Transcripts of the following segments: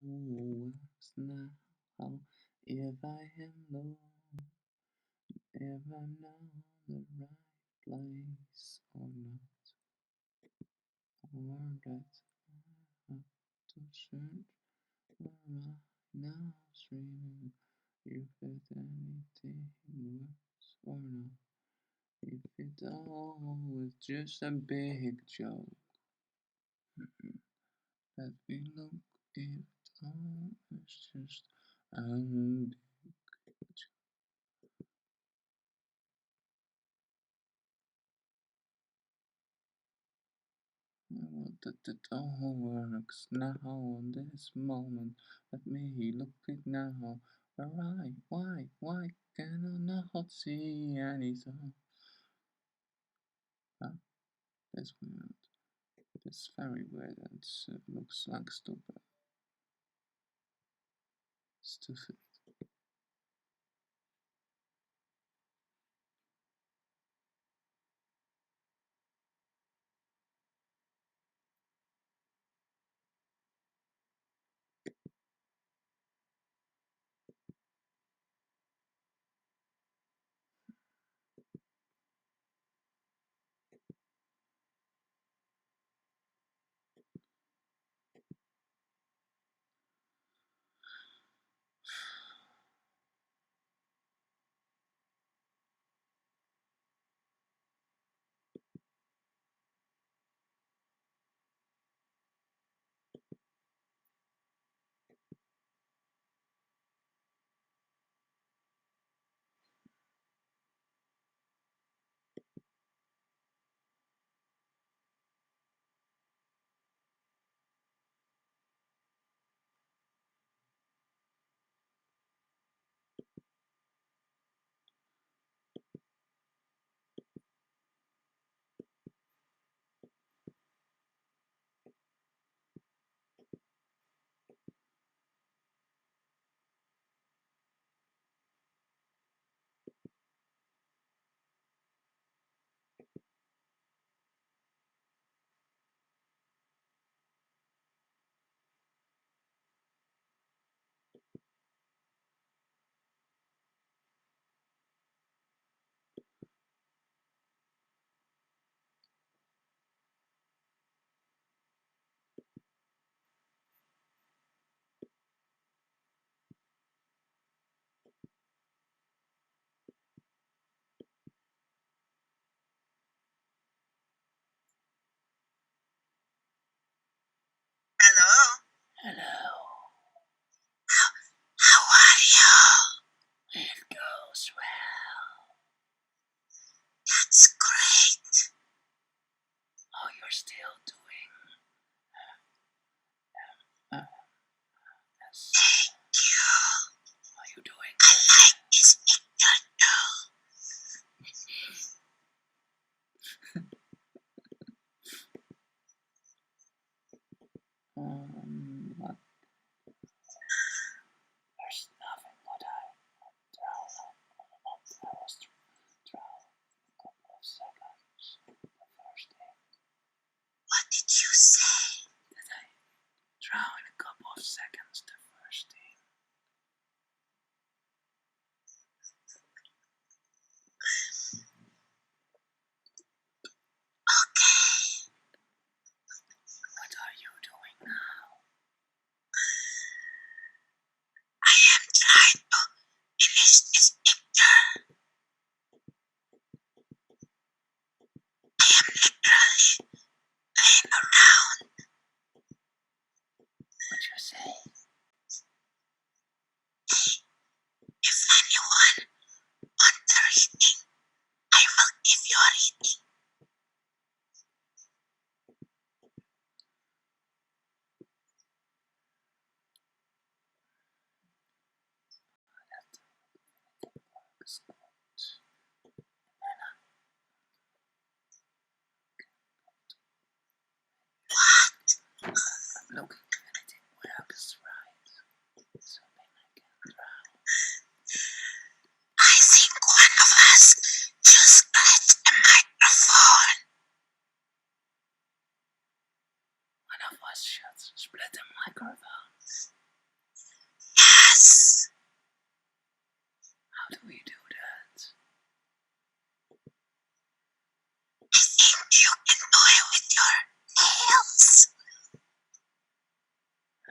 works now. If I am low, if I'm not in the right place or not, or that I have to search right now, streaming. If it anything works or not, if it all was just a big joke, let me look if it all was just a big joke. I want that it all works now on this moment. Let me look it now. Alright, why can I not see anything? Ah, that's weird. That's very weird and looks like stupid. Stupid. Hello. Hello. How are you? It goes well. That's great. Oh, you're still doing. Yes. Thank you. Are you doing I good? like this picture too. What? There's nothing what I draw. I was draw a couple of seconds. The first thing What did you say? that I draw in a couple of seconds. The first thing. Okay. What are you doing now? I am trying to finish this picture. I am literally playing around. What you say? If anyone wants a reading, I will give you a reading. Works good. What? I'm looking if anything works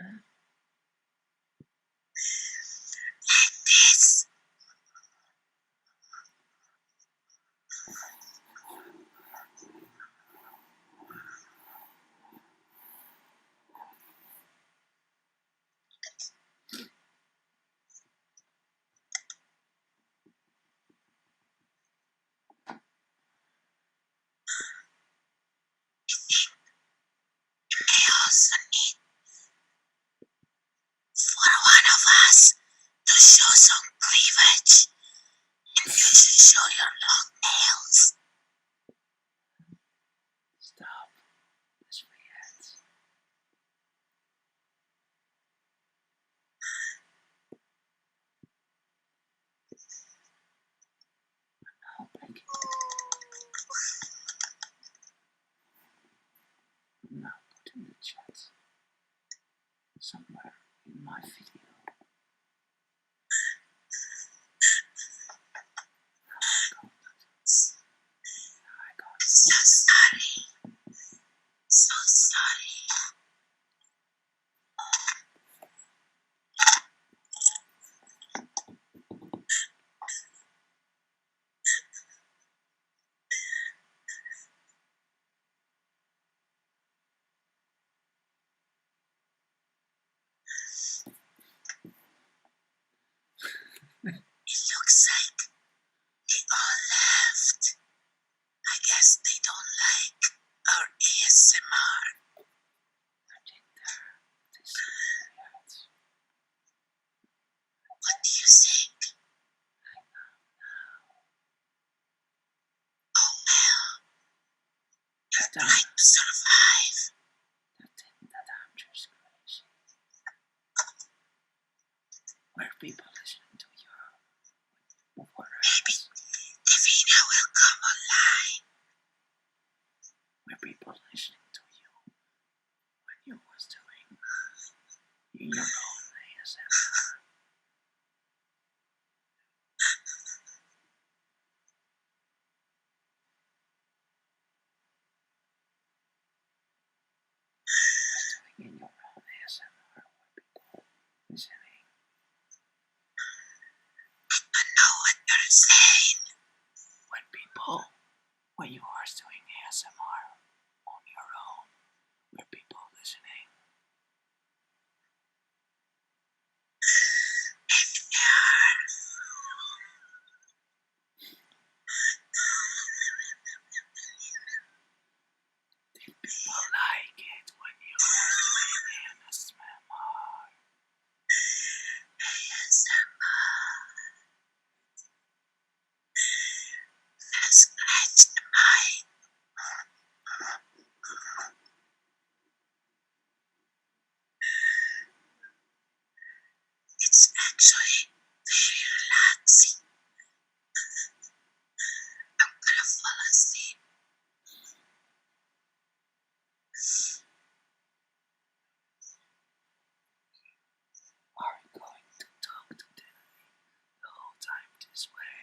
Like this. I also need for one of us to show some cleavage, and you should show your long nails. Stop. This weird. Now break it. Now put in the chat. Somewhere in my video. I got it. So sorry. So sorry. It looks like they all left. I guess they don't like our ASMR. I think this is weird. What do you think? Oh well, you're trying to survive. I think that I'm just crazy. Were people listening to you? Before Maybe Davina will come online. were people listening to you when you was doing your own ASMR? Doing in your own ASMR were people listening? I know what you're saying. When you are doing ASMR on your own, were people listening? Maybe they are. Did people like it when you were doing ASMR? ASMR. Let's scratch the mic. It's actually very relaxing. I'm gonna fall asleep. Are we going to talk today the whole time this way?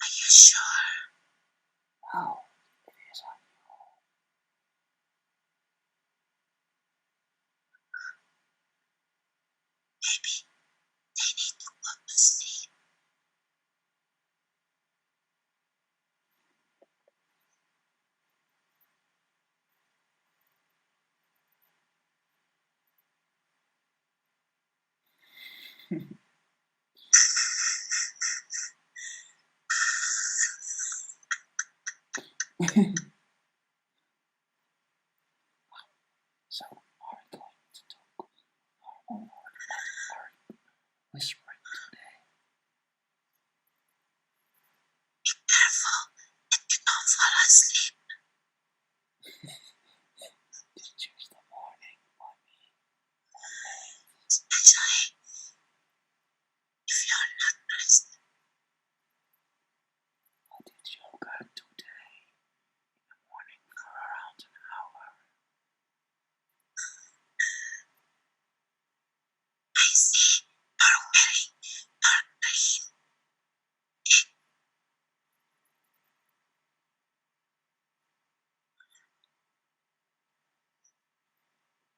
Are you sure? Oh, it is on you. Maybe they need to go to sleep. So, are we going to talk or are we whispering today? Be careful that you don't fall asleep. It's just the morning for me. Especially if you're not rested. What did yoga today?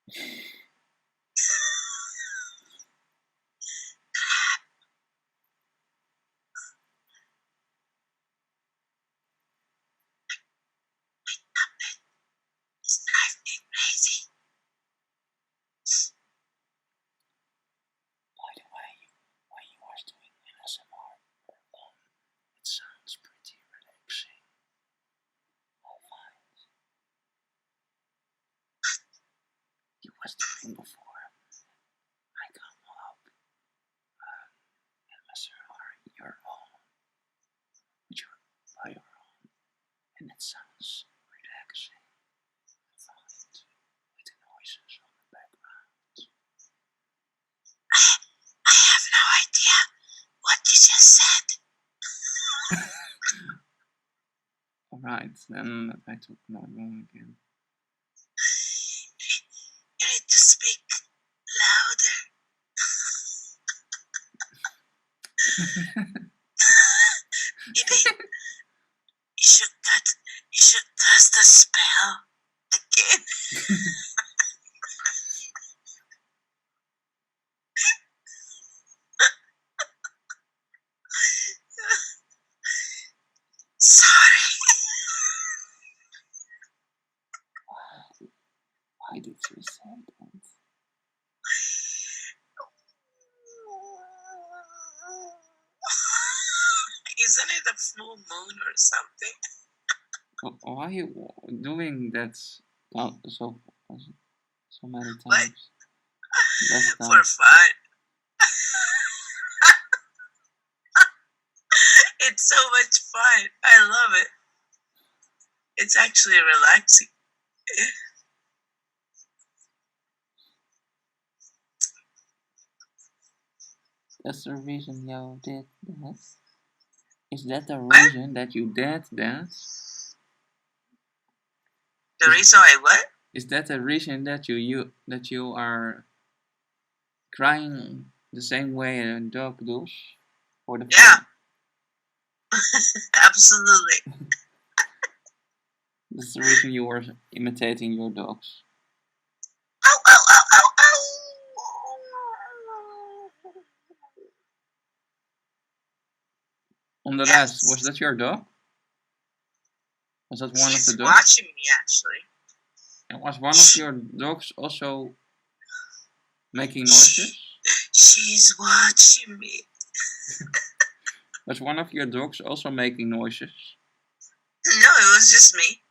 It's driving me crazy. By the way, when you are doing ASMR, it sounds pretty relaxing. I find you was doing before. I come up ASMR your own, by your own, and it sounds relaxing. I find with the noises on the background. I have no idea what you just said. Alright, then I took normal again. You need to speak louder. Maybe you should test the spell again. Sorry. Why did you say that? Isn't it a full moon or something? Why are you doing that so many times? What? Last For time. fun. It's so much fun. I love it. It's actually relaxing. That's the reason you did that? Is that the reason that you did that? The reason why what? Is that the reason that you are crying the same way a dog does? For the Yeah. Absolutely. That's the reason you were imitating your dogs. Ow, ow, ow, ow, ow. On the Yes. last, was that your dog? Was that one She's of the dogs? watching me actually. And was one of your dogs also making noises? She's watching me. Was one of your dogs also making noises? No, it was just me.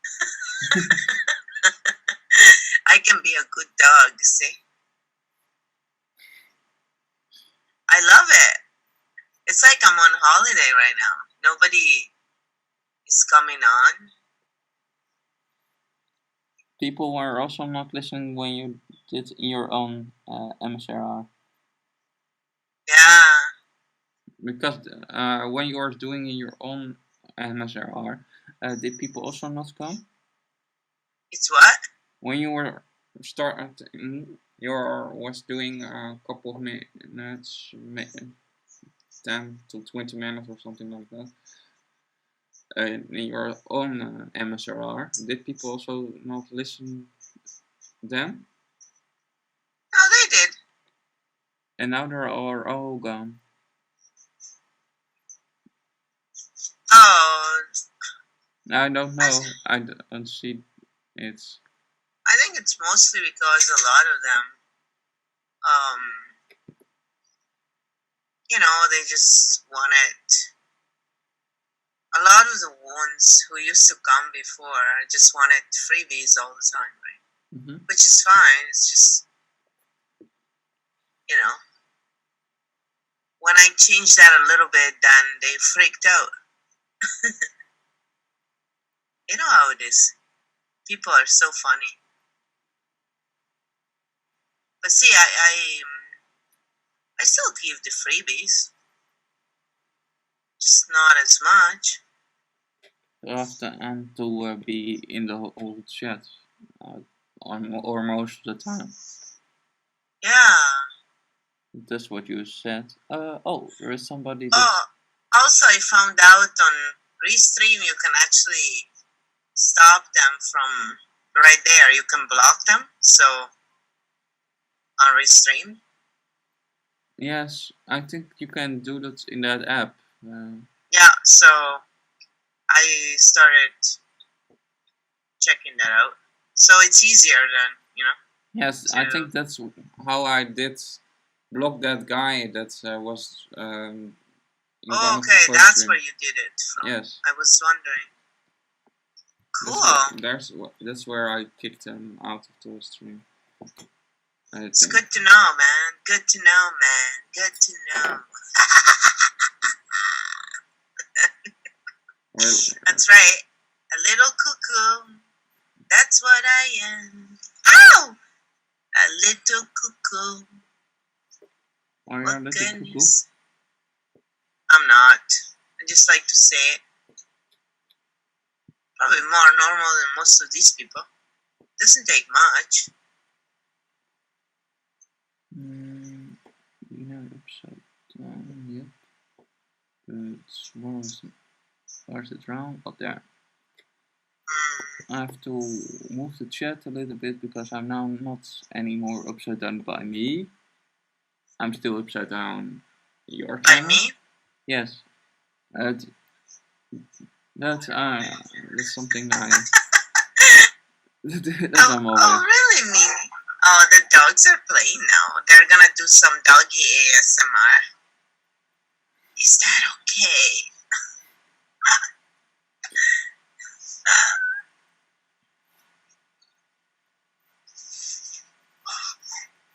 I can be a good dog, see? I love it. It's like I'm on holiday right now. Nobody is coming on. People were also not listening when you did your own MSRR. Yeah. Because when you were doing your own MSRR, did people also not come? It's what? When you were was doing a couple of minutes, 10 to 20 minutes or something like that, in your own MSRR, did people also not listen then? No, they did. And now they're all gone. Oh, I don't know. I don't see it. I think it's mostly because a lot of them, they just wanted. A lot of the ones who used to come before just wanted freebies all the time, right? Mm-hmm. Which is fine. It's just, when I changed that a little bit, then they freaked out. You know how it is. People are so funny. But see, I still give the freebies, just not as much. You have to be in the whole chat, or most of the time. Yeah. That's what you said. Oh, there is somebody. Also, I found out on Restream you can actually stop them from right there. You can block them. So on Restream? Yes, I think you can do that in that app. Yeah, so I started checking that out. So it's easier then, Yes, I think that's how I did block that guy that was in one Oh, of the okay, first that's stream. where you did it from. Yes. I was wondering. Cool. That's where I kicked him out of the stream. It's good to know, man. Good to know, man. Good to know. That's right. A little cuckoo. That's what I am. Ow! A little cuckoo. Are you a little cuckoo? I'm not. I just like to say it. Probably more normal than most of these people. Doesn't take much. Upside down, yep. Where's it round? Oh, there. I have to move the chat a little bit because I'm now not anymore upside down by me. I'm still upside down. Your By me? Yes. That's something I. Oh, really? Me? Oh, the dogs are playing now. They're gonna do some doggy ASMR. Is that okay?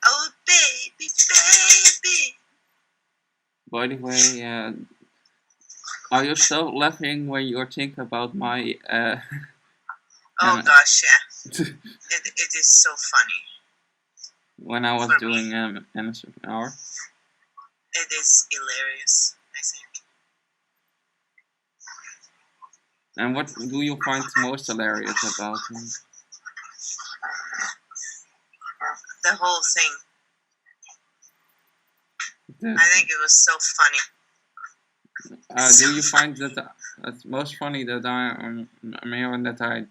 Oh, baby, baby. By the way, are you still laughing when you're thinking about my? Oh gosh, yeah. it is so funny. When I was doing NSFR. It is hilarious, I think. And what do you find most hilarious about him? The whole thing. I think it was so funny. Do you find that it's most funny that I'm a male and that I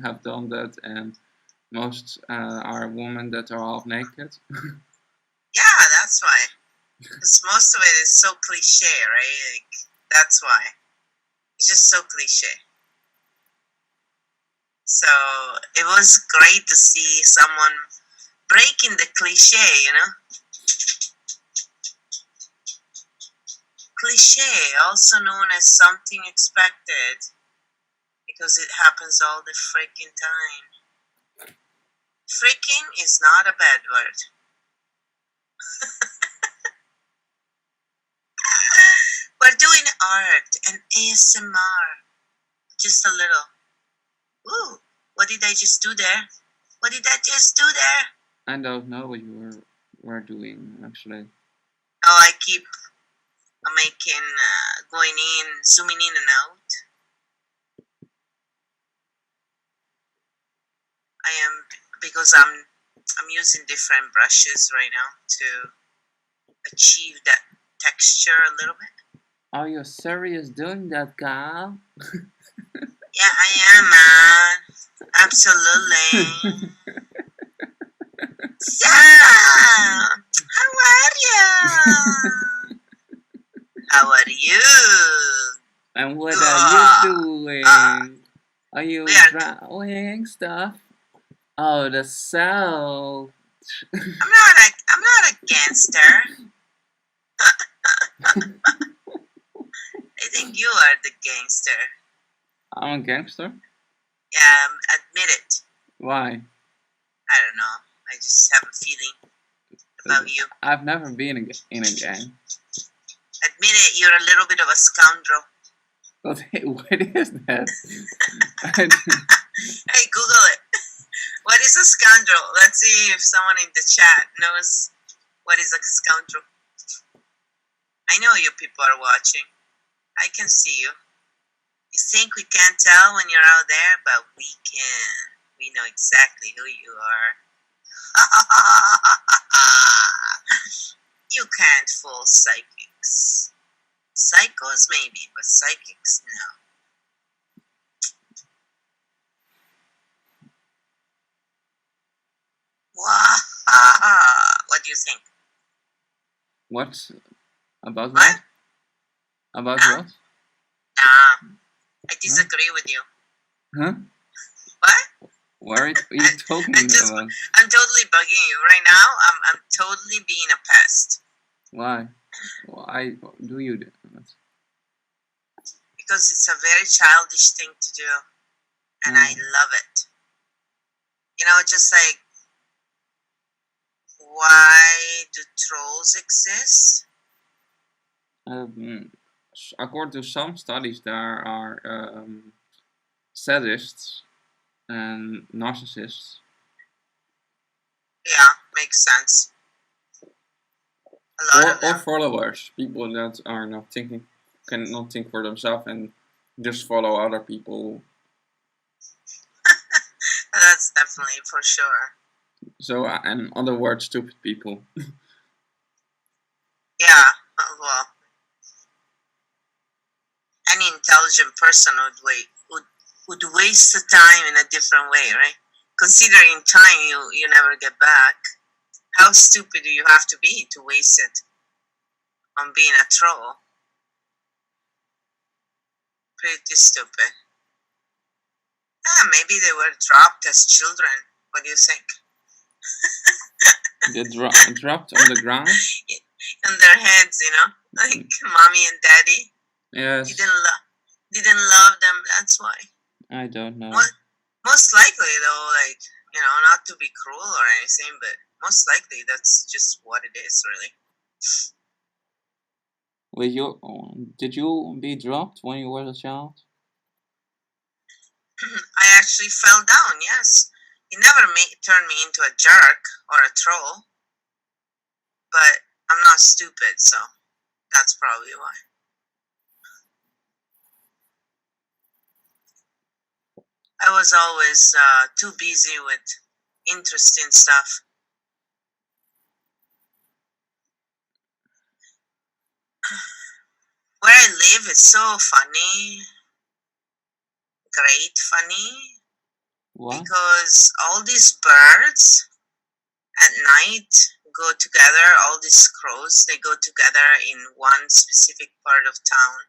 have done that, and most are women that are half naked? Yeah, that's why. Because most of it is so cliche, right? Like, that's why. It's just so cliche. So it was great to see someone breaking the cliche, Cliche, also known as something expected, because it happens all the freaking time. Freaking is not a bad word. We're doing art and ASMR. Just a little. Ooh, what did I just do there? What did I just do there? I don't know what you were doing, actually. Oh, I keep making, going in, zooming in and out. I am, because I'm using different brushes right now to achieve that texture a little bit. Are you serious doing that, Carl? Yeah, I am, man. Absolutely. Sarah, how are you? How are you? And what are you doing? Are you drawing stuff? Oh, the cell. I'm not a gangster. I think you are the gangster. I'm a gangster? Yeah, admit it. Why? I don't know. I just have a feeling about you. I've never been in a gang. Admit it, you're a little bit of a scoundrel. What is that? Hey, Google it. What is a scoundrel? Let's see if someone in the chat knows what is a scoundrel. I know you people are watching. I can see you. You think we can't tell when you're out there, but we can. We know exactly who you are. You can't fool psychics. Psychos maybe, but psychics no. What do you think? What? About What? what? About Huh? what? Nah, I disagree with you. Huh? What? What are you talking about? I'm totally bugging you right now. I'm totally being a pest. Why? Why do you do that? Because it's a very childish thing to do, and I love it. You know, just like, why do trolls exist? According to some studies, there are sadists and narcissists. Yeah, makes sense. A lot of Or them. followers, people that are not thinking, cannot think for themselves and just follow other people. That's definitely for sure. So, in other words, stupid people. Yeah, well, any intelligent person would waste the time in a different way, right? Considering time you never get back, how stupid do you have to be to waste it on being a troll? Pretty stupid. Maybe they were dropped as children. What do you think? They dropped on the ground? In their heads, you know? Like mommy and daddy. Yes. Didn't love them, that's why. I don't know. Most likely, though, like, you know, not to be cruel or anything, but most likely that's just what it is, really. Did you be dropped when you were a child? I actually fell down, yes. He never turned me into a jerk or a troll, but I'm not stupid, so that's probably why. I was always too busy with interesting stuff. Where I live, it's so funny, great funny, What? because all these birds at night go together, all these crows, they go together in one specific part of town.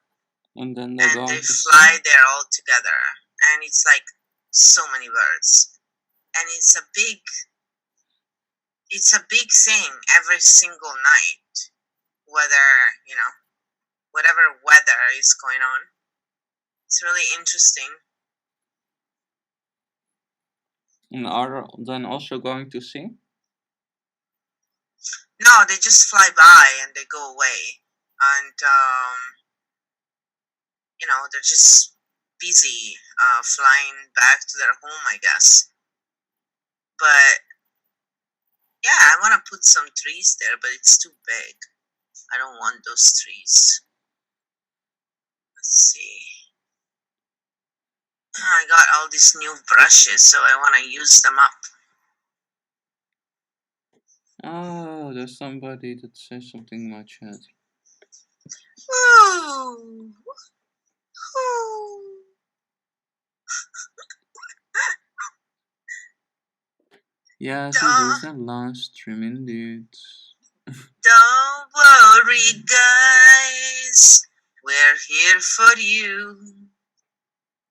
And then they fly there all together. And it's like so many birds. And it's a big thing every single night. Whether, you know, whatever weather is going on. It's really interesting. And are then also going to sing? No, they just fly by and they go away. And, you know, they're just busy flying back to their home, I guess. But, yeah, I want to put some trees there, but it's too big. I don't want those trees. Let's see. I got all these new brushes, so I want to use them up. Oh, there's somebody that says something in my chat. Ooh. Ooh. Yes, it is a last stream indeed. Don't worry, guys. We're here for you.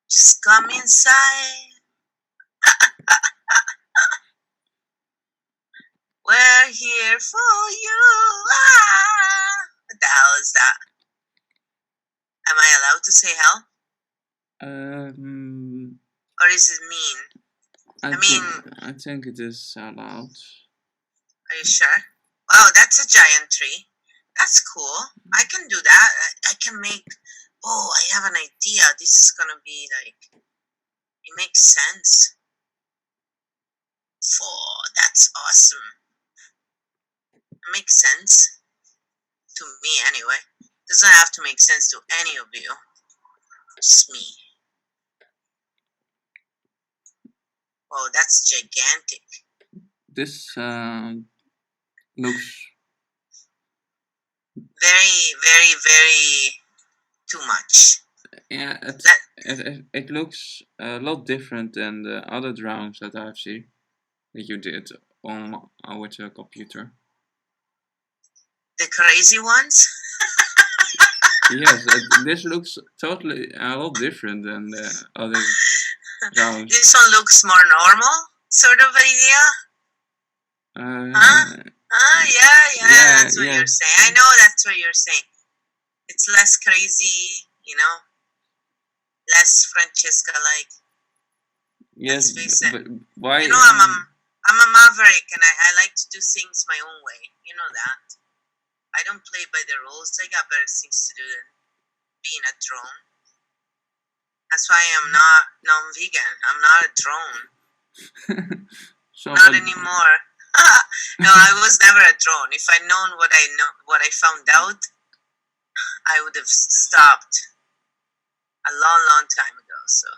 Just come inside. We're here for you. Ah! What the hell is that? Am I allowed to say hell? Or is it mean? I think it is allowed. Are you sure? Wow, that's a giant tree. That's cool. I can do that. I can make... Oh, I have an idea. This is gonna be like... It makes sense. Oh, that's awesome. It makes sense. To me, anyway. Doesn't have to make sense to any of you. Just me. Oh, that's gigantic. This looks very, very, very too much. Yeah, it looks a lot different than the other drawings that I've seen that you did on with a computer. The crazy ones? Yes, this looks totally a lot different than the other drawings. This one looks more normal, sort of idea. Huh? Yeah, that's what you're saying. I know that's what you're saying. It's less crazy, less Francesca-like. Yes, but why? I'm a maverick, and I like to do things my own way. You know that. I don't play by the rules. I got better things to do than being a drone. That's why I'm not non-vegan. I'm not a drone. Not anymore. No, I was never a drone. If I'd known what I found out, I would have stopped a long, long time ago. So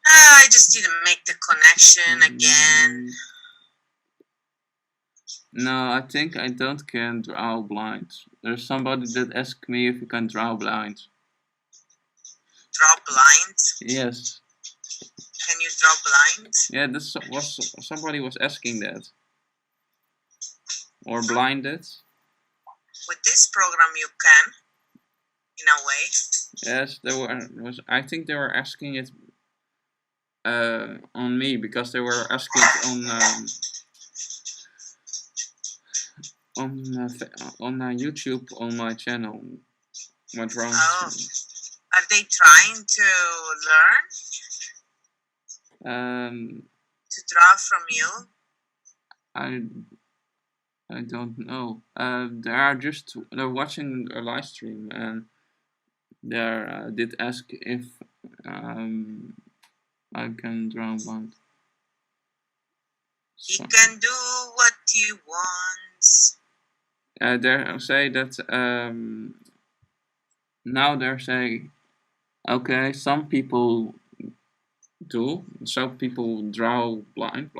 I just didn't make the connection again. No, I think I can draw blind. There's somebody that asked me if you can draw blind. Draw blind? Yes. Can you draw blind? Yeah, somebody was asking that. Or blinded. With this program you can, in a way. Yes, I think they were asking it on me, because they were asking it on YouTube, on my channel, my drawings. Oh, are they trying to learn? To draw from you? I don't know. They're watching a live stream, and they did ask if I can draw blind. He can do what he wants. They say that now they're saying, okay, some people do, some people draw blind.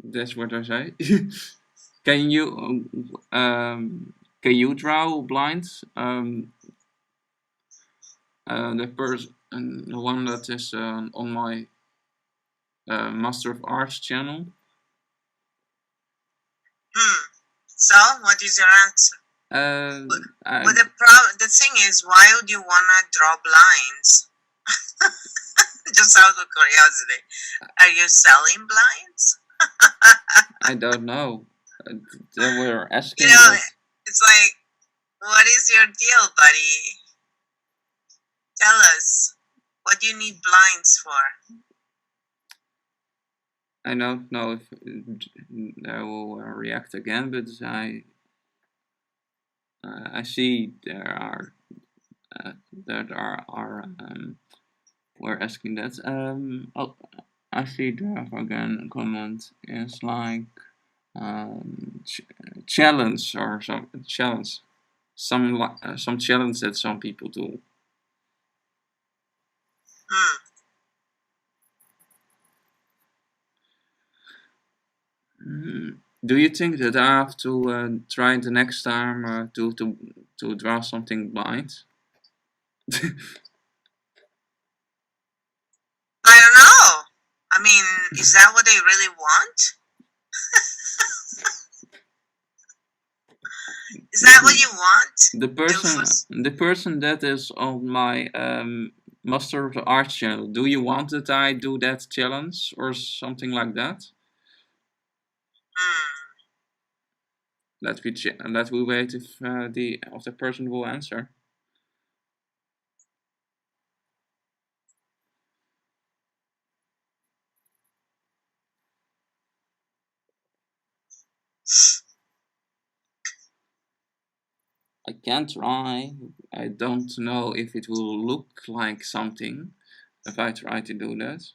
That's what I say. Can you draw blind? The one that is on my Master of Arts channel. So, what is your answer? But the thing is, why would you wanna draw blinds? Just out of curiosity, are you selling blinds? I don't know. They were asking. It's like, what is your deal, buddy? Tell us, what do you need blinds for? I don't know if they will react again, but I see there are we're asking that. I see there again comment is like challenge or some challenge, some challenge that some people do. Do you think that I have to try the next time to draw something blind? I don't know. I mean, is that what they really want? Is that what you want? The person that is on my Master of the Arts channel, do you want that I do that challenge or something like that? Let we wait if the person will answer. I can try. I don't know if it will look like something if I try to do that,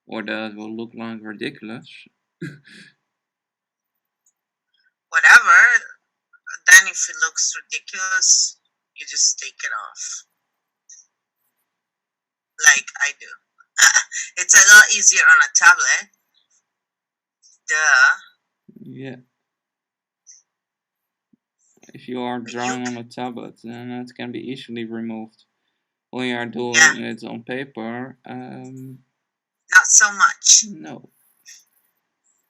or that it will look like ridiculous. Whatever. Then if it looks ridiculous, you just take it off. Like I do. It's a lot easier on a tablet. Duh. Yeah. If you are drawing on a tablet, then it can be easily removed. When you are doing it on paper, not so much. No.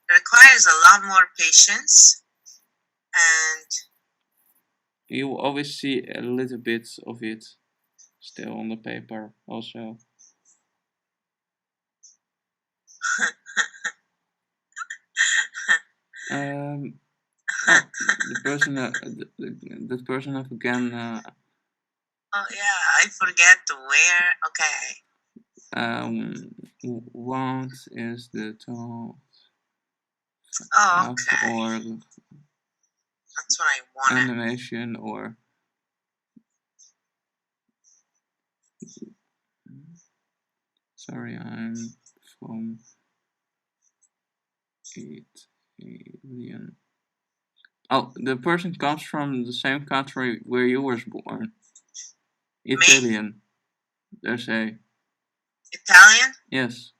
It requires a lot more patience And you will always see a little bit of it still on the paper also. Oh, the person, that person have again. Oh yeah, I forget where. Okay. What is the thought Oh, of okay. or That's what I wanted. animation or sorry, I'm from 8 alien. Oh, the person comes from the same country where you was born. Italian. They say. Italian? Yes.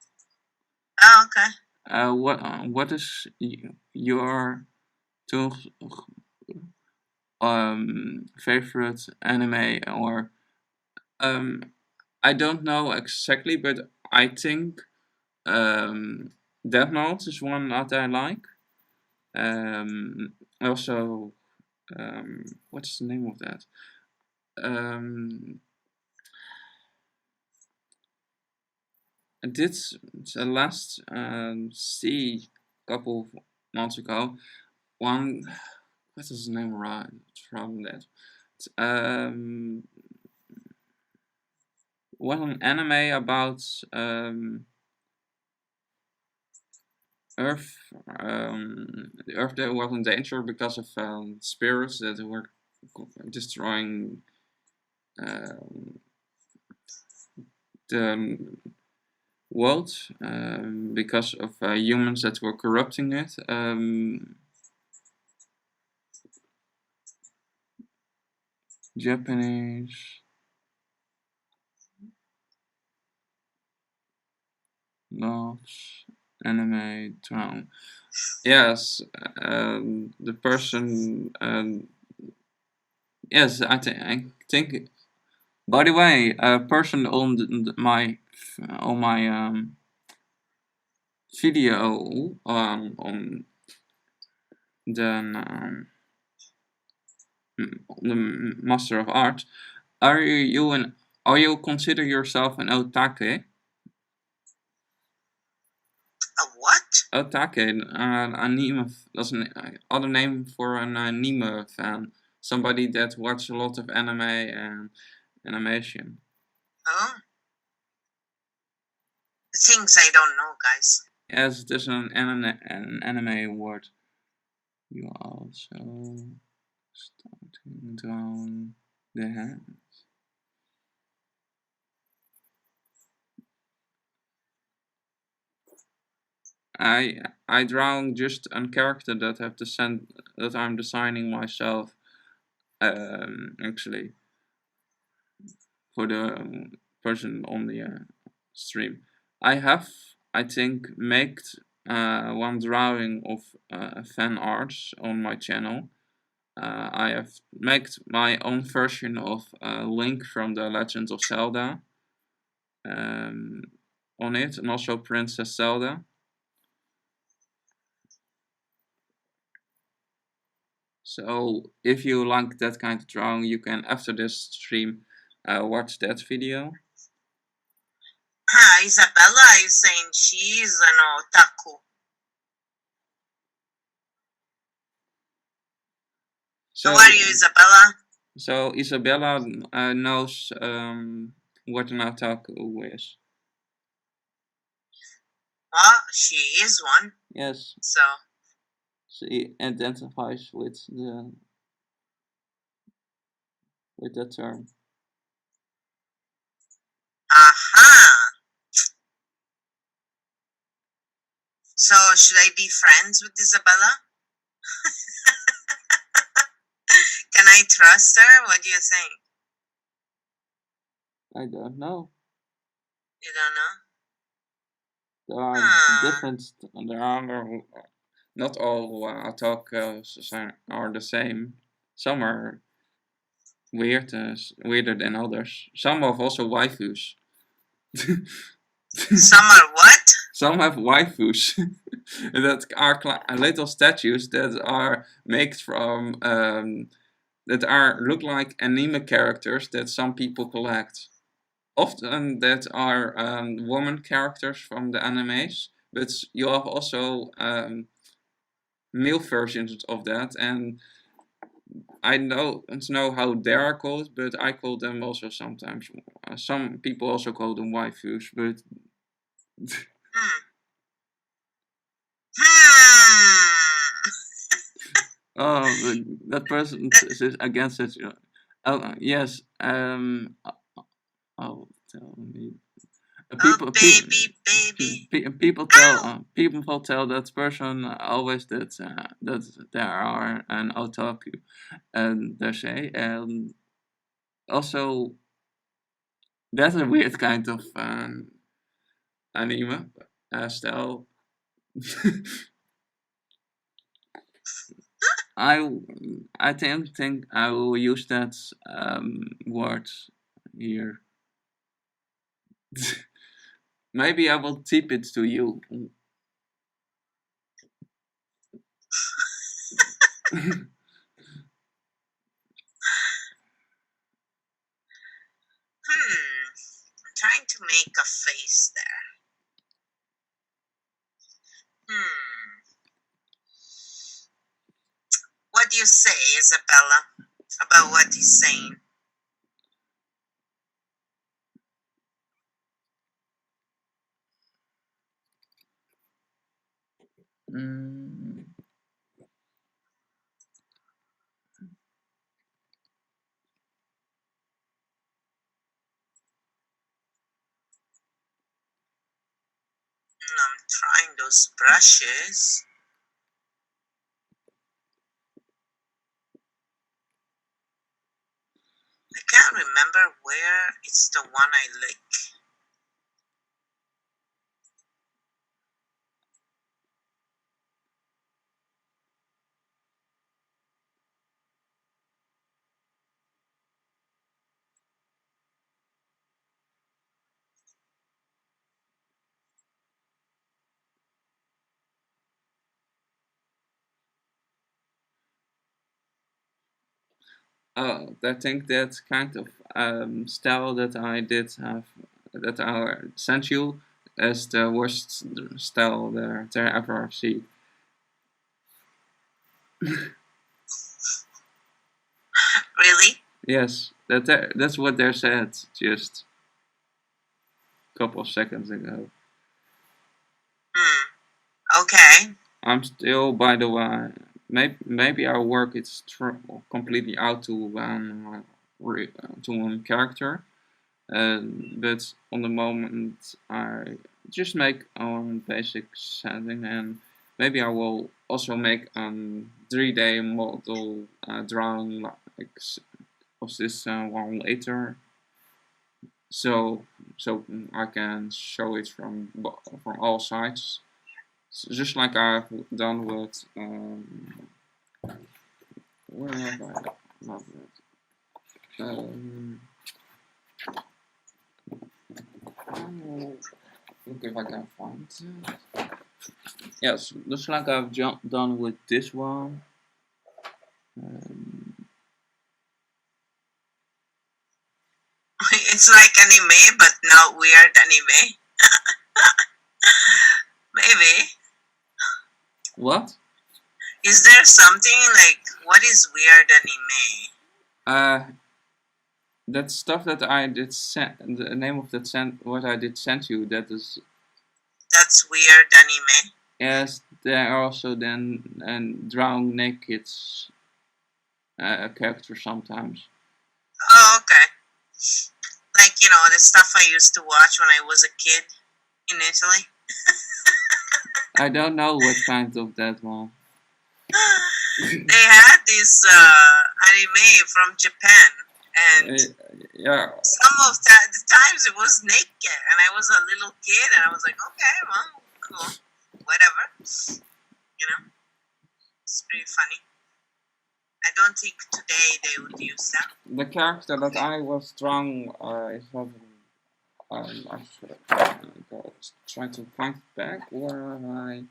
Oh, okay. What is your two favorite anime or I don't know exactly, but I think Death Note is one that I like. Also, what's the name of that? I did the last see couple of months ago. One, what is the name right from that? Was an anime about Earth. The Earth that was in danger because of spirits that were destroying the world because of humans that were corrupting it. Japanese. Loves anime drown. Yes, the person. Yes, I think. By the way, a person on my video on the Master of Art. Are you consider yourself an otake? A what? Otake, anime. That's an other name for an anime fan. Somebody that watches a lot of anime and animation. Oh. The things I don't know, guys. Yes, it is an anime word. You also starting down the hand. I draw just a character that have to send that I'm designing myself. Actually, for the person on the stream, I have I think made one drawing of fan arts on my channel. I have made my own version of Link from the Legend of Zelda on it, and also Princess Zelda. So if you like that kind of drawing, you can after this stream watch that video. Isabella is saying she's an otaku. So, how are you, Isabella? So Isabella knows what an otaku is. Well, she is one. Yes. So she identifies with that term. Aha. So should I be friends with Isabella? Can I trust her? What do you think? I don't know. You don't know? There are different. There are not all otakus are the same. Some are weirder than others. Some have also waifus. Some are what? Some have waifus. that are little statues that are made from that are look like anime characters that some people collect. Often that are woman characters from the animes, but you have also male versions of that, and I don't know how they are called, but I call them also sometimes. Some people also call them waifus, but Hmm. Hmm. that person is against it. Oh yes. Oh, tell me. Oh, People, baby, baby. Ow! people tell that person always that that there are an otaku, and they say, and also that's a weird kind of anime style. I I think I will use that word here. Maybe I will tip it to you. I'm trying to make a face there. What do you say, Isabella, about what he's saying? Mm, I'm trying those brushes. I can't remember where it's the one I like. I think that kind of style that I did have, that I sent you, is the worst style there ever see. Really? Yes, that's what they said just a couple of seconds ago. Okay. I'm still, by the way, maybe our work is completely out to to one character. But on the moment, I just make a basic setting, and maybe I will also make a 3D model drawing of this one later, so I can show it from all sides, just like I've done with where have I not it? Look if I can find it. Yes, just like I've done with this one. Um, It's like anime, but not weird anime. Maybe. what? Is there something like, what is weird anime? Uh, that stuff that I did send, the name of that what I did send you, that is, That's weird anime. yes, there are also then drown naked characters sometimes. Oh, okay. Like, the stuff I used to watch when I was a kid in Italy. I don't know what kind of that one. They had this anime from Japan, and Yeah, some of the times it was naked, and I was a little kid, and I was like, okay, well, cool, whatever. It's pretty funny. I don't think today they would use that. the character that I was drawing is having. I should try to find it back where I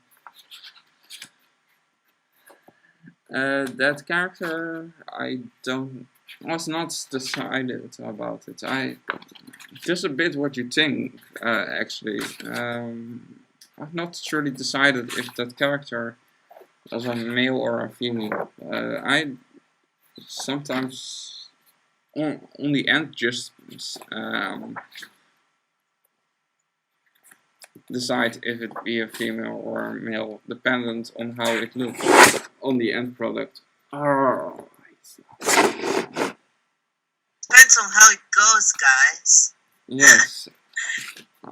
That character, I don't was not decided about it. I just a bit what you think, actually. I've not truly decided if that character was a male or a female. I sometimes on the end just decide if it be a female or a male, dependent on how it looks on the end product. Oh. Depends on how it goes, guys. Yes.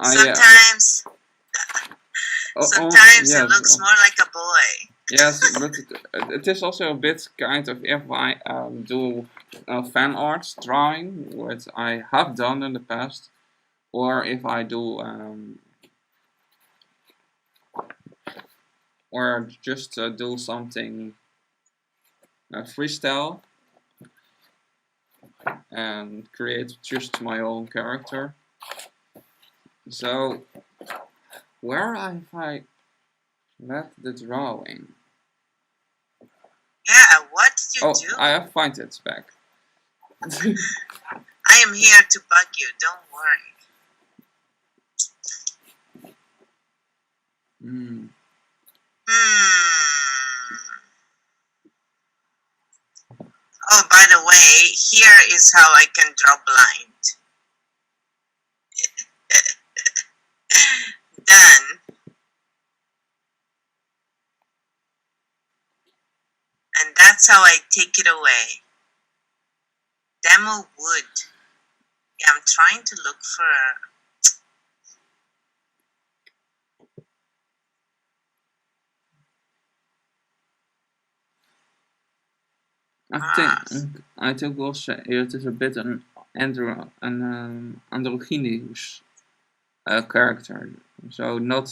Sometimes yes, it looks more like a boy. Yes, but it is also a bit kind of if I do fan art drawing, which I have done in the past, or if I do or just do something freestyle and create just my own character. So where have I left the drawing? Yeah, what did you do? I have find it back. I am here to bug you, don't worry. Oh, by the way, here is how I can draw blind. Done. And that's how I take it away. Demo wood. Yeah, I'm trying to look for... I think also it is a bit an androgynous character, so not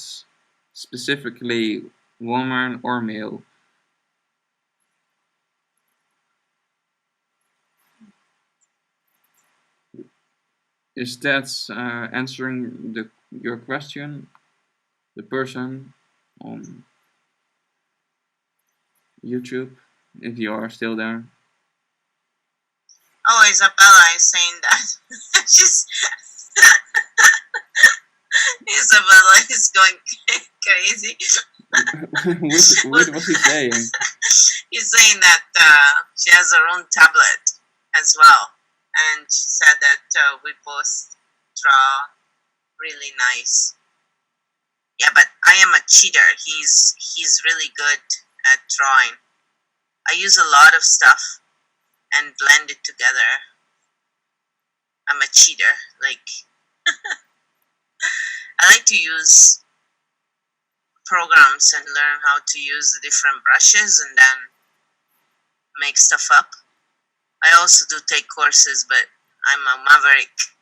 specifically woman or male. Is that answering your question? The person on YouTube, if you are still there. Oh, Isabella is saying that. She's... Isabella is going crazy. What was he saying? He's saying that she has her own tablet as well. And she said that we both draw really nice. Yeah, but I am a cheater. He's really good at drawing. I use a lot of stuff and blend it together. I'm a cheater. Like, I like to use programs and learn how to use the different brushes and then make stuff up. I also do take courses, but I'm a maverick.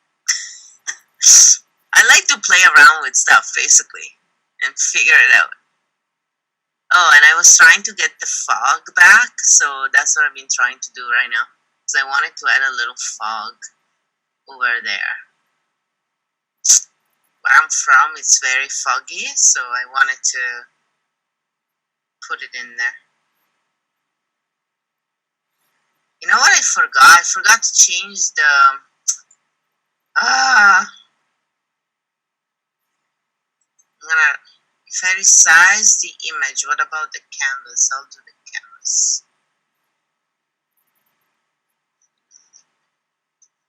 I like to play around with stuff, basically, and figure it out. Oh, and I was trying to get the fog back, so that's what I've been trying to do right now. Because I wanted to add a little fog over there. Where I'm from, it's very foggy, so I wanted to put it in there. You know what I forgot? I forgot to change the... If I resize the image, what about the canvas? I'll do the canvas.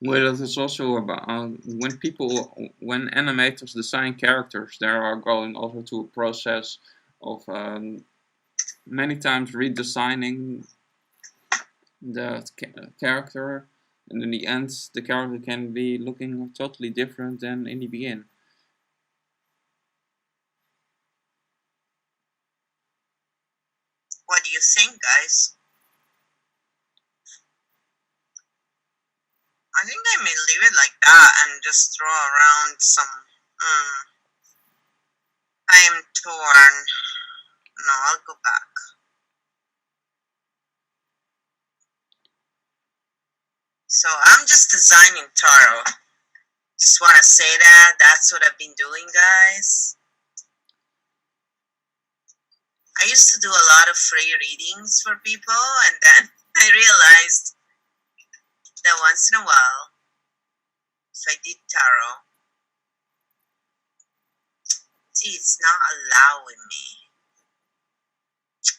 Well, that is also about when animators design characters, they are going also to a process of many times redesigning the character, and in the end, the character can be looking totally different than in the beginning. What do you think, guys? I think I may leave it like that and just throw around some... I am torn. No, I'll go back. So I'm just designing Taro. Just want to say that. That's what I've been doing, guys. used to do a lot of free readings for people, and then I realized that once in a while, if I did tarot, see, it's not allowing me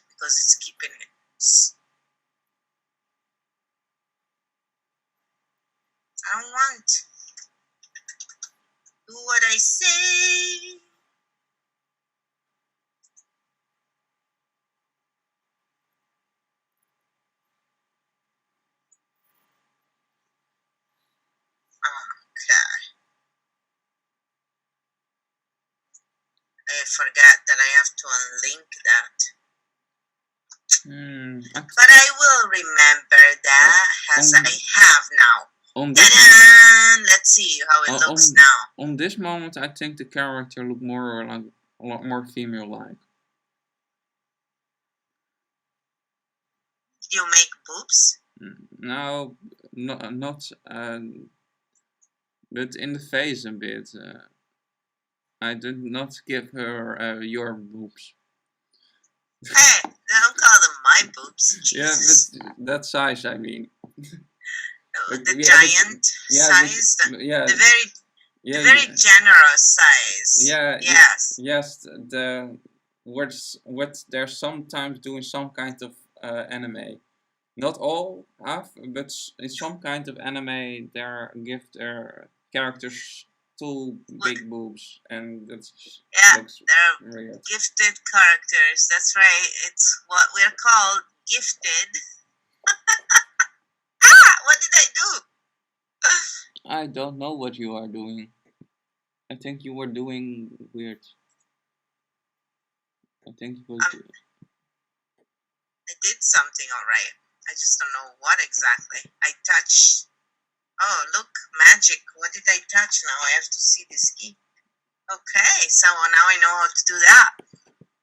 because it's keeping it. I don't want. Do what I say. Okay. I forgot that I have to unlink that. But I will remember that as I have now. Let's see how it looks now. On this moment, I think the character look more like a lot more female-like. You make boobs? No, not. But in the face a bit. I did not give her your boobs. Hey, don't call them my boobs. Jesus. Yeah, but that size, I mean. The giant size? The very generous size. Yeah. Yes. Yes. What they're sometimes doing some kind of anime. Not all have, but in some kind of anime, they give their characters two big boobs, and that's they're weird. Gifted characters. That's right. It's what we're called, gifted. What did I do? I don't know what you are doing. I think you were doing weird. I think you was. I did something alright. I just don't know what exactly. I touched. Oh, look, magic. What did I touch now? I have to see this key. Okay, so now I know how to do that.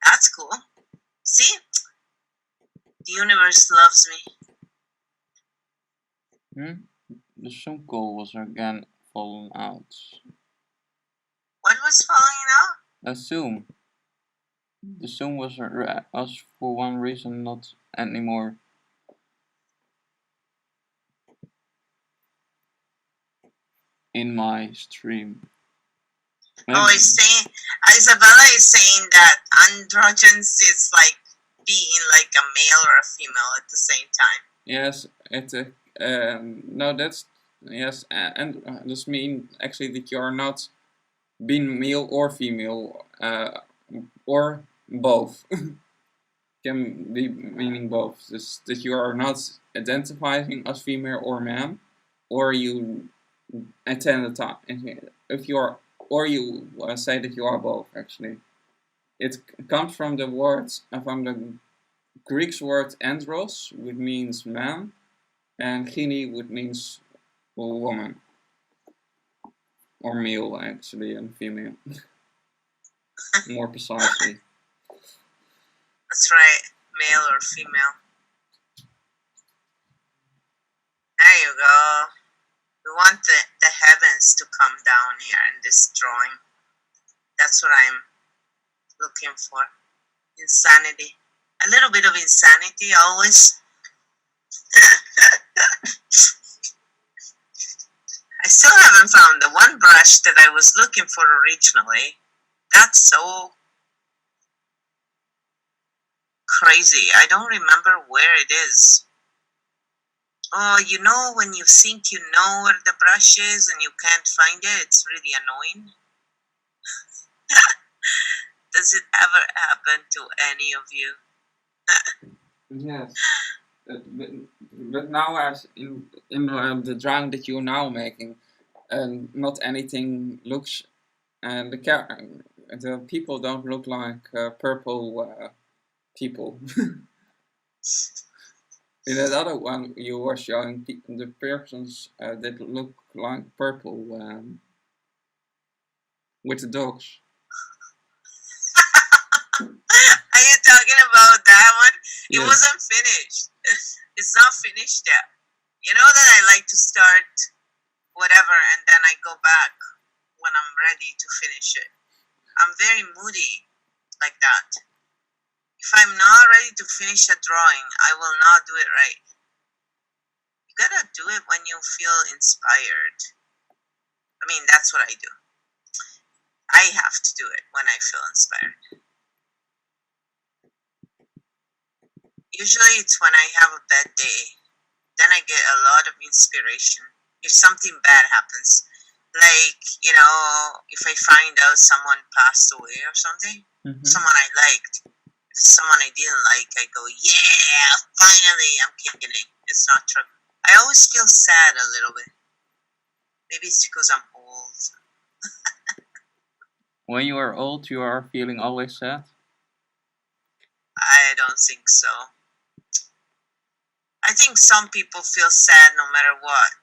That's cool. See? The universe loves me. The Zoom call was again falling out. What was falling out? A Zoom. The Zoom was for one reason not anymore. In my stream. Oh, he's saying, Isabella is saying that androgynes is like being like a male or a female at the same time. Yes, no, that's, yes, and this means actually that you are not being male or female, or both. Can be meaning both. Just that you are not identifying as female or man, or you attend the time. If you are, or you say that you are both. Actually, it comes from the words from the Greek word andros, which means man, and gyne, which means woman, or male actually, and female. More precisely. That's right, male or female. There you go. We want the heavens to come down here in this drawing. That's what I'm looking for. Insanity. A little bit of insanity always. I still haven't found the one brush that I was looking for originally. That's so crazy. I don't remember where it is. Oh, you know when you think you know where the brush is and you can't find it? It's really annoying. Does it ever happen to any of you? Yes. But now, as in the drawing that you're now making, not anything looks, and the people don't look like purple people. In that other one, you were showing the persons that look like purple with the dogs. Are you talking about that one? Yes. It wasn't finished. It's not finished yet. You know that I like to start whatever and then I go back when I'm ready to finish it. I'm very moody like that. If If I'm not ready to finish a drawing, I will not do it right. You gotta do it when you feel inspired. I mean, that's what I do. I have to do it when I feel inspired. Usually it's when I have a bad day. Then I get a lot of inspiration. If something bad happens, like, if I find out someone passed away or something, someone I liked, if someone I didn't like, I go, yeah, finally, I'm kidding. It's not true. I always feel sad a little bit. Maybe it's because I'm old. When you are old, you are feeling always sad? I don't think so. I think some people feel sad no matter what.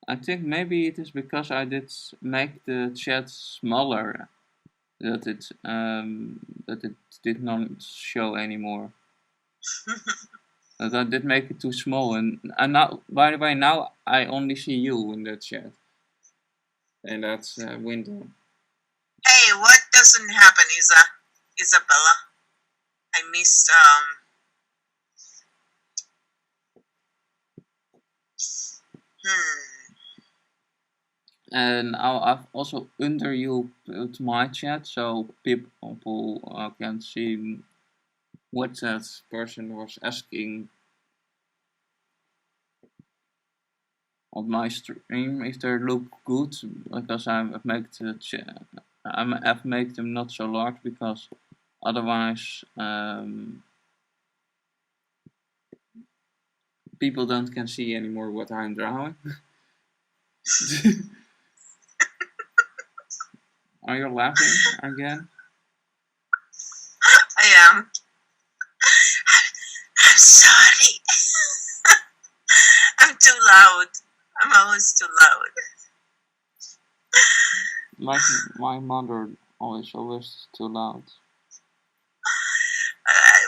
I think maybe it is because I did make the chat smaller that it did not show anymore. That I did make it too small, and now, by the way, now I only see you in the chat, and that's window. Hey, what doesn't happen, Isabella? I missed And I've also under you put my chat so people can see what that person was asking on my stream, if they look good, because I've made the chat. I've made them not so large because otherwise people don't can see anymore what I'm drawing. Are you laughing again? I am. I'm sorry. I'm too loud. I'm always too loud. My mother always too loud.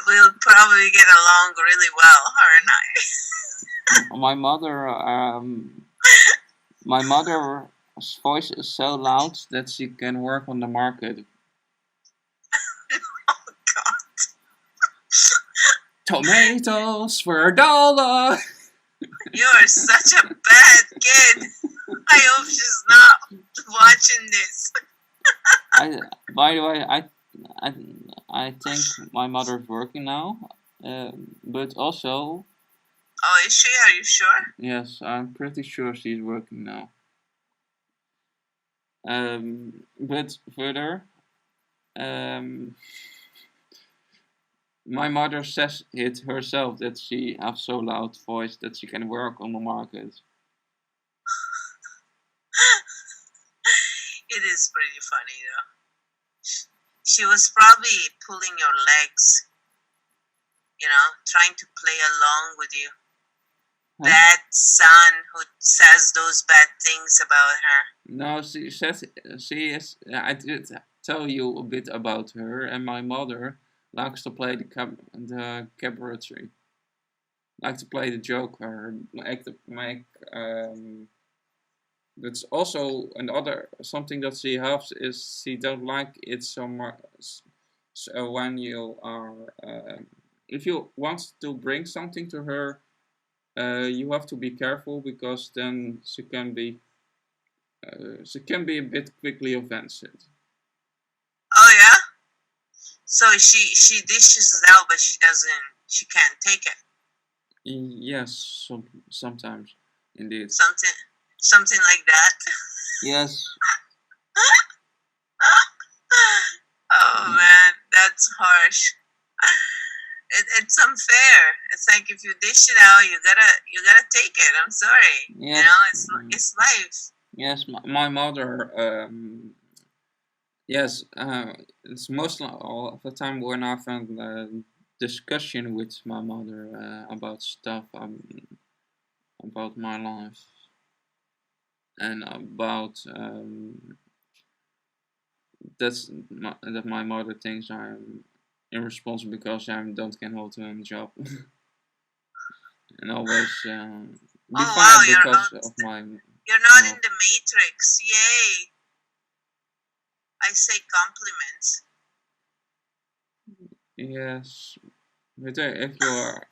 We'll probably get along really well, her and I. My mother's voice is so loud that she can work on the market. Oh God! Tomatoes for $1. You are such a bad kid. I hope she's not watching this. By the way, I think my mother's working now, but also. Oh, is she? Are you sure? Yes, I'm pretty sure she's working now. But further, my mother says it herself that she has so loud voice that she can work on the market. It is pretty funny though. She was probably pulling your legs, trying to play along with you. Bad son who says those bad things about her. No, she says she is. I did tell you a bit about her, and my mother likes to play the cabaretry. Like to play the joker, make. That's also another something that she has is she don't like it so much. So when you are, if you want to bring something to her, you have to be careful because then she can be a bit quickly offended. Oh yeah. So she dishes it out, but she can't take it. Yes, sometimes, indeed. Something like that. Yes. Oh man, that's harsh. It's unfair. It's like if you dish it out, you gotta take it. I'm sorry. Yes. It's life. Yes, my mother. Yes, it's mostly all of the time when I've had a discussion with my mother about stuff about my life and about that my mother thinks I'm irresponsible because I don't can hold a job and always be fired because of my. You're not in the Matrix, yay! I say compliments. Yes, but if you are,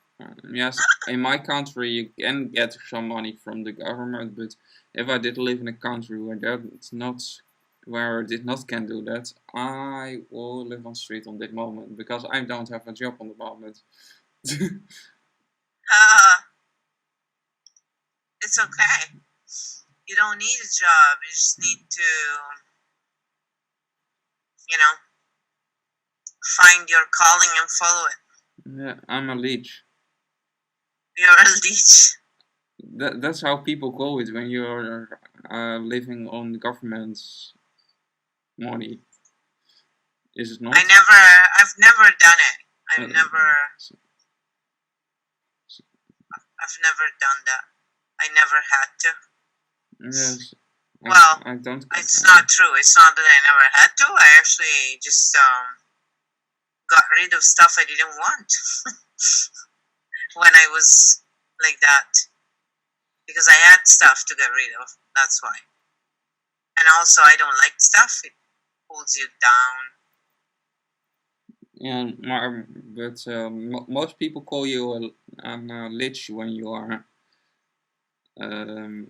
yes, in my country you can get some money from the government, but if I did live in a country where that's not, where I did not can do that, I will live on street on that moment because I don't have a job on the moment. Uh, it's okay. You don't need a job. You just need to, you know, find your calling and follow it. Yeah, I'm a leech. You're a leech. That's how people call it when you're living on government's money. Is it not? I've never done it. Uh, I've never done that. I never had to. yes. Well, I don't. it's not true. It's not that I never had to. I actually just got rid of stuff I didn't want when I was like that because I had stuff to get rid of. That's why. And also, I don't like stuff. It pulls you down. Yeah, but most people call you a lich when you are not. I've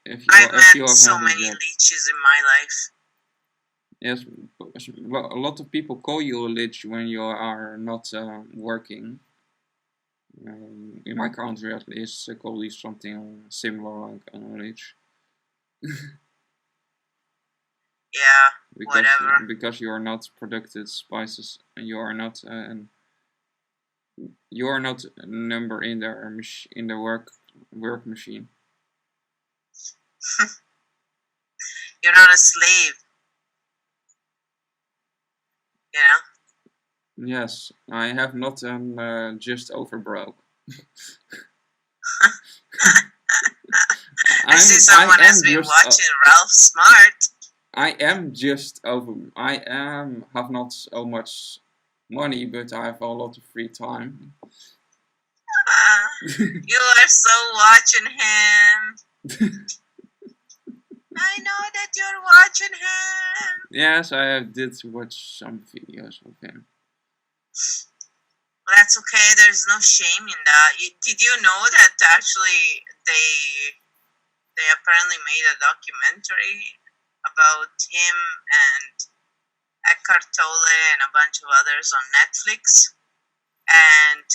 If you met have so had a many job. leeches in my life. Yes, a lot of people call you a lich when you are not working. In my country, at least, they call you something similar like a lich. Yeah, because whatever. because you are not productive spices and you are not a number in the work machine. You're not a slave, you know? Yes, I have not just overbroke. I see someone has been watching Ralph Smart. I am just over. I am have not so much money, but I have a lot of free time. You are so watching him. I know that you're watching him. Yes, I did watch some videos of him. That's okay. There's no shame in that. Did you know that actually they apparently made a documentary about him and Eckhart Tolle and a bunch of others on Netflix, and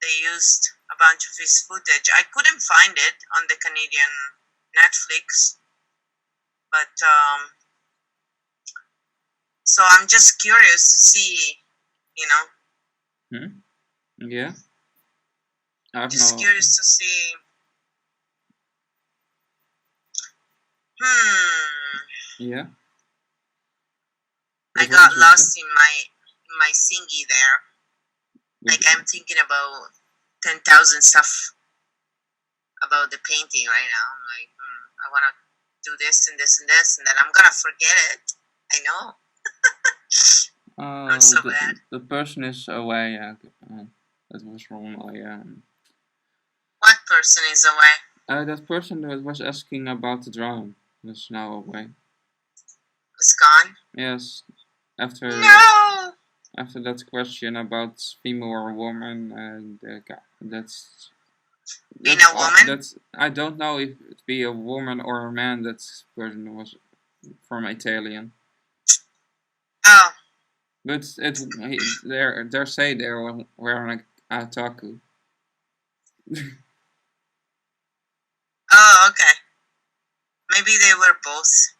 they used a bunch of his footage. I couldn't find it on the Canadian Netflix, but so I'm just curious to see, you know. Yeah. Just curious to see. Yeah. I got lost in my thingy there. Like I'm thinking about 10,000 stuff about the painting right now. I'm like, I want to do this and this and this, and then I'm gonna forget it. I know. I'm so bad. The person is away. That was wrong. What person is away? That person that was asking about the drone is now away. It's gone? Yes. After that question about female or woman, and that's being a woman. That's I don't know if it be a woman or a man. That person was from Italian. Oh. But they say they were wearing a otaku. Oh, okay. Maybe they were both.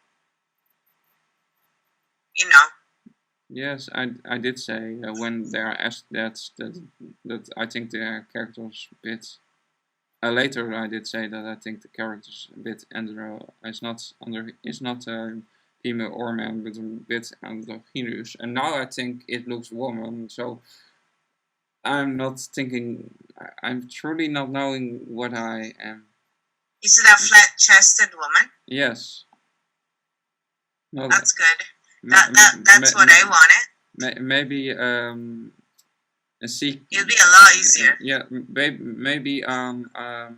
You know. Yes, I did say when they are asked that I think the character's a bit. Later I did say that I think the character's a bit is not female or man, but a bit androgynous. And now I think it looks woman. So I'm not thinking. I'm truly not knowing what I am. Is it a flat-chested woman? Yes. No, that's good. That's what I wanted. Maybe a it'll be a lot easier. Yeah, maybe A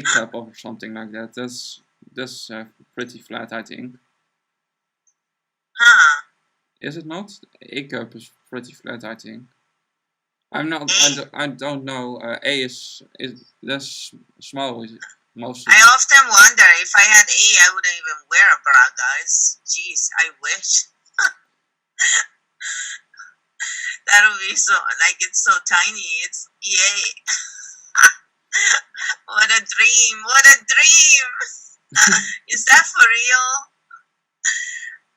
cup or something like that. That's pretty flat, I think. Huh. Is it not? A cup is pretty flat, I think. I'm not. A? I don't know. A is less small. Is it most of I it? often wonder if I had A, I wouldn't even wear a bra, guys. Jeez, I wish. That would be so, like, it's so tiny. It's yay. What a dream. What a dream. Is that for real?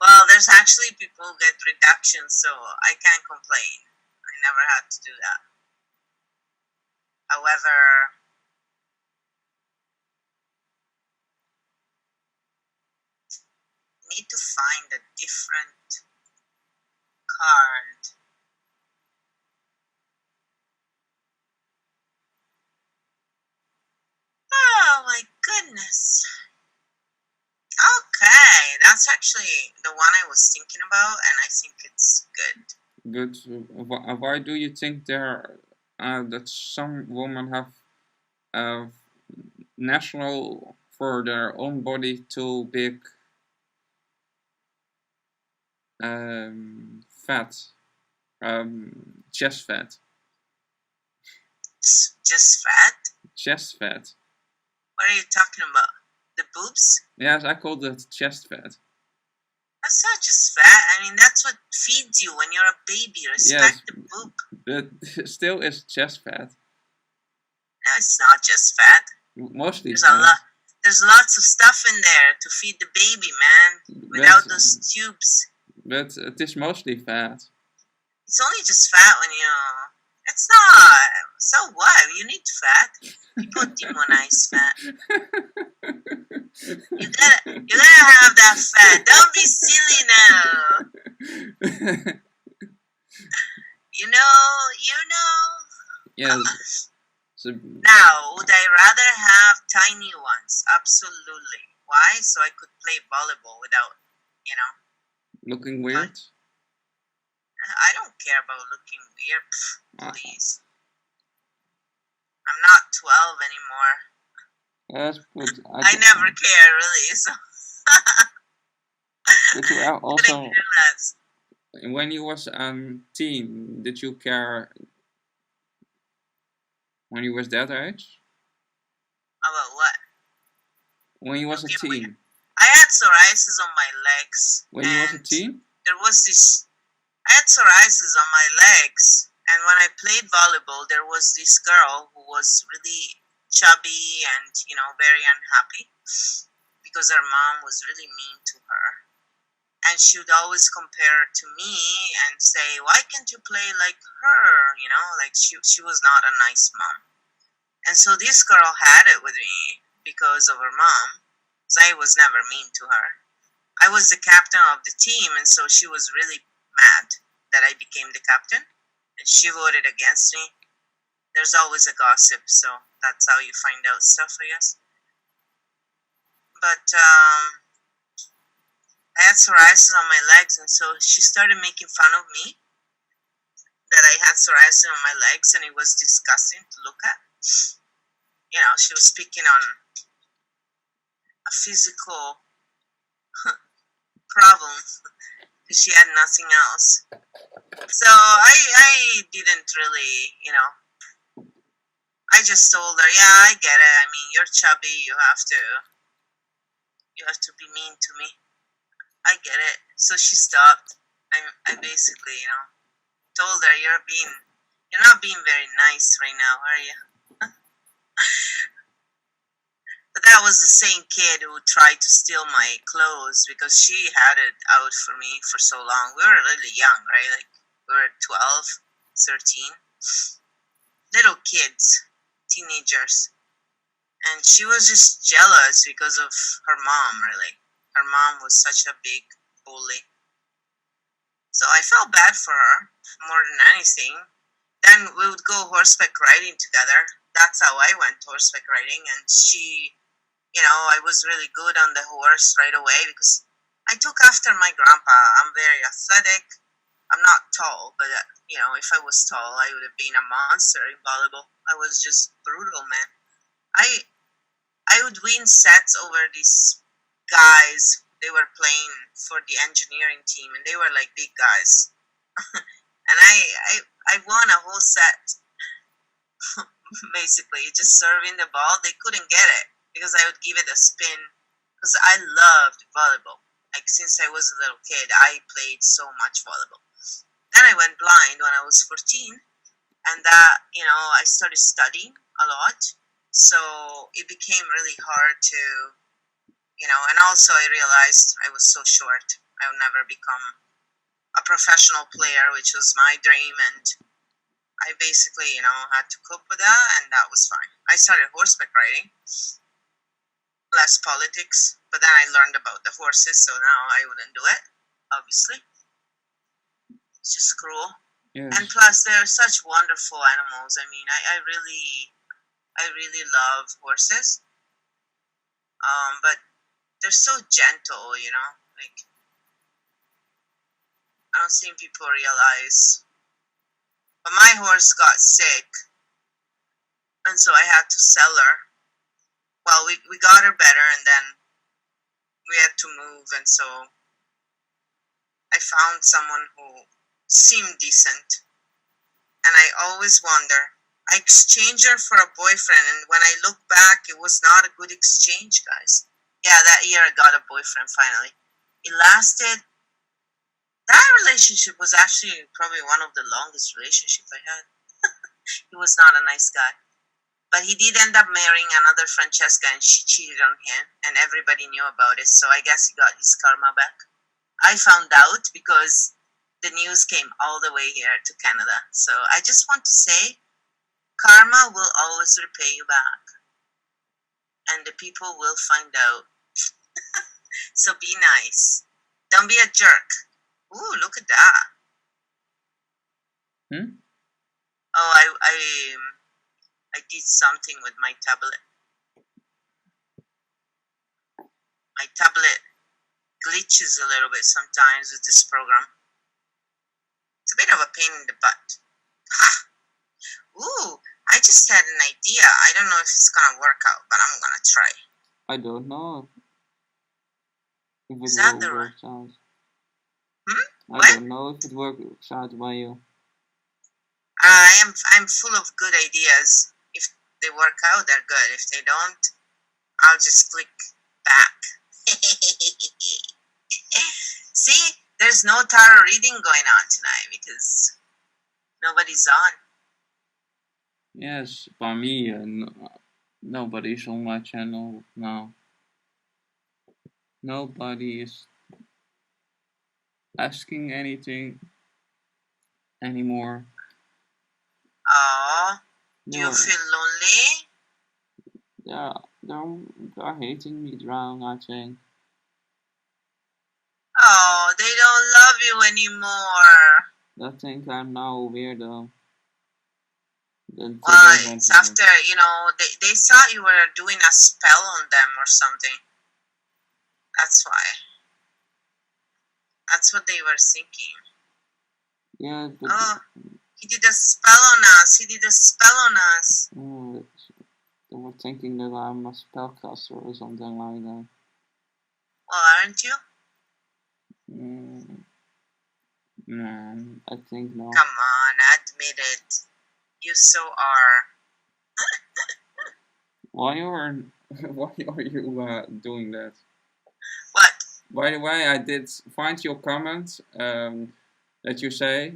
Well, there's actually people who get reductions, so I can't complain. I never had to do that. However, need to find a different card. Oh my goodness. Okay, that's actually the one I was thinking about, and I think it's good. Good. Why do you think there that some women have national for their own body too big fat, chest fat, Just fat? chest fat? What are you talking about? The boobs? Yes, I call that chest fat. That's not just fat. I mean, that's what feeds you when you're a baby. Respect the boob. But still is chest fat. No, it's not just fat. Mostly There's fat. a lot. There's lots of stuff in there to feed the baby, man. Without those tubes. But it is mostly fat. It's only just fat when you. It's not. So what? You need fat. People demonize fat. You gotta have that fat. Don't be silly now. You know. Yes. So, Now, would I rather have tiny ones? Absolutely. Why? So I could play volleyball without, looking weird? I don't care about looking weird. Please. I'm not 12 anymore. That's good. I never care, really. So. But you are also, that. when you was teen, did you care when you was that age? About what? When you was a teen. I had psoriasis on my legs. When you was a teen? There was this. I had psoriasis on my legs, and when I played volleyball, there was this girl who was really chubby and very unhappy because her mom was really mean to her, and she would always compare her to me and say, "Why can't you play like her?" Like she was not a nice mom, and so this girl had it with me because of her mom. So I was never mean to her. I was the captain of the team, and so she was really mad that I became the captain, and she voted against me. There's always a gossip, so that's how you find out stuff, I guess. But I had psoriasis on my legs, and so she started making fun of me that I had psoriasis on my legs, and it was disgusting to look at. She was speaking on a physical problem because she had nothing else. So I didn't really, I just told her, yeah, I get it. I mean, you're chubby. You have to be mean to me. I get it. So she stopped. I basically, told her, you're not being very nice right now, are you? But that was the same kid who tried to steal my clothes because she had it out for me for so long. We were really young, right? Like, we were 12, 13. Little kids, teenagers. And she was just jealous because of her mom, really. Her mom was such a big bully. So I felt bad for her more than anything. Then we would go horseback riding together. That's how I went horseback riding. And she, I was really good on the horse right away because I took after my grandpa. I'm very athletic. I'm not tall, but, if I was tall, I would have been a monster in volleyball. I was just brutal, man. I would win sets over these guys they were playing for the engineering team, and they were like big guys. And I won a whole set, basically, just serving the ball. They couldn't get it because I would give it a spin, because I loved volleyball. Like, since I was a little kid, I played so much volleyball. Then I went blind when I was 14, and that, I started studying a lot. So it became really hard to, and also I realized I was so short. I would never become a professional player, which was my dream. And I basically, had to cope with that, and that was fine. I started horseback riding, less politics, but then I learned about the horses, so now I wouldn't do it, obviously. It's just cruel. Yes. And plus, they're such wonderful animals. I mean, I really love horses. But they're so gentle, like, I don't think people realize. But my horse got sick, and so I had to sell her. Well, we got her better, and then we had to move, and so I found someone who seemed decent. And I always wonder, I exchanged her for a boyfriend, and when I look back, it was not a good exchange, guys. Yeah, that year I got a boyfriend finally. It lasted. That relationship was actually probably one of the longest relationships I had. He was not a nice guy. But he did end up marrying another Francesca, and she cheated on him, and everybody knew about it, so I guess he got his karma back. I found out because the news came all the way here to Canada. So I just want to say, karma will always repay you back. And the people will find out. So be nice. Don't be a jerk. Ooh, look at that. Oh, I did something with my tablet. My tablet glitches a little bit sometimes with this program. It's a bit of a pain in the butt. Ooh, I just had an idea. I don't know if it's gonna work out, but I'm gonna try. I don't know if it Is that the will work right? out. I What? don't know if it works out by you. I'm full of good ideas. If they work out, they're good. If they don't, I'll just click back. See, there's no tarot reading going on tonight because nobody's on. Yes, by me, nobody's on my channel now. Nobody is asking anything anymore. Oh, do you feel lonely? Yeah, they're hating me down, I think. Oh, they don't love you anymore. They think I'm now a weirdo. Well, it's after, they thought you were doing a spell on them or something. That's why. That's what they were thinking. Yeah, but... Oh, he did a spell on us. He did a spell on us. They were thinking that I'm a spellcaster or something like that. Well, aren't you? No, I think not. Come on, admit it. You so are. Why are you doing that? What? By the way, I did find your comment that you say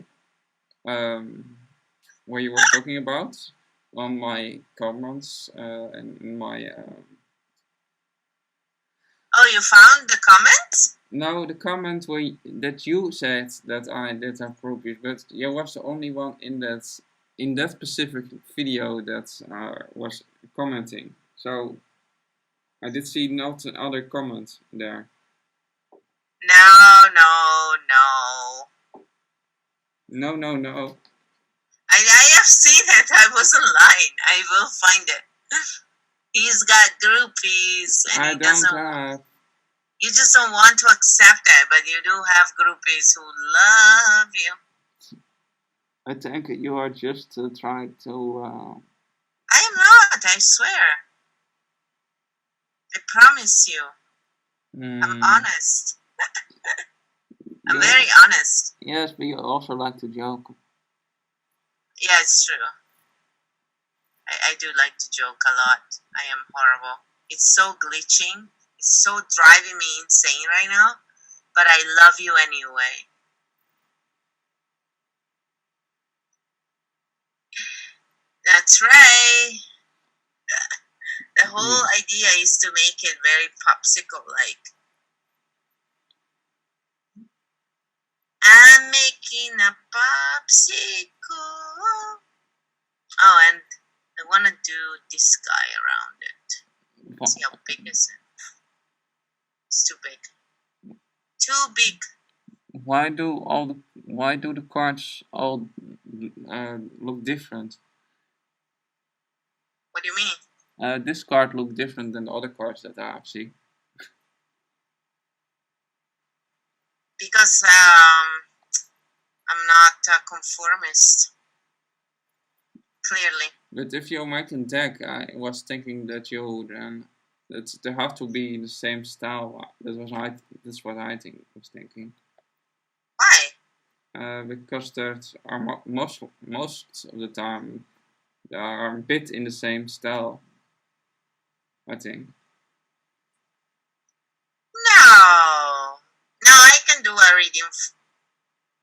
where you were talking about on my comments and in my. Oh, you found the comment? No, the comment that you said that I did appropriate, but you was the only one in that specific video that was commenting. So I did see not another comment there. No. No. I have seen it. I wasn't lying. I will find it. He's got groupies, and I he don't doesn't. have. You just don't want to accept it, but you do have groupies who love you. I think you are just trying to. I am not. I swear. I promise you. I'm honest. I'm Yeah. very honest. Yes, but you also like to joke. Yeah, it's true. I do like to joke a lot. I am horrible. It's so glitching. It's so driving me insane right now. But I love you anyway. That's right. The whole idea is to make it very popsicle-like. I'm making a popsicle. Oh, and I want to do this guy around it. See how big is it? It's too big. Too big. Why do the cards all look different? What do you mean? This card look different than the other cards that I have seen. Because I'm not a conformist. Clearly. But if you're making deck, I was thinking that they have to be the same style. That's what I was thinking. Why? Because there's are most of the time they are a bit in the same style. I think. No. No, I can do a reading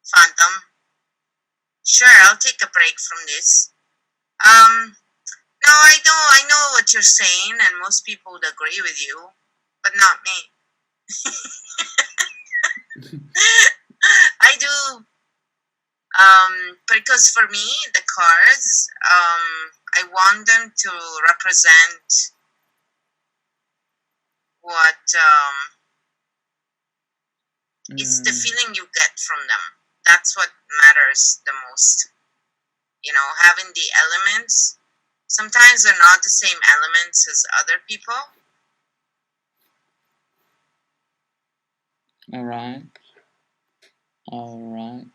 Phantom. Sure, I'll take a break from this. No, I know what you're saying, and most people would agree with you, but not me. I do. Because for me, the cards, I want them to represent what it's the feeling you get from them. That's what matters the most. You know, having the elements. Sometimes they're not the same elements as other people. Alright. Alright.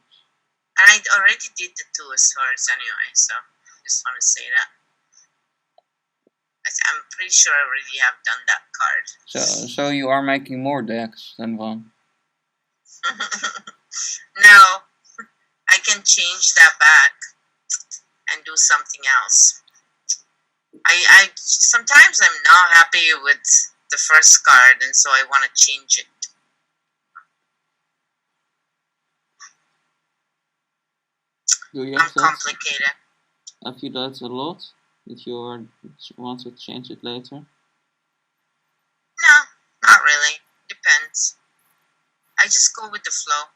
And I already did the Two of Swords anyway, so I just want to say that. I'm pretty sure I already have done that card. So you are making more decks than one. No, I can change that back and do something else. I sometimes I'm not happy with the first card, and so I want to change it. I'm complicated. Have you that a lot? That you want to change it later? No, not really. Depends. I just go with the flow.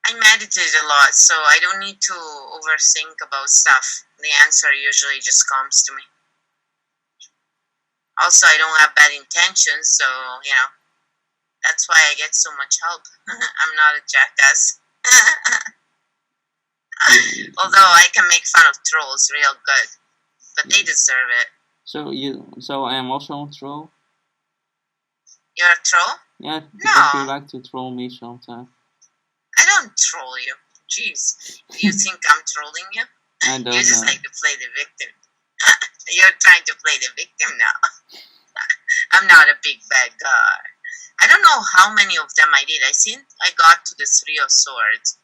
I meditate a lot, so I don't need to overthink about stuff. The answer usually just comes to me. Also, I don't have bad intentions, so, you know, that's why I get so much help. I'm not a jackass. Although I can make fun of trolls real good, but they deserve it. So I am also a troll? You're a troll? Yeah, because you like to troll me sometimes. I don't troll you. Jeez. Do you think I'm trolling you? I don't You just know. like to play the victim. You're trying to play the victim now. I'm not a big bad guy. I don't know how many of them I did. I think I got to the Three of Swords.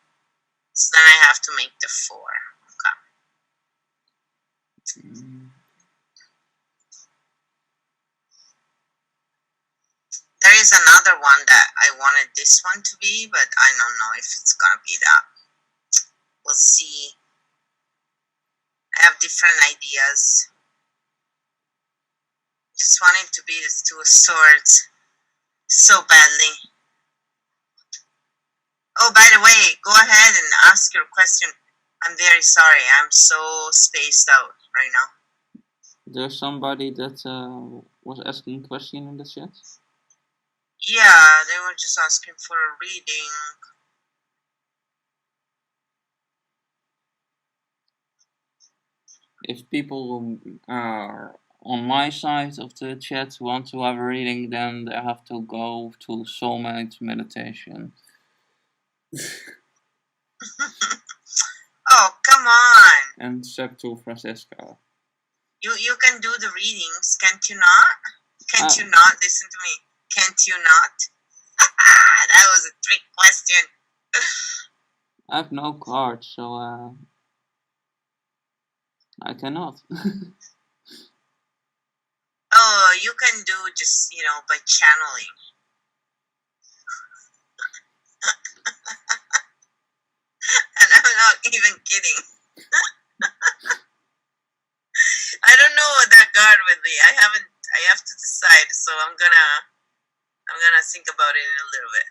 So then I have to make the 4. Okay. There is another one that I wanted this one to be, but I don't know if it's gonna be that. We'll see. I have different ideas. Just wanted to be the Two of Swords so badly. Oh, by the way, go ahead and ask your question. I'm very sorry. I'm so spaced out right now. There's somebody that was asking a question in the chat? Yeah, they were just asking for a reading. If people are on my side of the chat want to have a reading, then they have to go to soulmate meditation. Oh, come on. And sub to Francesca. You can do the readings, can't you not? Can't you not listen to me? Can't you not? That was a trick question. I have no card, so I cannot. Oh, you can do just, by channeling. And I'm not even kidding. I don't know what that card would be. I have to decide, so I'm gonna think about it in a little bit.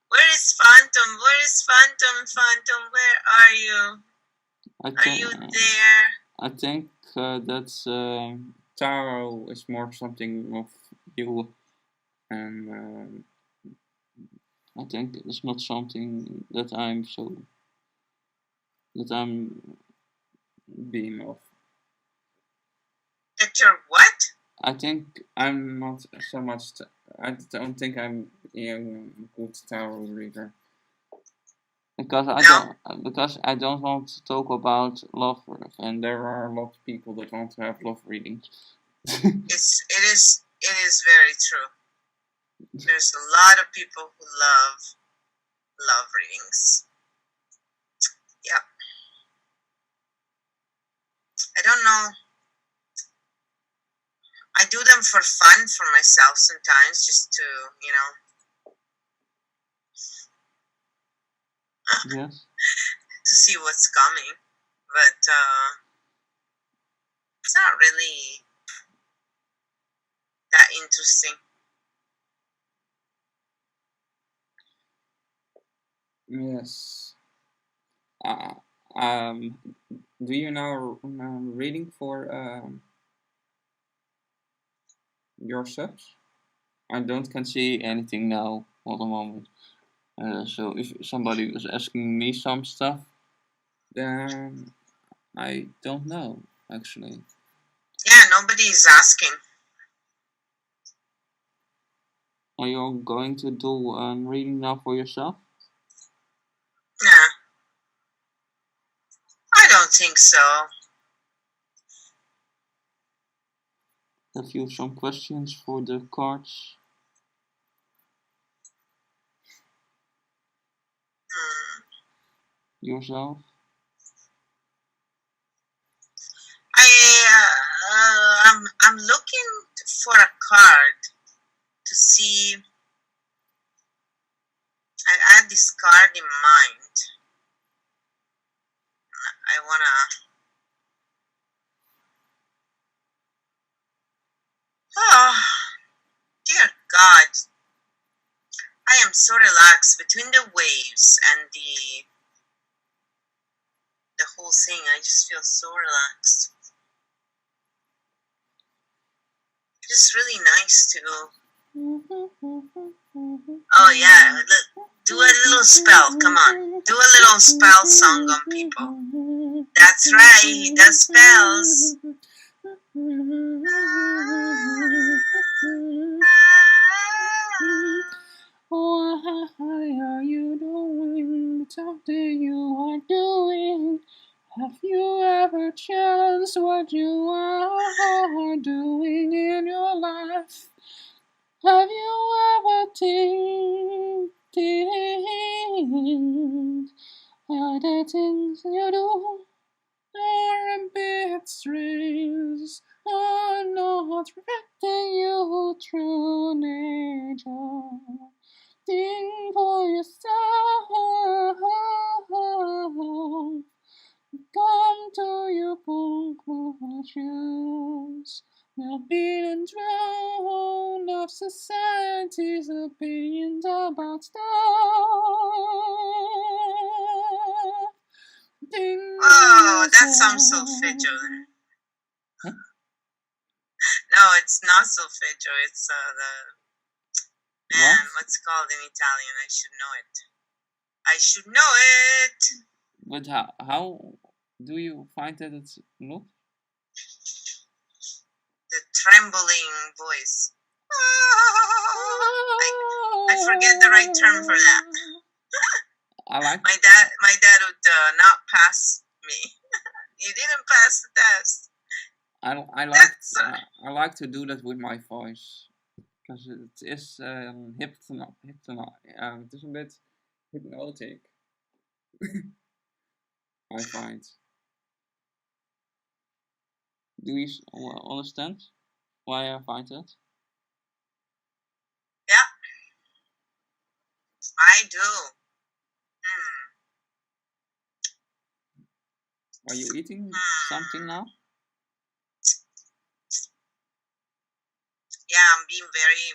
Where is Phantom? Where is Phantom? Phantom, where are you? Are you there? I think that's tarot is more something of you, and I think it's not something that I'm being of. That you're what? I think I'm not so much. I don't think I'm a good tarot reader. Because I don't want to talk about love, and there are a lot of people that want to have love readings. It is very true. There's a lot of people who love readings. Yep. I don't know. I do them for fun for myself sometimes, just to Yes. to see what's coming, but it's not really that interesting. Yes. Do you know reading for your subs? I can see anything now at the moment. So if somebody was asking me some stuff, then I don't know actually. Yeah, nobody is asking. Are you going to do reading now for yourself? Nah, I don't think so. Have you some questions for the cards? Yourself? I'm looking for a card to see. I had this card in mind. I wanna. Oh, dear God! I am so relaxed between the waves and the whole thing. I just feel so relaxed. It's really nice to. Oh yeah, do a little spell. Come on, do a little spell song on people. That's right, the spells. What are you doing? Something you are doing. Have you ever challenged what you are doing in your life? Have you ever think the things you do are a bit strange, are not reflecting your true nature? Think for yourself, come to your conclusions. Not being drowned of society's opinions about stuff. Oh, that sounds solfeggio. Huh? No, it's not solfeggio. It's what's it called in Italian? I should know it. I should know it. But how do you find that it's not? The trembling voice. I forget the right term for that. I like my dad would not pass me. He didn't pass the test. I like to do that with my voice. Because het is het is een bit hypnotic. I find. Do you understand why I find that? Yeah, I do. Are you eating something now? Yeah, I'm being very...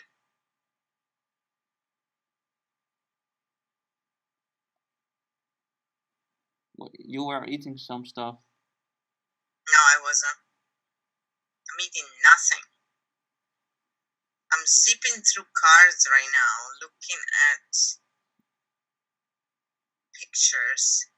You were eating some stuff. No, I wasn't. I'm eating nothing. I'm zipping through cards right now, looking at pictures.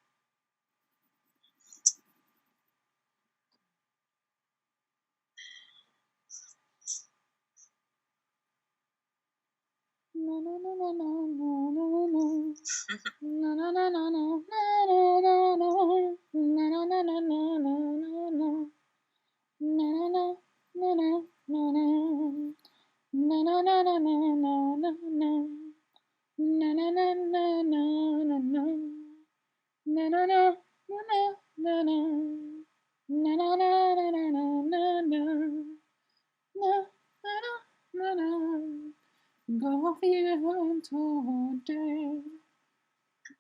Go here today.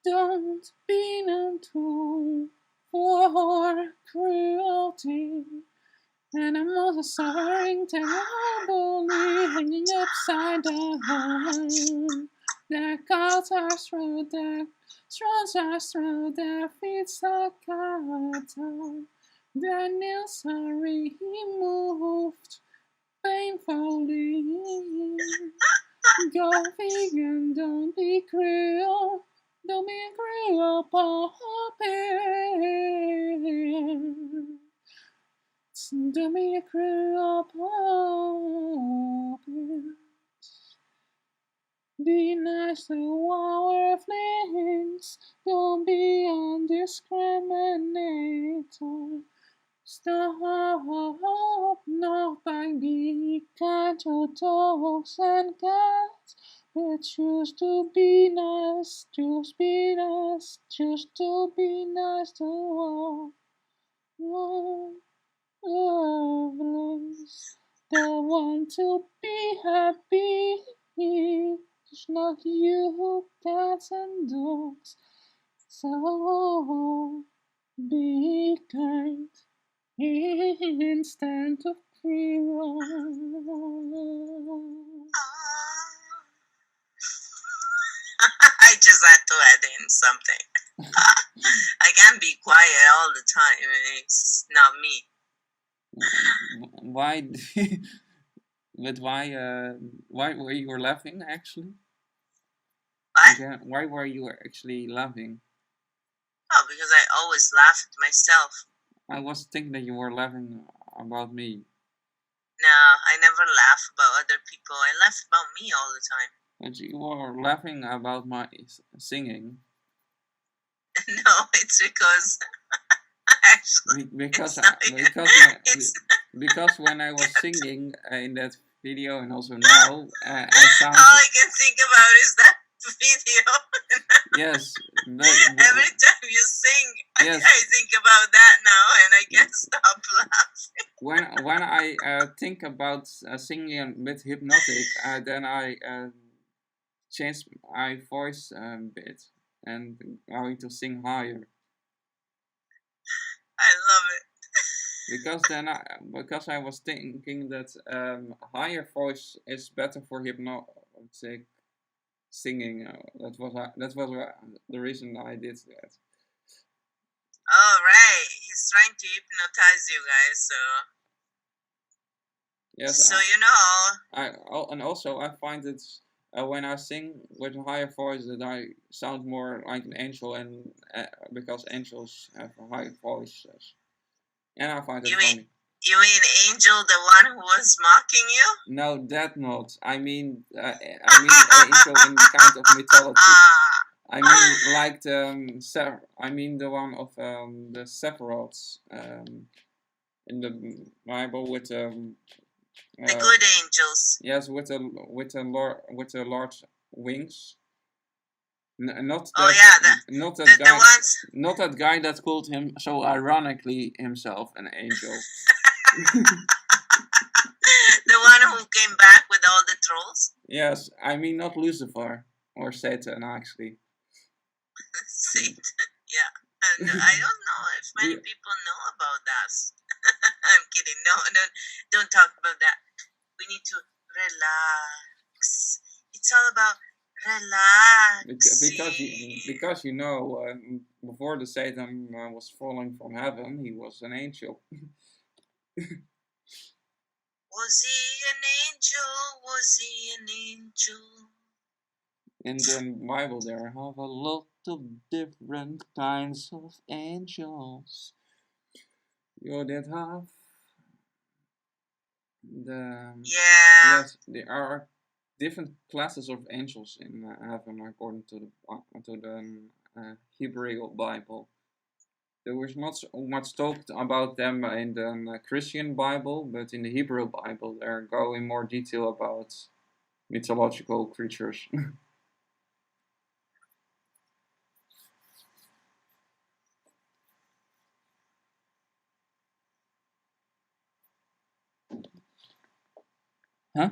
Don't be known to for cruelty. Animals are suffering terribly, hanging upside down. Their coats are through their straws are through their feet are cut off. Their nails are removed painfully. Go vegan, don't be cruel. Don't be a cruel puppet. Don't be a cruel puppet. Be nice to our flings. Don't be undiscriminating. Stop not by being kind to dogs and cats, but choose to be nice, choose be nice, choose to be nice to all. Lovelies that want to be happy. It's not you, cats and dogs. So be kind instead of cruel. I just had to add in something. I can't be quiet all the time. It's not me. Why? But why were you laughing actually? What? Why were you actually laughing? Oh, because I always laugh at myself. I was thinking that you were laughing about me. No, I never laugh about other people. I laugh about me all the time. But you were laughing about my singing. No, it's because actually because when I was singing in that video and also now, I sound. All I can think about is that video. Yes. Every time you sing, yes. I think about that now, and I can't stop laughing. When I think about singing with hypnotic, then I change my voice a bit and going to sing higher. I love it. Because I was thinking that higher voice is better for hypnotic singing. That was the reason I did that. Oh right, he's trying to hypnotize you guys. So yes. So you know. And also I find it when I sing with a higher voice that I sound more like an angel, and because angels have high voices. And I find it funny. You mean Angel, the one who was mocking you? No, that not. I mean Angel in the kind of mythology. I mean like the the one of the Sephiroths. in the Bible with the good angels. yes, with a large wings. Not that, oh yeah, not that the guy, ones. not that guy that called him so ironically himself an angel. The one who came back with all the trolls. Yes, I mean not Lucifer or Satan actually. Satan. Yeah. And I don't know if many people know about that. I'm kidding. No, don't talk about that. We need to relax. It's all about relaxing. Because you know, before the Satan was falling from heaven, he was an angel. Was he an angel? Was he an angel? In the Bible, there are a lot of different kinds of angels. You did have the yes, there are different classes of angels in heaven according to the Hebrew Bible. There was not so much talked about them in the Christian Bible, but in the Hebrew Bible, they go in more detail about mythological creatures. Huh?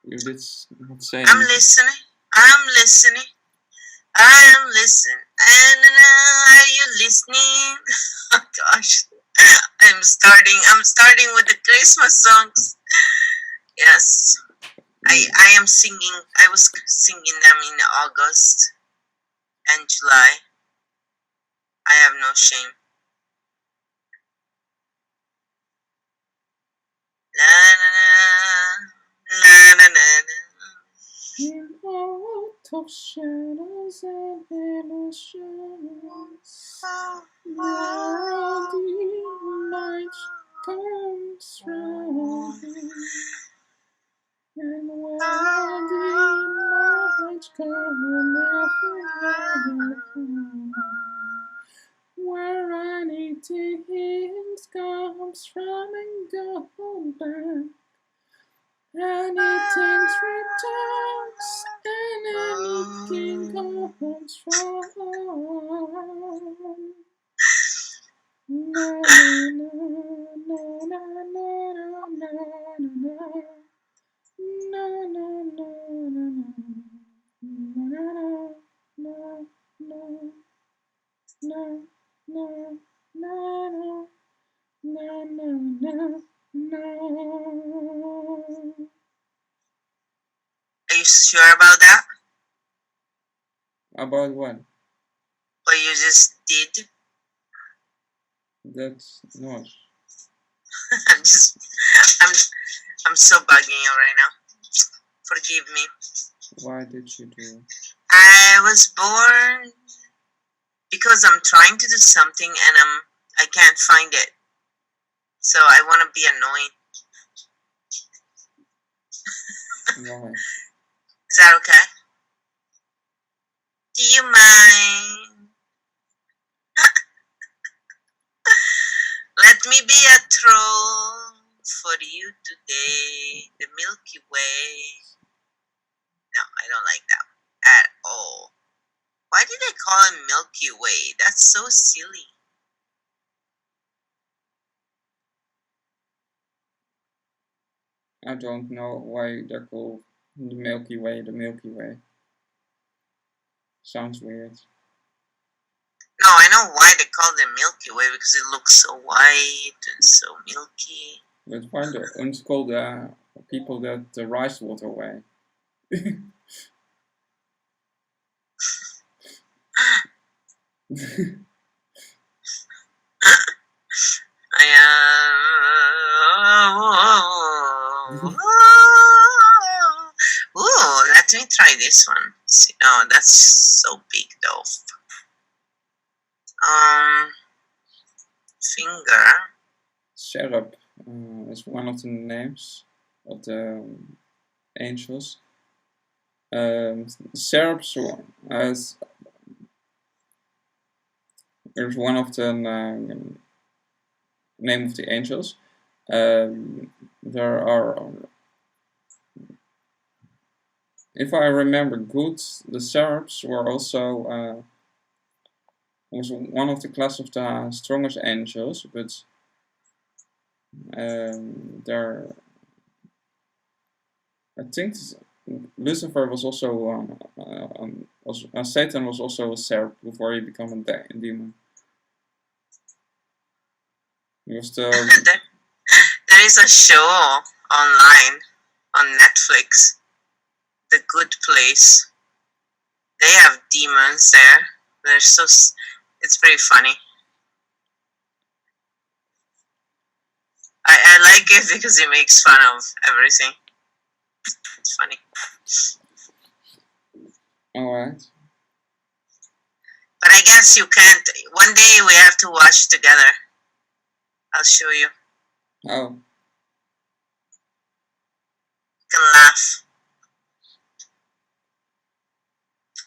You did not say. I'm listening. I'm listening. I am listening. And are you listening? Oh gosh. I'm starting with the Christmas songs. Yes. I am singing. I was singing them in August and July. I have no shame. La na na na na na. In out of shadows and illusions, where the light comes running, and where the light comes where anything comes from and goes back. Anything returns and anything comes from. Na na na na na na na na na na na na na na Are you sure about that? About what? What you just did? That's not. I'm so bugging you right now. Forgive me. Why did you do? I was born because I'm trying to do something and I can't find it. So I want to be annoying. Why? Is that okay? Do you mind? Let me be a troll for you today. The Milky Way. No, I don't like that at all. Why did they call it Milky Way? That's so silly. I don't know why they're called the Milky Way the Milky Way. Sounds weird. No, I know why they call it Milky Way, because it looks so white and so milky. But why don't you call the people that the rice water way? Ooh, let me try this one. See, oh, that's so big though. Finger. Cherub is one of the names of the angels. Cherubs there's one of the name of the angels. There are, if I remember good, the seraphs were also was one of the class of the strongest angels, but there, I think Lucifer was also Satan was also a seraph before he became a demon. He was the there is a show online on Netflix, The Good Place. They have demons there. They're so. It's pretty funny. I like it because it makes fun of everything. It's funny. Alright. But I guess you can't. One day we have to watch together. I'll show you. Oh. You can laugh.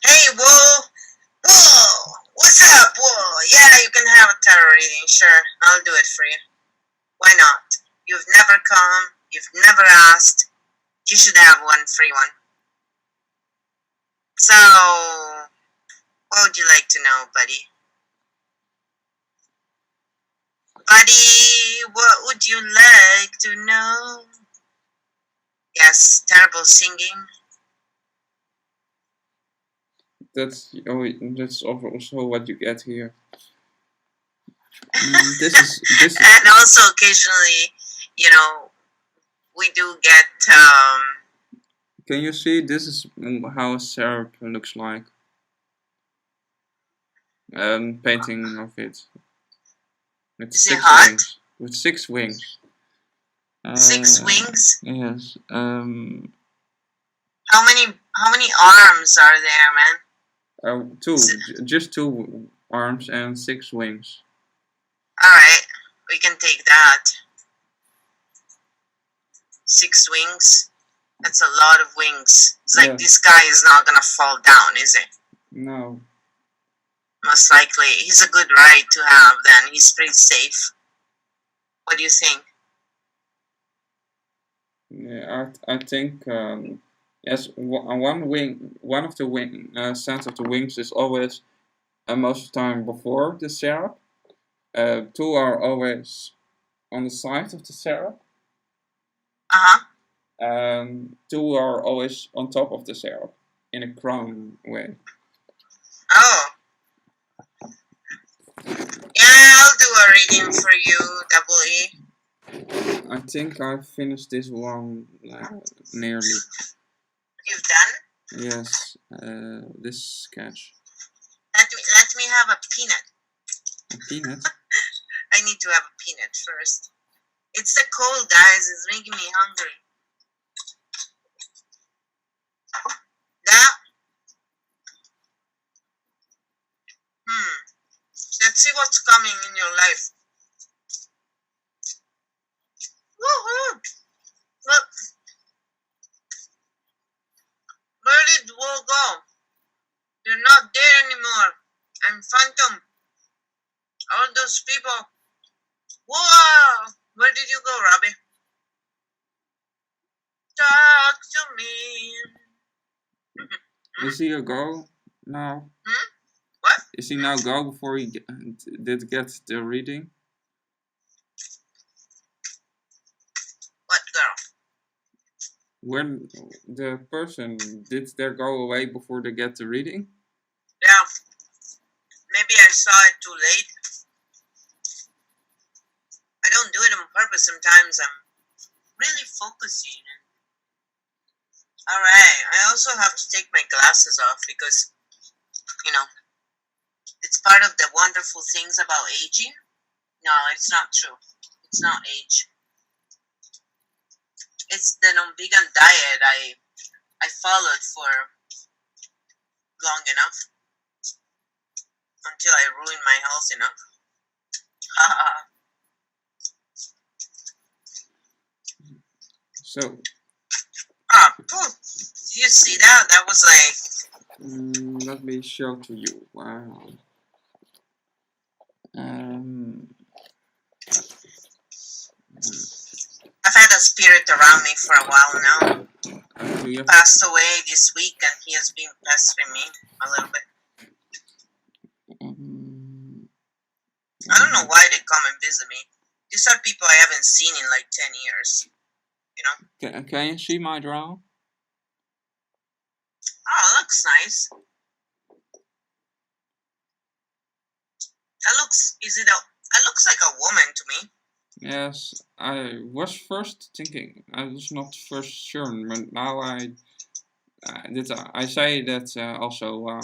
Hey, whoa! Whoa! What's up, whoa? Yeah, you can have a tarot reading. Sure, I'll do it for you. Why not? You've never come. You've never asked. You should have one free one. So, what would you like to know, buddy? Buddy, what would you like to know? Yes, terrible singing. That's also what you get here. This is And also occasionally, you know, we do get Can you see? This is how a seraph looks like. Painting of it. With Is it 6 hot? wings. With 6 wings. 6 wings? Yes. How many arms are there, man? 2. Just 2 arms and 6 wings. Alright, we can take that. 6 wings. That's a lot of wings. It's like this guy is not gonna fall down, is it? No. Most likely. He's a good ride to have then. He's pretty safe. What do you think? Yeah, I think yes. One of the sense of the wings is always most of the time before the seraph. 2 are always on the side of the seraph. 2 are always on top of the seraph in a crown way. Oh. Yeah, I'll do a reading for you, Double E. I think I finished this one nearly. You've done? Yes, this sketch. Let me have a peanut. A peanut? I need to have a peanut first. It's the cold, guys. It's making me hungry. Now, let's see what's coming in your life. Woohoo! Look. Where did the world go? You're not there anymore. I'm Phantom. All those people. Whoa! Where did you go, Robbie? Talk to me. Is he a go now? What? Is he now go before he did get the reading? What girl? When the person, did they go away before they get the reading? Yeah. Maybe I saw it too late. I don't do it on purpose. Sometimes I'm really focusing. Alright, I also have to take my glasses off because, you know, it's part of the wonderful things about aging. No, it's not true. It's not age. It's the non-vegan diet I followed for long enough until I ruined my health enough. So. Did you see that? That was like. Let me show to you. Wow. I've had a spirit around me for a while now. He passed away this week, and he has been pestering me a little bit. I don't know why they come and visit me. These are people I haven't seen in like 10 years. You know? Can you see my draw? Oh, it looks nice. That looks like a woman to me. Yes, I was first thinking. I was not first sure, but now I say that also a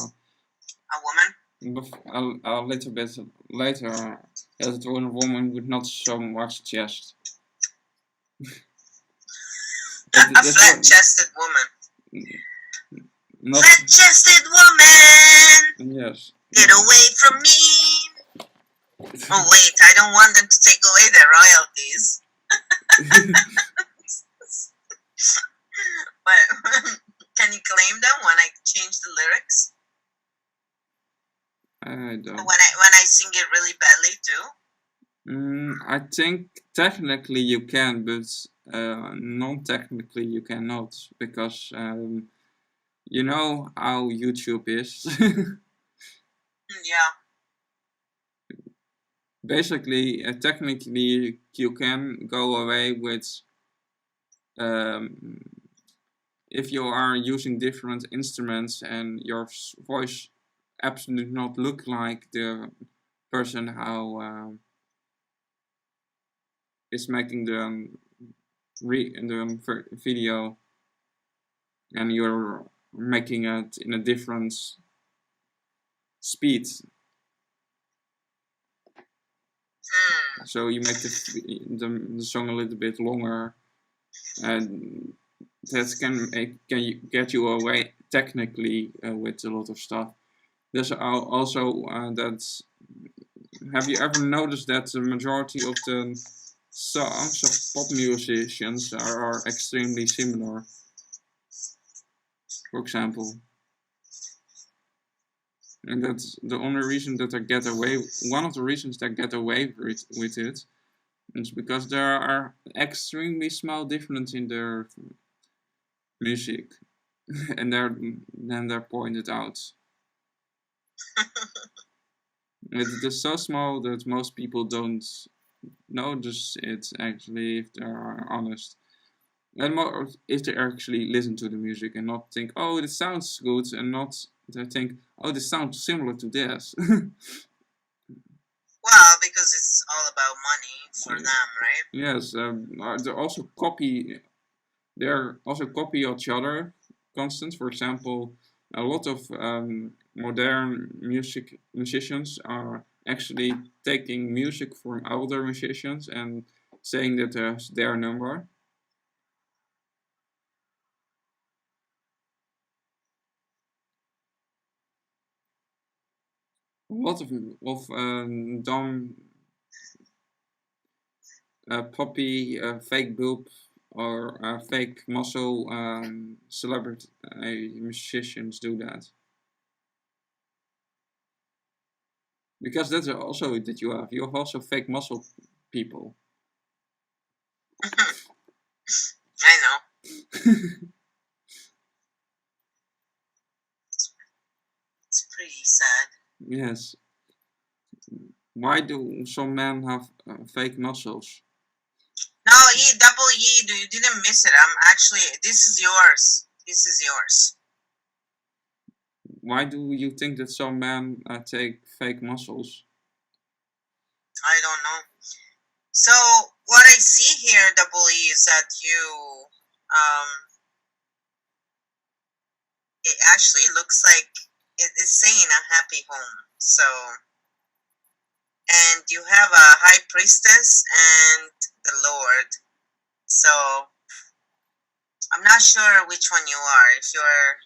woman. A little bit later that it was a woman with not so much chest. A flat-chested woman. Flat-chested woman. Yes. Get away from me. Oh wait, I don't want them to take away their royalties. But can you claim them when I change the lyrics? I don't. When I sing it really badly too? I think technically you can, but non-technically you cannot, because you know how YouTube is. Yeah. Basically, technically you can go away with if you are using different instruments and your voice absolutely not look like the person how is making the video, and you're making it in a different speed. So you make the song a little bit longer, and that can get you away technically with a lot of stuff. There's also that. Have you ever noticed that the majority of the songs of pop musicians are extremely similar? For example. And that's the only reason that I get away. One of the reasons that I get away with it is because there are extremely small differences in their music, and then they're pointed out. It is so small that most people don't notice it actually, if they are honest. And more if they actually listen to the music and not think, oh, this sounds good, and not they think, oh, this sounds similar to this. Well, because it's all about money for them, right? Yes, they also copy each other constant. For example, a lot of modern musicians are actually taking music from older musicians and saying that that's their number. A lot of dumb poppy, fake boob, or fake muscle celebrity musicians do that. Because that's also that you have. You have also fake muscle people. I know. It's pretty sad. Yes. Why do some men have fake muscles? No, double E, you didn't miss it. This is yours. This is yours. Why do you think that some men take fake muscles? I don't know. So, what I see here, double E, is that it actually looks like it is saying a happy home. So, and you have a high priestess and the Lord. So, I'm not sure which one you are. If you're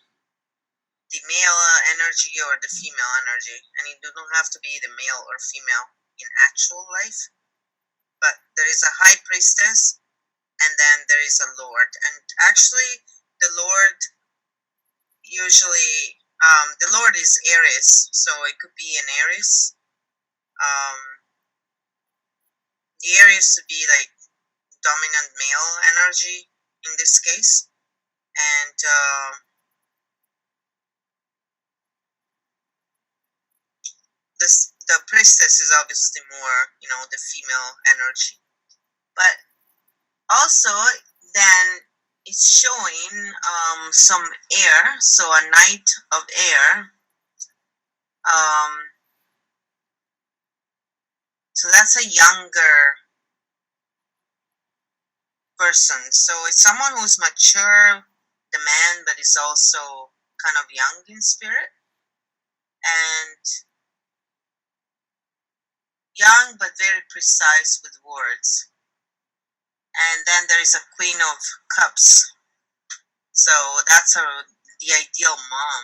the male energy or the female energy. And you don't have to be the male or female in actual life. But there is a high priestess, and then there is a Lord. And actually, the Lord usually, the Lord is Aries, so it could be an Aries. The Aries would be like dominant male energy in this case, and the priestess is obviously more, the female energy. But also, then it's showing some air, so a knight of air. So that's a younger person. So it's someone who's mature, the man, but is also kind of young in spirit. And young but very precise with words. And then there is a Queen of Cups. So that's the ideal mom,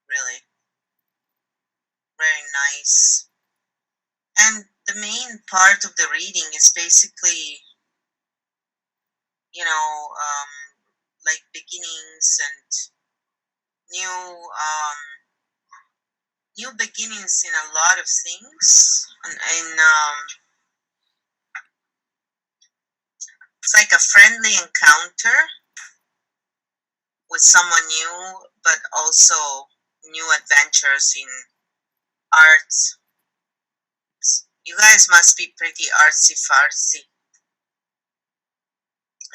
really. Very nice. And the main part of the reading is basically, like beginnings and new beginnings in a lot of things. And it's like a friendly encounter with someone new, but also new adventures in art. You guys must be pretty artsy fartsy.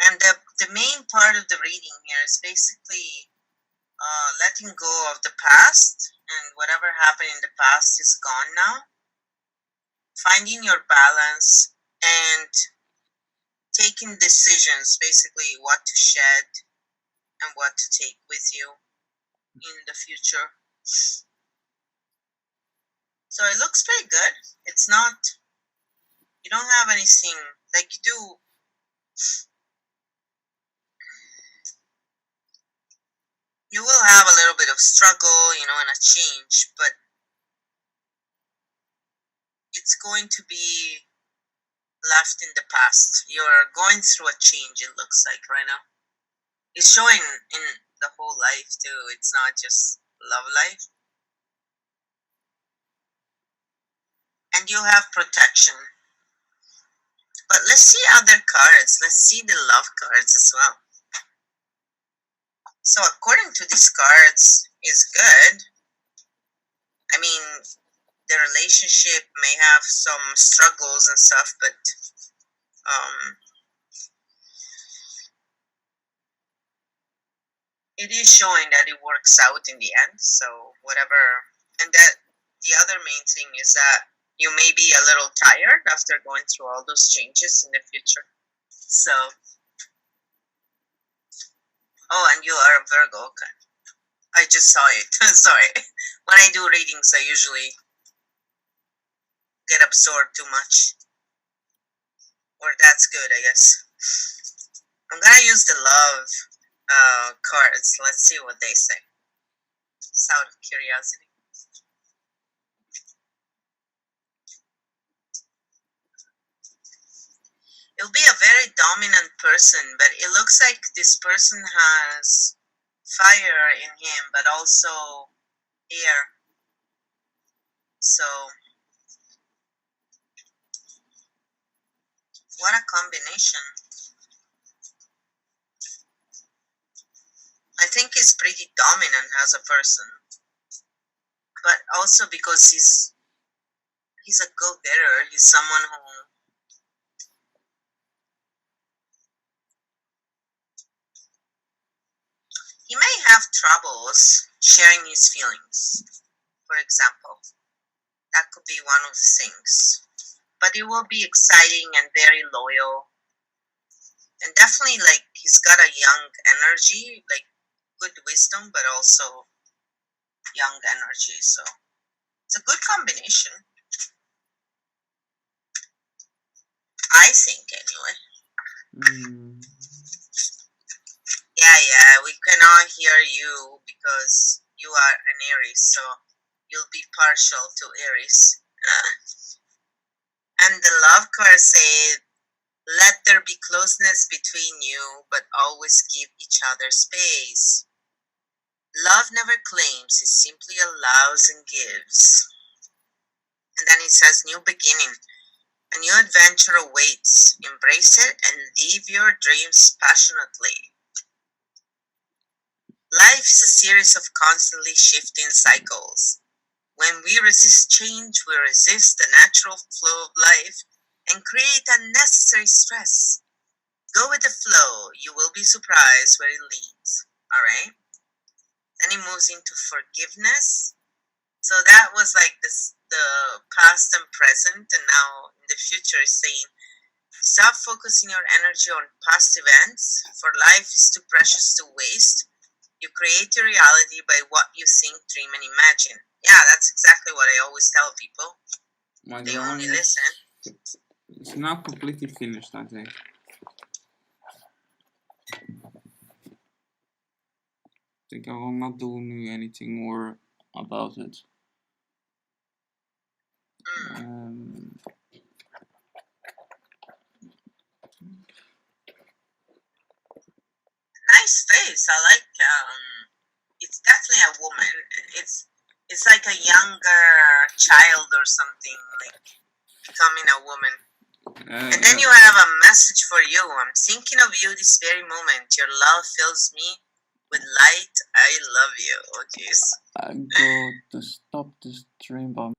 And the main part of the reading here is basically letting go of the past, and whatever happened in the past is gone now. Finding your balance and taking decisions, basically what to shed and what to take with you in the future. So it looks pretty good. It's not, you don't have anything like you do. You will have a little bit of struggle, and a change, but it's going to be left in the past. You're going through a change, it looks like right now. It's showing in the whole life too. It's not just love life. And you have protection. But let's see other cards. Let's see the love cards as well. So according to these cards, is good. I mean, the relationship may have some struggles and stuff, but it is showing that it works out in the end. So whatever. And that the other main thing is that you may be a little tired after going through all those changes in the future. So, and you are a Virgo. Okay. I just saw it. Sorry. When I do readings, I usually get absorbed too much. Or that's good, I guess. I'm gonna use the love cards. Let's see what they say. Just out of curiosity. It'll be a very dominant person, but it looks like this person has fire in him, but also air. So, what a combination. I think he's pretty dominant as a person, but also because he's a go-getter. He's someone who he may have troubles sharing his feelings, for example. That could be one of the things. But it will be exciting and very loyal. And definitely, like, he's got a young energy, like good wisdom, but also young energy. So it's a good combination, I think, anyway. Yeah, we cannot hear you because you are an Aries, so you'll be partial to Aries. And the love card said, let there be closeness between you, but always give each other space. Love never claims, it simply allows and gives. And then it says new beginning. A new adventure awaits. Embrace it and live your dreams passionately. Life is a series of constantly shifting cycles. When we resist change, we resist the natural flow of life and create unnecessary stress. Go with the flow. You will be surprised where it leads. All right? Then he moves into forgiveness. So that was like this, the past and present, and now in the future is saying, stop focusing your energy on past events, for life is too precious to waste. You create your reality by what you think, dream, and imagine. Yeah, that's exactly what I always tell people. My They drawing only is, listen. it's now completely finished, I think. I think I will not do anything more about it. Nice face. I like. It's definitely a woman. It's like a younger child or something, like becoming a woman. And then you have a message for you. I'm thinking of you this very moment. Your love fills me with light. I love you. Oh, jeez. I go to stop the stream by something.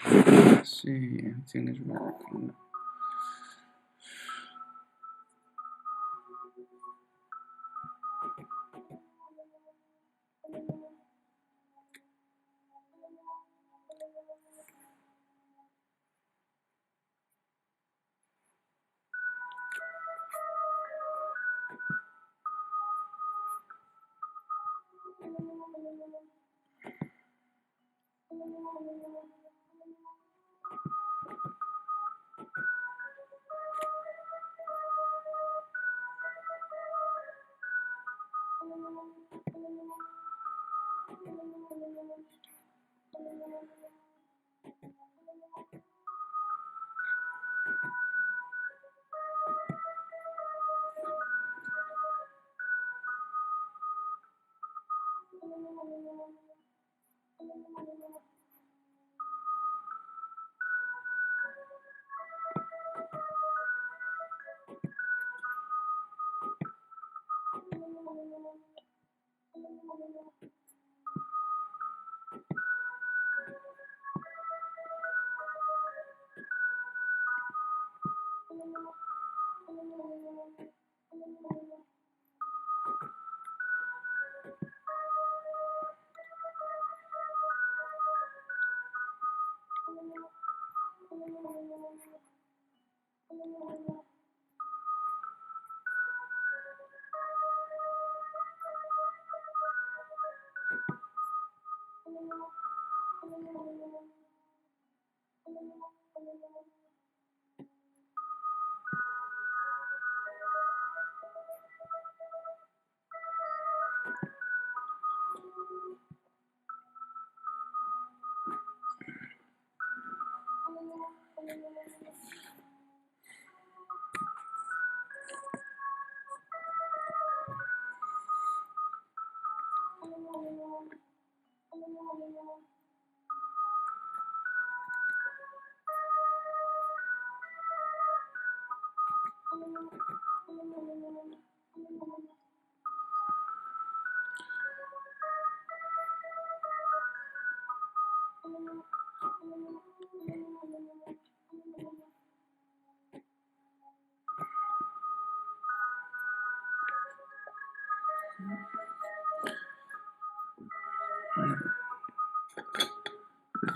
Let's see, everything is working.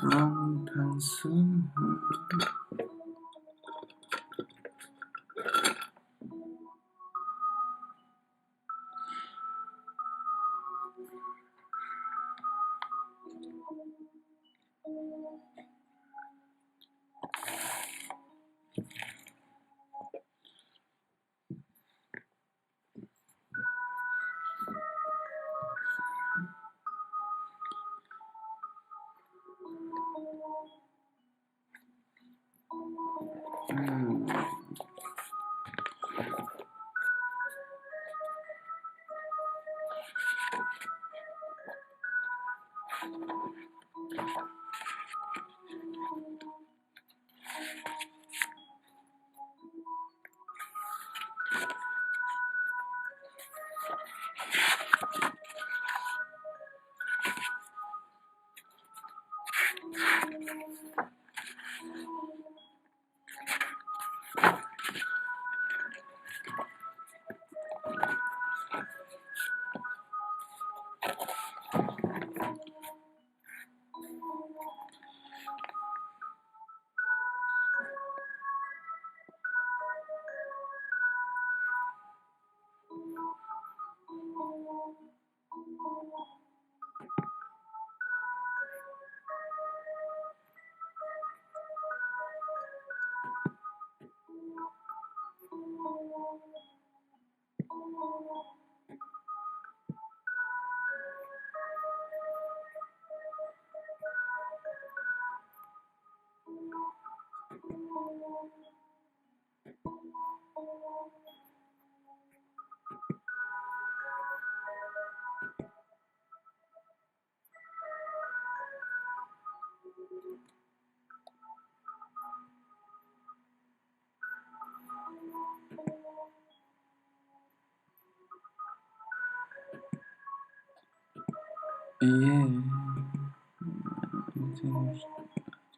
Wrong pencil. Yeah, everything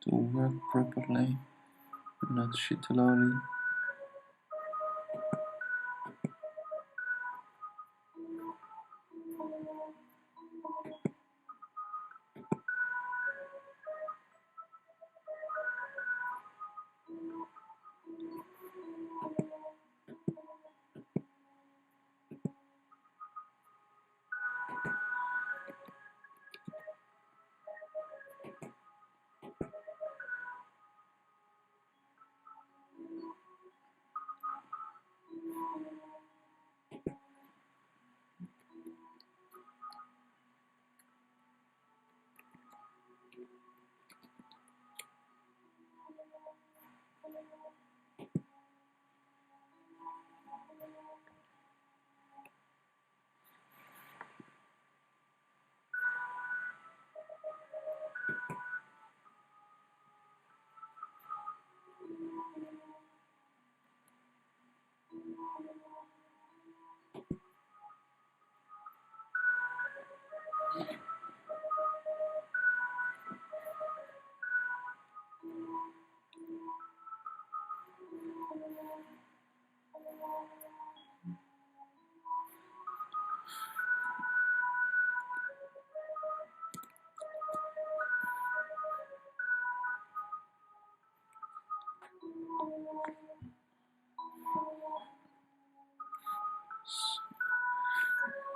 to work properly, not shittily.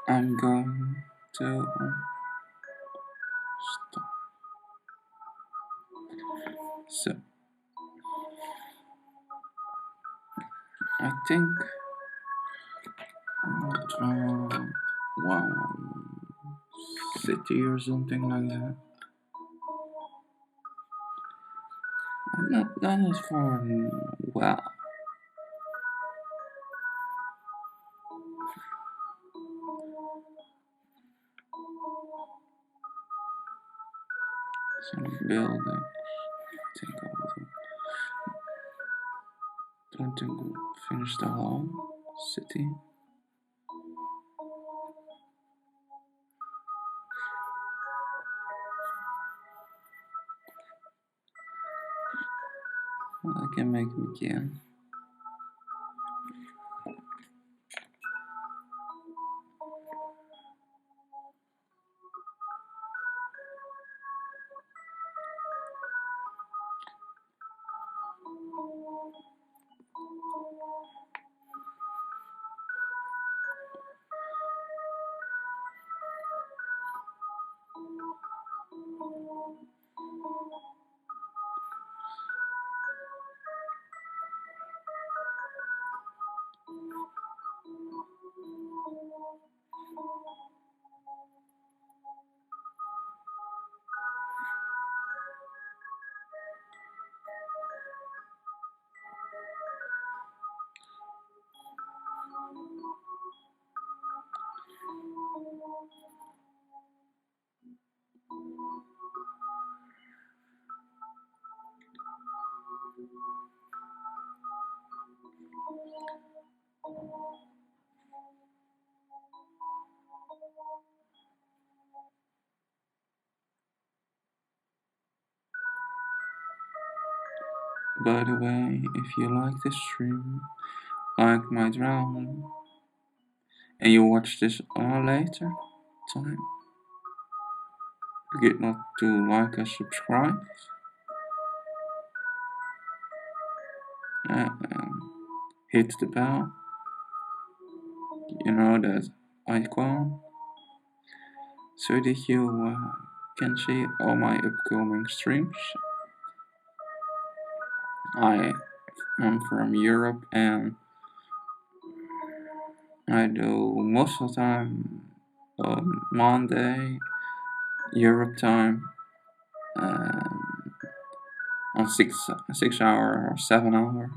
I'm going to stop. So I think I'll draw one city or something like that. I've not done it for well. Some buildings. I think I will. Don't think we'll finish the whole city. Well, I can make them again. By the way, if you like this stream, like my drama, and you watch this later time, forget not to like and subscribe. And hit the bell, that icon, so that you can see all my upcoming streams. I am from Europe and I do most of the time on Monday, Europe time, um, on 6 hour or 7 hour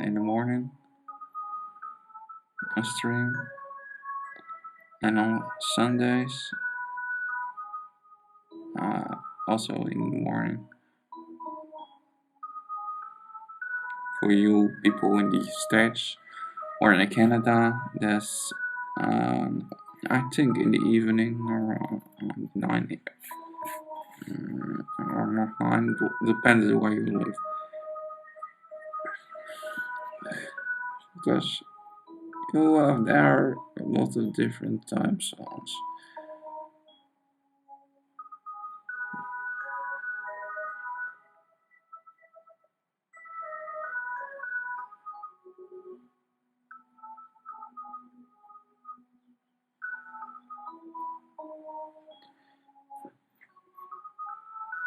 in the morning on stream, and on Sundays uh, also in the morning. For you people in the States or in Canada, that's I think in the evening or 9 or not 9, depends where you live. Because there are a lot of different time zones.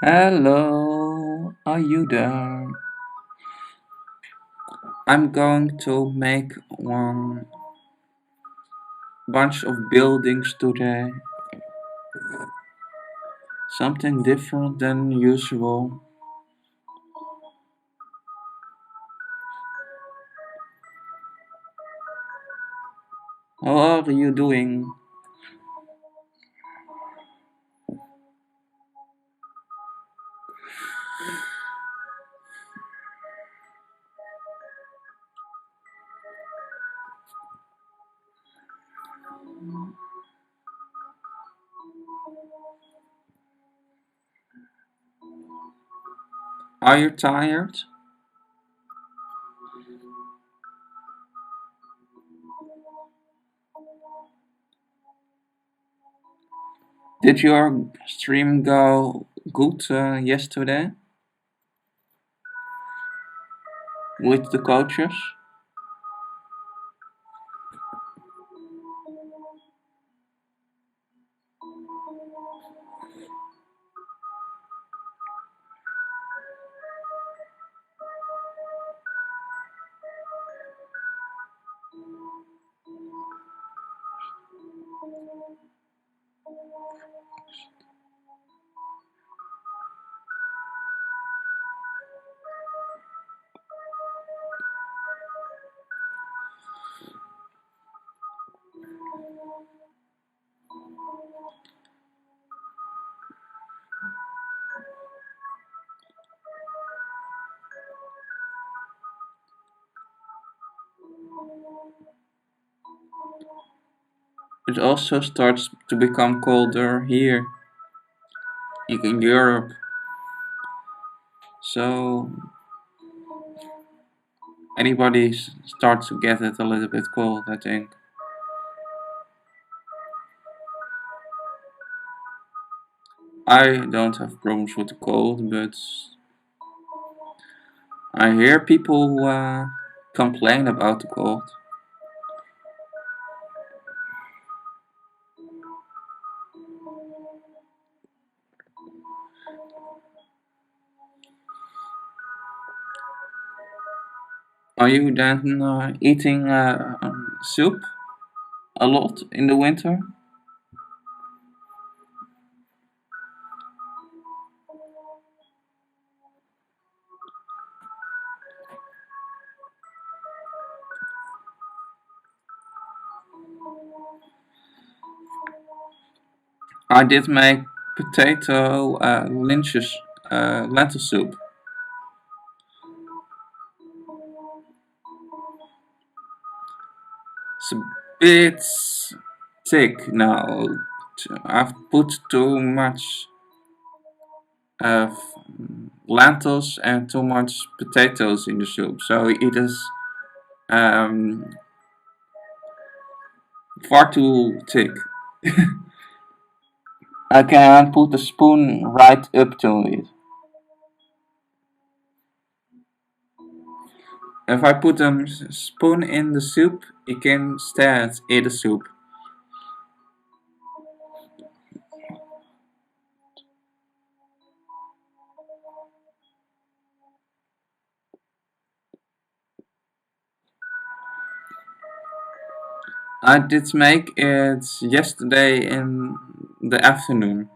Hello, are you there? I'm going to make one bunch of buildings today. Something different than usual. How are you doing? Are you tired? Did your stream go good yesterday with the coaches? It also starts to become colder here in Europe. So anybody starts to get it a little bit cold, I think. I don't have problems with the cold, but I hear people complain about the cold. Are you then eating soup a lot in the winter? I did make potato lentil soup. It's a bit thick now. I've put too much of lentils and too much potatoes in the soup, so it is far too thick. I can put a spoon right up to it. If I put a spoon in the soup, it can stay in the soup. I did make it yesterday in the afternoon,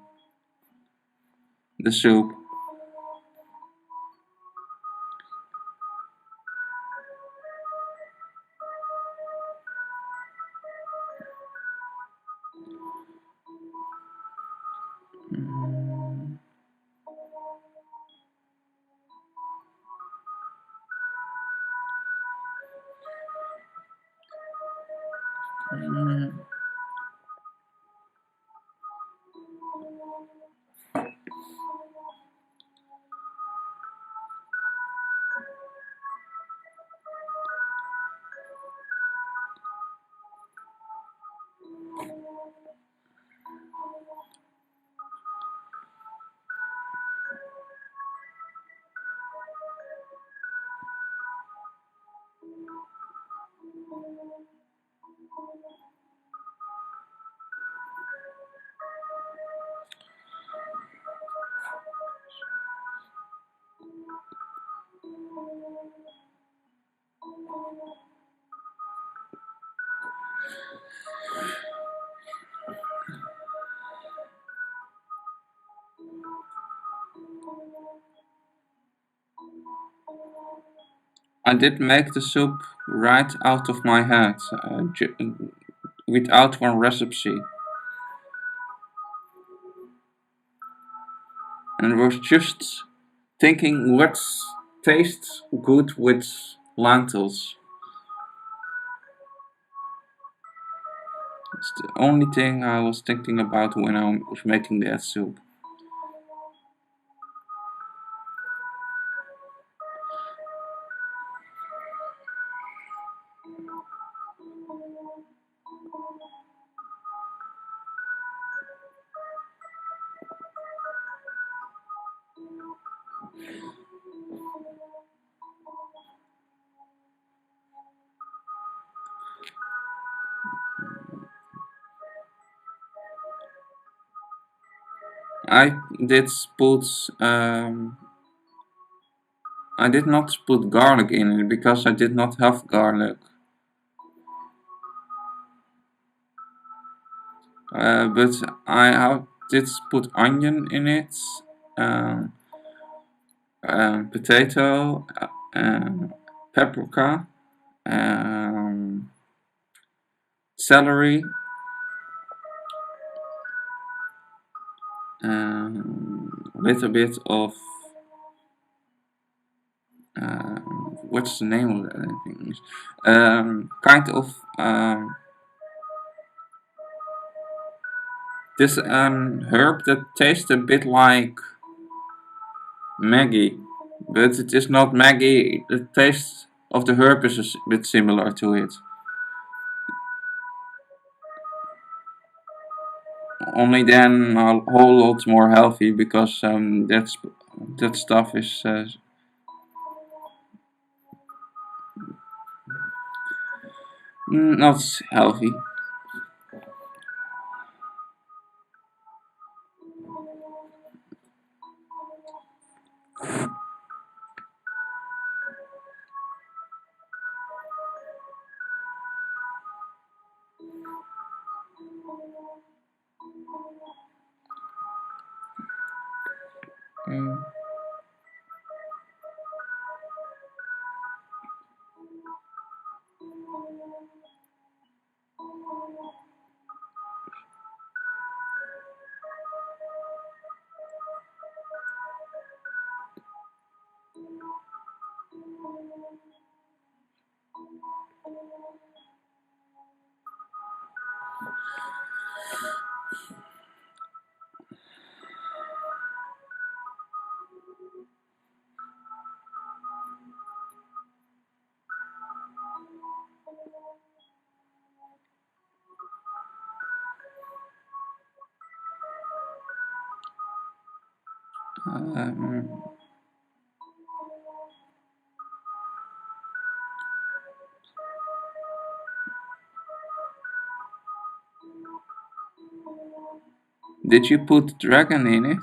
the soup. Mm, mm, I did make the soup right out of my head, without one recipe, and was just thinking what tastes good with lentils. It's the only thing I was thinking about when I was making that soup. I did put I did not put garlic in it because I did not have garlic. But did put onion in it, um, potato, paprika, um, celery, a little bit of what's the name of that in English? Kind of this herb that tastes a bit like Maggie, but it is not Maggie. The taste of the herb is a bit similar to it. Only then a whole lot more healthy because that stuff is not healthy. Mm. Um, did you put dragon in it?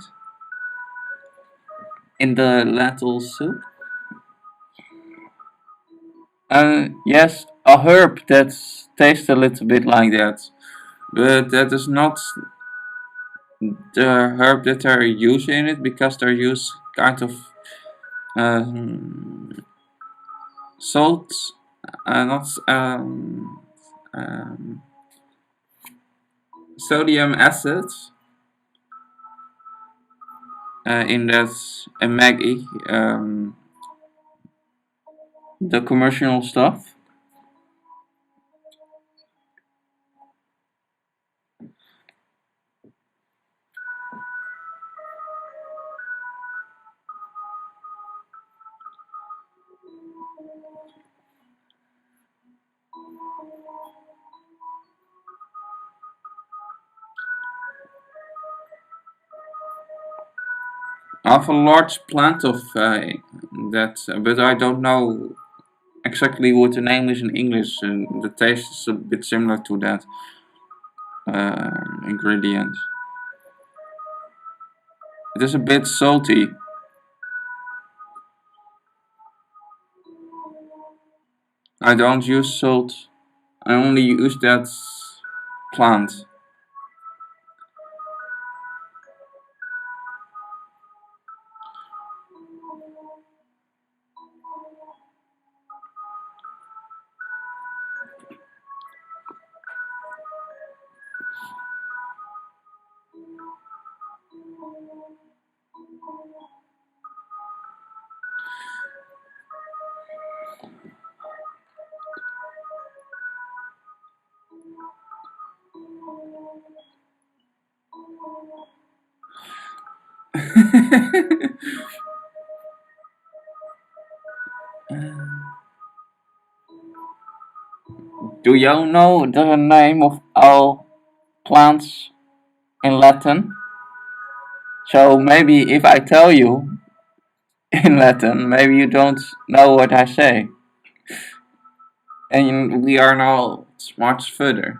In the lentil soup? Yes, a herb that tastes a little bit like that. But that is not the herb that they're using in it because they're used kind of um, salt, not um, sodium acid in that Maggie, the commercial stuff. I have a large plant of that, but I don't know exactly what the name is in English. The taste is a bit similar to that ingredient. It is a bit salty. I don't use salt. I only use that plant. Do you know the name of all plants in Latin? So maybe if I tell you in Latin, maybe you don't know what I say. And we are now much further.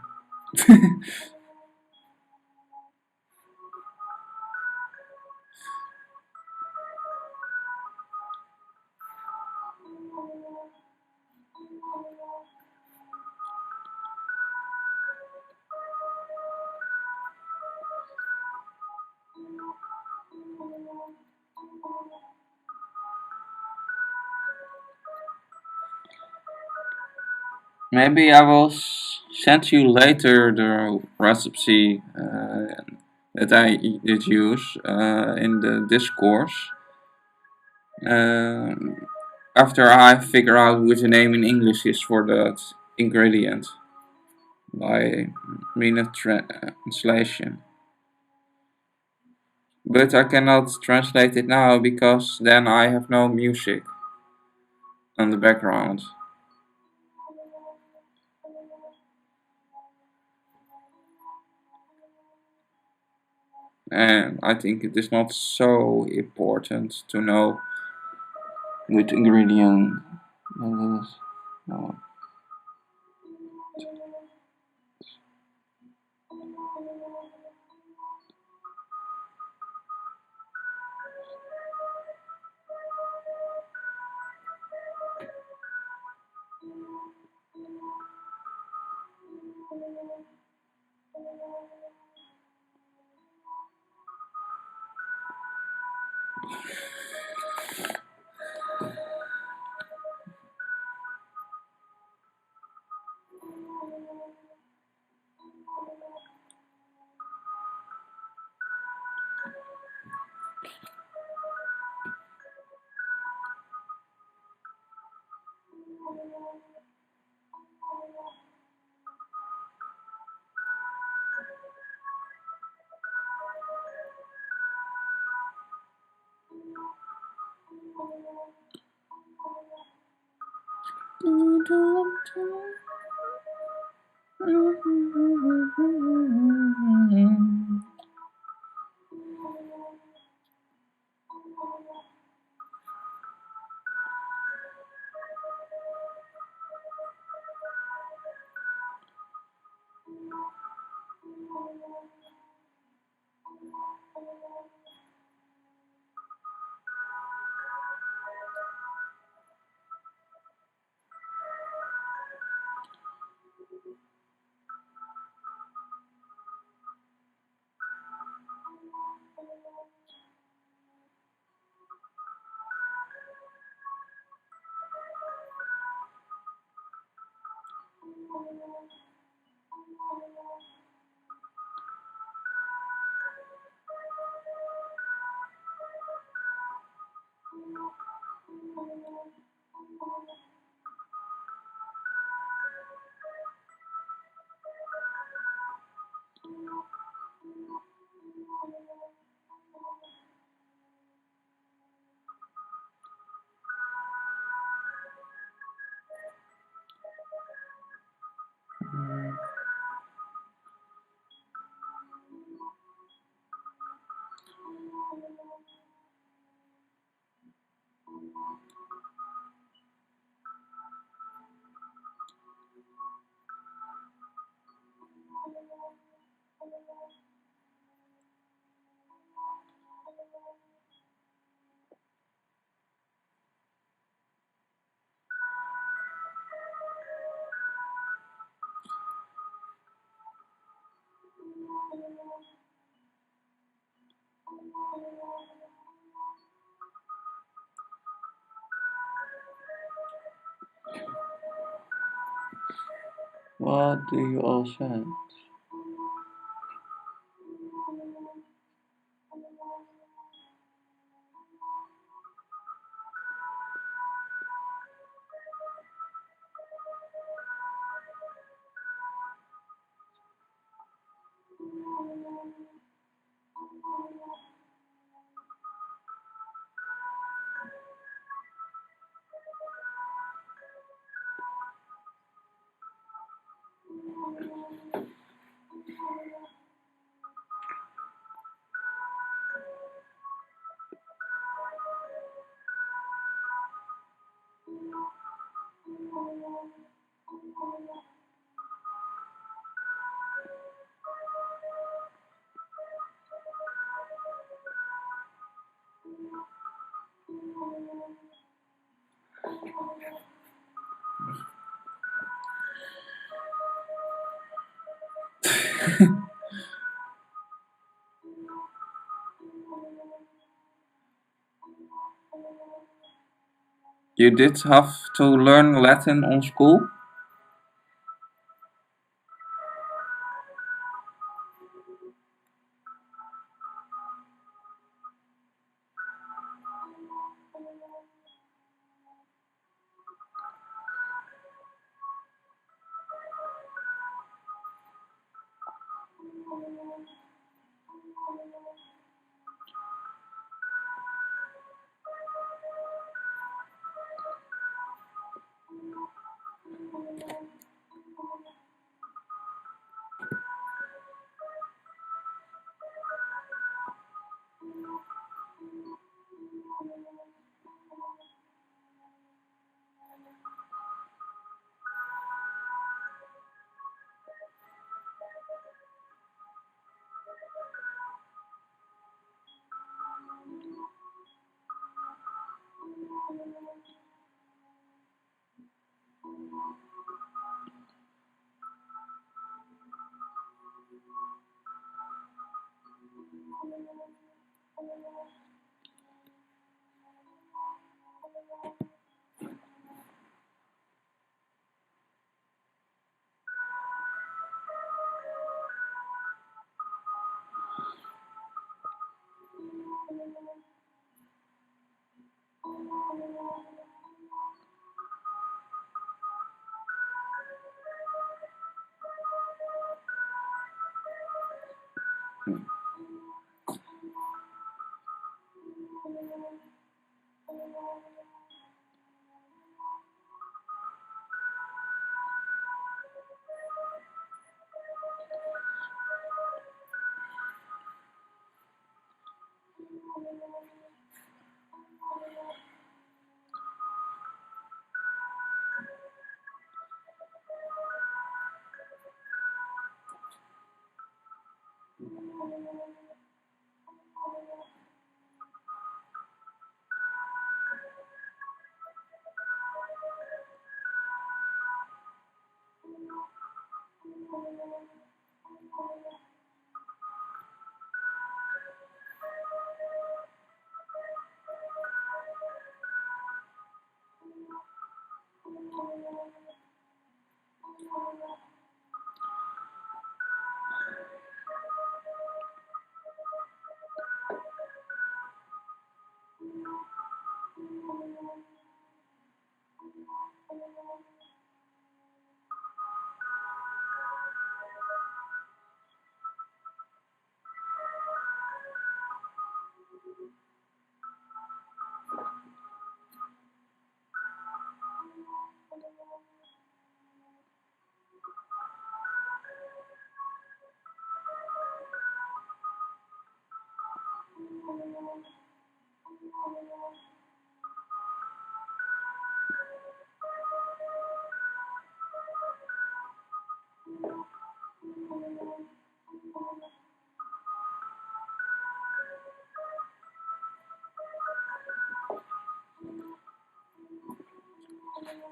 Maybe I will send you later the recipe that I did use in the discourse. Um, after I figure out what the name in English is for that ingredient by minute translation. But I cannot translate it now because then I have no music on the background. And I think it is not so important to know which ingredient it is. No. What do you all say? You did have to learn Latin on school?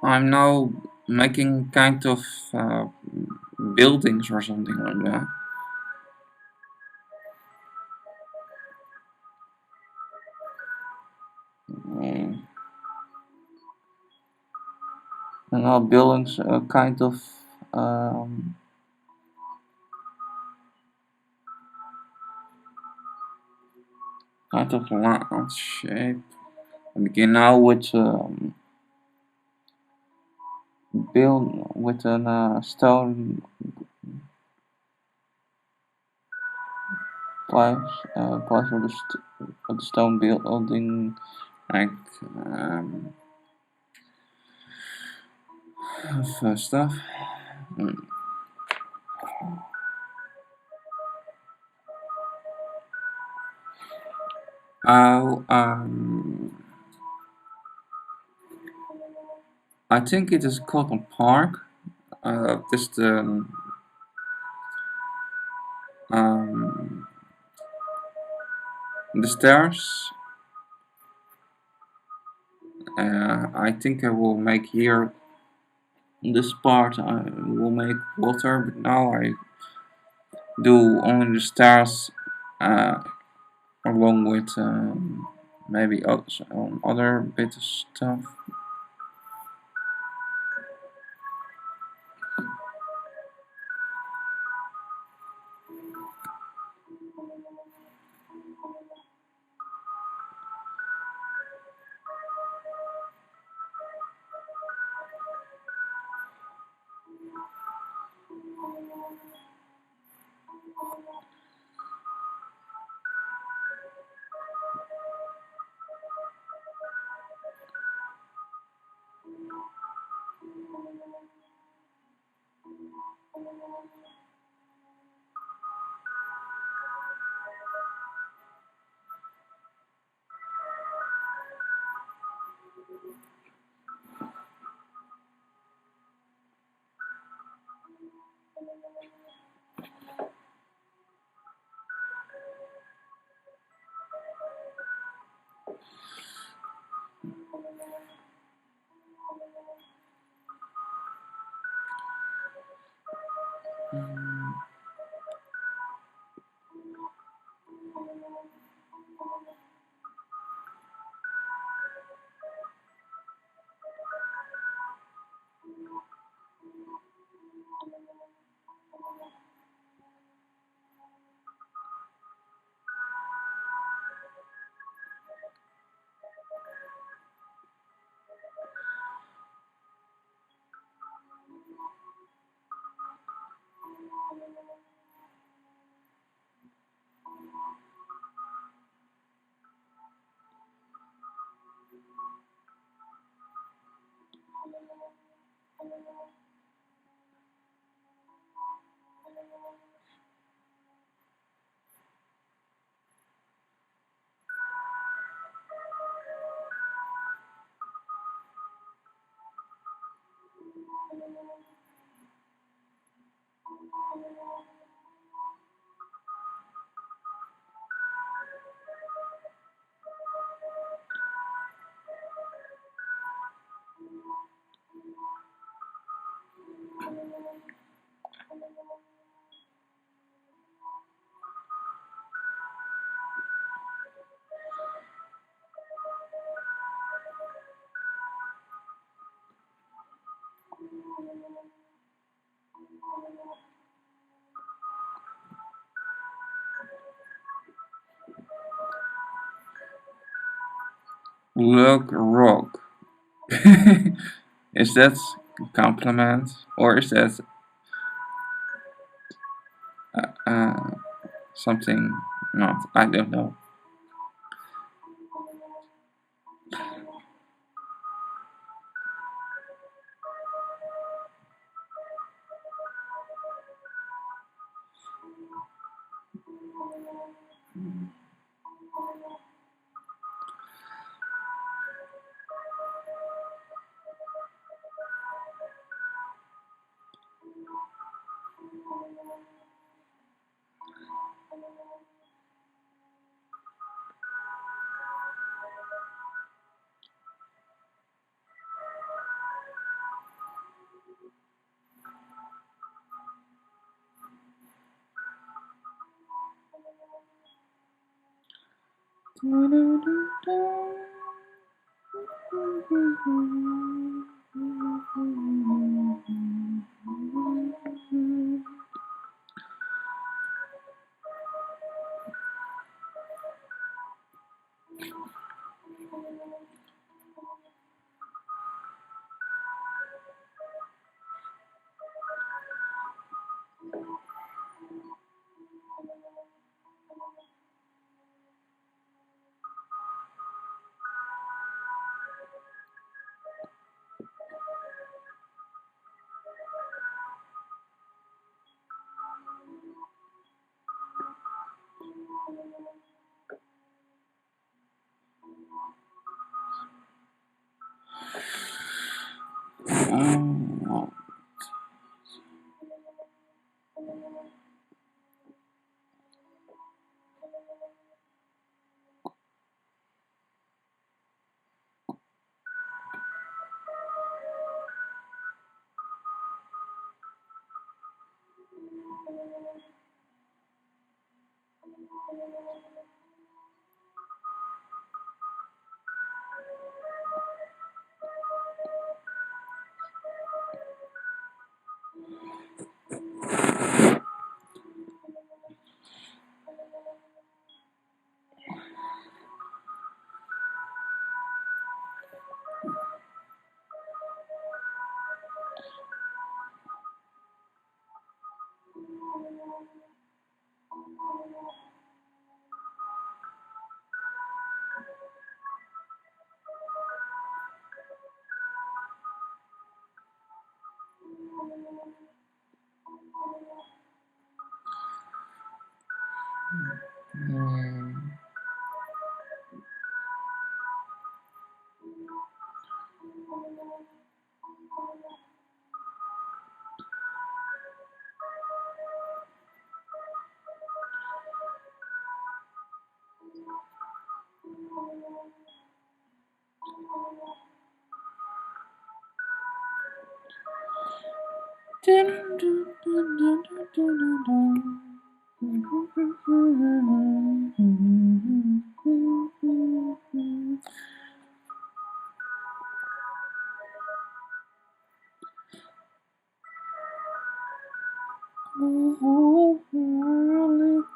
I'm now making kind of buildings or something like that. and all buildings um, kind of round shape. I begin now with build with a stone place for the stone building, like um, stuff. Mm. Oh, I think it is called a park. This um, the stairs. I think I will make here this part. I will make water, but now I do only the stairs uh, along with maybe other bit of stuff. Look, rock. Is that a compliment or is that uh, something not? I don't know.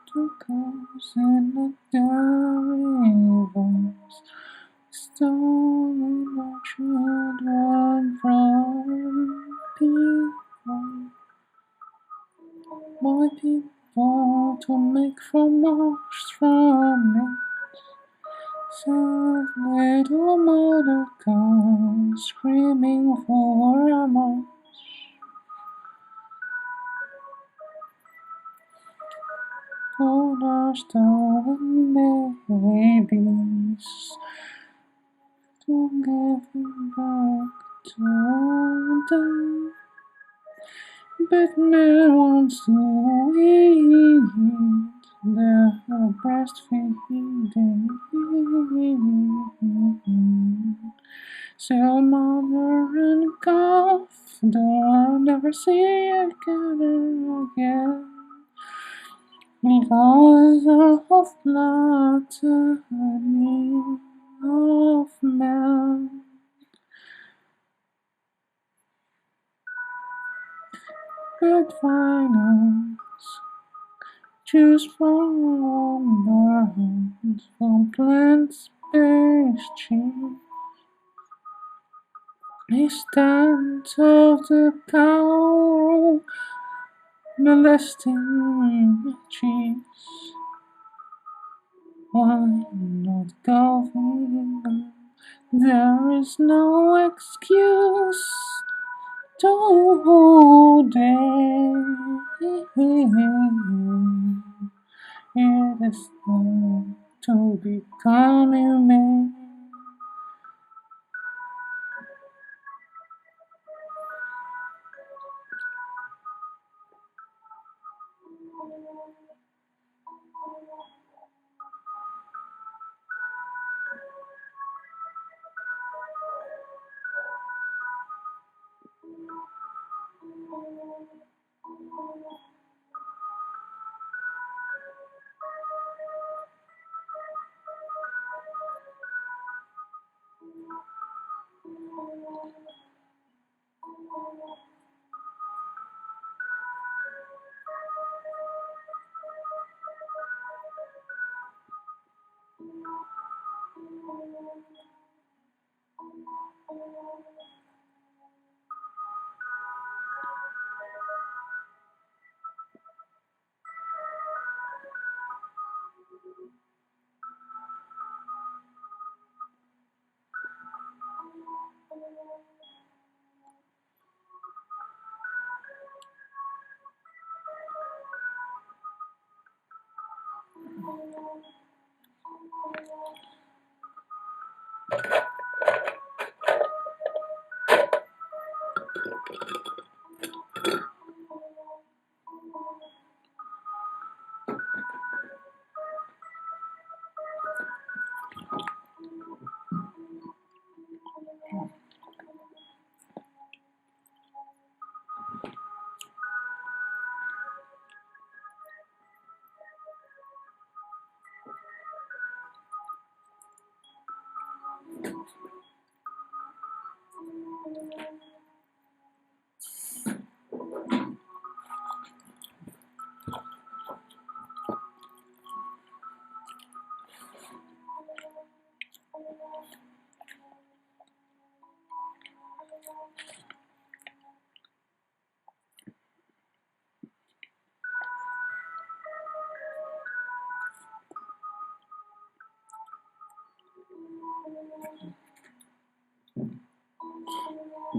Little cows in the rivers, stolen my children from people. My people to make from wash from it. Sad little mother cow screaming for a mouse. For the stolen babies to give them back to them. But no one's to eat their breastfeeding. So mother and calf don't never see each other again. Because of blood turning of man. Good finance, choose from birds, from plant-based cheese. Instead of the cow molesting cheese. Why not go vegan? There is no excuse today. It is time to become human.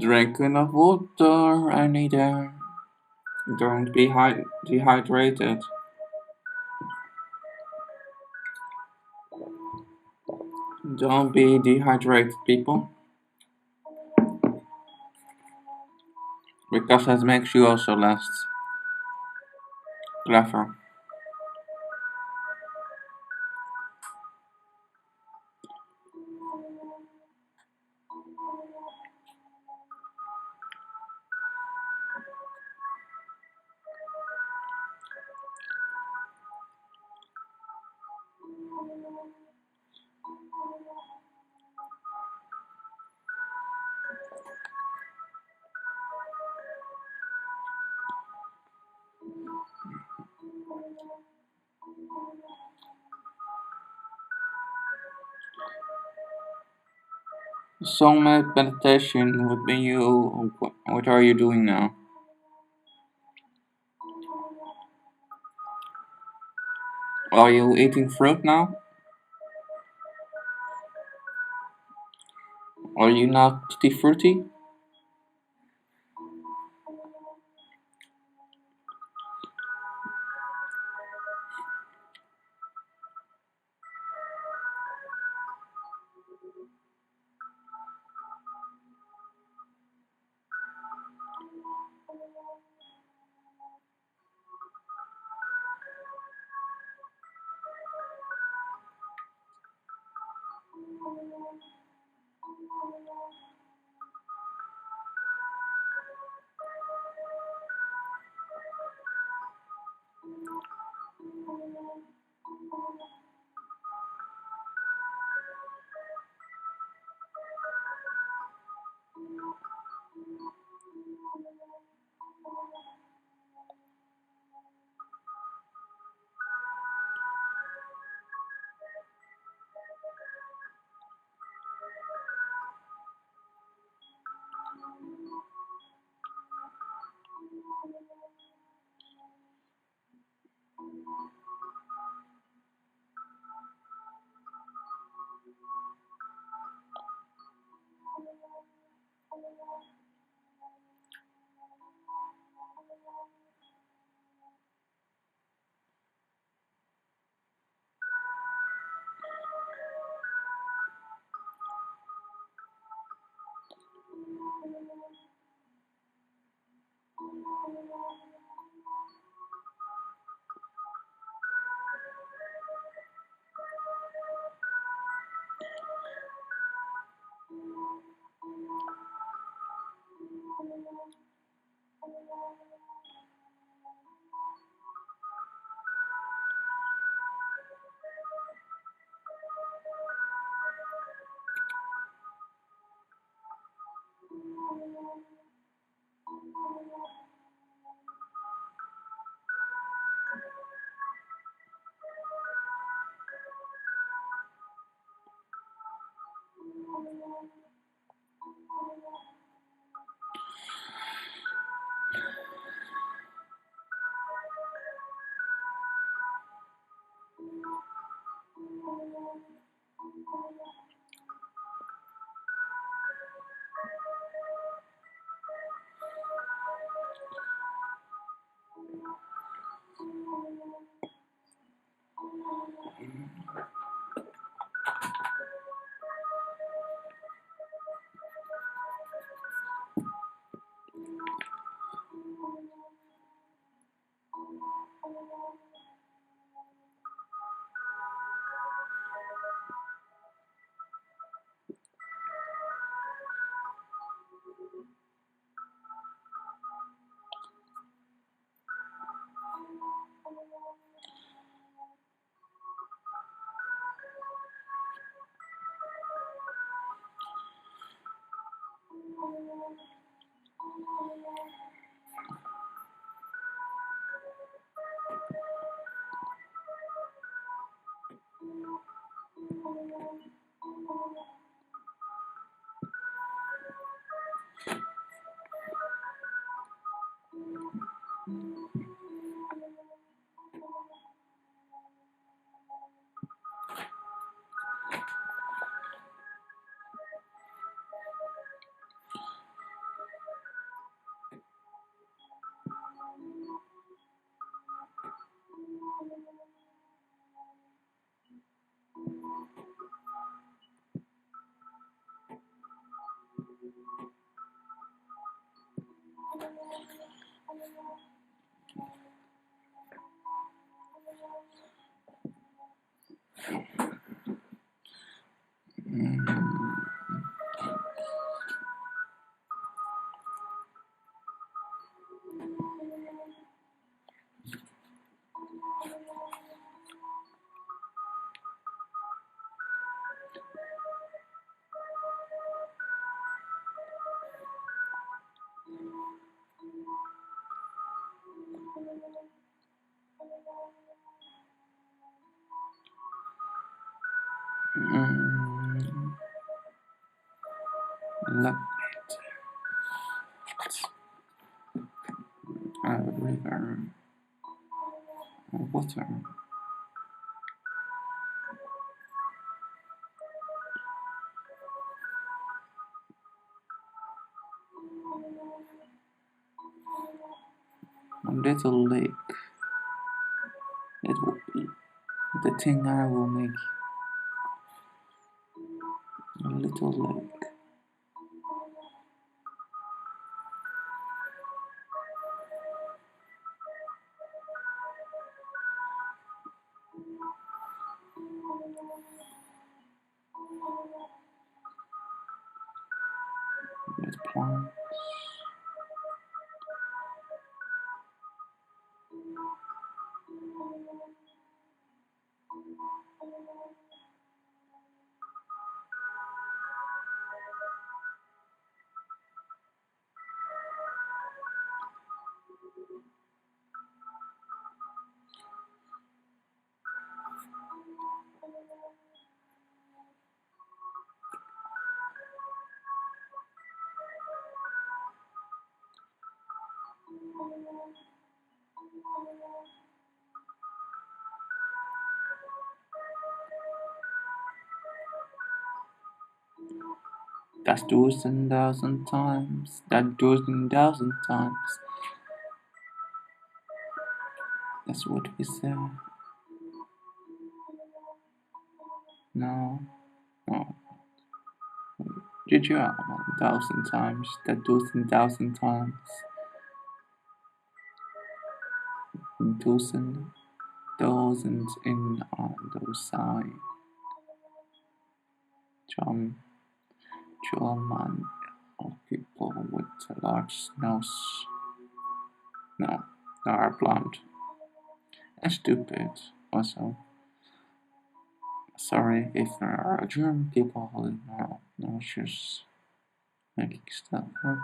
Drink enough water, I need air. Don't be dehydrated. Don't be dehydrated, people. Because that makes you also less clever. Soulmate meditation would be you. What are you doing now? Are you eating fruit now? Are you not tutti frutti? Let a river, water. A little lake. It will be the thing I will make. A little lake. With plants. That's 1,000 times. That 1,000 times. That's what we say. No. No. Did you 1,000 times? That 1,000 times. 1,000 thousands in on those side. John man of people with a large nose. No, they are blonde. And stupid, also. Sorry if there are German people who are just making stuff up.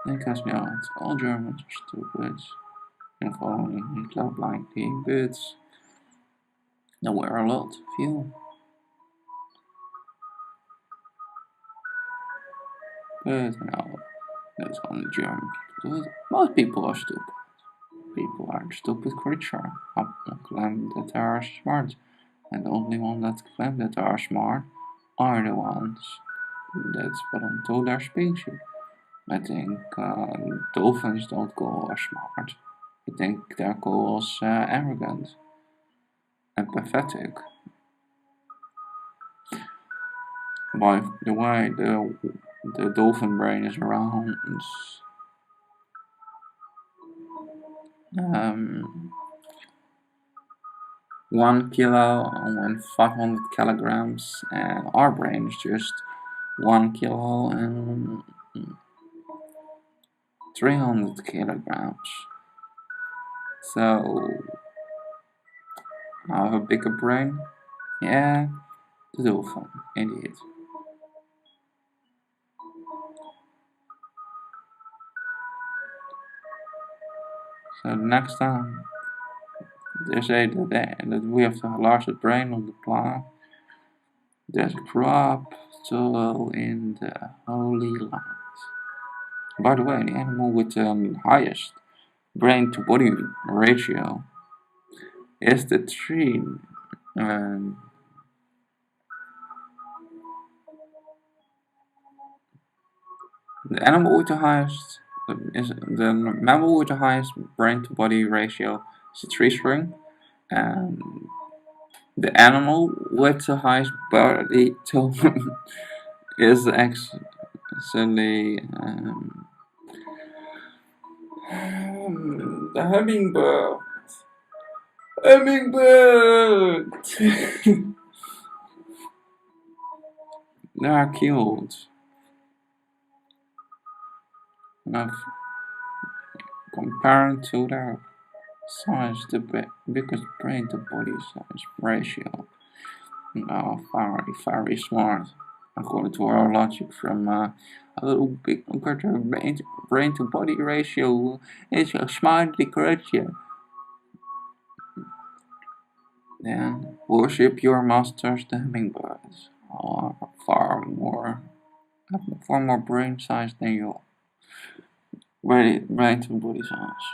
Because not all Germans are stupid. And following Hitler blindly, but there were a lot of you. But no, that's only German people. Most people are stupid. People are stupid creatures. I claim that they are smart. And the only ones that claim that they are smart are the ones that belong to their species. I think dolphins don't go as smart. I think they're called arrogant and pathetic. By the way, the dolphin brain is around 1 kilo and 500 kilograms, and our brain is just 1 kilo and 300 kilograms. So, I have a bigger brain? Yeah, the dolphin, indeed. So next time they say that we have the largest brain on the planet, There's a crop soil in the holy land. By the way, the animal with the highest brain to body ratio is the tree. Um, the animal with the highest is the mammal with the highest brain to body ratio is the tree string, and the animal with the highest body to is actually the hummingbird. Hummingbird. They are cute. Now, compared to their size, the biggest brain to body size ratio are very, very smart. According to our logic, from a little bit greater brain to body ratio is a smart creature. Then worship your masters, the hummingbirds, are far more brain size than you. Brain to body size.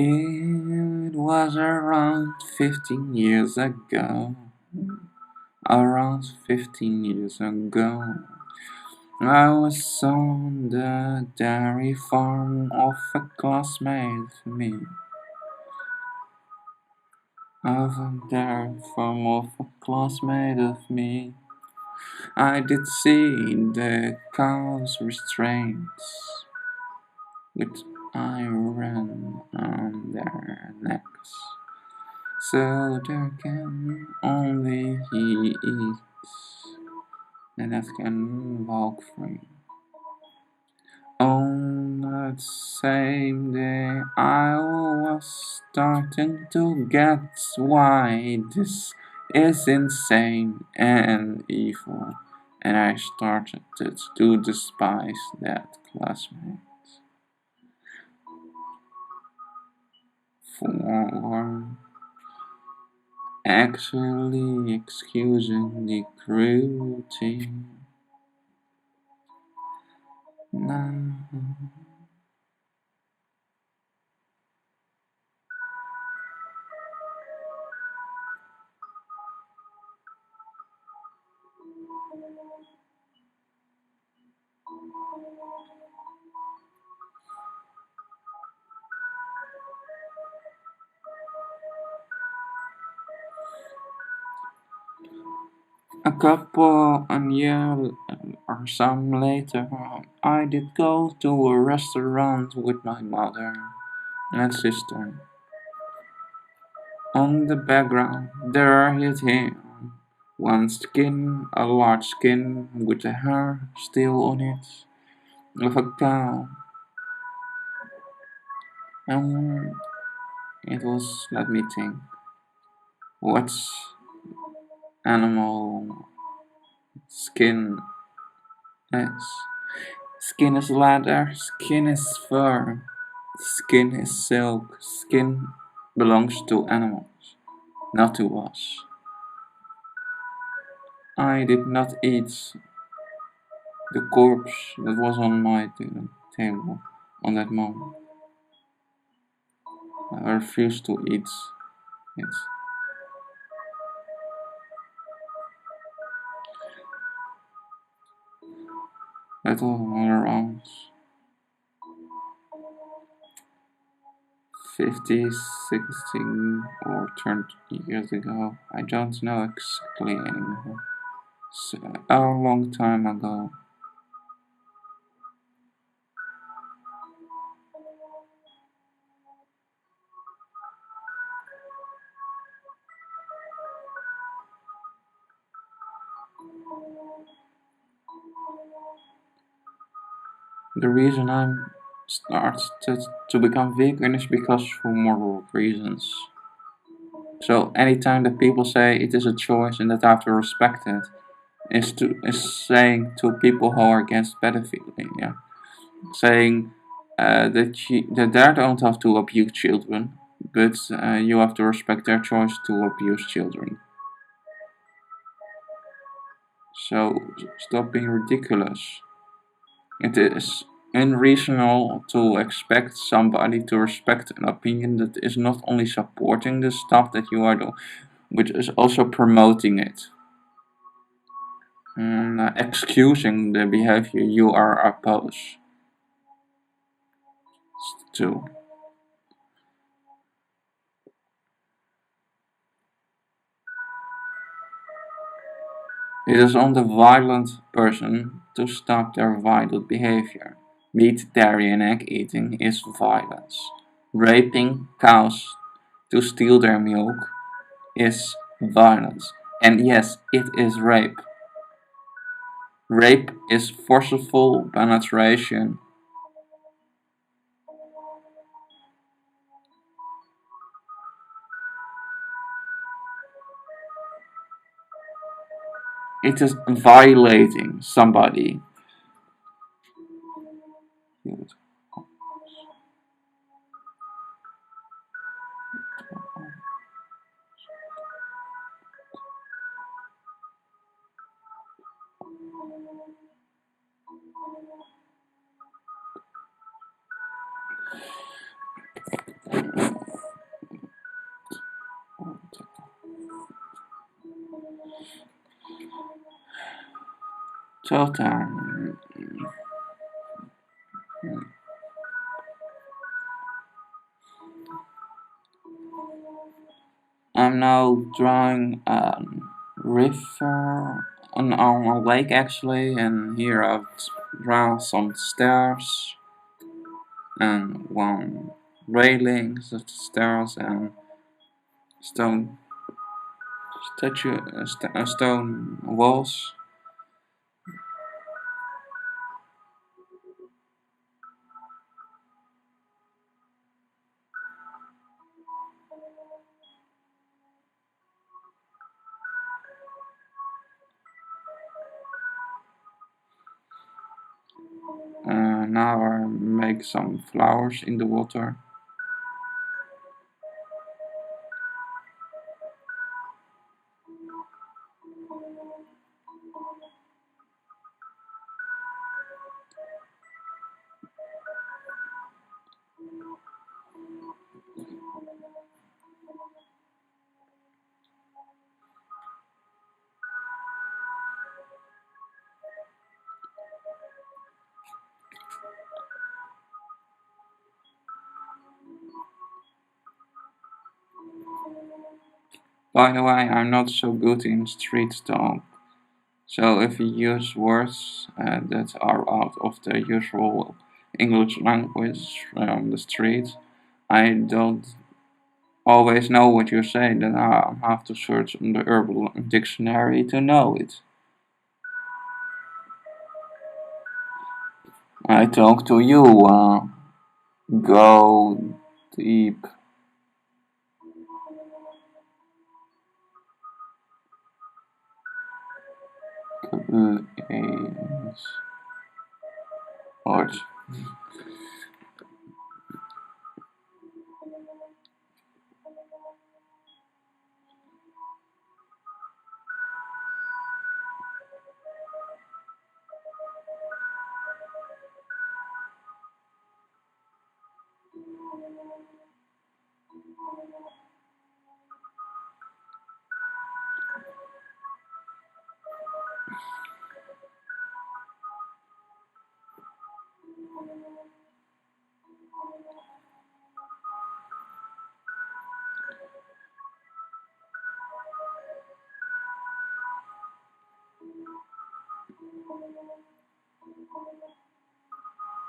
It was around 15 years ago. Around 15 years ago, I was on the dairy farm of a classmate of me. Of a dairy farm of a classmate of me. I did see the cows restraints with iron on their necks, so there can only he eats, and that can walk free. On that same day, I was starting to get why this is insane and evil, and I started to despise that classmate for actually excusing the cruelty. Now, a couple and year or some later, I did go to a restaurant with my mother and sister. On the background, there is him. One skin, a large skin with the hair still on it, of a cow. And it was, let me think, what's animal skin is. Skin is leather, skin is fur, skin is silk, skin belongs to animals, not to us. I did not eat the corpse that was on my table on that moment. I refused to eat it. That was around 50, 60 or 20 years ago. I don't know exactly anymore. So, a long time ago. The reason I started to become vegan is because for moral reasons. So anytime that people say it is a choice and that I have to respect it, is saying to people who are against pedophilia, yeah, saying that they don't have to abuse children, but you have to respect their choice to abuse children. So stop being ridiculous. It is unreasonable to expect somebody to respect an opinion that is not only supporting the stuff that you are doing, but is also promoting it. And excusing the behavior you are opposed to. It is on the violent person to stop their violent behavior. Meat, dairy and egg eating is violence. Raping cows to steal their milk is violence. And yes, it is rape. Rape is forceful penetration. It is violating somebody. Total. I'm now drawing a river on a lake actually, and here I've drawn some stairs and one railings of the stairs and stone stone walls. Now I make some flowers in the water. By the way, I'm not so good in street talk, so if you use words that are out of the usual English language from the street, I don't always know what you say, then I have to search in the Urban Dictionary to know it. I talk to you, go deep. is hard.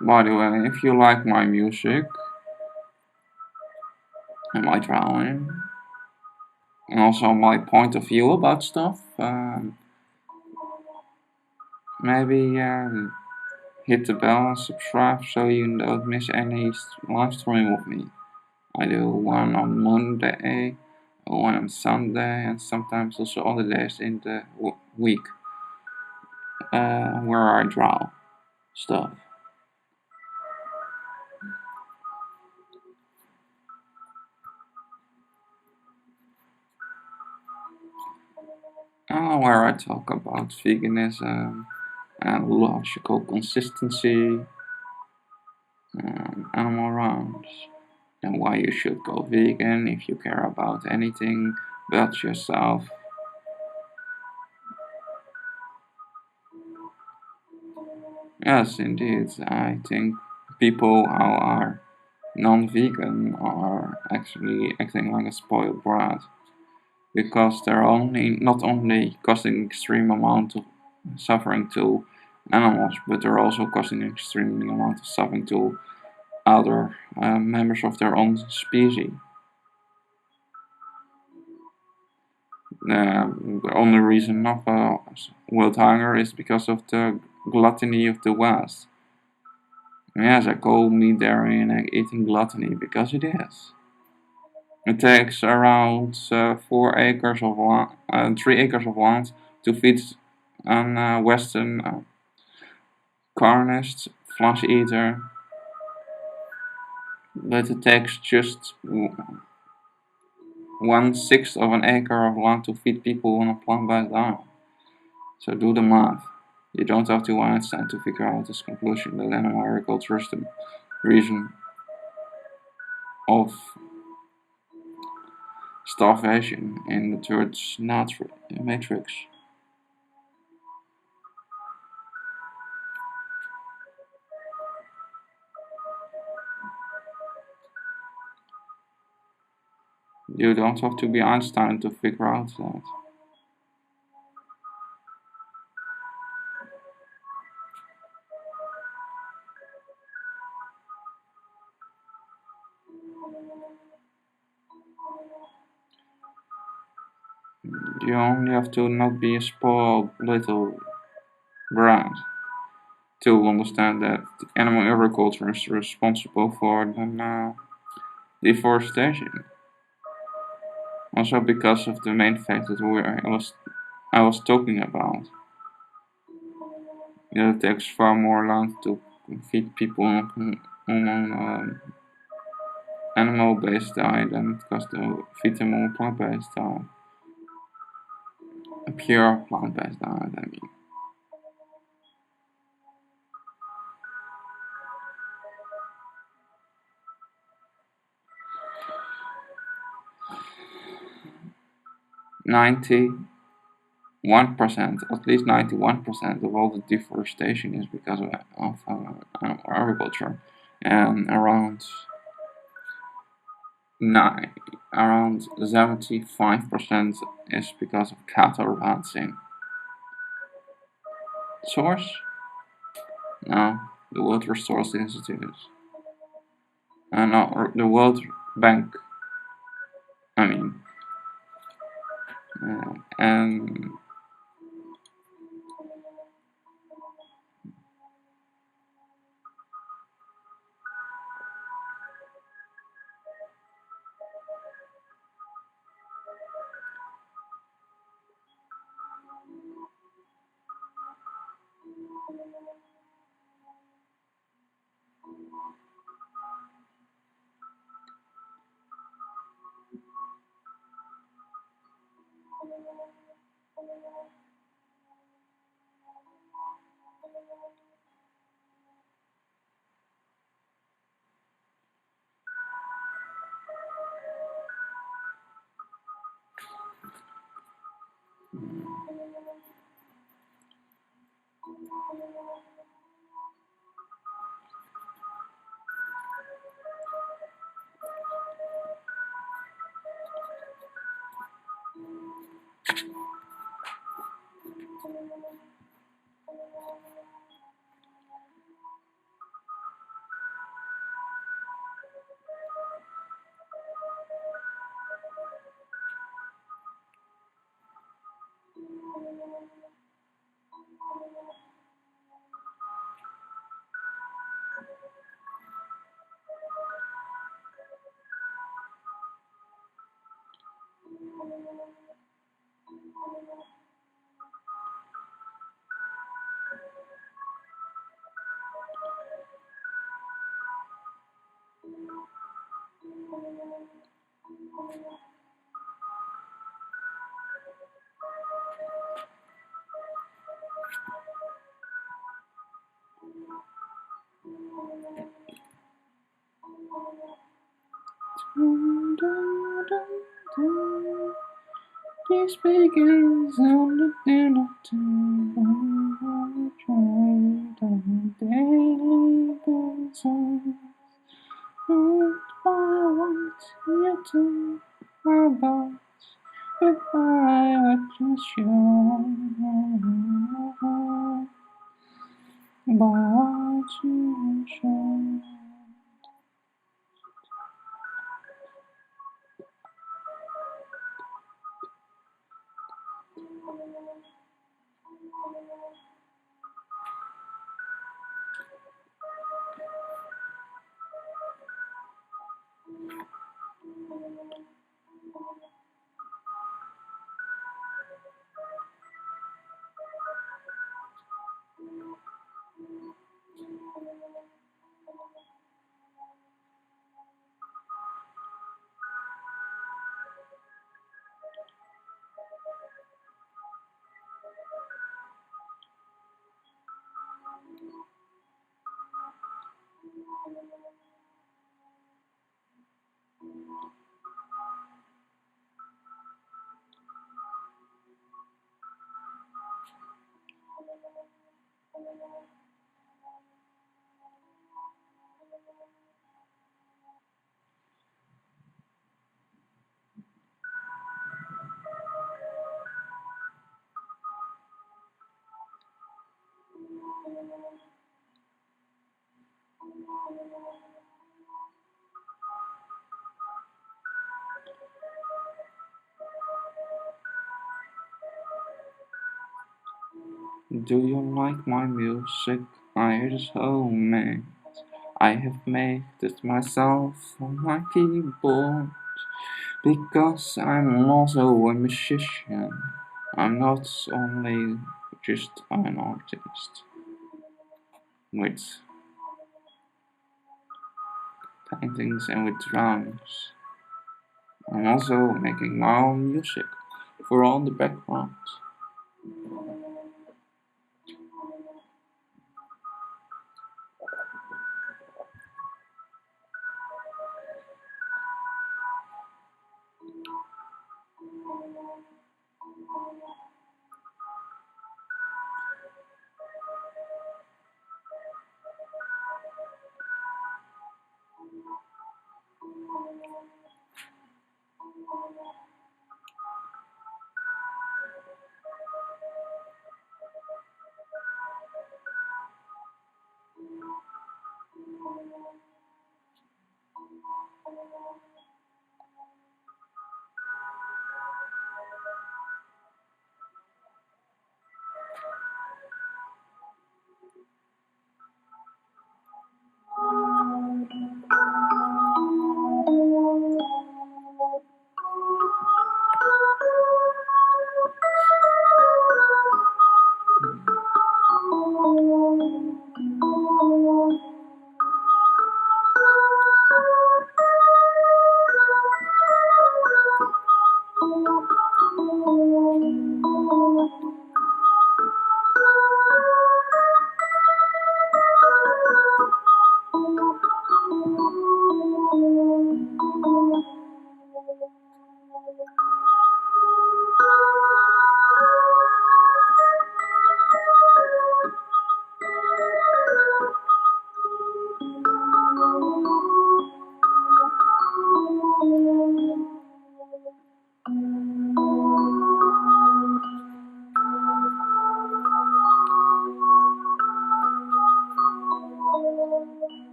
By the way, if you like my music and my drawing, and also my point of view about stuff, maybe hit the bell and subscribe so you don't miss any live stream of me. I do one on Monday, one on Sunday, and sometimes also other days in the week where I draw stuff. Where I talk about veganism and logical consistency, animal rights, and why you should go vegan if you care about anything but yourself. Yes, indeed, I think people who are non-vegan are actually acting like a spoiled brat because they're not only causing extreme amount of suffering to animals, but they're also causing an extreme amount of suffering to other members of their own species. The only reason of world hunger is because of the gluttony of the West. Yes, I call meat, dairy, and egg eating gluttony because it is. It takes around 4 acres of land, 3 acres of land to feed an Western carnist flesh eater, but it takes just 1/6 of an acre of land to feed people on a plant-based diet. So do the math. You don't have to Einstein to figure out this conclusion that animal agriculture is the reason of starvation in the third matrix. You don't have to be Einstein to figure out that. You only have to not be a spoiled little brat to understand that animal agriculture is responsible for the deforestation. Also because of the main fact that I was talking about. It takes far more land to feed people on animal-based diet than it costs to feed them on a plant-based diet. A pure plant-based diet, I mean. At least 91% of all the deforestation is because of animal agriculture, and around 75% is because of cattle ranching. Source? No, the World Resource Institute. No, the World Bank. I mean, and This begins on the end of time. Daily basis. And I want you to about goodbye what you show. By what you show. Do you like my music? I just homemade. I have made it myself on my keyboard because I'm also a musician. I'm not only just an artist with paintings and with drums. I'm also making my own music for all the backgrounds.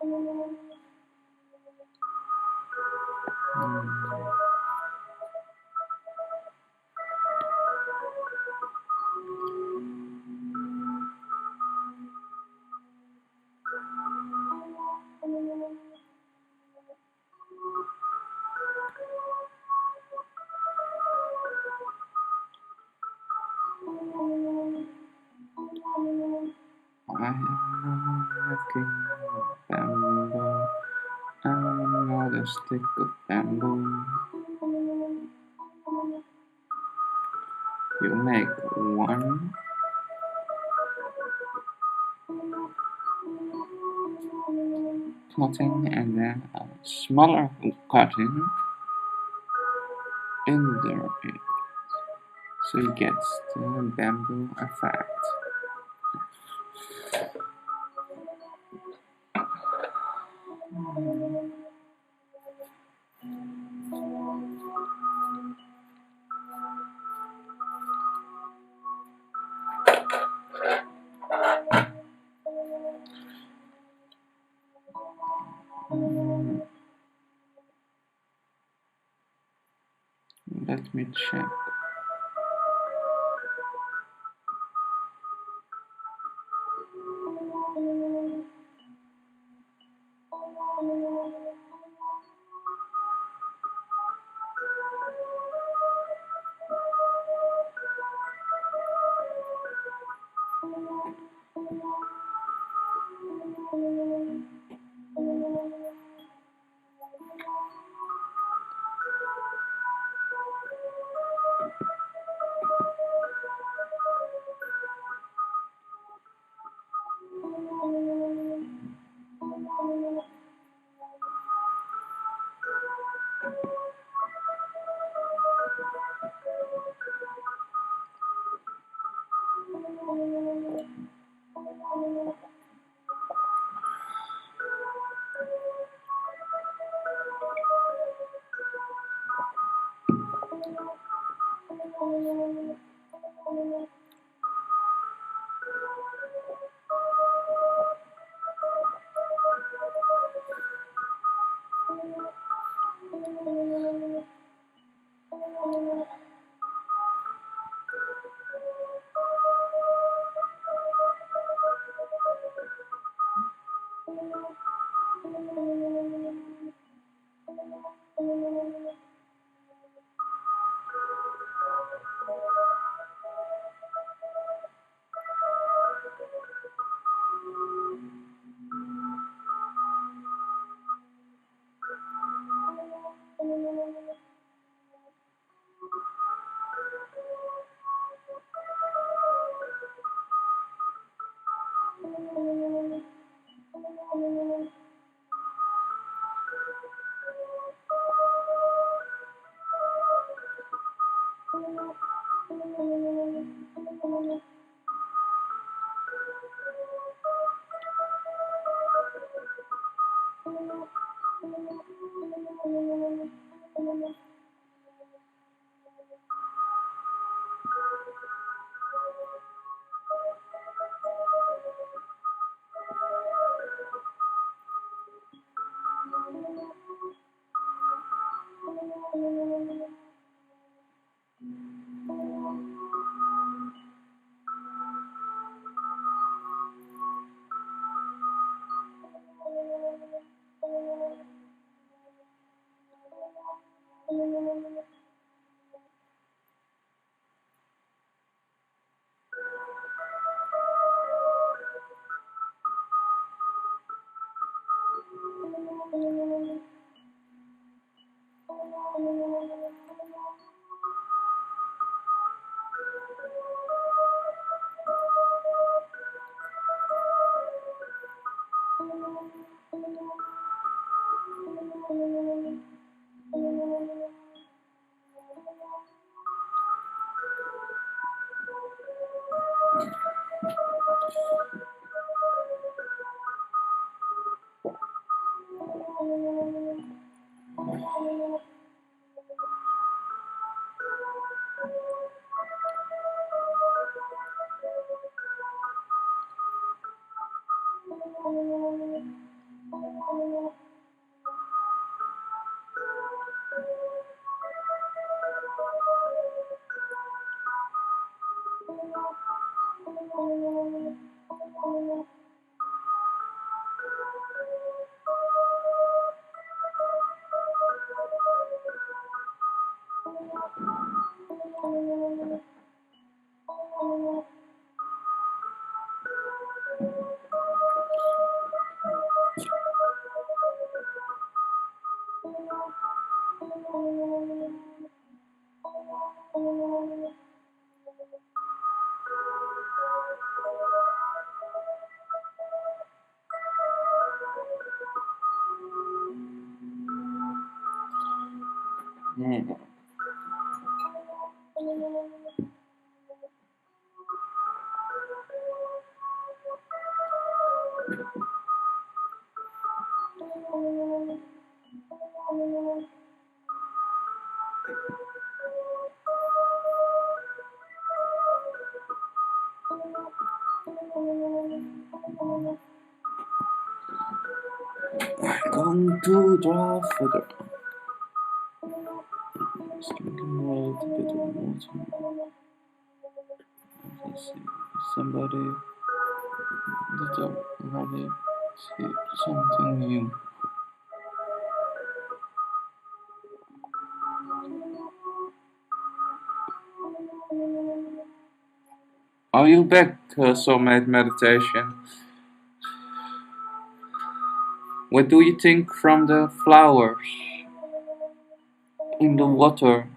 I am not a king of bamboo. I'm not a stick of bamboo. You make one cutting and then a smaller cutting in there, so you get the bamboo effect. Let me check. Mm. I'm going to draw further. Just looking a little bit of water. Let's see. Somebody that already see something new. Are you back, Soulmate Meditation? What do you think from the flowers in the water?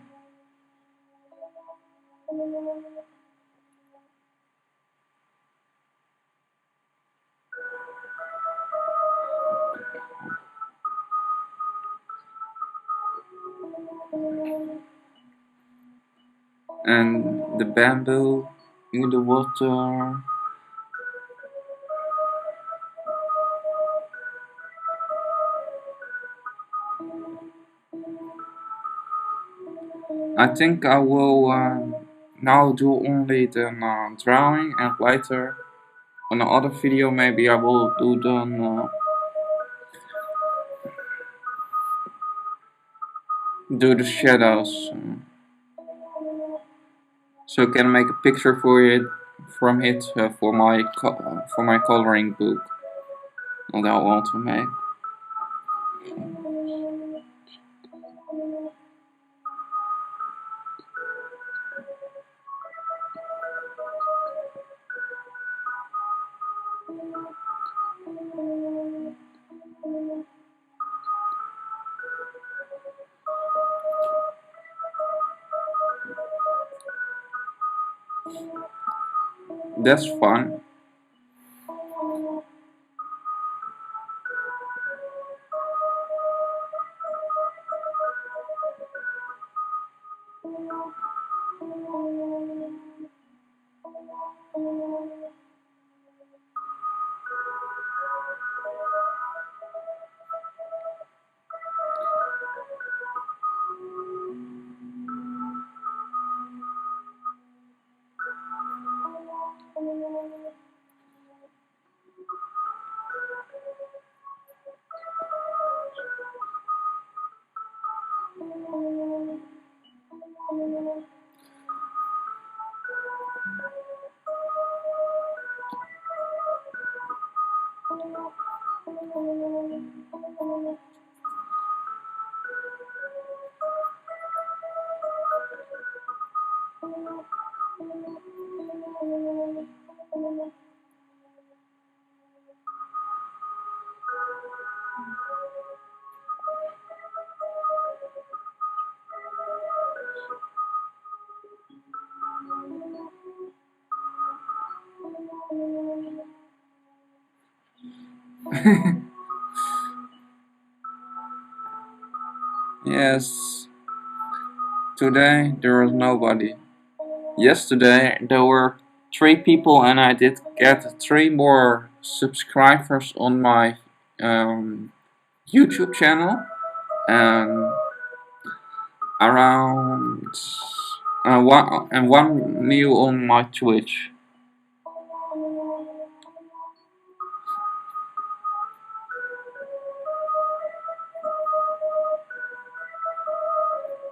And the bamboo in the water? I think I will now do only the drawing, and later on another video maybe I will do the shadows, so I can make a picture for it from it for my coloring book that I want to make. That's fun. Yes, today there was nobody. Yesterday there were 3 people, and I did get 3 more subscribers on my YouTube channel, and around one new on my Twitch.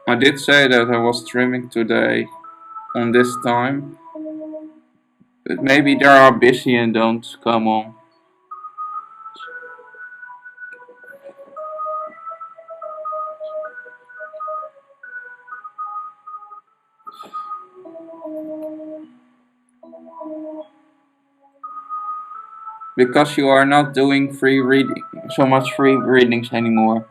I did say that I was streaming today on this time, but maybe they are busy and don't come on. Because you are not doing so much free readings anymore.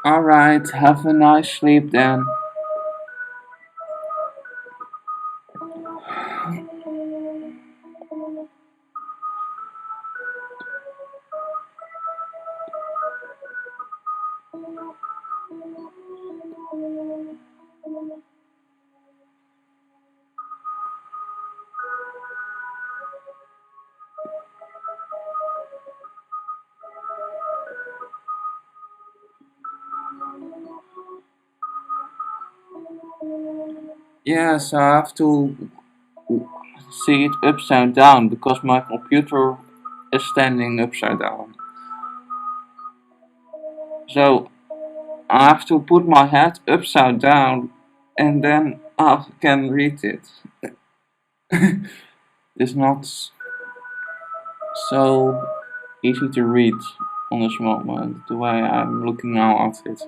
Alright, have a nice sleep then. Yes, I have to see it upside down because my computer is standing upside down. So I have to put my head upside down and then I can read it. It's not so easy to read on this moment the way I'm looking now at it.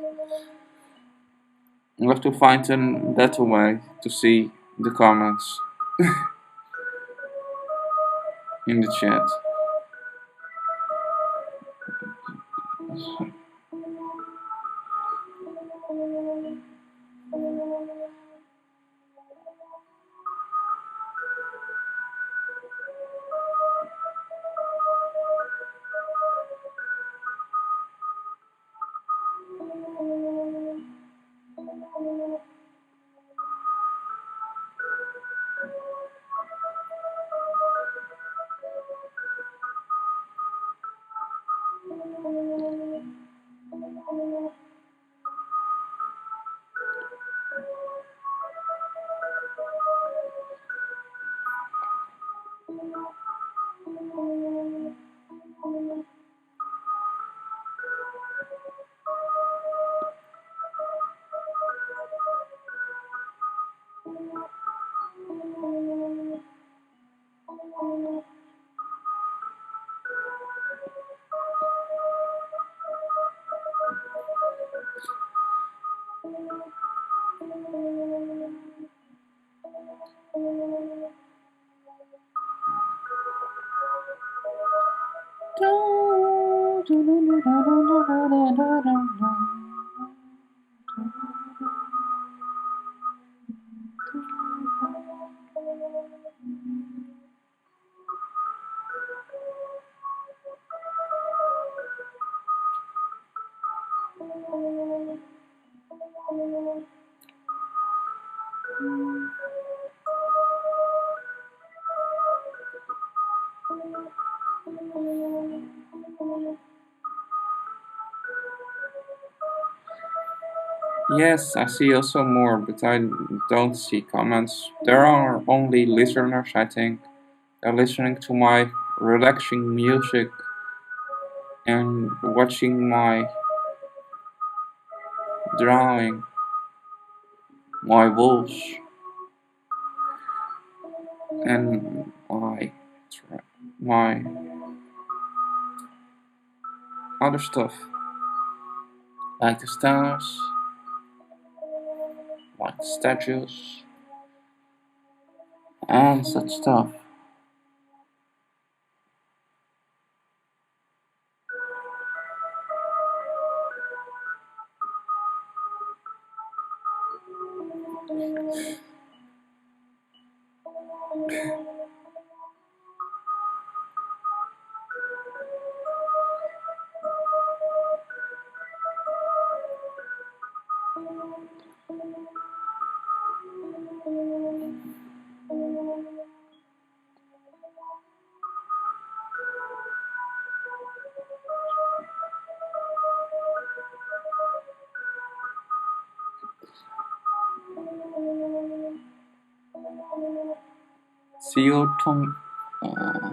I have to find a better way to see the comments in the chat. Yes, I see also more, but I don't see comments. There are only listeners, I think. They're listening to my relaxing music and watching my drawing, my wolves, and my other stuff, like the stars, like the statues, and such stuff. See you, Tom. Uh,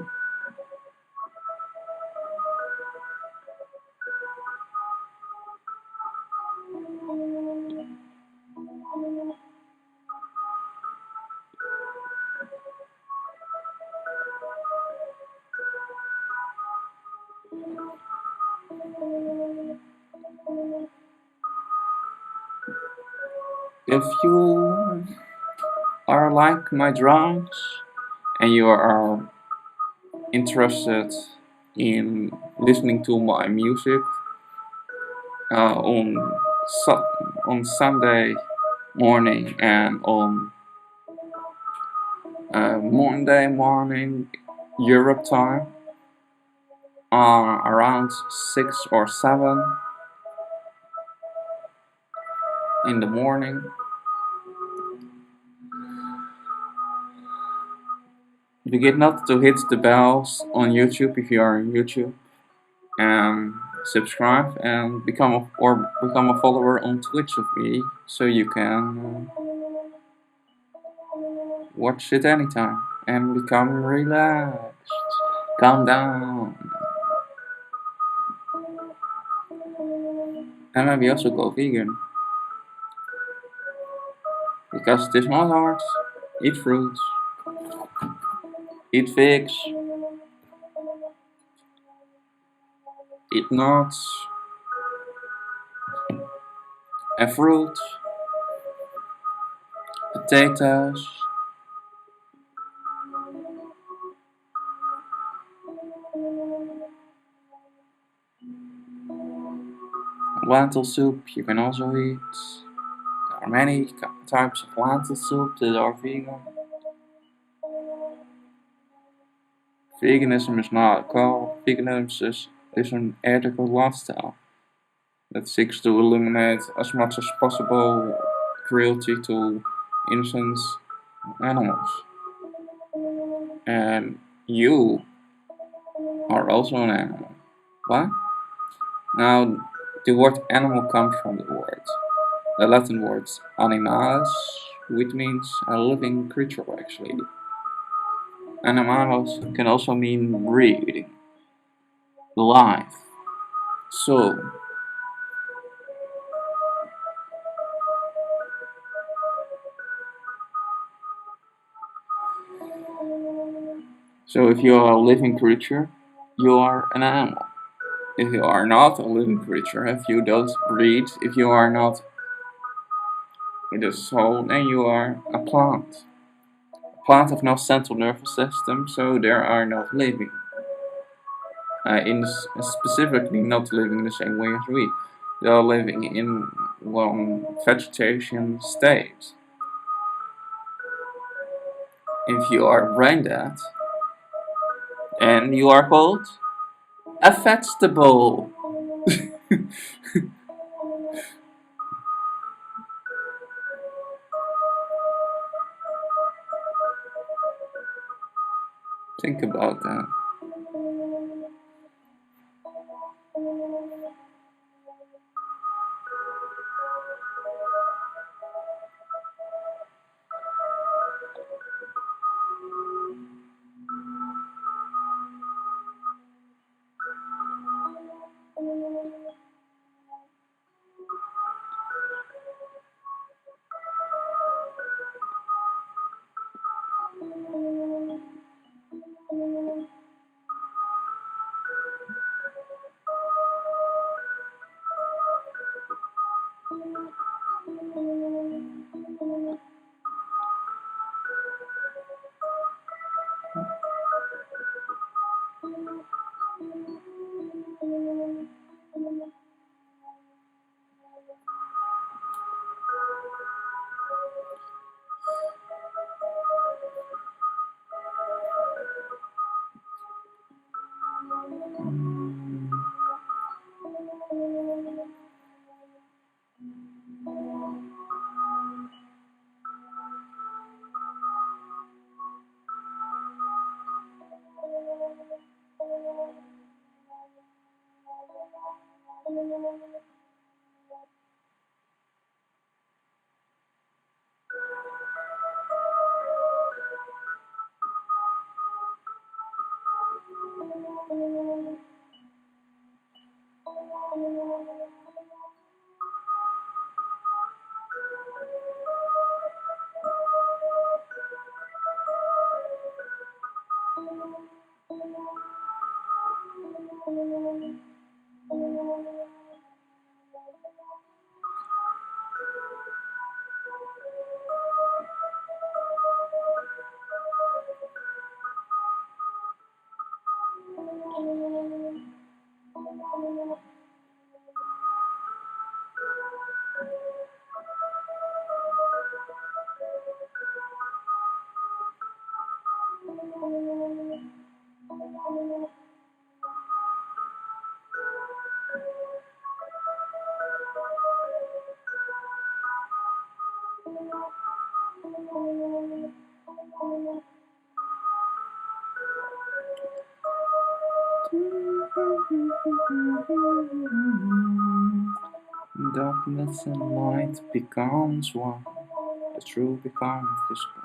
if you are like my drawings and you are interested in listening to my music uh, on on Sunday morning and on Monday morning Europe time, around 6 or 7 in the morning. Forget not to hit the bells on YouTube if you are on YouTube, and subscribe and become a follower on Twitch of me, so you can watch it anytime and become relaxed. Calm down, and maybe also go vegan because it is not hard. Eat fruits, eat figs, eat nuts and fruit, potatoes, lentil soup. You can also eat. There are many types of lentil soup that are vegan. Veganism is not a cult. Veganism is an ethical lifestyle that seeks to eliminate as much as possible cruelty to innocent animals. And you are also an animal. What? Now, the word animal comes from the Latin words animalis, which means a living creature actually. Animalis can also mean breathing, life. So, if you are a living creature, you are an animal. If you are not a living creature, if you don't breathe, if you are not with a soul, then you are a plant. A plant have no central nervous system, so there are no living. specifically not living the same way as we. They are living in one vegetation state. If you are brain dead and you are called a vegetable. Think about that. Darkness and light becomes one. The truth becomes visible.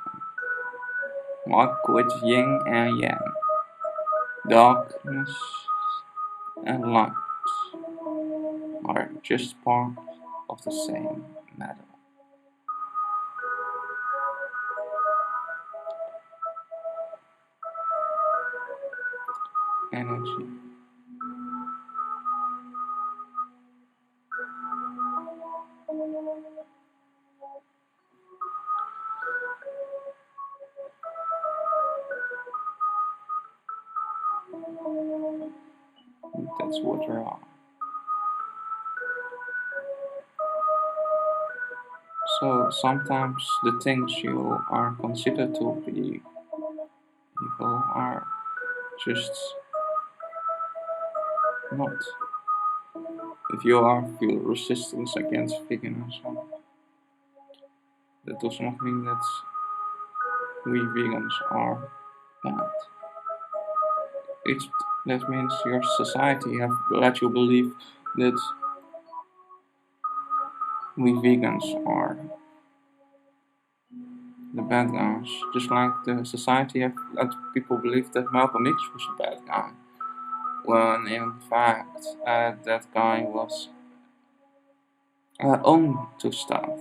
Like with yin and yang. Darkness and light are just part of the same matter. Energy. That's what they are. So sometimes the things you are considered to be evil are just not. If you are feel resistance against veganism, that does not mean that we vegans are bad. It that means your society have let you believe that we vegans are the bad guys, just like the society have let people believe that Malcolm X was a bad guy, when in fact that guy was on to stuff.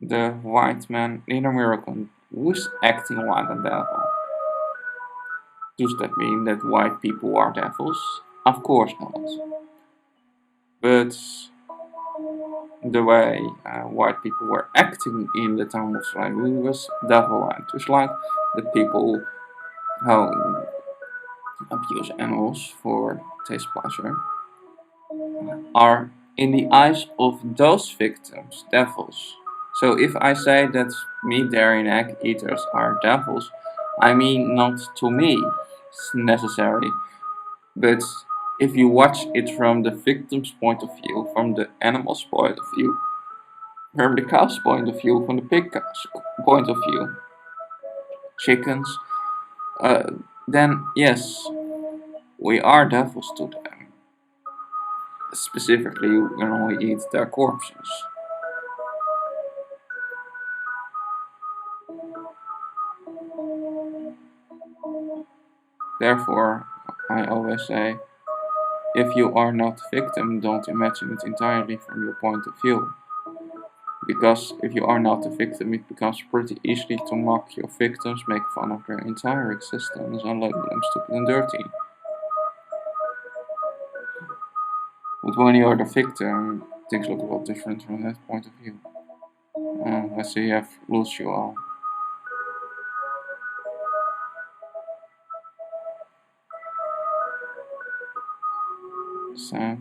The white man in America was acting like a devil. Does that mean that white people are devils? Of course not. But the way white people were acting in the time of slavery was devil-like. Just like the people how abuse animals for taste pleasure are, in the eyes of those victims, devils. So if I say that meat, dairy, and egg eaters are devils, I mean not to me necessary, but if you watch it from the victim's point of view, from the animal's point of view, from the cow's point of view, from the pig's point of view, chickens, uh, then yes, we are devils to them. Specifically, when we eat their corpses. Therefore, I always say, if you are not a victim, don't imagine it entirely from your point of view. Because if you are not a victim, it becomes pretty easy to mock your victims, make fun of their entire existence, and label them stupid and dirty. But when you are the victim, things look a lot different from that point of view. Let's say you have lost you all. Sad.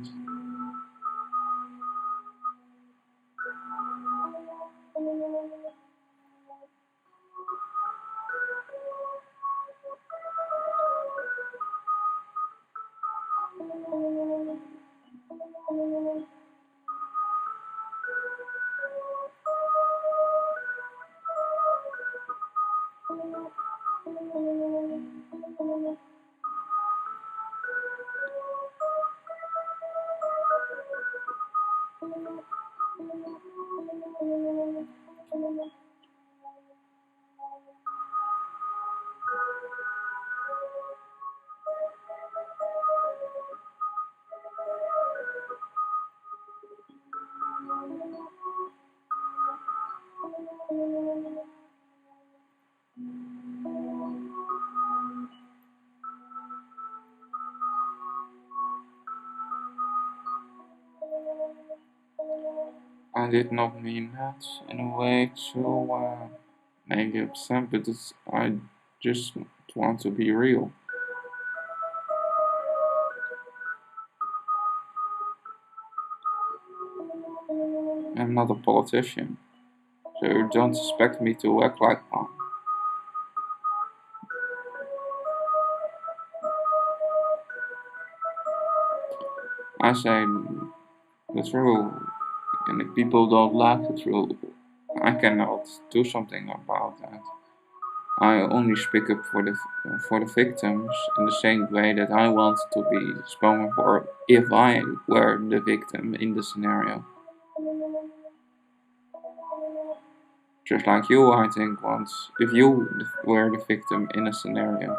I did not mean that in a way to make you upset, but I just want to be real. I'm not a politician, so don't expect me to act like one. I say the truth, and if people don't like the truth, I cannot do something about that. I only speak up for the victims in the same way that I want to be spoken for if I were the victim in the scenario. Just like you, I think once, if you were the victim in a scenario,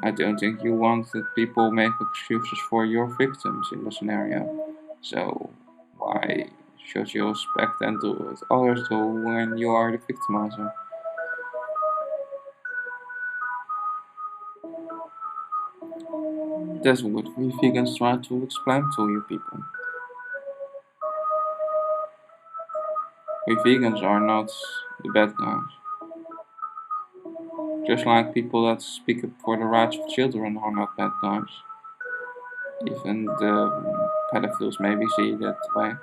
I don't think you want that people make excuses for your victims in the scenario. So why should you expect them to do what others do when you are the victimizer? That's what we vegans try to explain to you people. We vegans are not the bad guys. Just like people that speak up for the rights of children are not bad guys. Even the pedophiles maybe see it that way.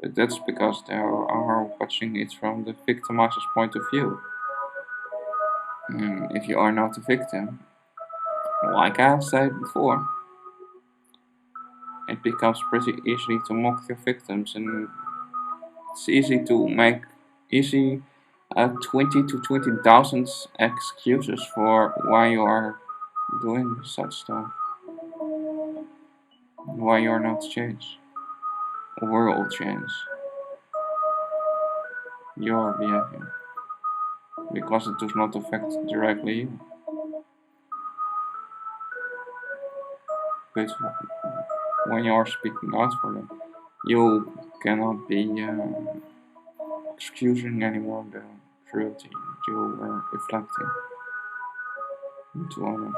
But that's because they are watching it from the victimizer's point of view. If you are not a victim, like I've said before, it becomes pretty easy to mock your victims, and it's easy to make easy 20 to 20,000 excuses for why you are doing such stuff, why you are not changed, or will change your behavior, because it does not affect directly you. But when you are speaking out for them, you cannot be excusing anymore the cruelty you were inflicting to others.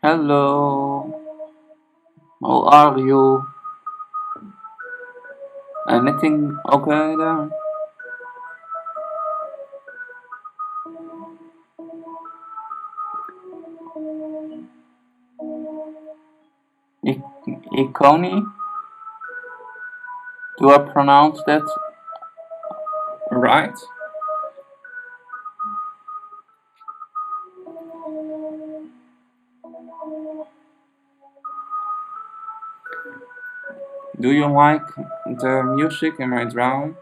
Hello, how are you? Anything okay there? Iconi? Do I pronounce that right? Do you like the music in my drawing?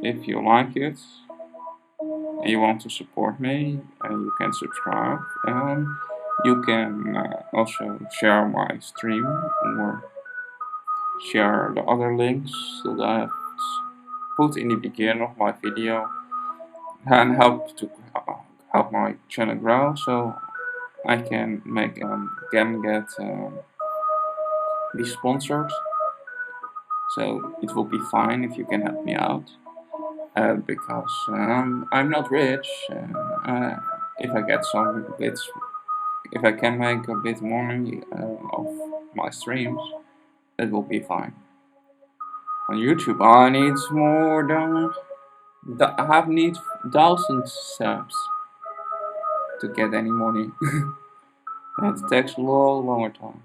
If you like it and you want to support me, you can subscribe. You can also share my stream or share the other links that I have put in the beginning of my video and help my channel grow so I can be sponsored. So it will be fine if you can help me out. Because I'm not rich. If I get some bits, if I can make a bit more money of my streams, that will be fine. On YouTube, I need more than I need 1,000 subs to get any money. That takes a long, longer time.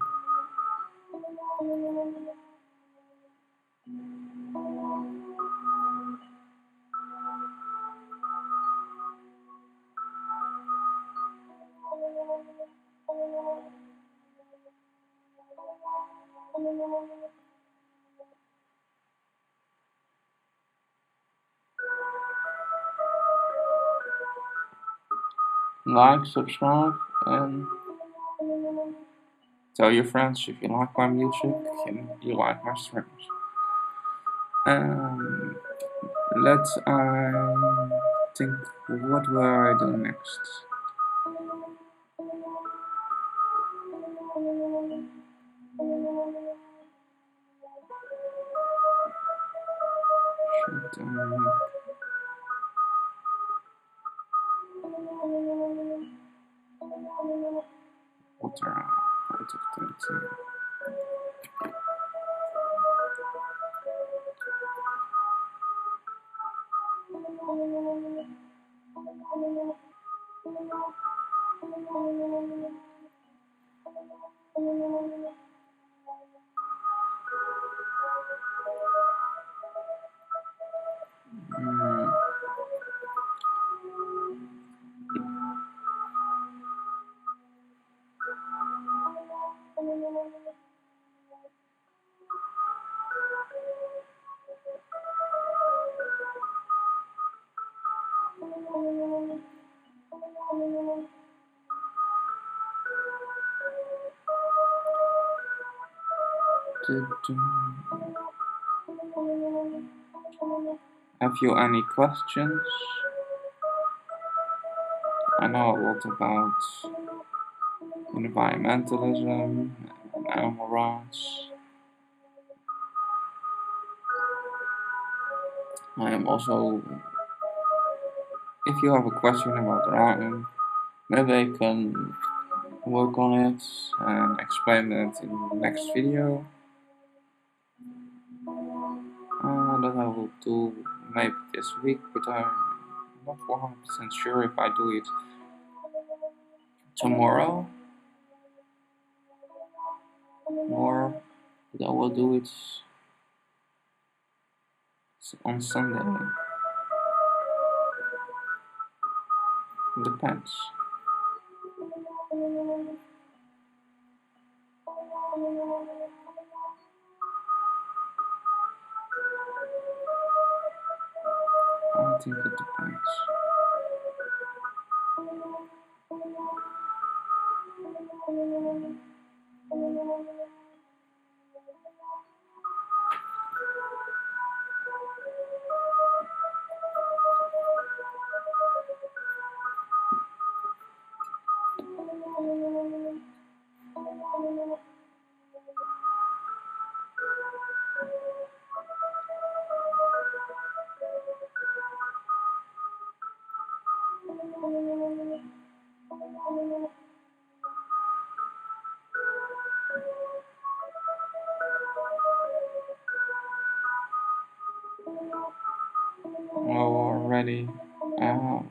Like, subscribe, and tell your friends if you like my music and you like my streams. Let's think, what will I do next? Should water out of 20? Have you any questions? I know a lot about environmentalism and animal rights. I am also, if you have a question about rerun, maybe I can work on it and explain it in the next video. That I will do maybe this week, but I'm not 100% sure if I do it tomorrow or that I will do it on Sunday. It depends. I think it depends. Already. Oh,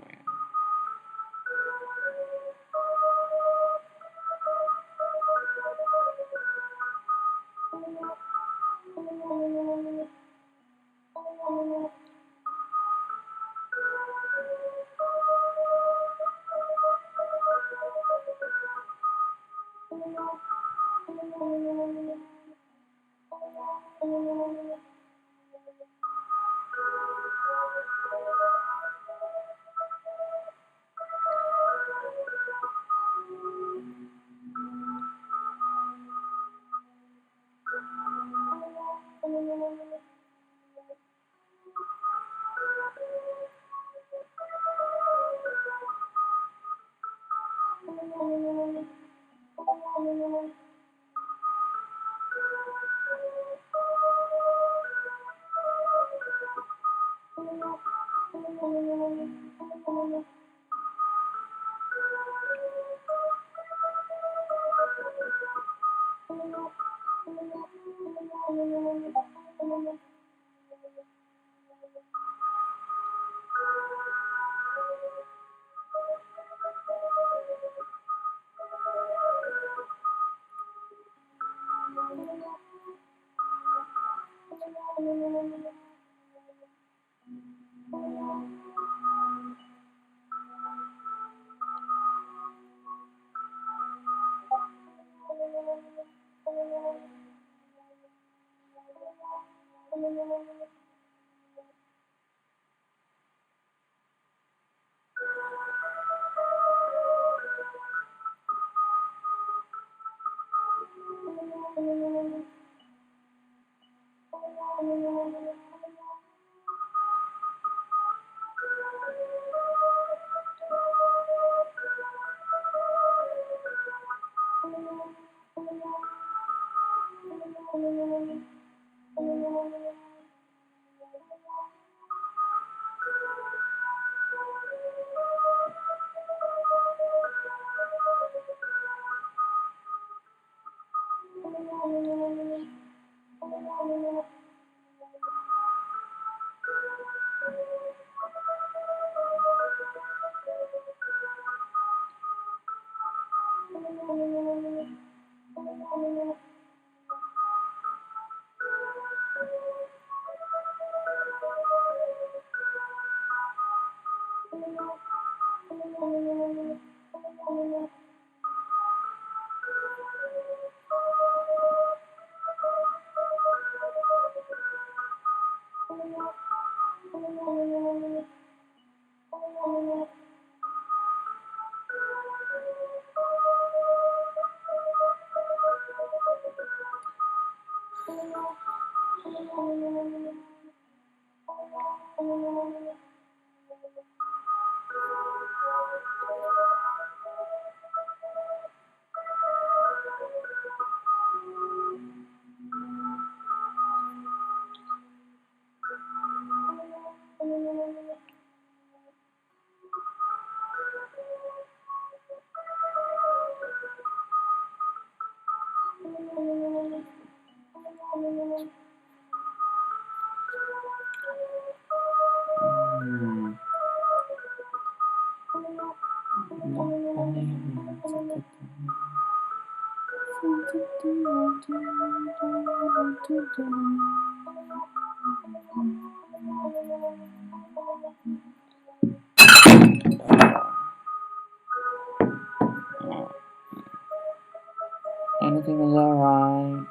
Anything is alright.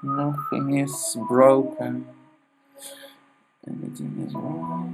Nothing is broken. Everything is right.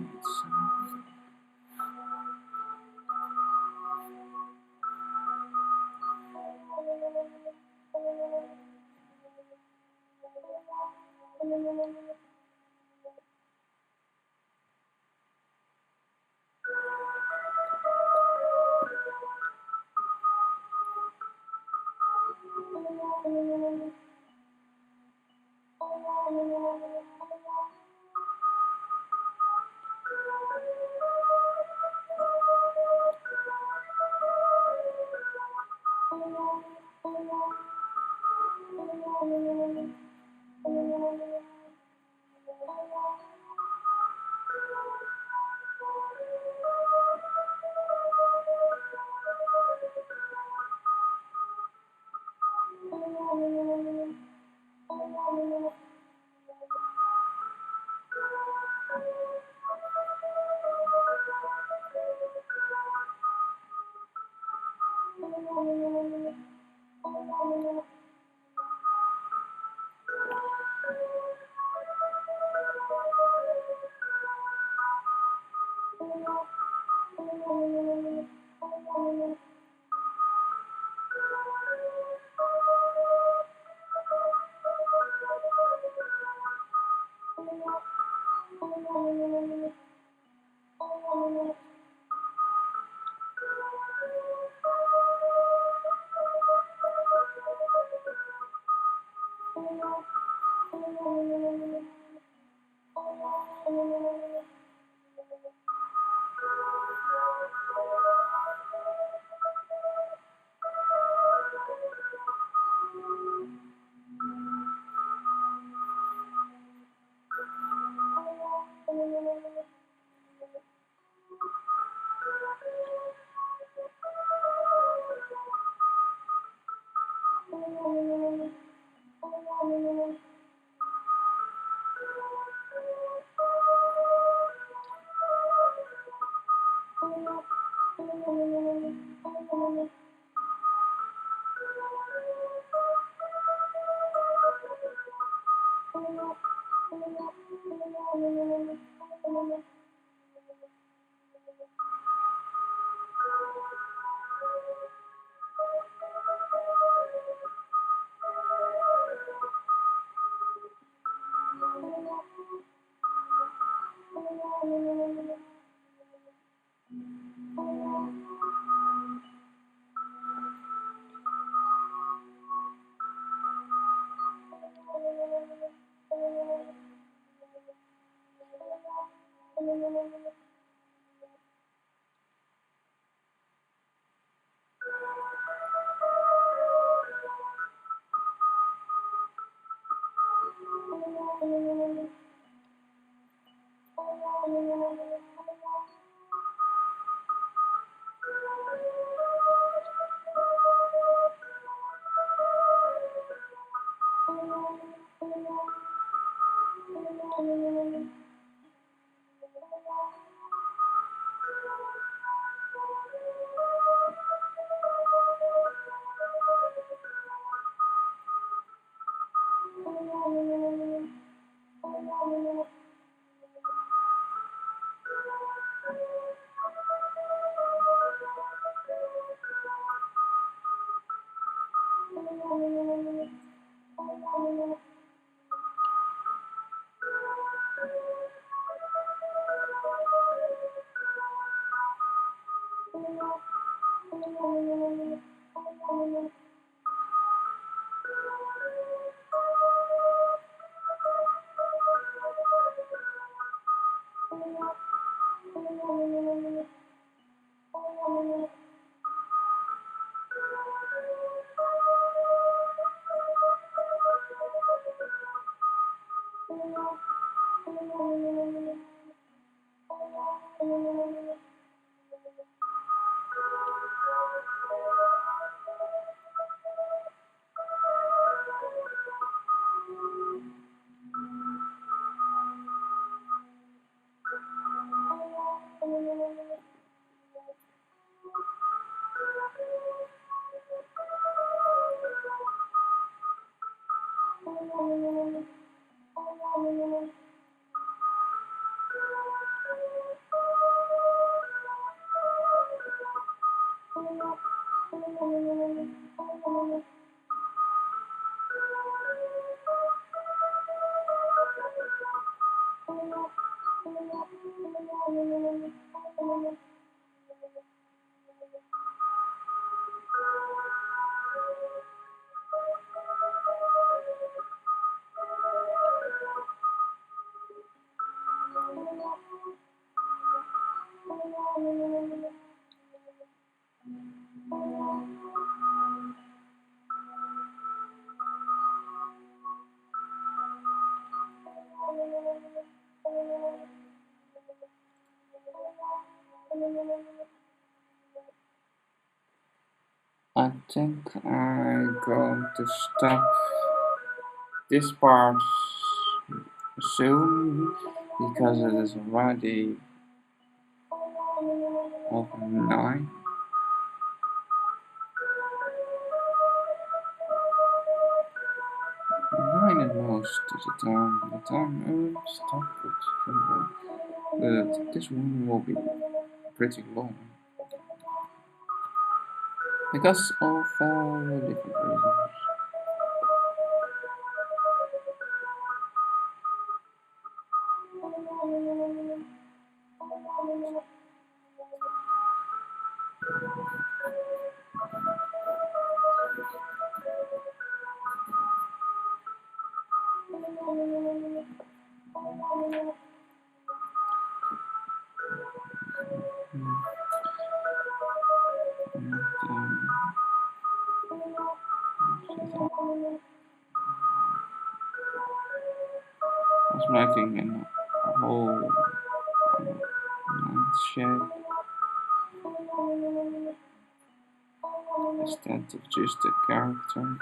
I think I'm going to stop this part soon because it is already over 9. 9 at most is the time. The time early stop but this one will be pretty long because of different reasons. I was making a whole shape instead of just a character.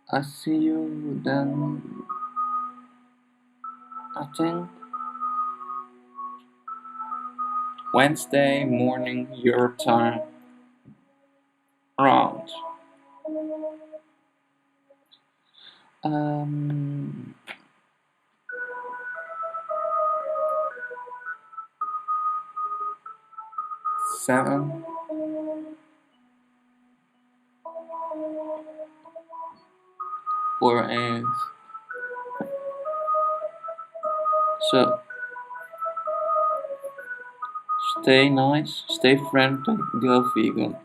I see you then, I think. Wednesday morning, your time. Around. Um, 7 or 8. So stay nice, stay friendly, go vegan,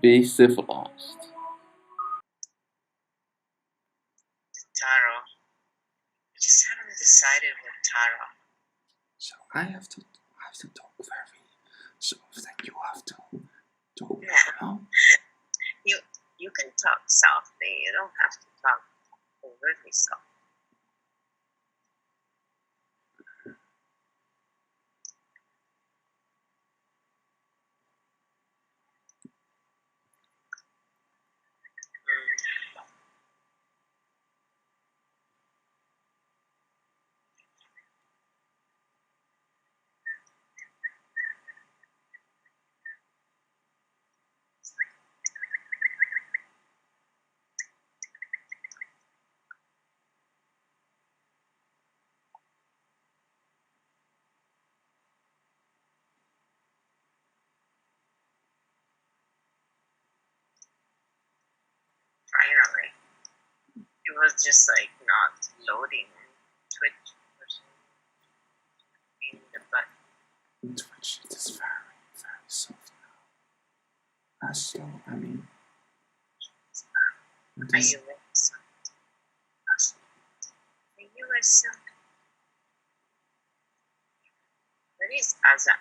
be civilized. Tarot. We just haven't decided what tarot. So I have to talk very soft, and you have to talk. Yeah. You can talk softly. You don't have to talk overtly soft. Finally. It was just like not loading Twitch or something. The button. Twitch, it is very, very soft now. Still, I mean. Are you with something? Are you with something? What is Aza?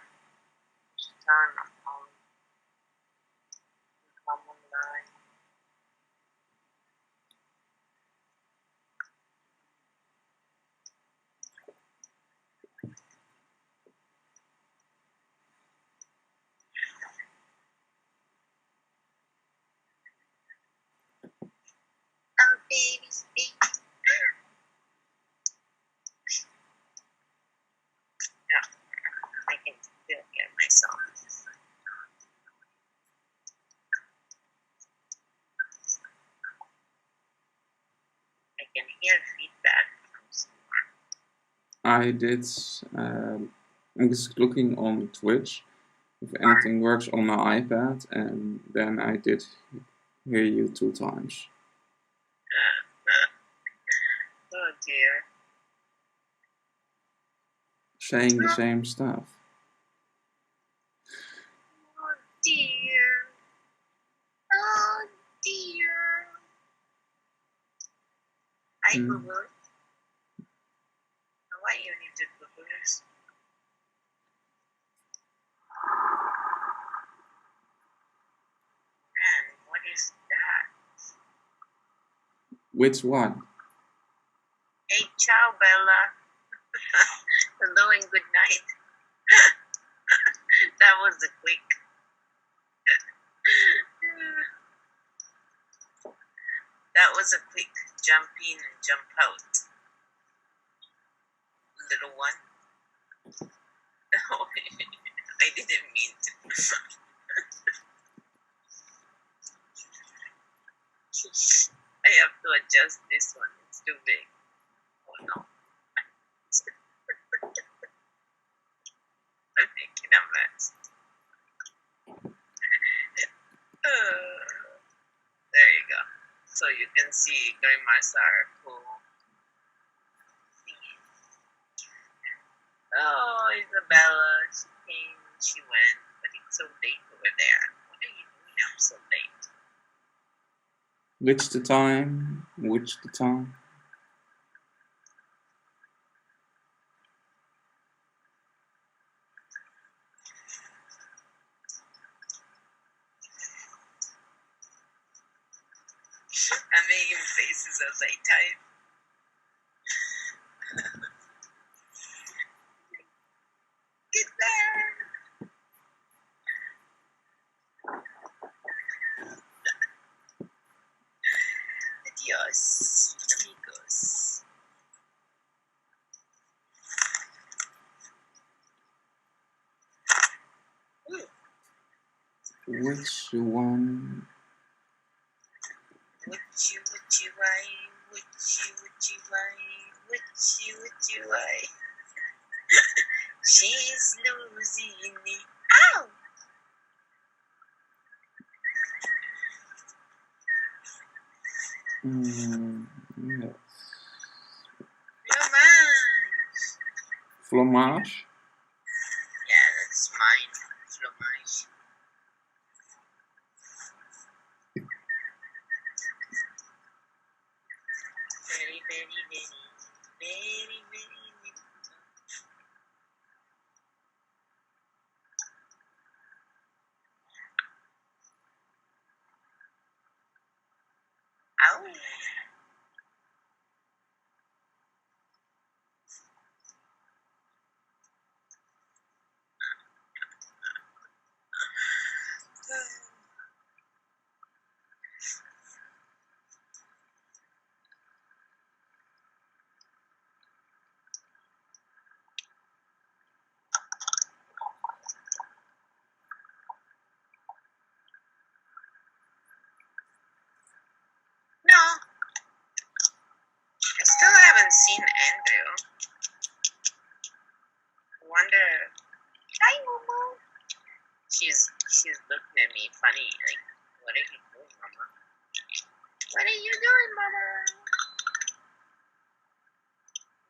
Turn on common line. Oh, baby, baby. Yeah, I can still hear myself. I can hear feedback from someone. I did. I'm just looking on Twitch if anything works on my iPad, and then I did hear you 2 times. Oh dear. Saying the same stuff. Oh dear. Oh dear. I Google. Why you need to Google this? Man, what is that? Which one? Hey, ciao, Bella. Hello and good night. That was a quick. That was a quick jump in and jump out. Little one. Oh, I didn't mean to. I have to adjust this one. It's too big. Oh no. I'm making a mess. There you go. So you can see Grima's are cool. Oh, Isabella, she came, she went, but it's so late over there. What are you doing? I'm so late. Which the time? Which the time? as I type. Get there. Adios, amigos. Ooh. Which one? Why? She's losing me. Ow! Yes. Fromage. Fromage? Yeah, that's mine. Fromage. Very, very, very, very, very, very. Ow! No, I still haven't seen Andrew. I wonder. Hi, Momo. She's looking at me funny, like, what are you doing, Mama? What are you doing, Mama?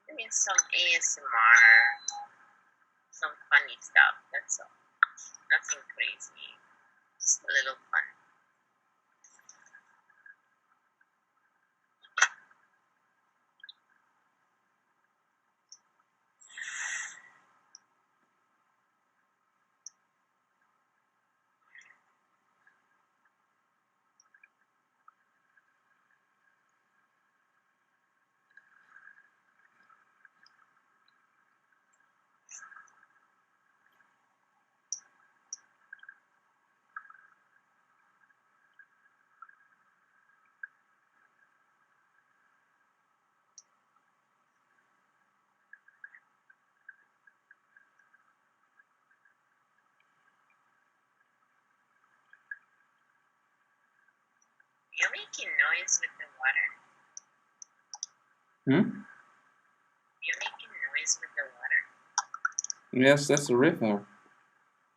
Doing some ASMR, some funny stuff. That's all. Nothing crazy. Just a little fun. You're making noise with the water. You're making noise with the water. Yes, that's a river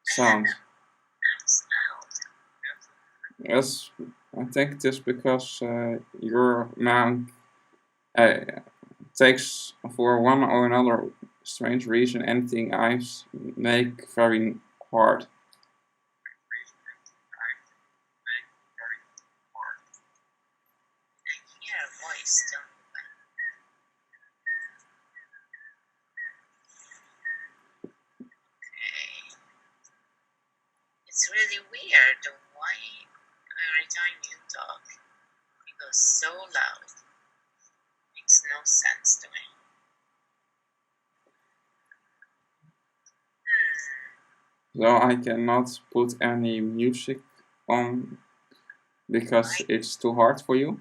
sound. That's loud. Yes, I think it is because your mouth takes, for one or another strange reason, anything I make very hard. I hear a voice still. Okay. It's really weird. Why every time you talk, it goes so loud? Makes no sense to me. So I cannot put any music on because it's too hard for you.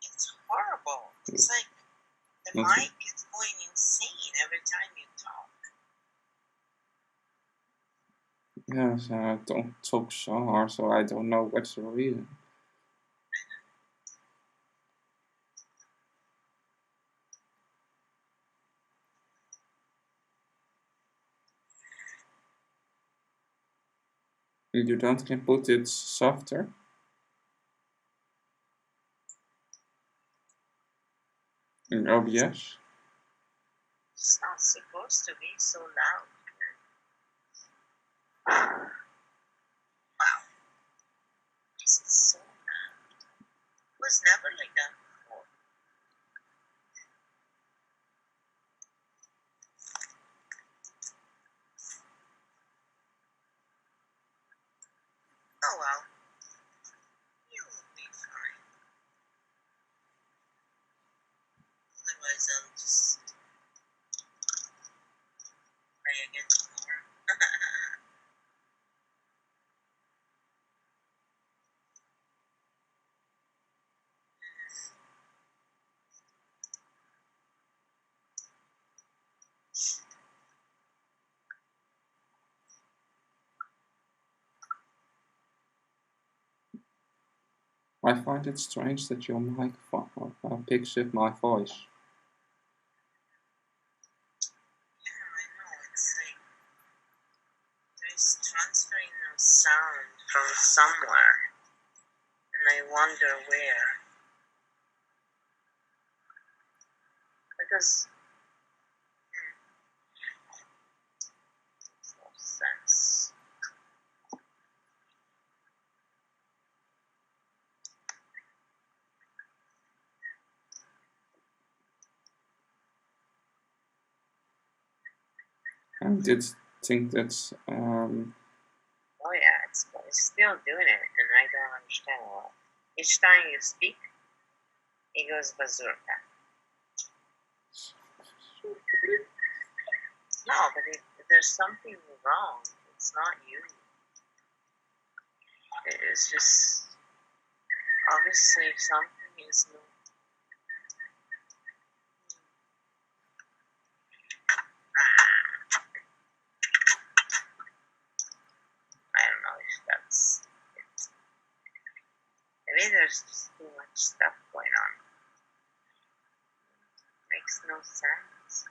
It's horrible. It's like the Not- mic is going insane every time you talk. Yes, I don't talk so hard, so I don't know what's the reason. You don't can put it softer in OBS. It's not supposed to be so loud. Wow. This is so loud. It was never like that before. Oh well. You'll be fine. I find it strange that your mic picks up my voice. Yeah, I know. It's like there's transferring of sound from somewhere, and I wonder where. Because makes no sense. I did think that's Oh yeah, it's still doing it, and I don't understand why. Each time you speak, it goes bazooka. No, but there's something wrong. It's not you. It's just obviously something is not. I don't know if that's it. Maybe there's just too much stuff going on. Makes no sense.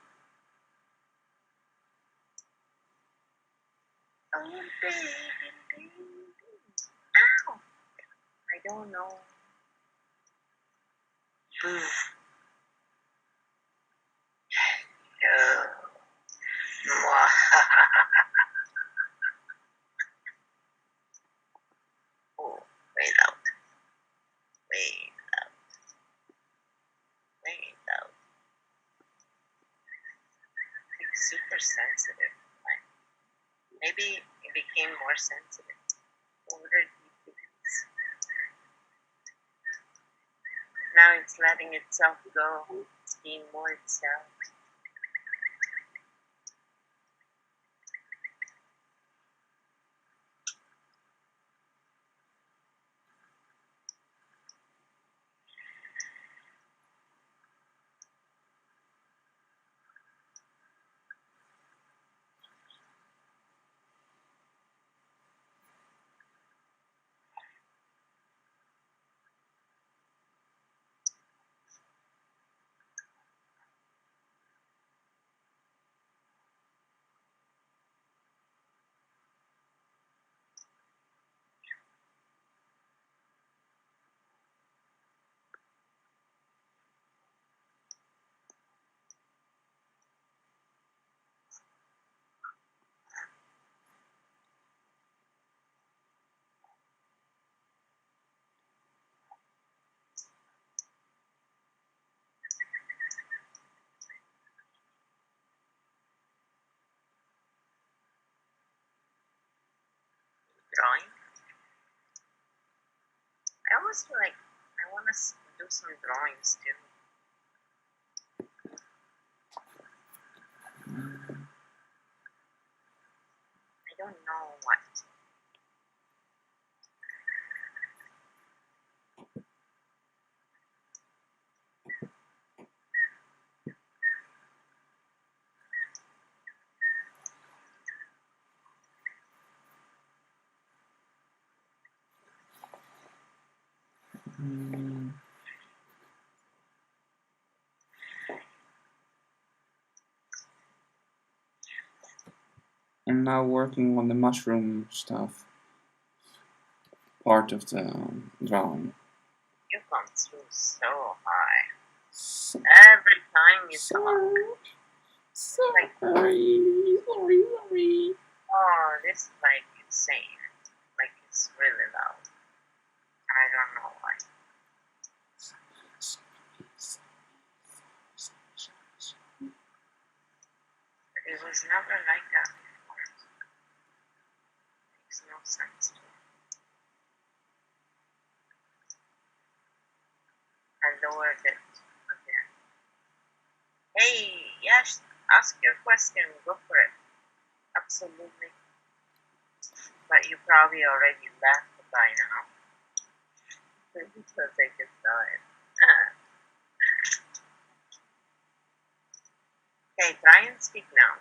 Oh baby, baby. Ow! I don't know. Boo. Oh, wait out. Wait out. Wait out. Like super sensitive. Like, maybe it became more sensitive. Older DVDs. Now it's letting itself go. It's being more itself. Drawing. I almost feel like I want to do some drawings too. I don't know what. I'm now working on the mushroom stuff. Part of the drawing. You come through so high. So, Every time you talk. sorry. Oh, this is like insane. Like it's really loud. I don't know why. But it was never like that before. Makes no sense to me. I lowered it again. Hey, yes, ask your question. Go for it. Absolutely. But you probably already left by now. Because I just saw it. Okay, try and speak now.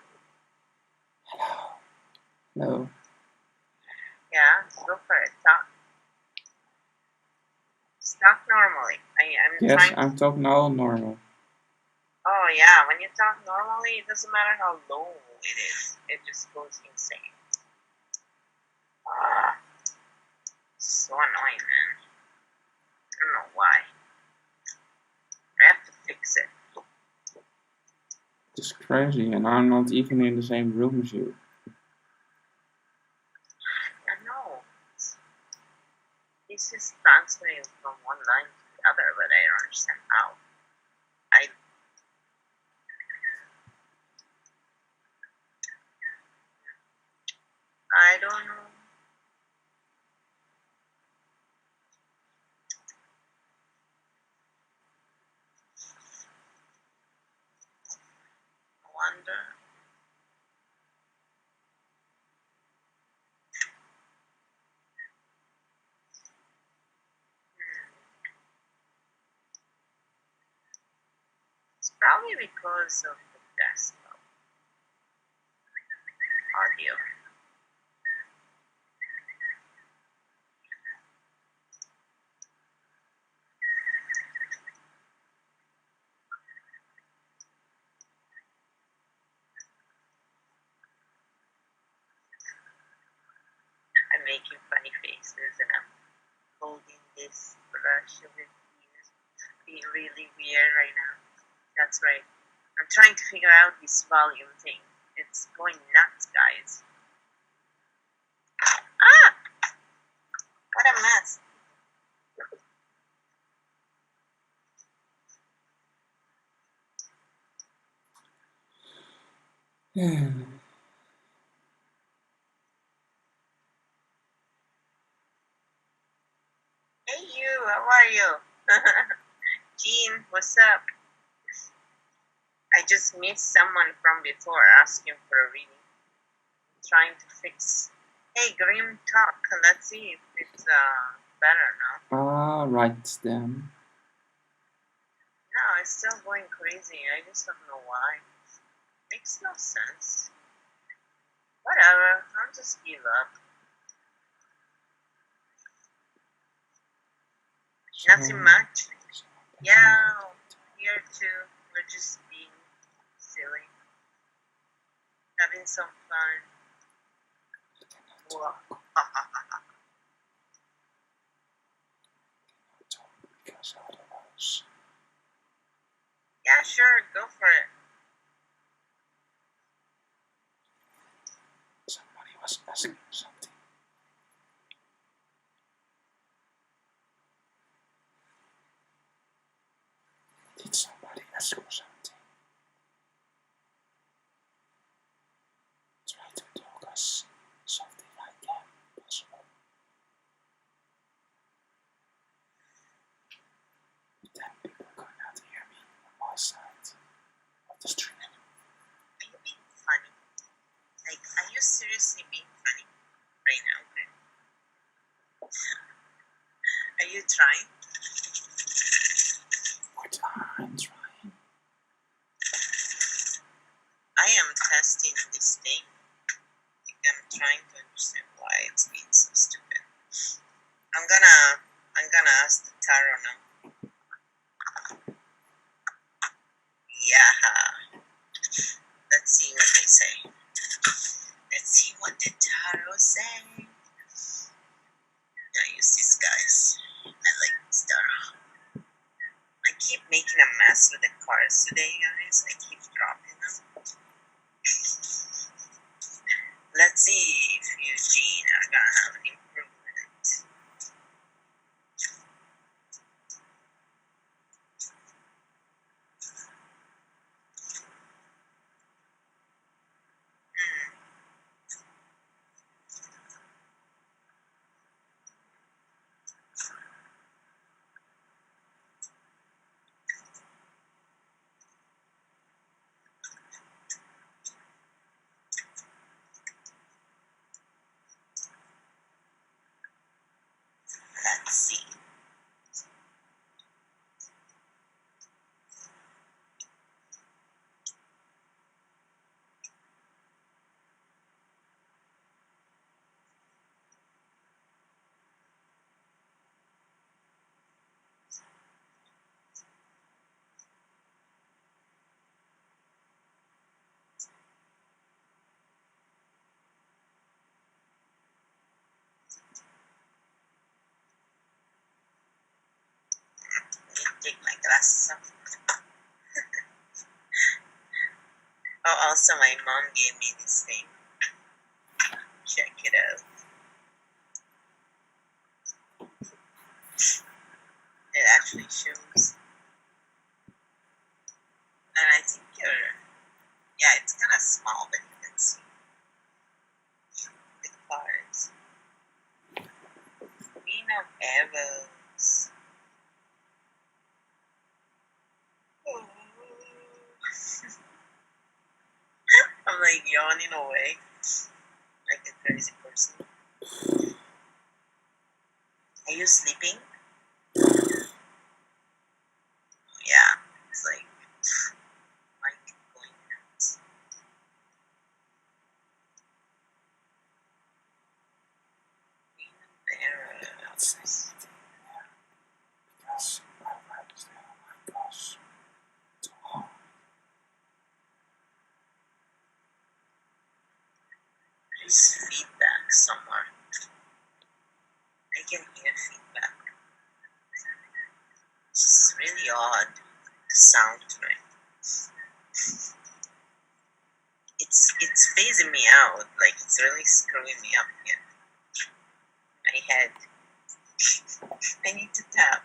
No. Yeah, go for it. Talk. Talk normally. I'm Yes, trying to. I'm talking all normal. Oh yeah, when you talk normally, it doesn't matter how low it is. It just goes insane. Ah, so annoying, man. I don't know why. I have to fix it. It's crazy, and I'm not even in the same room as you. I know. This is transferring from one line to the other, but I don't understand how. I don't know. I wonder. It's probably because of the desktop audio. I'm making funny faces and I'm holding this brush over here. Being really weird right now. That's right. I'm trying to figure out this volume thing. It's going nuts, guys. Ah! What a mess. Hey you, how are you? Jean, what's up? I just missed someone from before asking for a reading. Trying to fix. Hey, Grim Talk. Let's see if it's better now. Ah, right then. No, it's still going crazy. I just don't know why. Makes no sense. Whatever. I'll just give up. Nothing much. Yeah, here too. We're just being silly, having some fun. Because otherwise, Yeah, sure, go for it. somebody was asking something. Did somebody ask for something? Try to talk as softly I can possible. Then people cannot hear me on my side of the street. Are you being funny? Like, are you seriously being funny right now, Grim? Are you trying? What I'm trying. I am testing this thing. Like, I'm trying to understand why it's being so stupid. I'm gonna ask the tarot now. Yeah. Let's see what they say. Let's see what the tarot say. I use these guys. I like this tarot. I keep making a mess with the cards today, guys. I keep dropping them. Let's see if Eugene are gonna have an improvement. take my glasses off. Oh, also my mom gave me this thing. Check it out. It actually shows. And I think yeah, it's kind of small, but you can see the cards. Queen of Evans. Oh. I'm like yawning away like a crazy person. Are you sleeping? Yeah, it's like going nuts. Queen of Evans. Because I understand, oh my gosh, it's hard. There is feedback somewhere. I can hear feedback. It's really odd, the sound to it. It's phasing me out, like it's really screwing me up here. My head. I need to tap.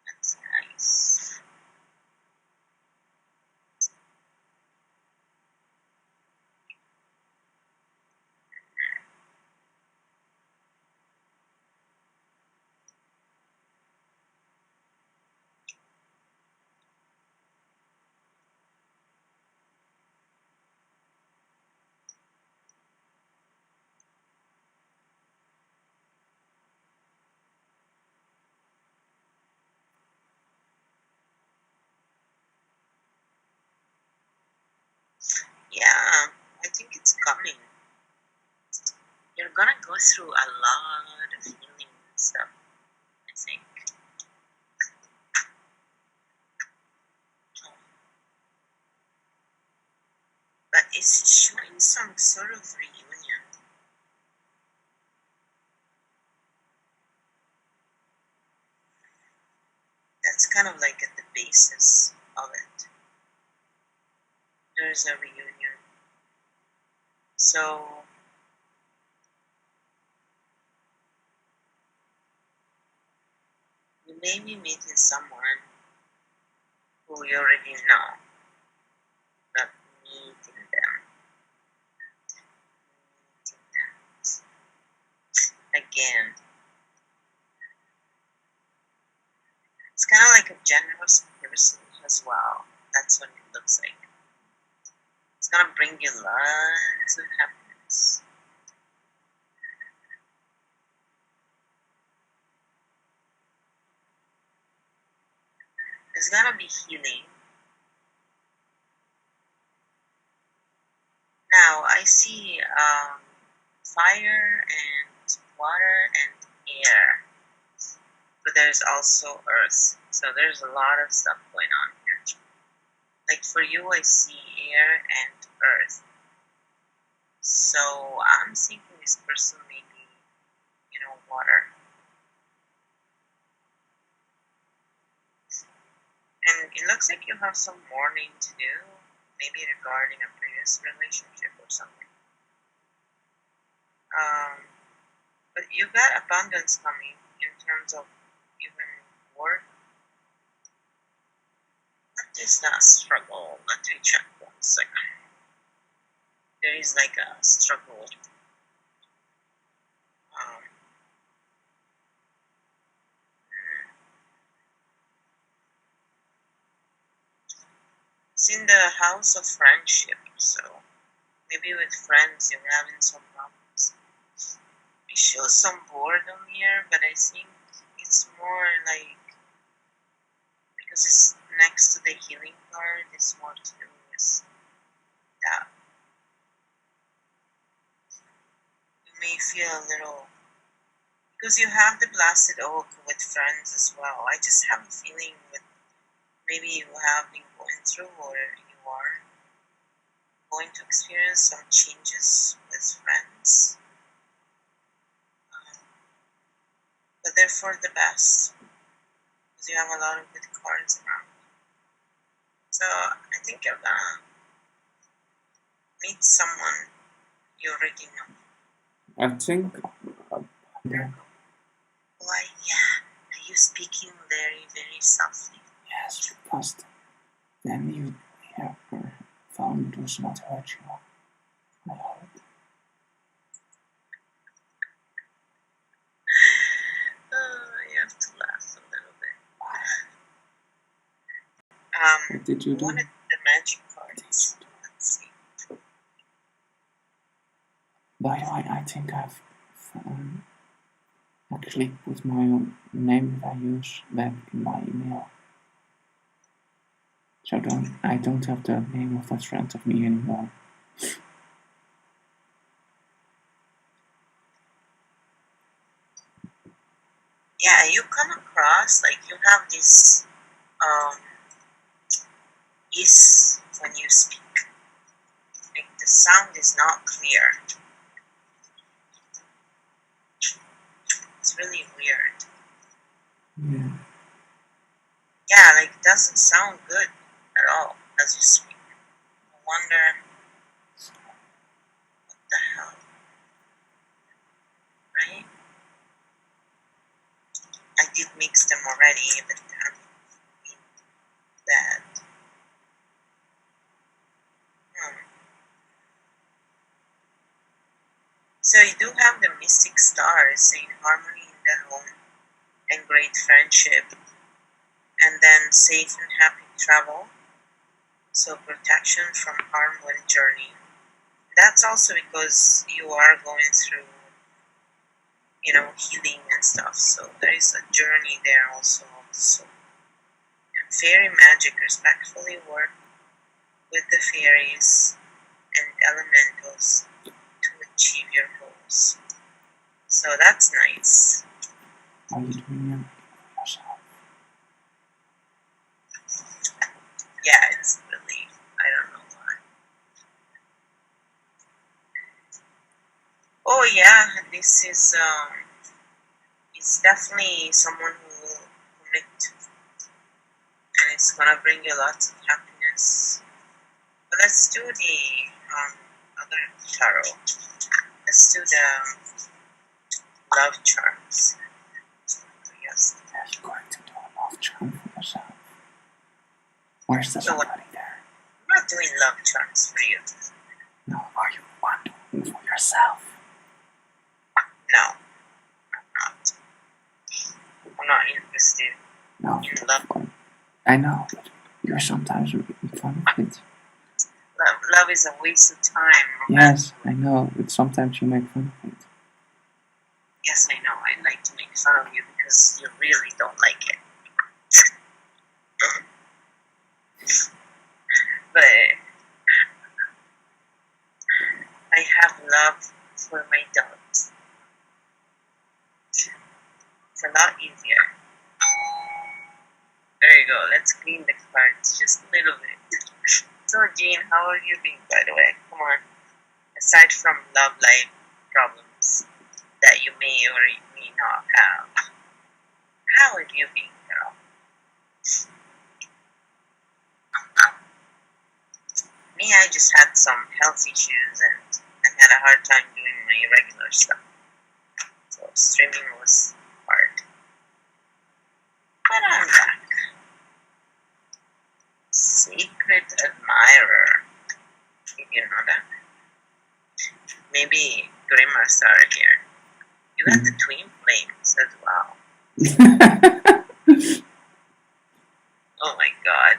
That's nice. Yeah, I think it's coming. You're gonna go through a lot of healing stuff, I think. But it's showing some sort of reunion. That's kind of like at the basis of it. There's a reunion. So you may be meeting someone who you already know, but meeting them. Again. It's kind of like a generous person as well. That's what it looks like. It's gonna bring you lots of happiness. There's gonna be healing. Now I see fire and water and air, but there's also earth. So there's a lot of stuff going on here. Like for you, I see air and earth. So I'm thinking this person may be, water. And it looks like you have some mourning to do, maybe regarding a previous relationship or something. But you've got abundance coming in terms of even work. What is that struggle? Let me check 1 second. There is like a struggle. It's in the house of friendship, so maybe with friends you're having some problems. It shows some boredom here, but I think it's more like, because it's next to the healing card, it's more to do with that. You may feel a little, because you have the blasted oak with friends as well. I just have a feeling with maybe you have been going through, or you are, going to experience some changes with friends, but they're for the best because you have a lot of good cards around. So I think you're gonna meet someone you already know. I think. Why, yeah. Are you speaking very, very softly? Yes, because then you your phone does not hurt you. I hope. You have to laugh a little bit. What did you do? One of the magic cards. Let's see. By the way, I think I've actually put my own name that I use back in my email. So I don't have the name of that friend of me anymore. Yeah, you come across like you have this is when you speak. Like the sound is not clear. It's really weird. Yeah. Yeah, like it doesn't sound good at all as you speak. I wonder what the hell. Right? I did mix them already, but I'm bad. So you do have the mystic stars saying harmony in the home and great friendship, and then safe and happy travel. So protection from harm when journeying. That's also because you are going through, healing and stuff. So there is a journey there also. And fairy magic respectfully work with the fairies and elementals to achieve your goals. So that's nice. Are you doing it for yourself? Yeah, it's really, I don't know why. Oh yeah, this is it's definitely someone who will commit, and it's gonna bring you lots of happiness. But let's do the other tarot. Let's do the love charms. Yes. Are you going to do a love charm for yourself? Or is there somebody there? I'm not doing love charms for you. No, are you one for yourself? No, I'm not. I'm not interested in love. I know, but you're sometimes making fun of it. Love is a waste of time. Yes, I know, but sometimes you make fun of it. Yes, I know. I like to make fun of you because you really don't like it. But I have love for my dogs. It's a lot easier. There you go. Let's clean the cards just a little bit. So, Jean, how are you being, by the way? Come on. Aside from love life problems that you may or may not have, how have you been, girl? Me, I just had some health issues and I had a hard time doing my regular stuff. So streaming was hard. But I'm back. Secret admirer. Did you know that? Maybe Grimmers are here. You got the twin flames as well. Oh my god.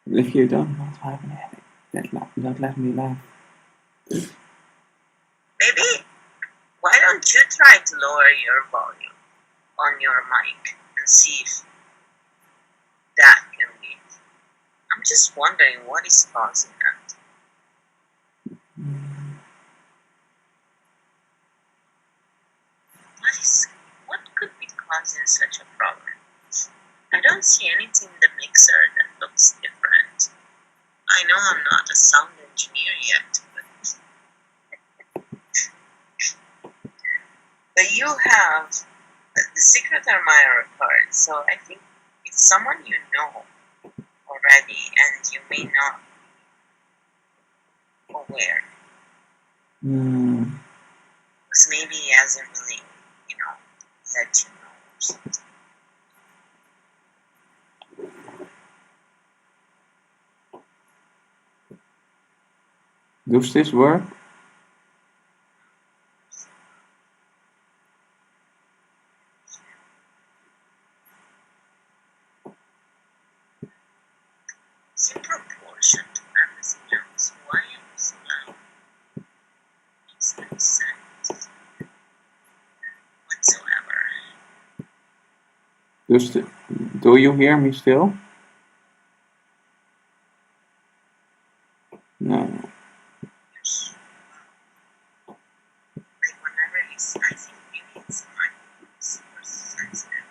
If you don't want to have an headache, don't let me laugh. Maybe, why don't you try to lower your volume on your mic and see if that can be. I'm just wondering what is causing that. What could be causing such a problem? I don't see anything in the mixer that looks different. I I know I'm not a sound engineer yet, but you have the secret admirer card, so I think it's someone you know already and you may not be aware. Because maybe he hasn't really, let you know or something. Does this work? It's in proportion to everything else. Why am I so loud? Makes no sense whatsoever. Do you hear me still? No. Like whenever I think maybe it's my super sensitive.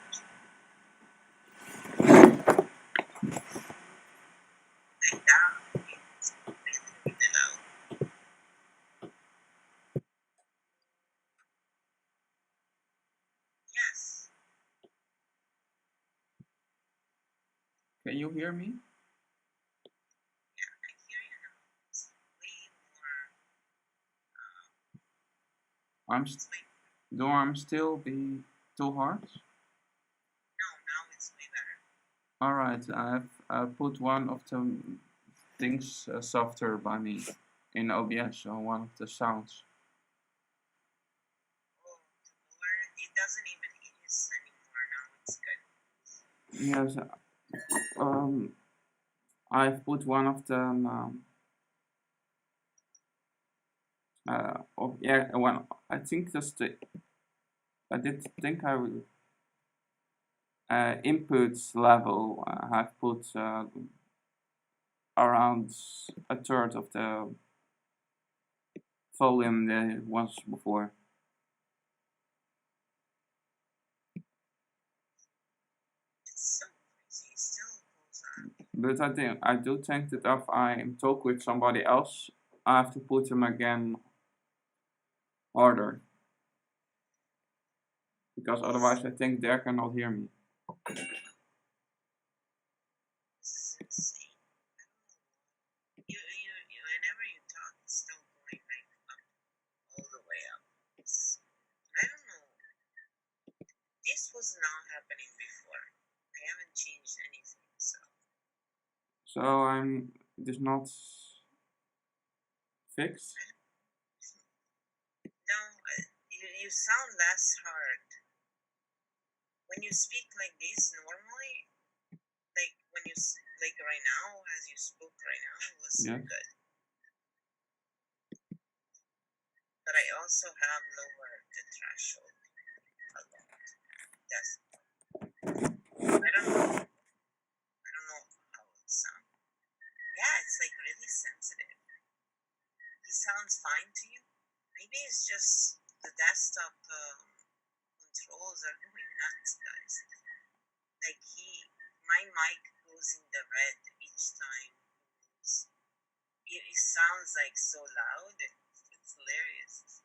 Like that, it's really, really loud. Yes. Can you hear me? Yeah, I hear you now. It's way more. Do I'm still be too hard? No, now it's way better. Alright, I've put one of the things softer by me in OBS on one of the sounds. Oh, lower. It doesn't even hiss anymore. Now it's good. Yes, I've put one of them. One. I think that's the. I did think I will. Inputs level. I've put around a third of the volume that it was before. It's so crazy. It still goes on. But I do think that if I talk with somebody else, I have to put them again harder. Because otherwise I think they cannot hear me. This is insane. Whenever you talk, it's still going right up, all the way up. I don't know. This was not happening before. I haven't changed anything, so. So it is not fixed. No, you sound less hard. When you speak like this normally, like when you like right now, as you spoke right now, it was Yes. good. But I also have lowered the threshold a lot. That's I don't know how it sounds. Yeah, it's like really sensitive. He sounds fine to you. Maybe it's just the desktop controls are going nuts, guys. Like my mic goes in the red each time. It sounds like so loud. It's hilarious.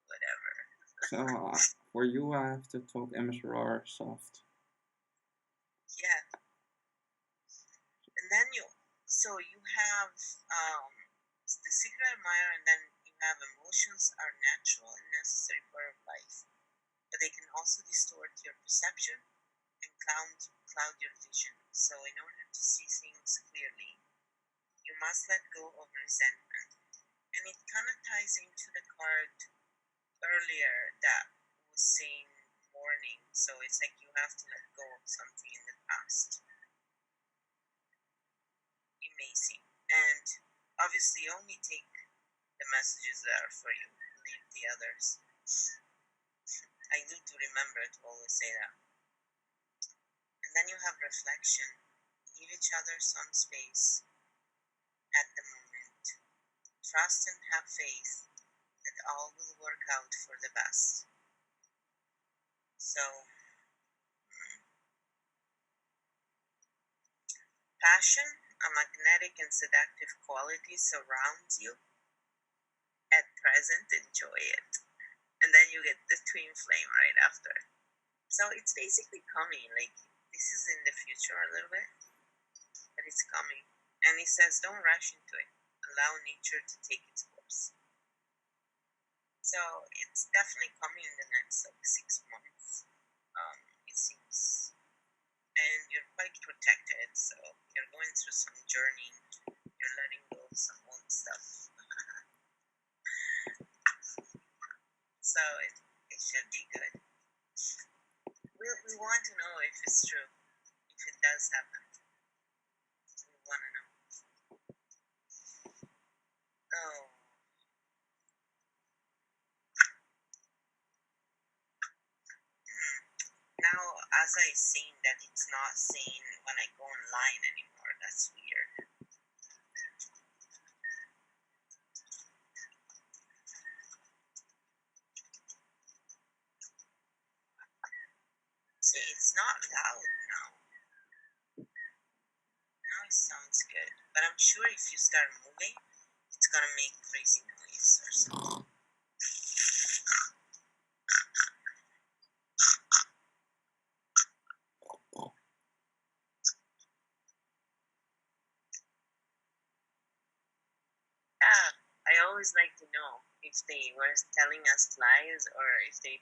Whatever. So for you I have to talk MSRR soft. Yeah. And then you have the secret admirer, and then you have emotions are natural and necessary part of life, but they can also distort your perception and cloud your vision. So in order to see things clearly, you must let go of resentment. And it kind of ties into the card earlier that was saying mourning. So it's like you have to let go of something in the past. Amazing. And obviously only take the messages that are for you. Leave the others. I need to remember to always say that. And then you have reflection. Give each other some space at the moment. Trust and have faith that all will work out for the best. So Passion, a magnetic and seductive quality, surrounds you. At present, enjoy it. And then you get the twin flame right after. So it's basically coming. Like, this is in the future a little bit, but it's coming. And he says, don't rush into it. Allow nature to take its course. So it's definitely coming in the next 6 months. It seems, and you're quite protected. So you're going through some journey. You're letting go of some old stuff. So it should be good. We want to know if it's true, if it does happen. We want to know. Oh. Now, as I seen that it's not saying when I go online anymore, that's weird. See, it's not loud now. Now it sounds good. But I'm sure if you start moving, it's gonna make crazy noise or something. Yeah, I always like to know if they were telling us lies or if they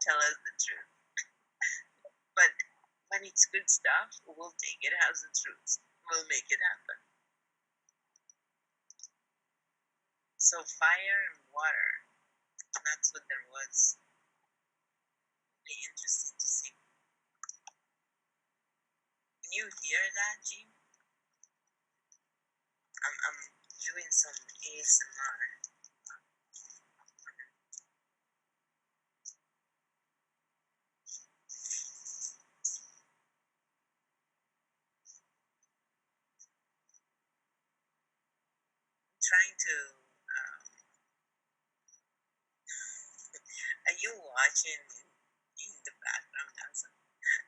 tell us the truth. But when it's good stuff, we'll take it as the truth. We'll make it happen. So fire and water, that's what there was. Be interesting to see. Can you hear that, Jim? I'm doing some ASMR. Trying to. Are you watching in the background?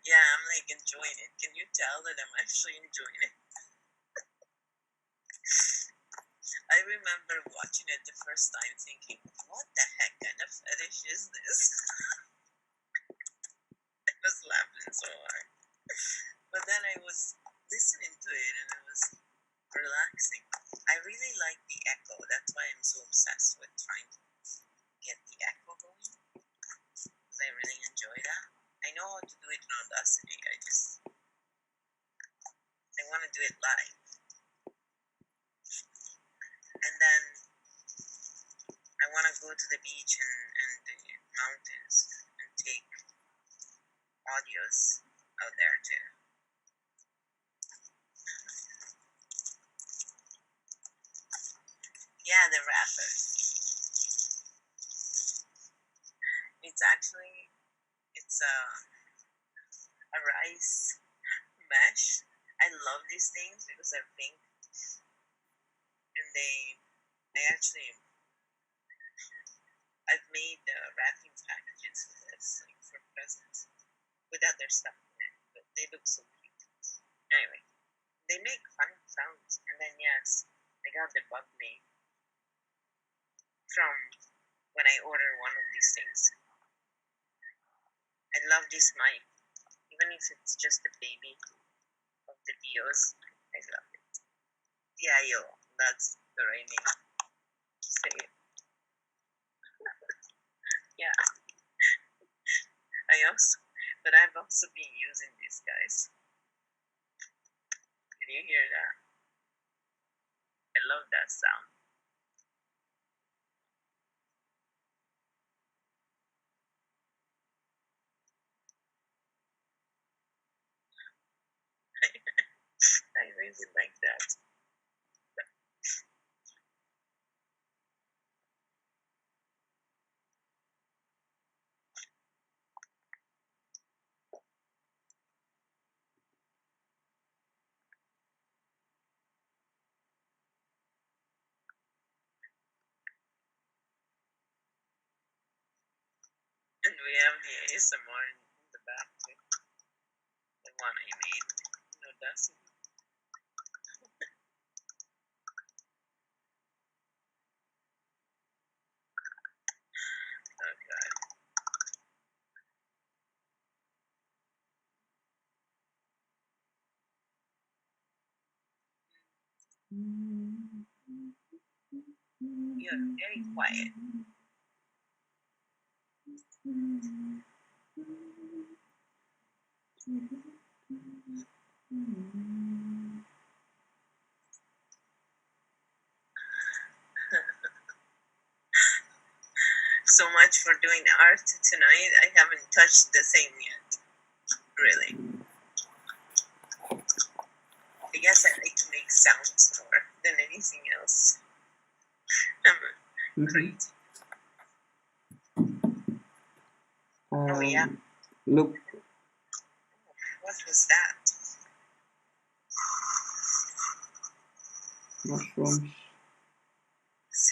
Yeah, I'm like enjoying it. Can you tell that I'm actually enjoying it? I remember watching it the first time thinking, what the heck kind of fetish is this? I was laughing so hard. But then I was listening to it and it was relaxing. I really like the echo. That's why I'm so obsessed with trying to get the echo going. Because I really enjoy that. I know how to do it in Audacity. I want to do it live. And then I want to go to the beach and the mountains and take audios out there too. Yeah, the wrapper. It's a rice mesh. I love these things because they're pink, and I've made wrapping packages for this, like for presents, with other stuff in it, but they look so cute. Anyway, they make funny sounds, and then yes, I got the bug made from when I order one of these things. I love this mic, even if it's just a baby of the Dios. I love it. Diayo, that's the right name. Say it. Yeah, I've also been using these guys. Can you hear that? I love that sound. I really like that. And we have the ASMR in the back too. The one I made. No, that's it. You're very quiet. So much for doing art tonight. I haven't touched the thing yet. Really. I guess I like to make sounds more than anything else. I'm crazy. Oh yeah. Look, What was that? mushrooms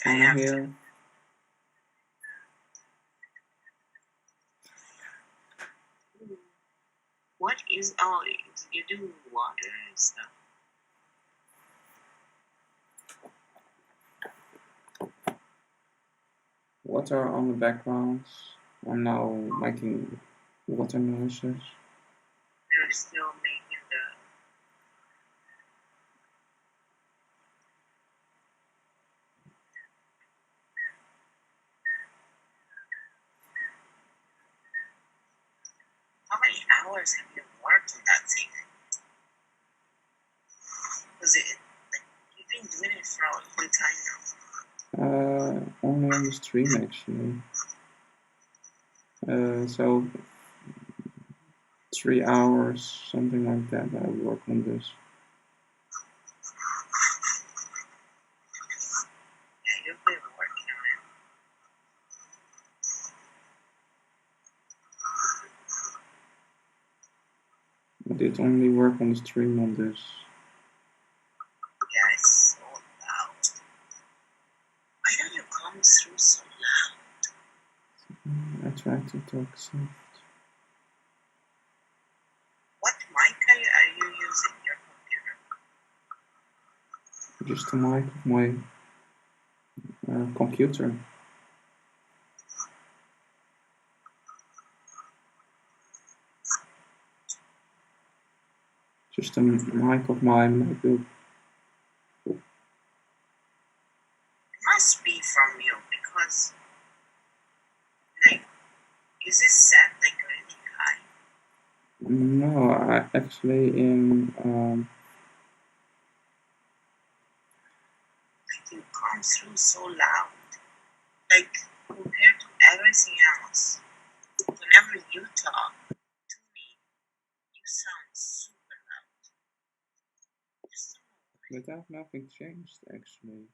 I on have here. to. What is? Oh, you do water and stuff. Water on the background. I'm now making water noises. You're still making the. How many hours have you worked on that thing? Was it like you've been doing it for a long time now? Only on the stream actually. So 3 hours, something like that. I work on this. Yeah, you've been working on it. I did only work on the stream on this. Yeah, it's so loud. Why don't you come through so loud? I try to talk soft. What mic are you using your computer? Just the mic of my computer. Just the mic of my MacBook. It must be from you because, like, is this set like really high? No, I actually Like you come through so loud. Like compared to everything else, whenever you talk to me, you sound super loud. Just don't know why. but I've nothing changed actually.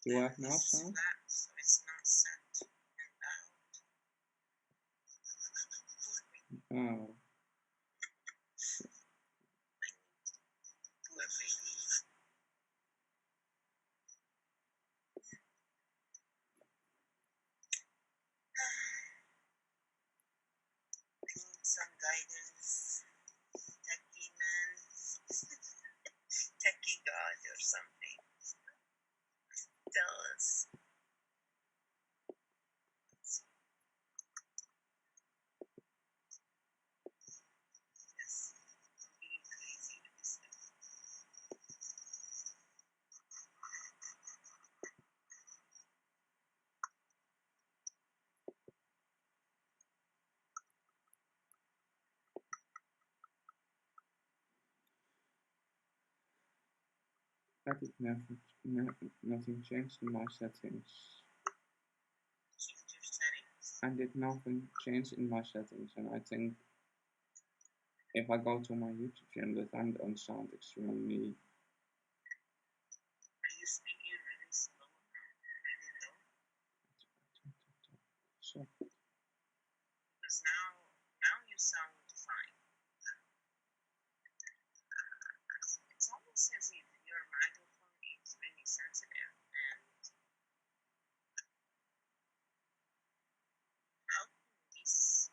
Do I have now This is sound? flat, so it's not set and loud. Oh. Poor baby. I need some guidance. Techie man. Techie god or something. Tell us. Yes, I'm being crazy with this stuff. I did nothing changed in my settings. Change your settings. I did nothing change in my settings, and I think if I go to my YouTube channel, that I don't sound extremely. Are you speaking really slow now? Really low? So Because now you sound fine. It's almost as if your microphone is really sensitive and how can this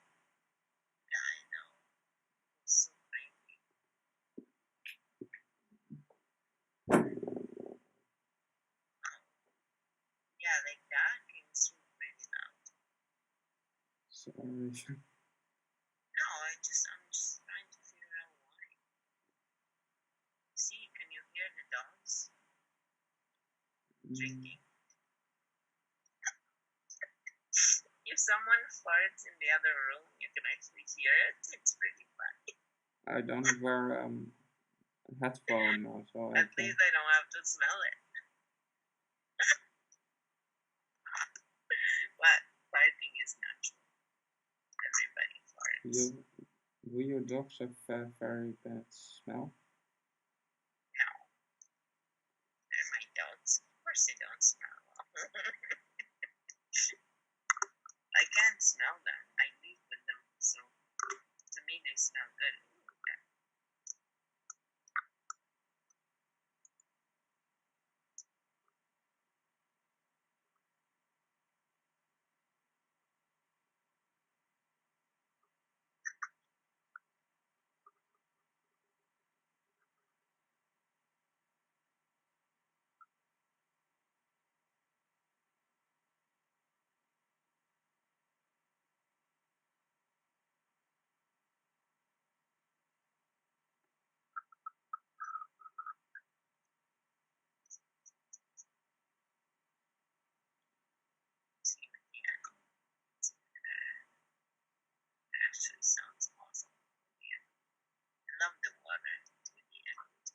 guy know who's so crazy? Yeah, like that came through really loud. sorry. No, I just I'm just trying to figure out why. See, can you hear the dogs drinking? If someone farts in the other room, you can actually hear it. It's pretty funny. I don't wear a headphone now, so At least I don't have to smell it. But farting is natural. Everybody farts. Do your dogs have a very bad smell? No. They're my dogs. Of course they don't smell well. I can't smell them. I live with them, so to me they smell good. Yeah. See with the animals. It actually sounds awesome. Yeah. I love the water with the animals.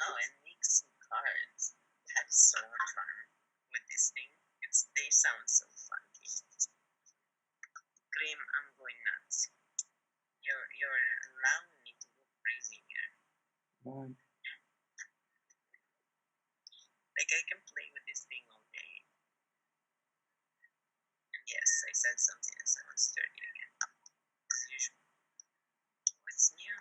Oh, and mixing cards. That's so much fun with this thing. They sound so funky. Cream, I'm going nuts. You're allowing me to go crazy here. Why? Like I can play with this thing all day. And yes, I said something that sounds dirty again. As usual. What's new?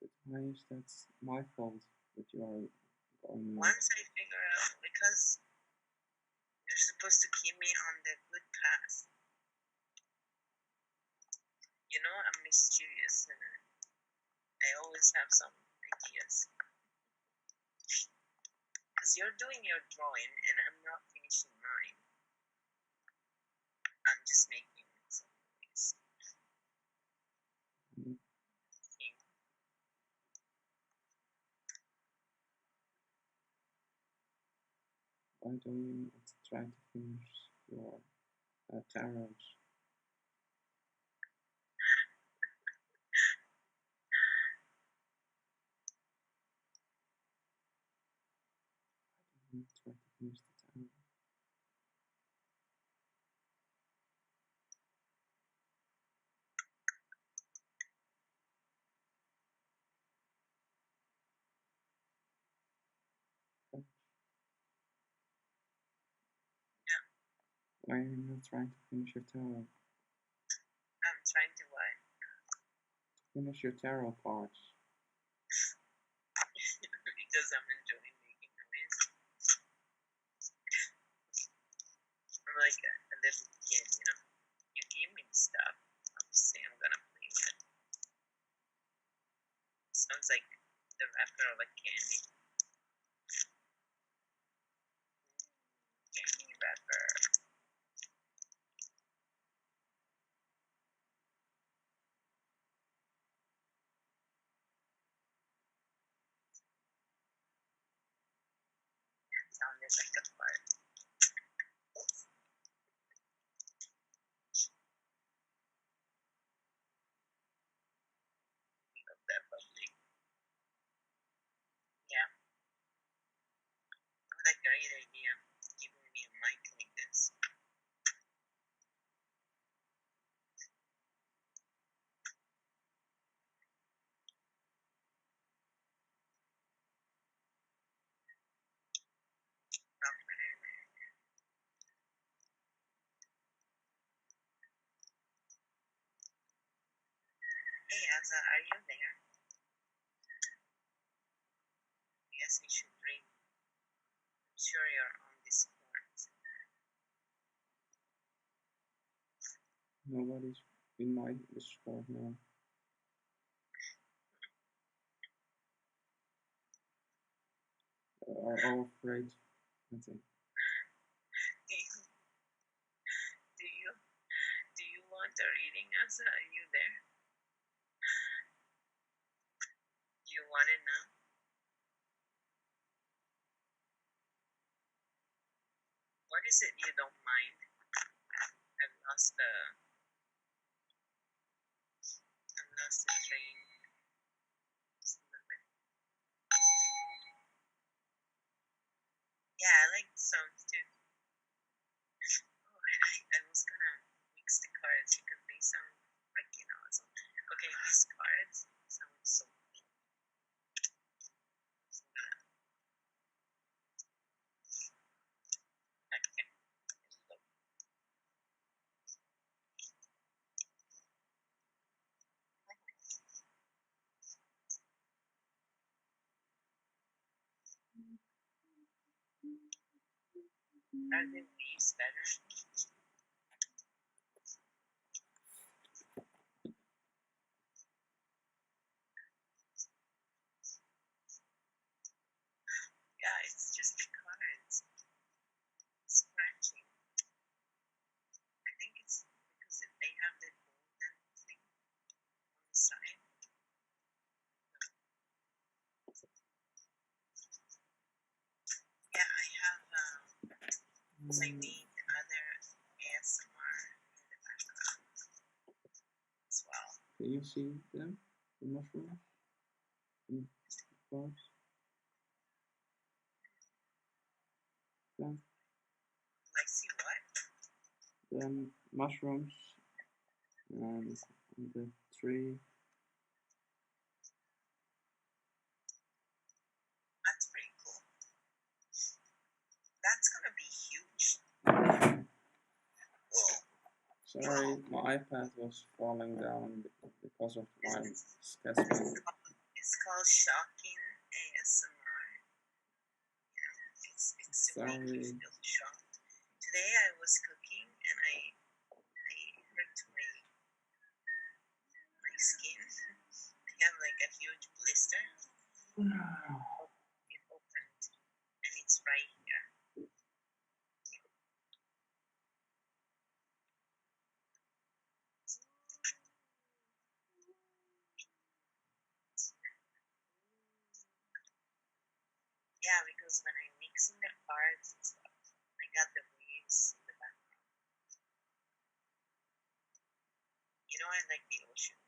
But why is that my fault that you are going Once I figure out, because you're supposed to keep me on the good path. You know, I'm mischievous and I always have some ideas. Because you're doing your drawing and I'm not finishing mine. I'm just making some noise. Why don't you try to finish your tarots? Why don't you try to finish the tarot? Yeah. Why are you not trying to finish your tarot? I'm trying to what? Finish your tarot cards. Because I'm enjoying making noise. I'm like a little kid, you know. You give me stuff, I'll just say I'm gonna play with it. Sounds like the wrapper of a candy. Candy wrapper. That sounded like a fart. Love that bubbly. Yeah. What a great idea. Giving me a mic like this. Hey Elsa, are you there? Yes, I should read. I'm sure you're on Discord. Nobody's in my Discord now. are all afraid. I think. Do you want a reading, Asa? Are you there? You want it now? What is it you don't mind? I've lost the train. Yeah, I like the songs too. Oh, I was gonna mix the cards because they sound freaking awesome. Okay, these cards sound so cool. So okay. Are the leaves better? Yeah, it's just the cards scratching. I think it's because they have the golden thing on the side. Yeah, I have I need other ASMR in the background as well. Can you see them? The mushrooms? The cards? Yeah. Like, see what? Then mushrooms and the tree. That's pretty cool. That's gonna be huge. Whoa. Sorry, my iPad was falling down because of my sketchpad. It's called shocking ASMR. You know, it's to make you Sorry. feel shocked. Today I was cooking and I hurt my skin. I have like a huge blister. It opened and it's right here. Yeah, because when I'm mixing the cards and stuff, I got the waves in the background. You know, I like the ocean.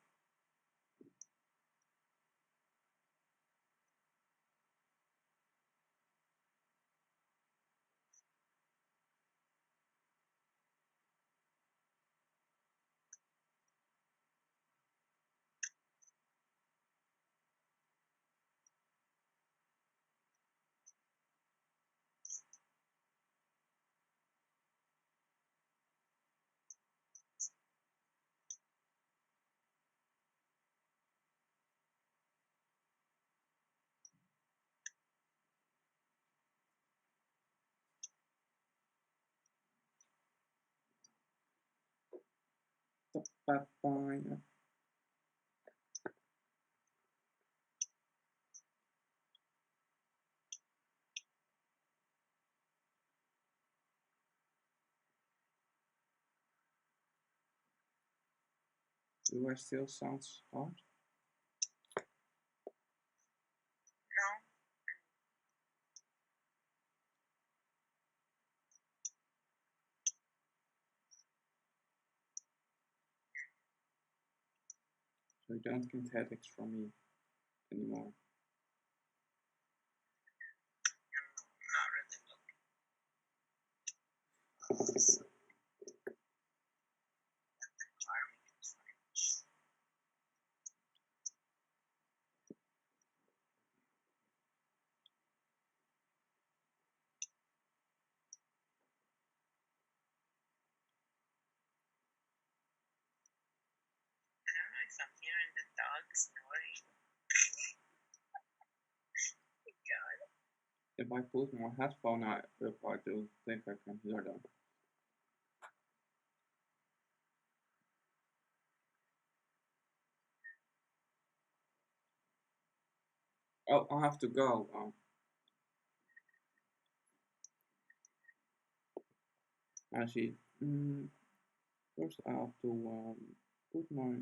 Papaya. Do I still sound hard? No, So you don't get headaches from me anymore. not really looking. So, army French. I don't know if I'm hearing the dog snoring. God. If I put my headphone up, I do think I can hear them. Oh, I have to go. Actually, first I have to put my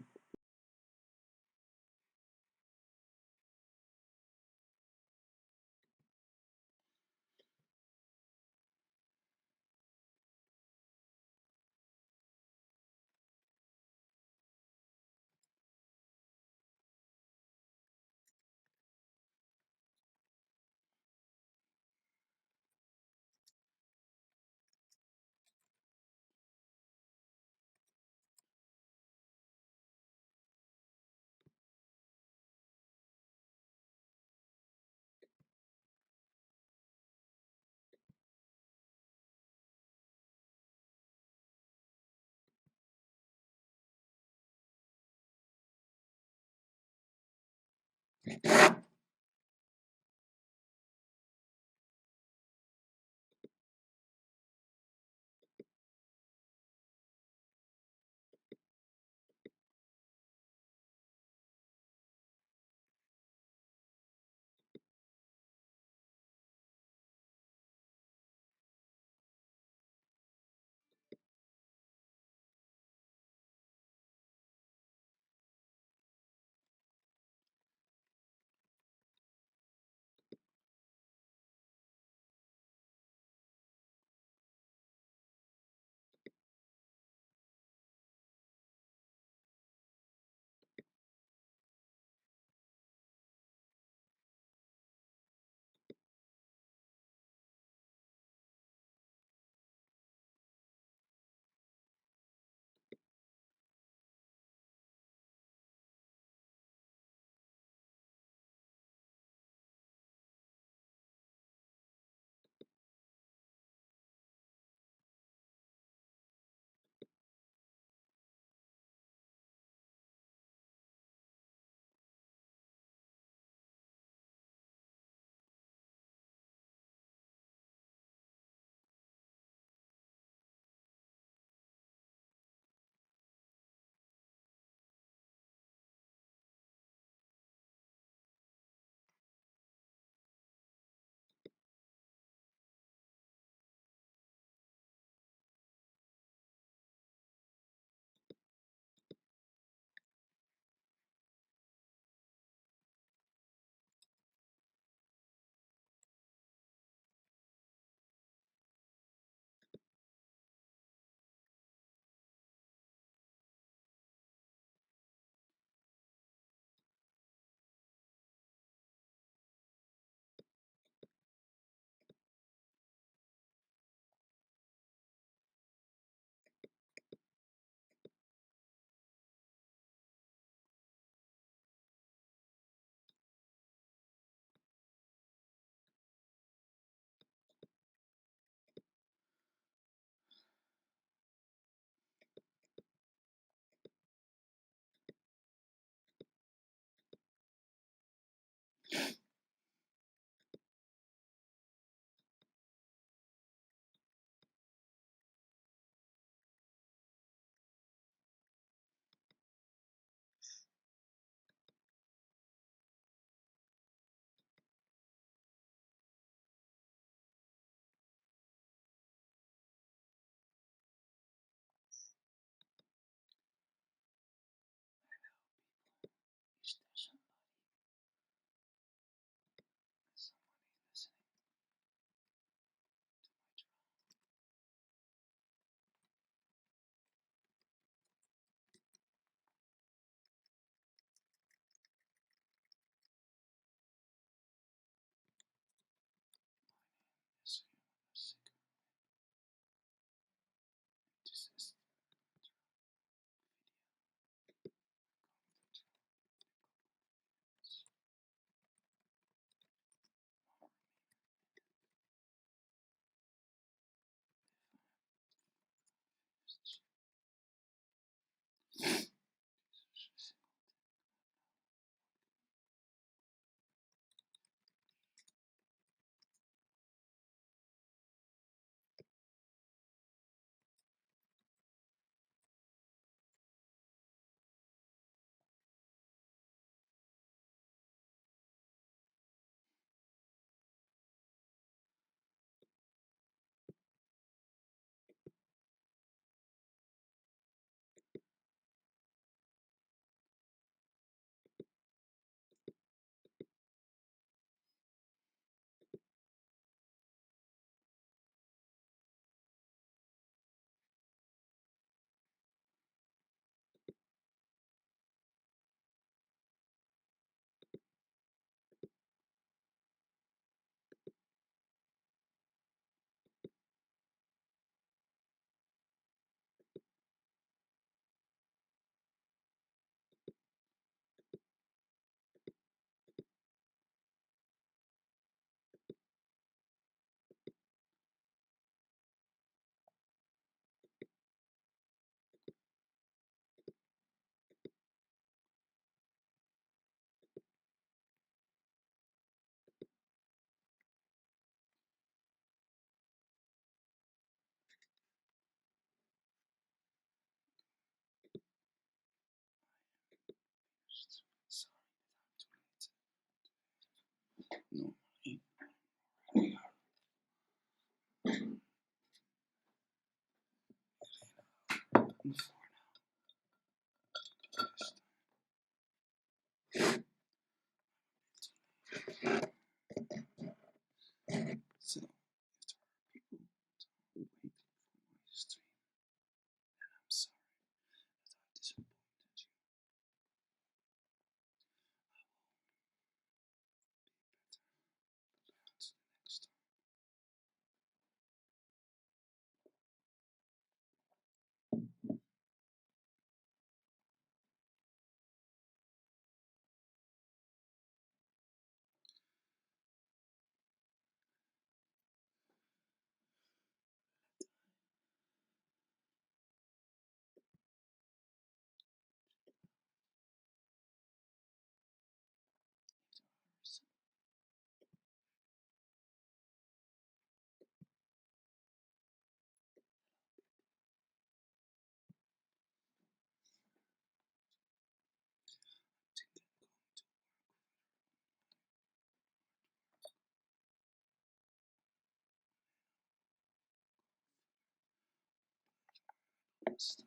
Should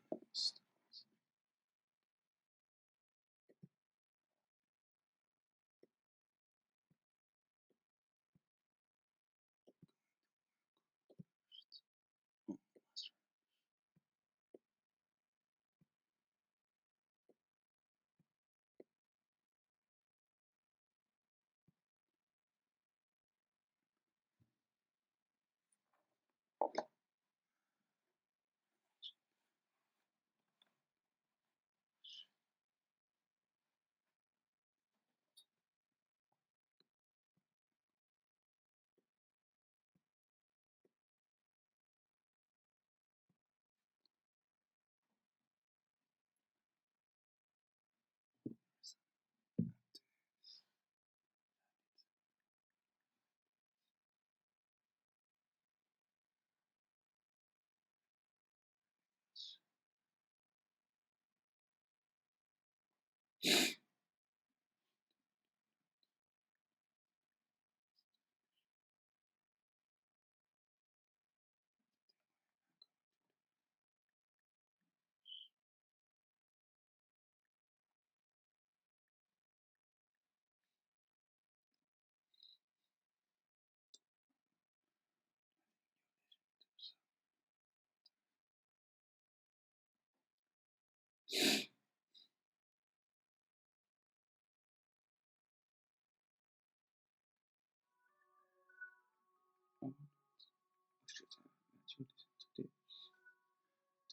I imagine to this?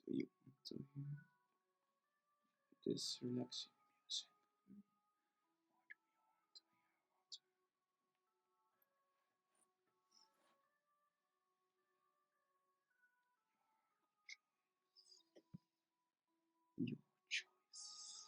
Do you want to hear this relaxing music? Your choice.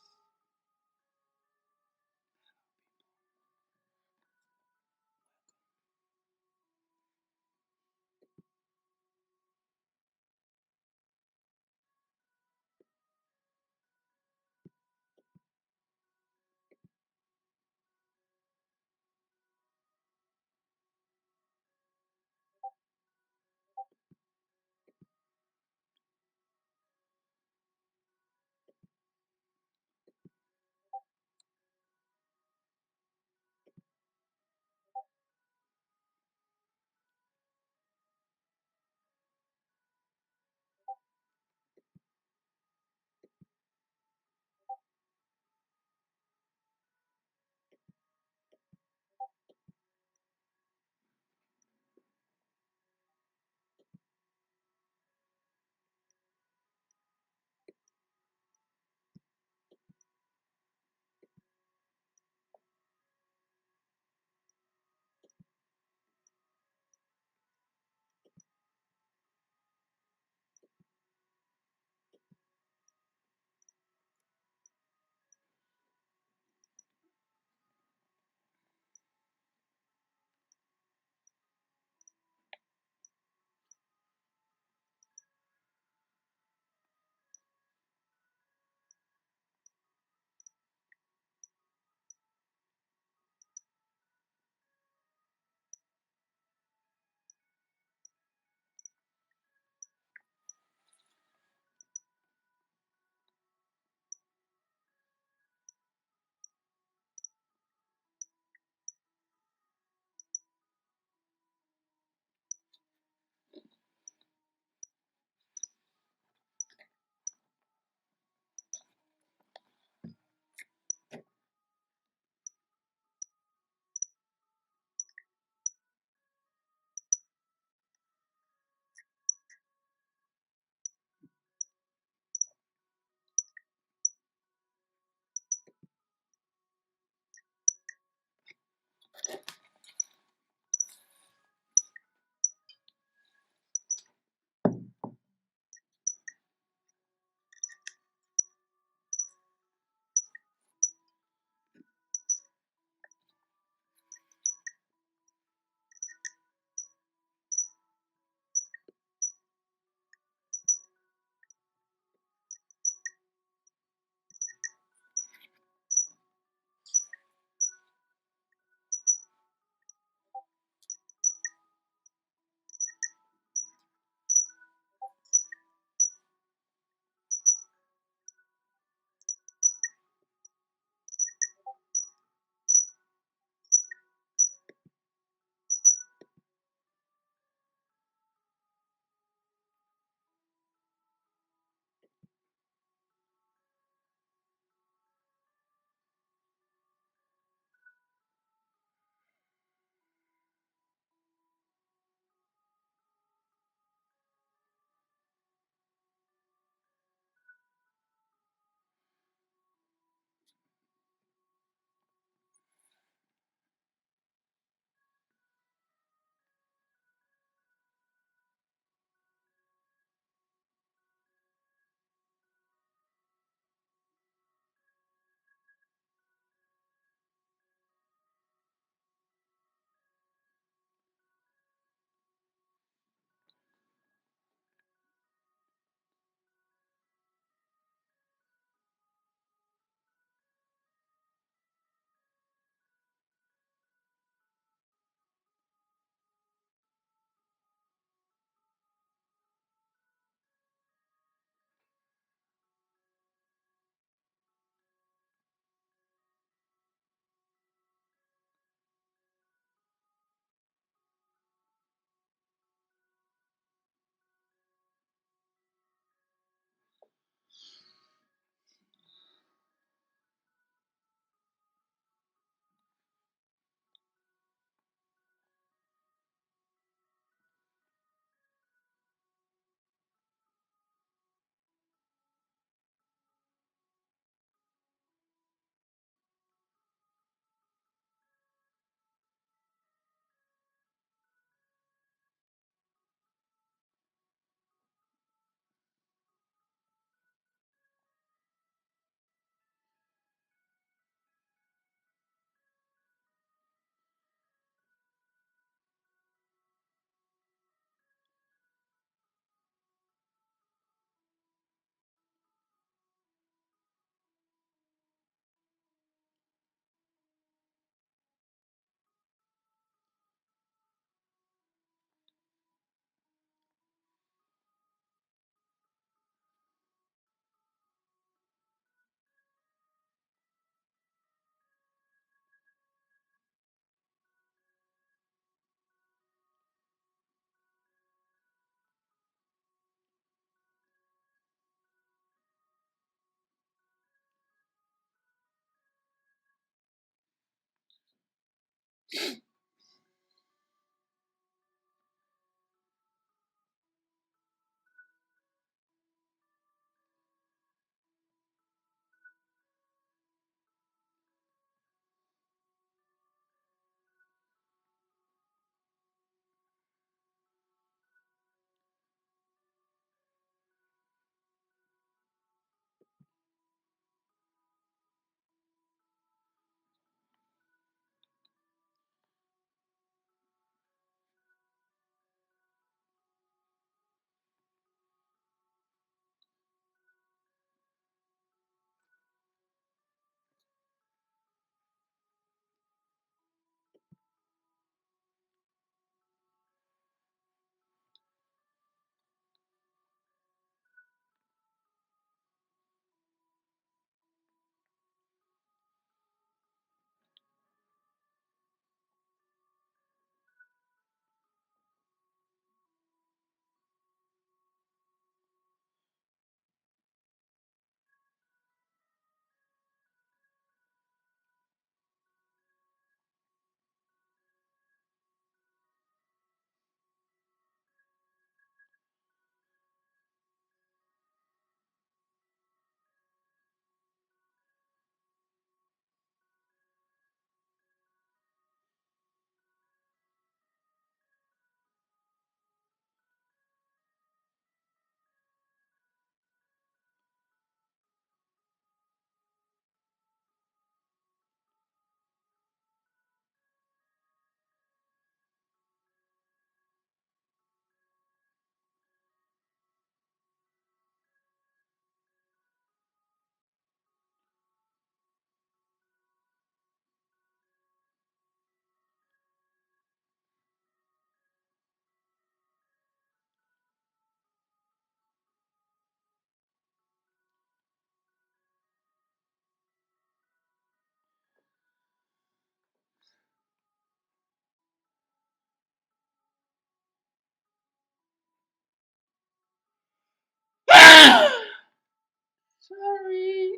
Sorry,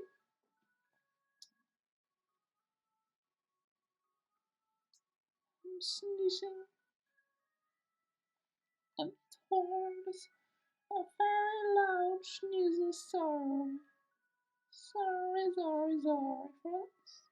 I'm sneezing and towards a very loud sneezing sound. Sorry, friends.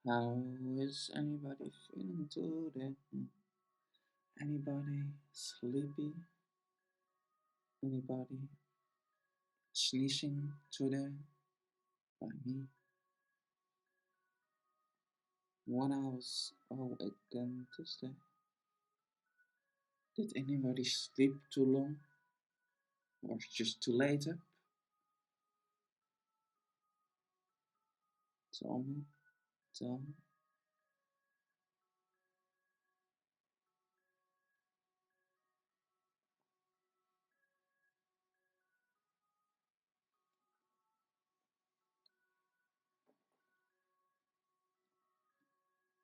How is anybody feeling today? Anybody sleepy? Anybody sneezing today? By me. When I was awake on Tuesday. Did anybody sleep too long? Or just too late up? Tell me, tell me.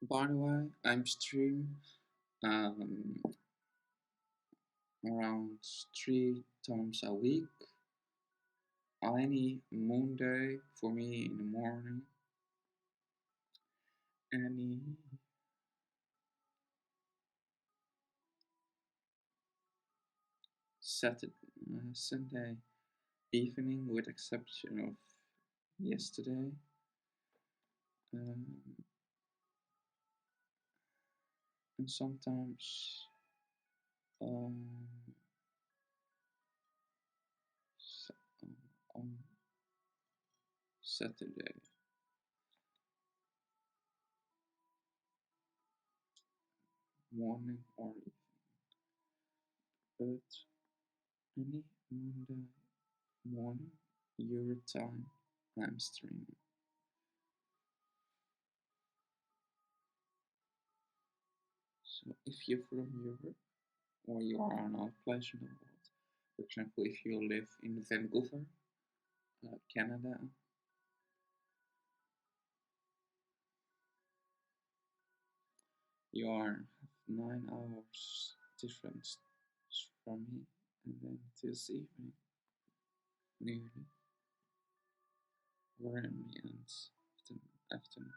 By the way, I'm stream um, around 3 times a week. Any Monday for me in the morning, any Saturday, Sunday evening, with exception of yesterday. Um, and sometimes um, on Saturday. Morning or evening, but any Monday morning, Euro time, I'm streaming. So if you're from Europe or you are on other place in the world, for example, if you live in Vancouver, Canada, you are 9 hours difference from me, and then this evening, nearly, we're in the end of the afternoon.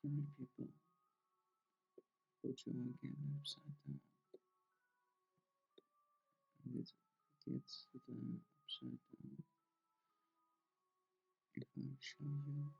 Sorry, people. Put you again upside down. And it gets the upside down if I show you.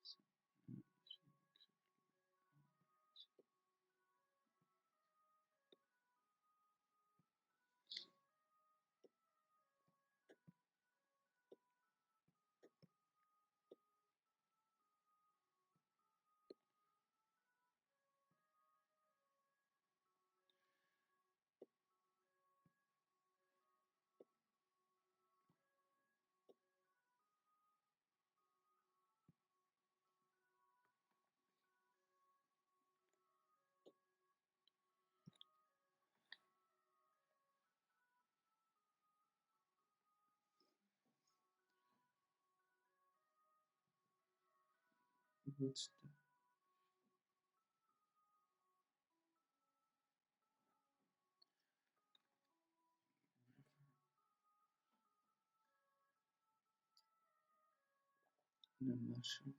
So, now you see what's the mushroom?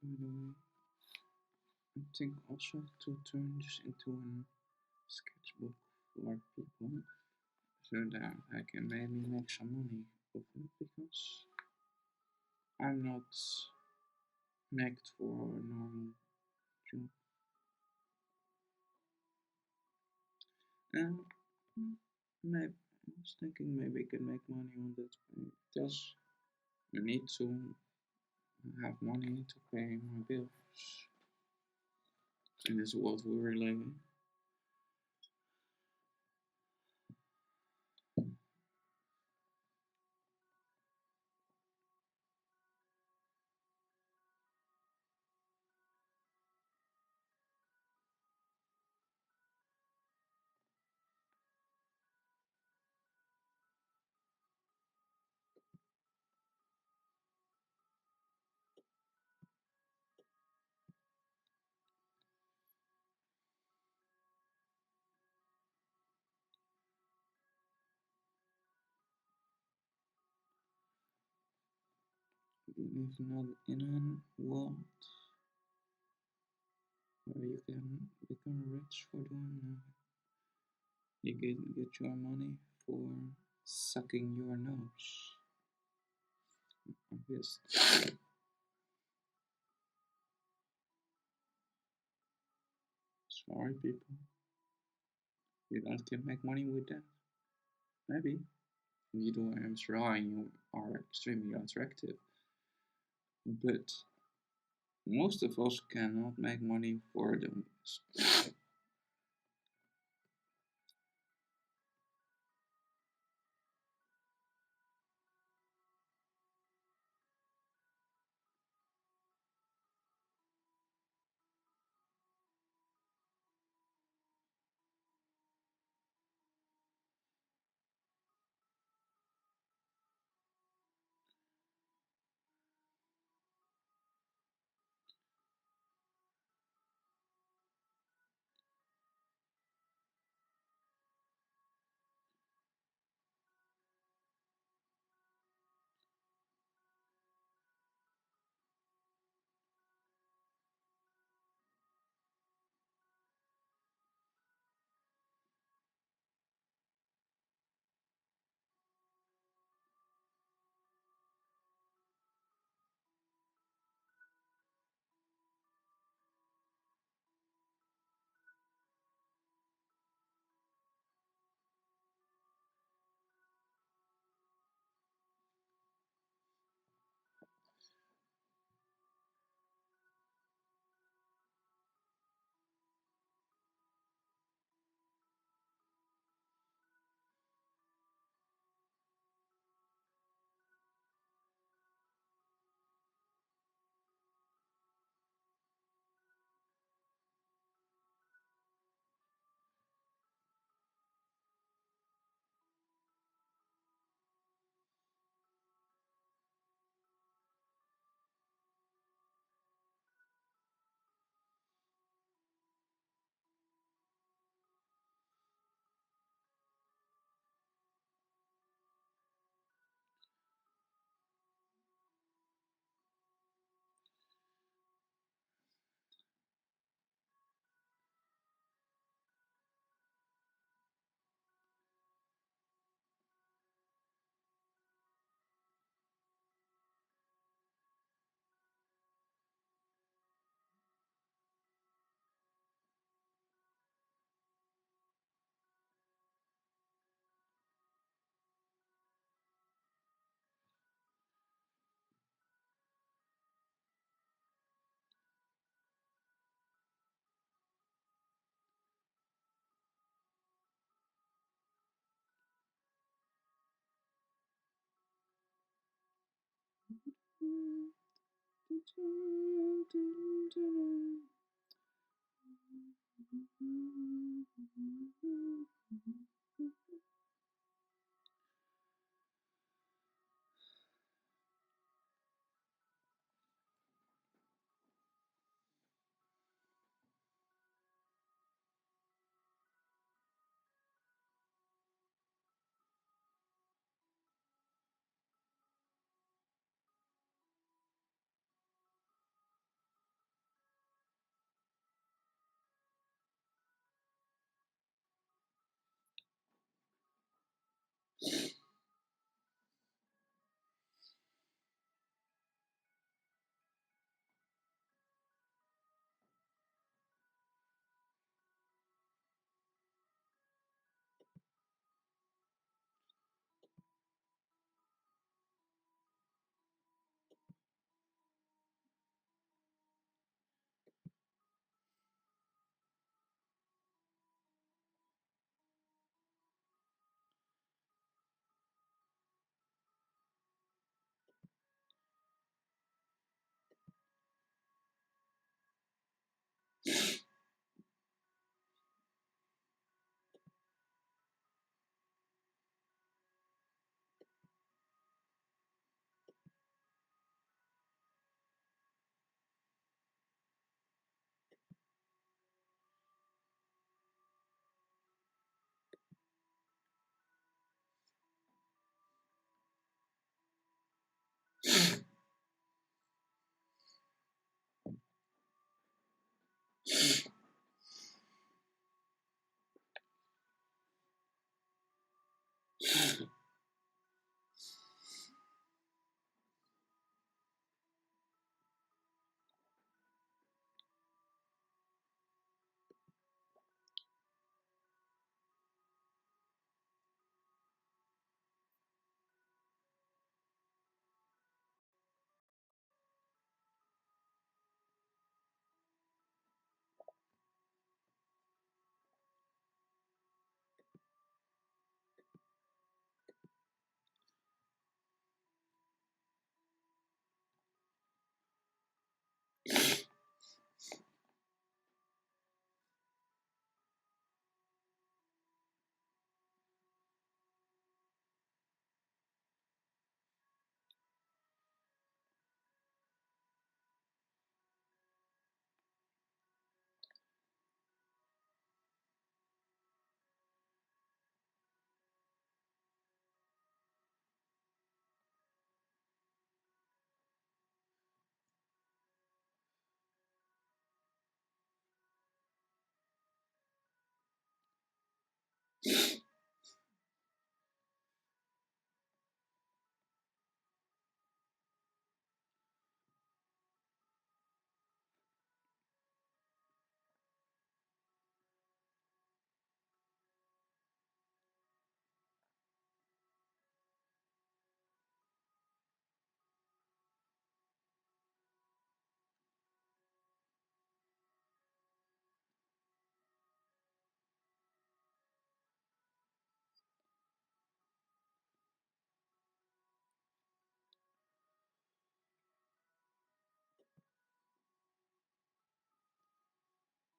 By the way, I think also to turn this into a sketchbook for people so that I can maybe make some money of it because I'm not made for a normal job. And maybe I was thinking maybe I can make money on that way because I need to have money to pay my bills in this world we're living. We live not in a world where you can become rich for doing nothing. You get your money for sucking your nose. Yes. Sorry, people. You don't can make money with that. Maybe. You do, I'm sure you are extremely attractive. But most of us cannot make money for doing this.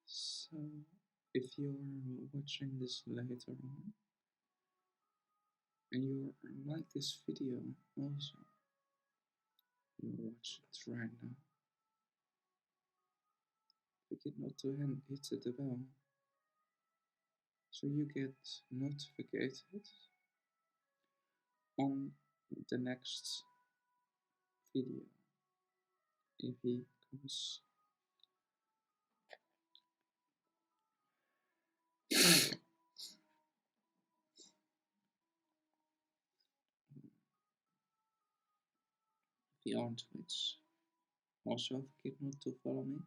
So, if you're watching this later on and you like this video also, you watch it right now, forget not to hit the bell so you get notified on the next video if he comes. If you are on Twitch. Also, forget not to follow me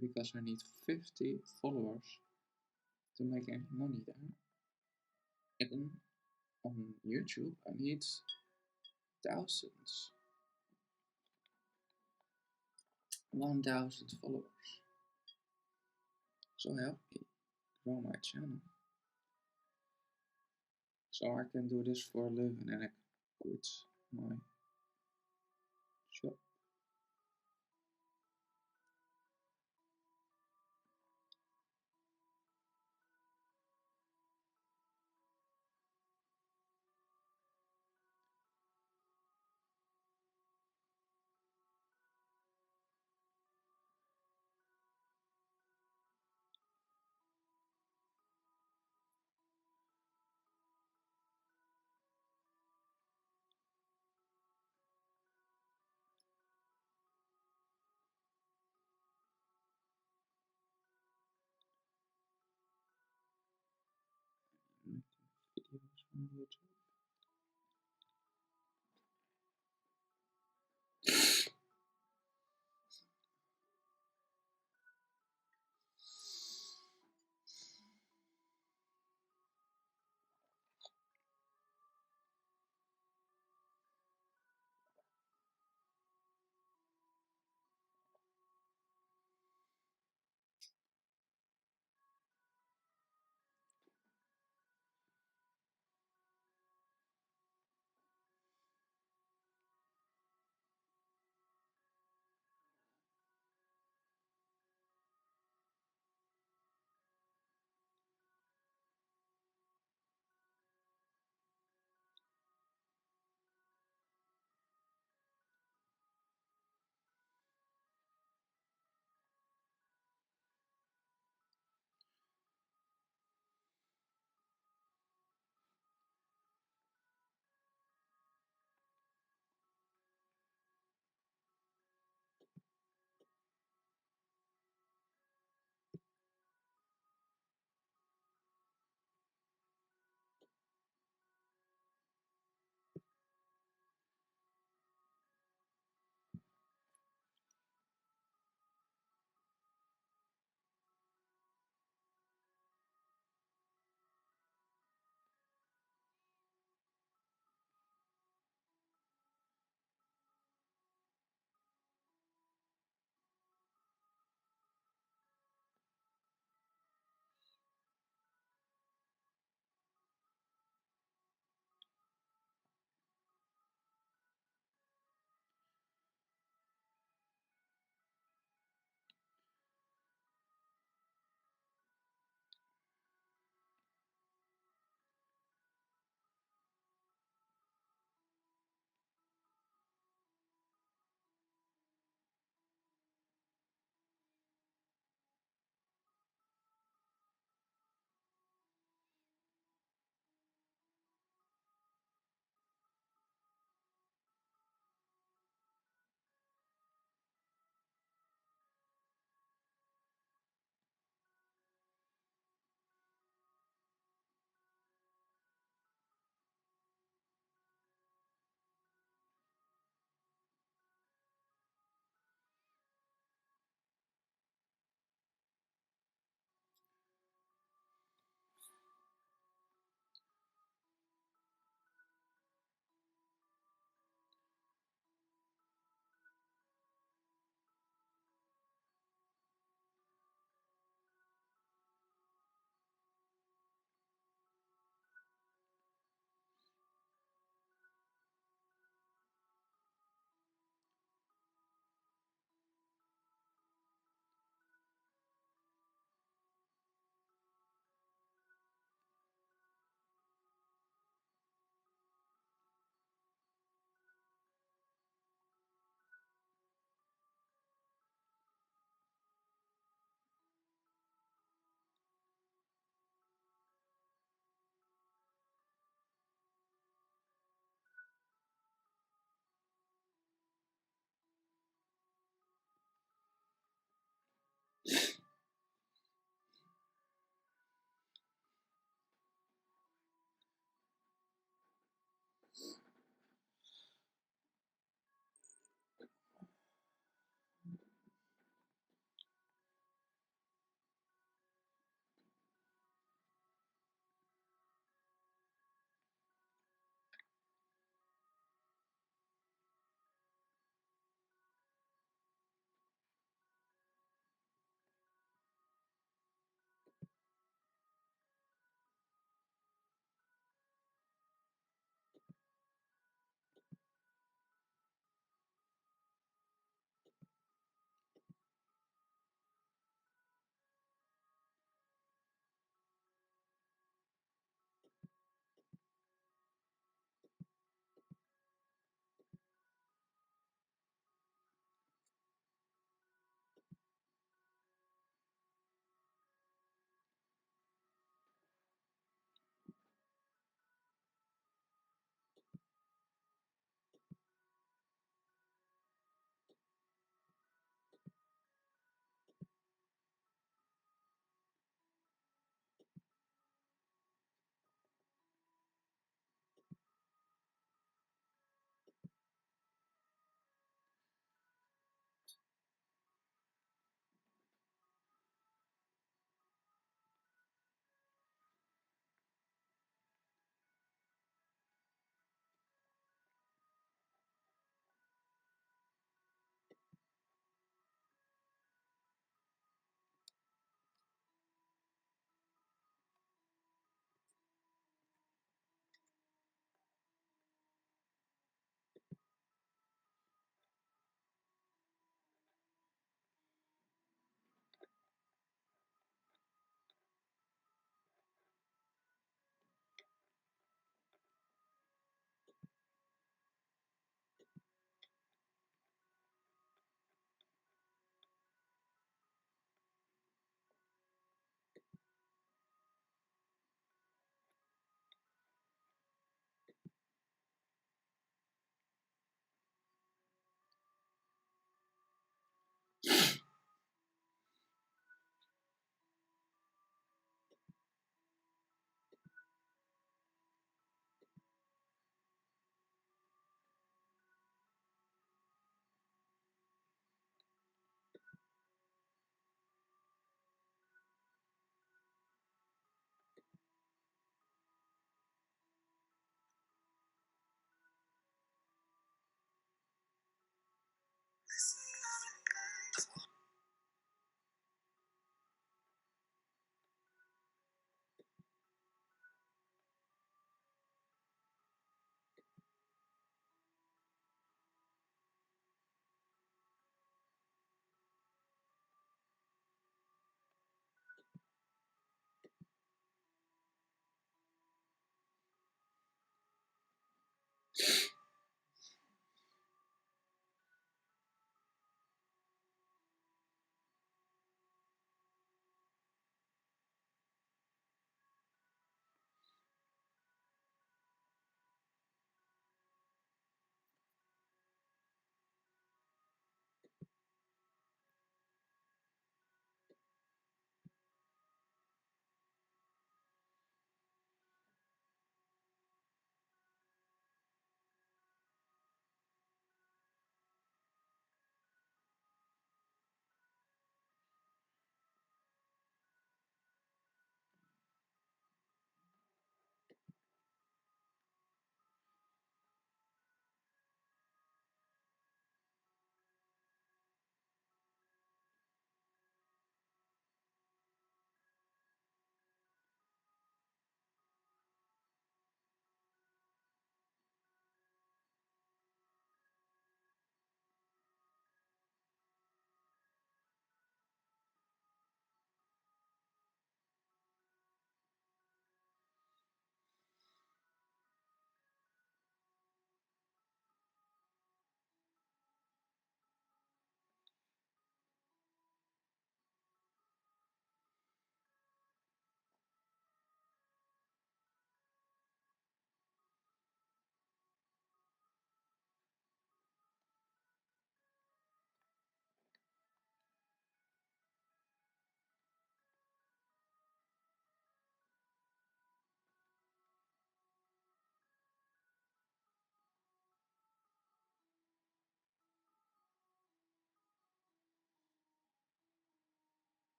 because I need 50 followers to make any money there. And on YouTube, I need thousands, 1,000 followers. So help me grow my channel so I can do this for a living and I can quit my job. Making videos on YouTube.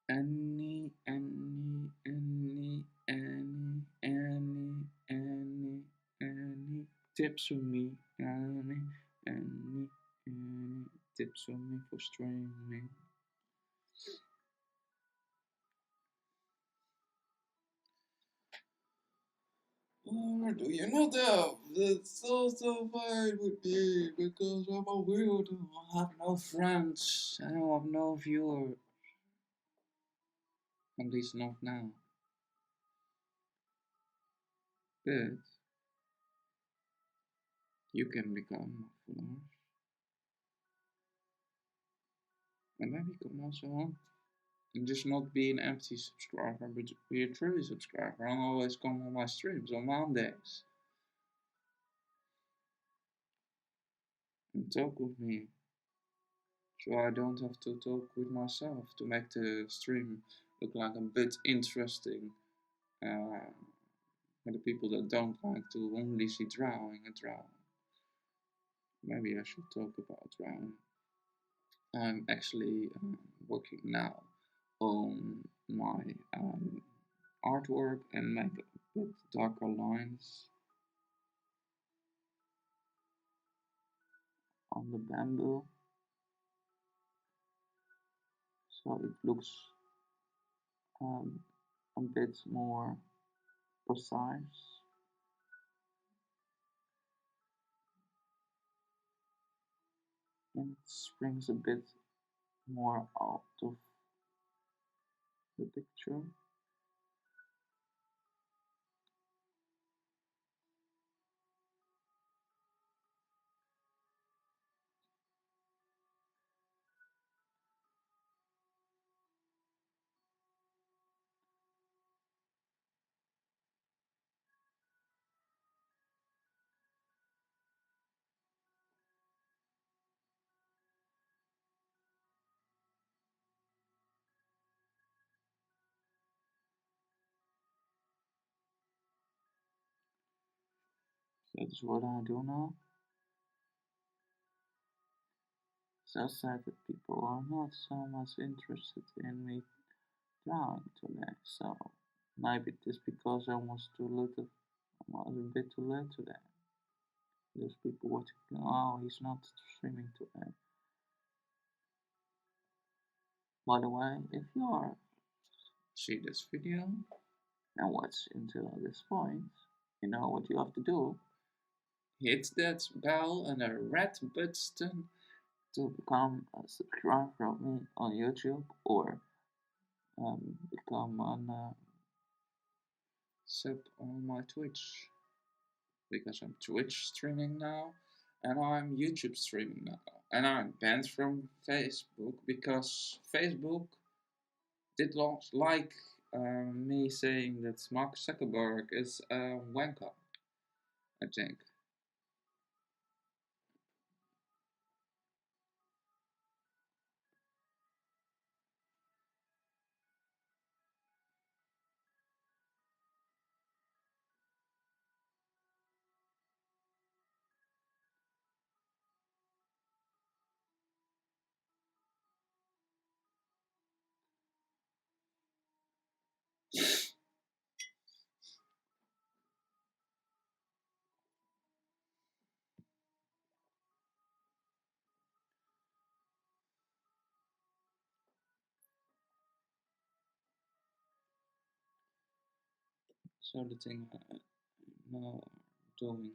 Any tips for me? Any tips for me for streaming? Or do you not have? That's also fine with me because I'm a weirdo. I have no friends. I have no viewers. At least not now. But you can become a follower. And maybe you can also and just not be an empty subscriber, but be a true subscriber and always come on my streams on Mondays and talk with me. So I don't have to talk with myself to make the stream look like a bit interesting. For the people that don't like to only see drawing and drawing. Maybe I should talk about drawing. I'm actually working now on my artwork and make a bit darker lines on the bamboo so it looks um, a bit more precise and it springs a bit more out of the picture. That's what I do now. So sad that people are not so much interested in me drawing today. So maybe it's because I was too little. I was a bit too late today. There's people watching. Oh, he's not streaming today. By the way, if you are see this video and watch until this point, you know what you have to do. Hit that bell and a red button to become a subscriber of me on YouTube or become a sub on my Twitch because I'm Twitch streaming now and I'm YouTube streaming now. And I'm banned from Facebook because Facebook did not like me saying that Mark Zuckerberg is a wanker, I think. So the thing now doing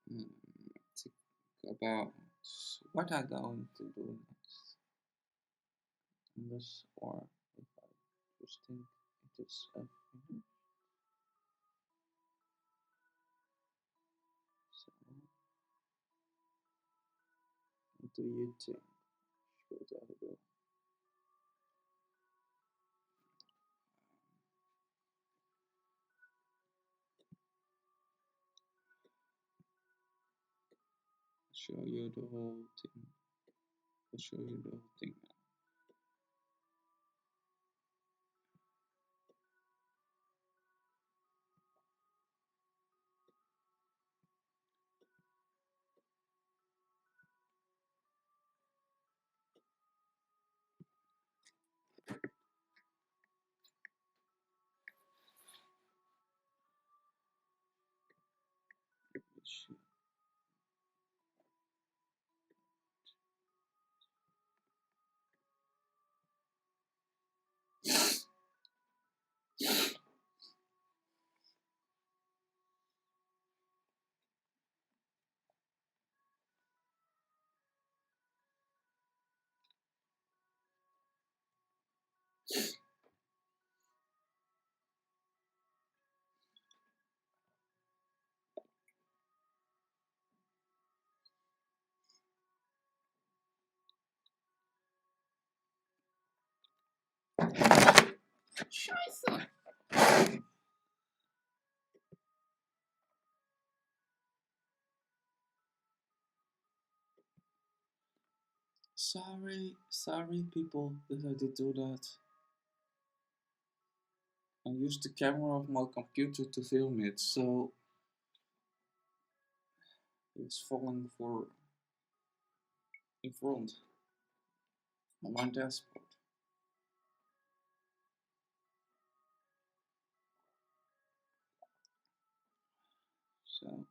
think about what I'm going to do next in this, or if I just think it is finished. So, what do you think should I do? Show you the whole thing I'll show you the whole thing now. Scheiße! Sorry people that I did do that. I used the camera of my computer to film it, so it's falling for in front on my dashboard. So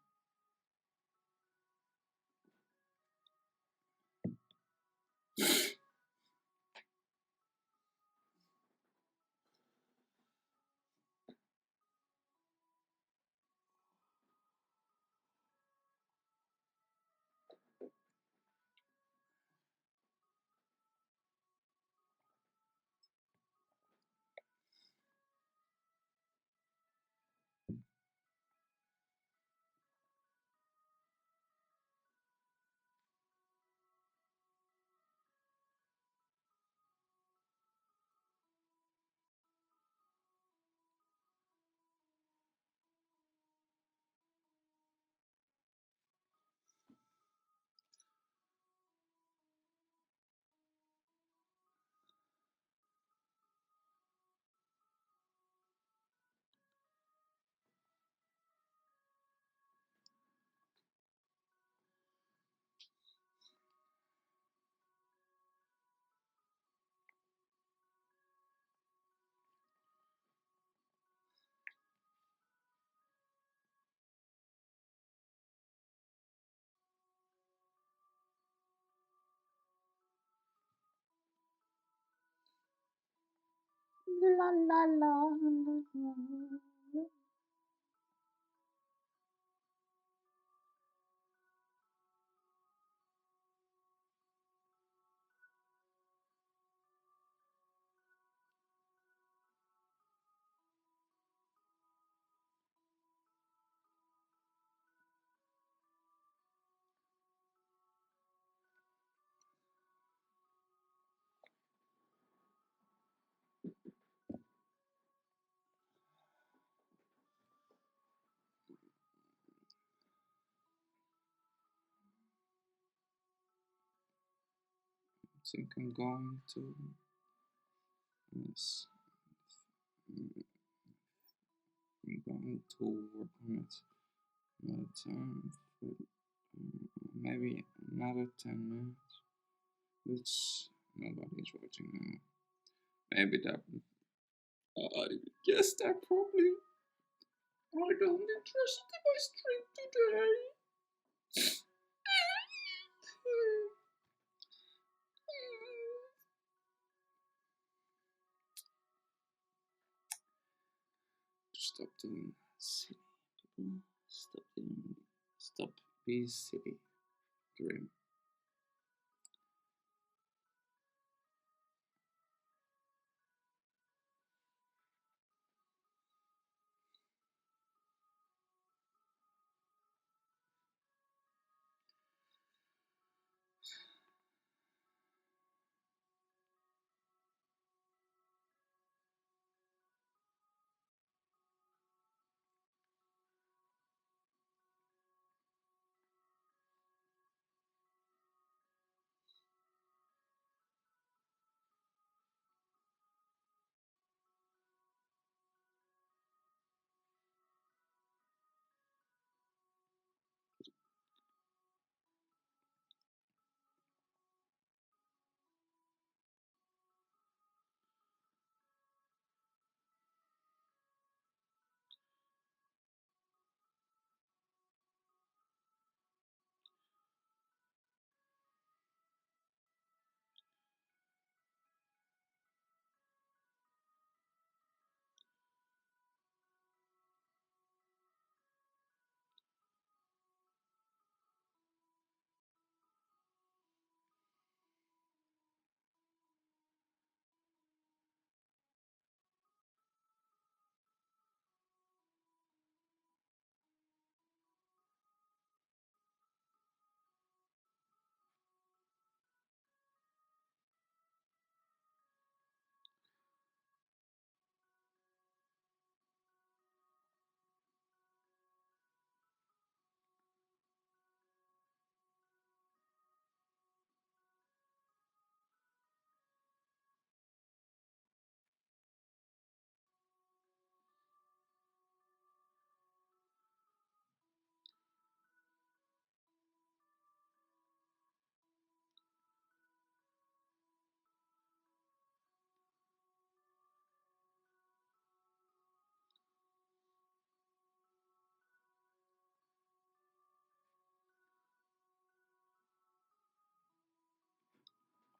la la la la. I think I'm going to yes, I'm going to work on it. But maybe another 10 minutes. Which nobody's watching now. Maybe that. Yes, that probably. I don't interested in my stream today. Stop doing silly people. Stop being silly. Dream.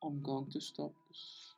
I'm going to stop this.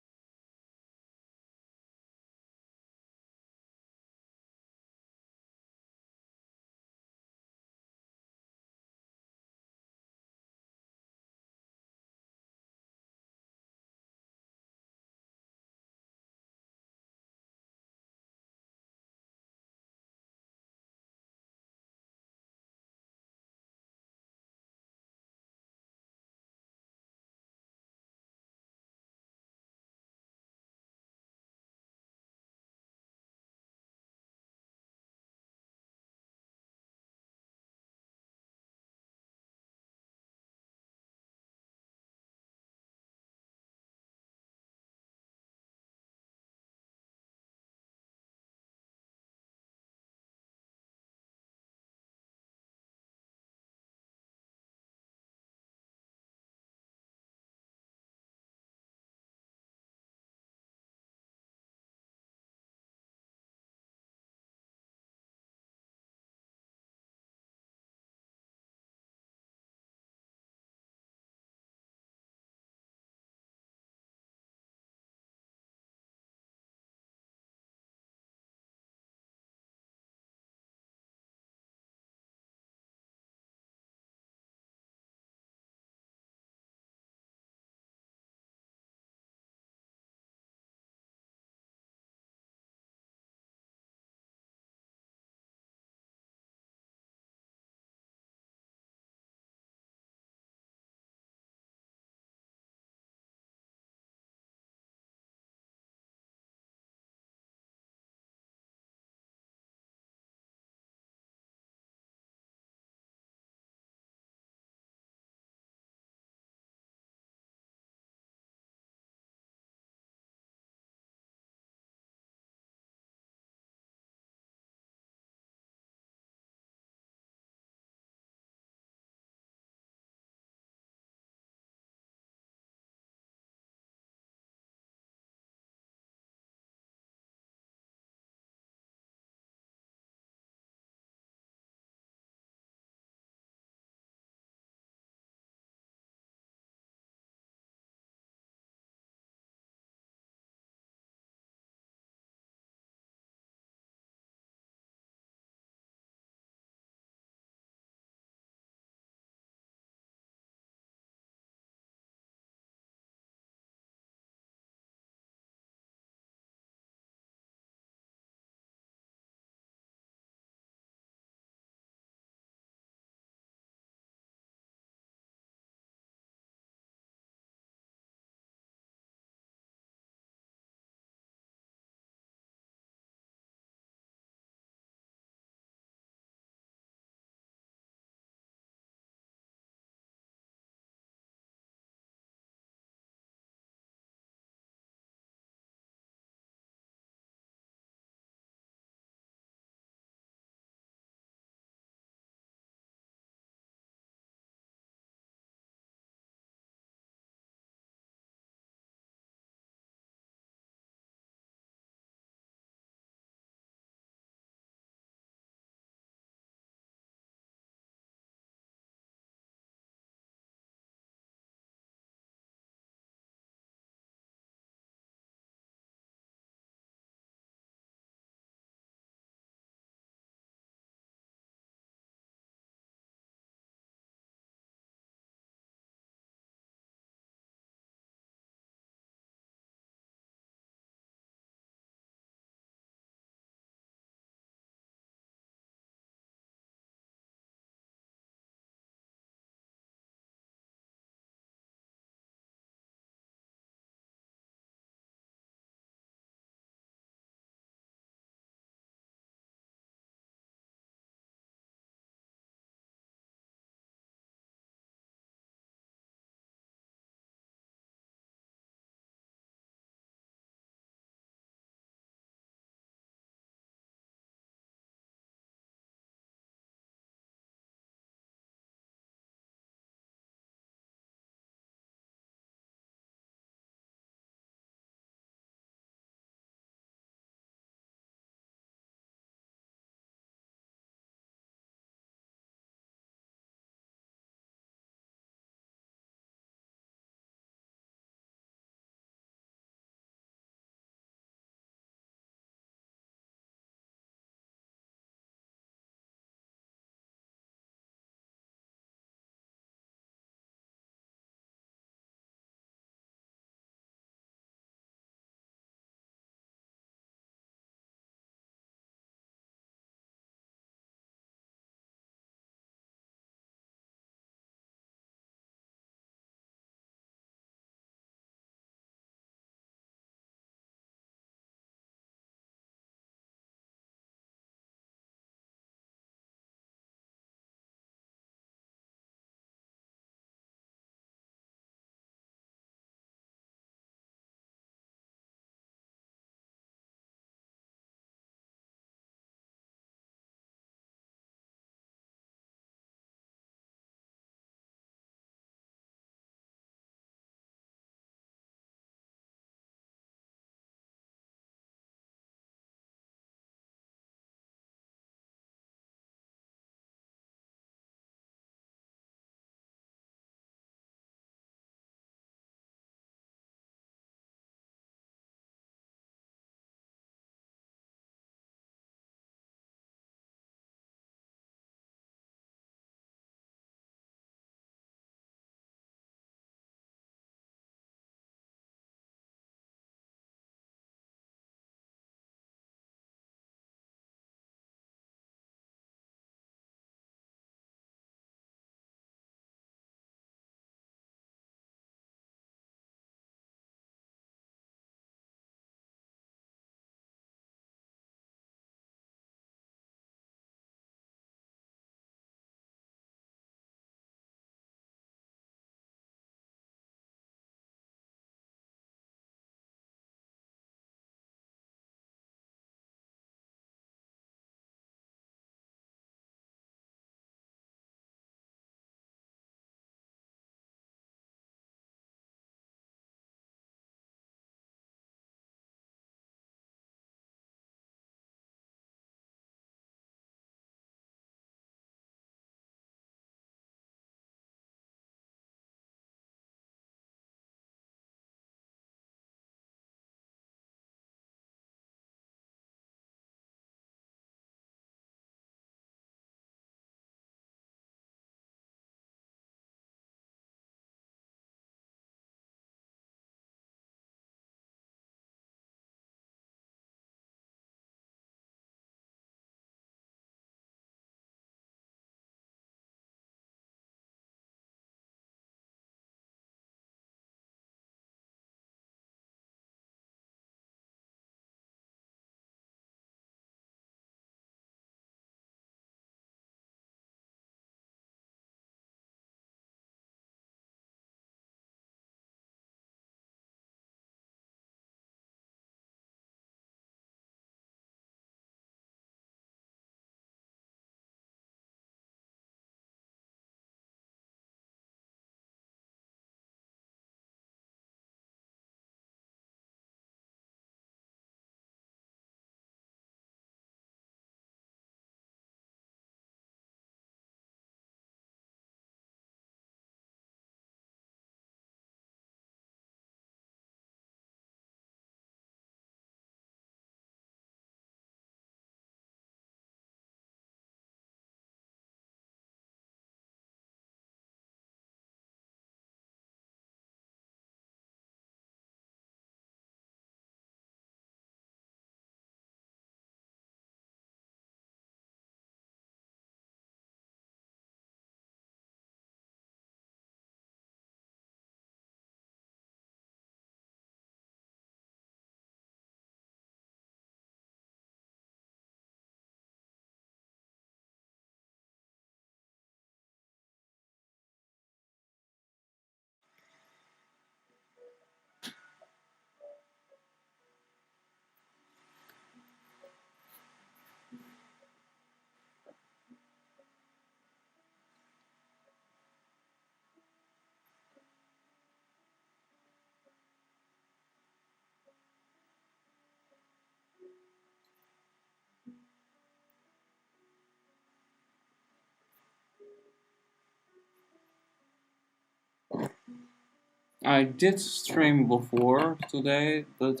I did stream before today, but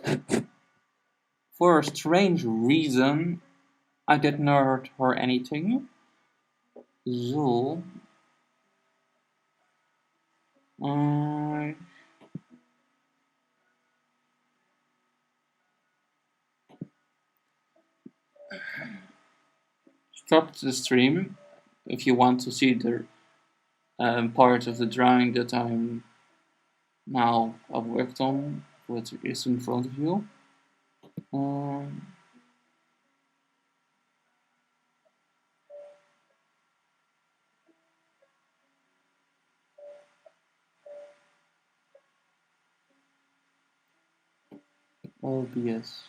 for a strange reason, I did not hear anything. So, I stopped the stream. If you want to see the part of the drawing that I'm now I've worked on, what is in front of you. Um, OBS.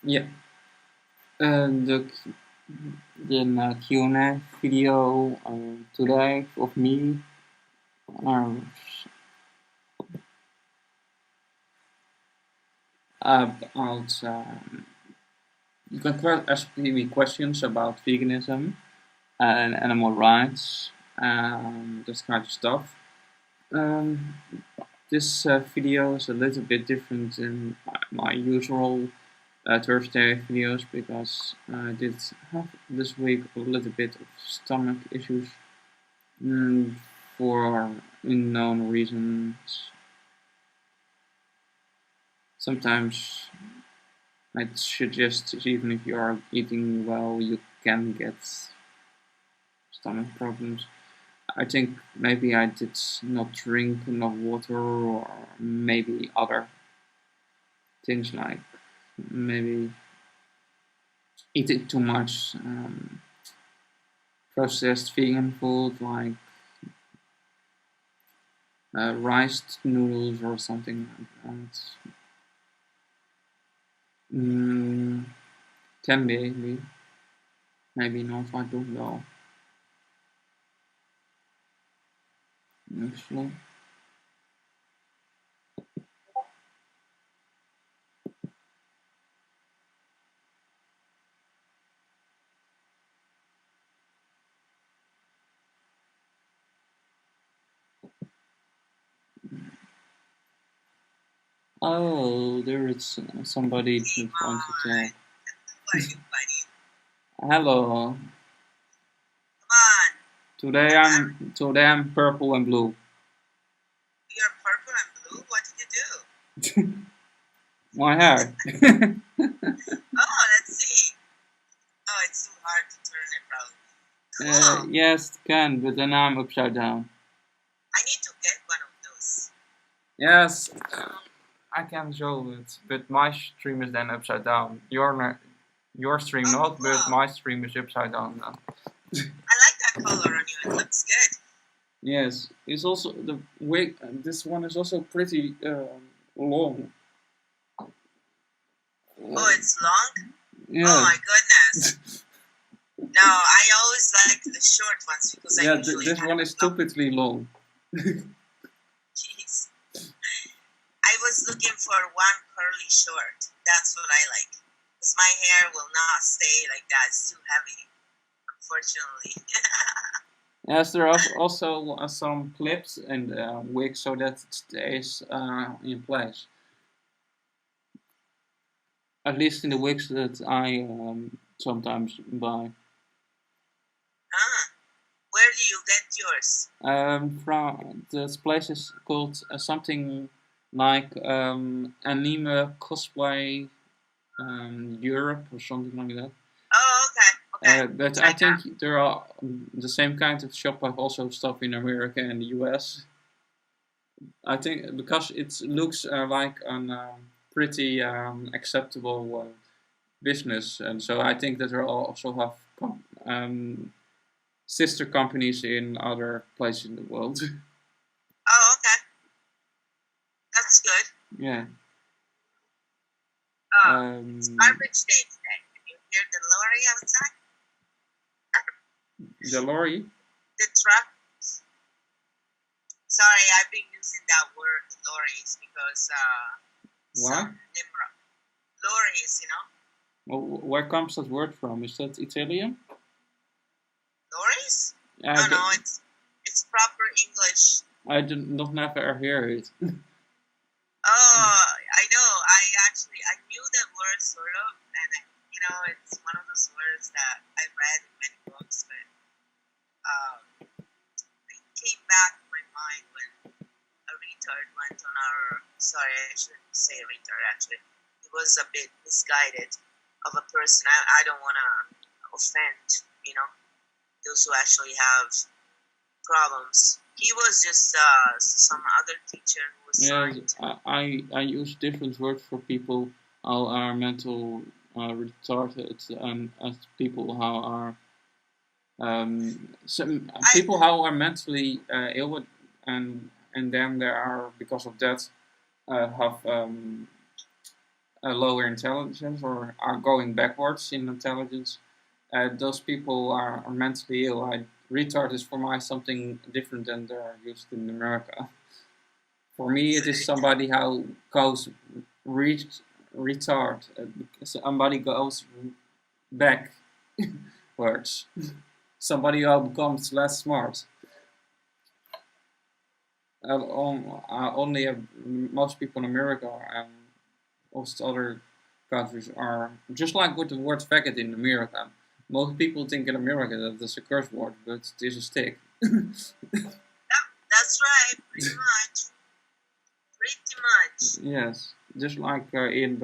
Yeah, the Q&A video today of me about you can ask me questions about veganism and animal rights and this kind of stuff. Um, this video is a little bit different than my usual Thursday videos because I did have this week a little bit of stomach issues for unknown reasons. Sometimes I suggest even if you are eating well, you can get stomach problems. I think maybe I did not drink enough water, or maybe other things like maybe eating too much processed vegan food like rice noodles or something like that. Can be, maybe not. I don't know. Actually. Oh, there is somebody that wants to talk. Who are you, buddy? Hello. Come on. Today I'm purple and blue. You're purple and blue? What did you do? My hair. Oh, let's see. Oh, it's too hard to turn it probably. Cool. Yes, it can, but then I'm upside down. I need to get one of those. Yes, I can show it, but my stream is then upside down. Your stream not, cool. but my stream is upside down now. I like that color on you. It looks good. Yes, it's also the wig. This one is also pretty long. Oh, it's long? Yeah. Oh my goodness. No, I always like the short ones because I usually this one is stupidly long. Jeez. I was looking for one curly short. That's what I like. Because my hair will not stay like that. It's too heavy. I'm Fortunately. Yes, there are also some clips in the wig so that it stays in place. At least in the wigs that I sometimes buy. Ah, where do you get yours? From this place is called something like anime cosplay Europe or something like that. Oh, okay, okay. But I Check out. think there are the same kind of shop have also stuff in America and the US. I think because it looks like an pretty acceptable business, and so I think that there also have sister companies in other places in the world. Oh, okay. That's good. Yeah. Oh, it's garbage day today. Can you hear the lorry outside? The lorry. The truck. Sorry, I've been using that word lorries because Why? lorries, Well, where comes that word from? Is that Italian? Lorries? I No, it's proper English. I did not never hear it. Oh, I know. I knew that word sort of, and it's one of those words that I read in many books, but it came back in my mind when a retard went on our. Sorry, I shouldn't say retard. Actually, he was a bit misguided of a person. I don't want to offend, those who actually have problems. He was just some other teacher who was trying to. I use different words for people who are mental retarded and as people who are some people who are mentally ill and then there are because of that have a lower intelligence or are going backwards in intelligence. Those people are mentally ill. Retard is for me something different than they're used in America. For me, it is somebody who goes retard. Somebody goes backwards. Somebody who becomes less smart. Only most people in America and most other countries are just like with the word faggot in America. Most people think in America that it's a curse word, but it is a stick. That's right, pretty much. Pretty much. Yes, just like in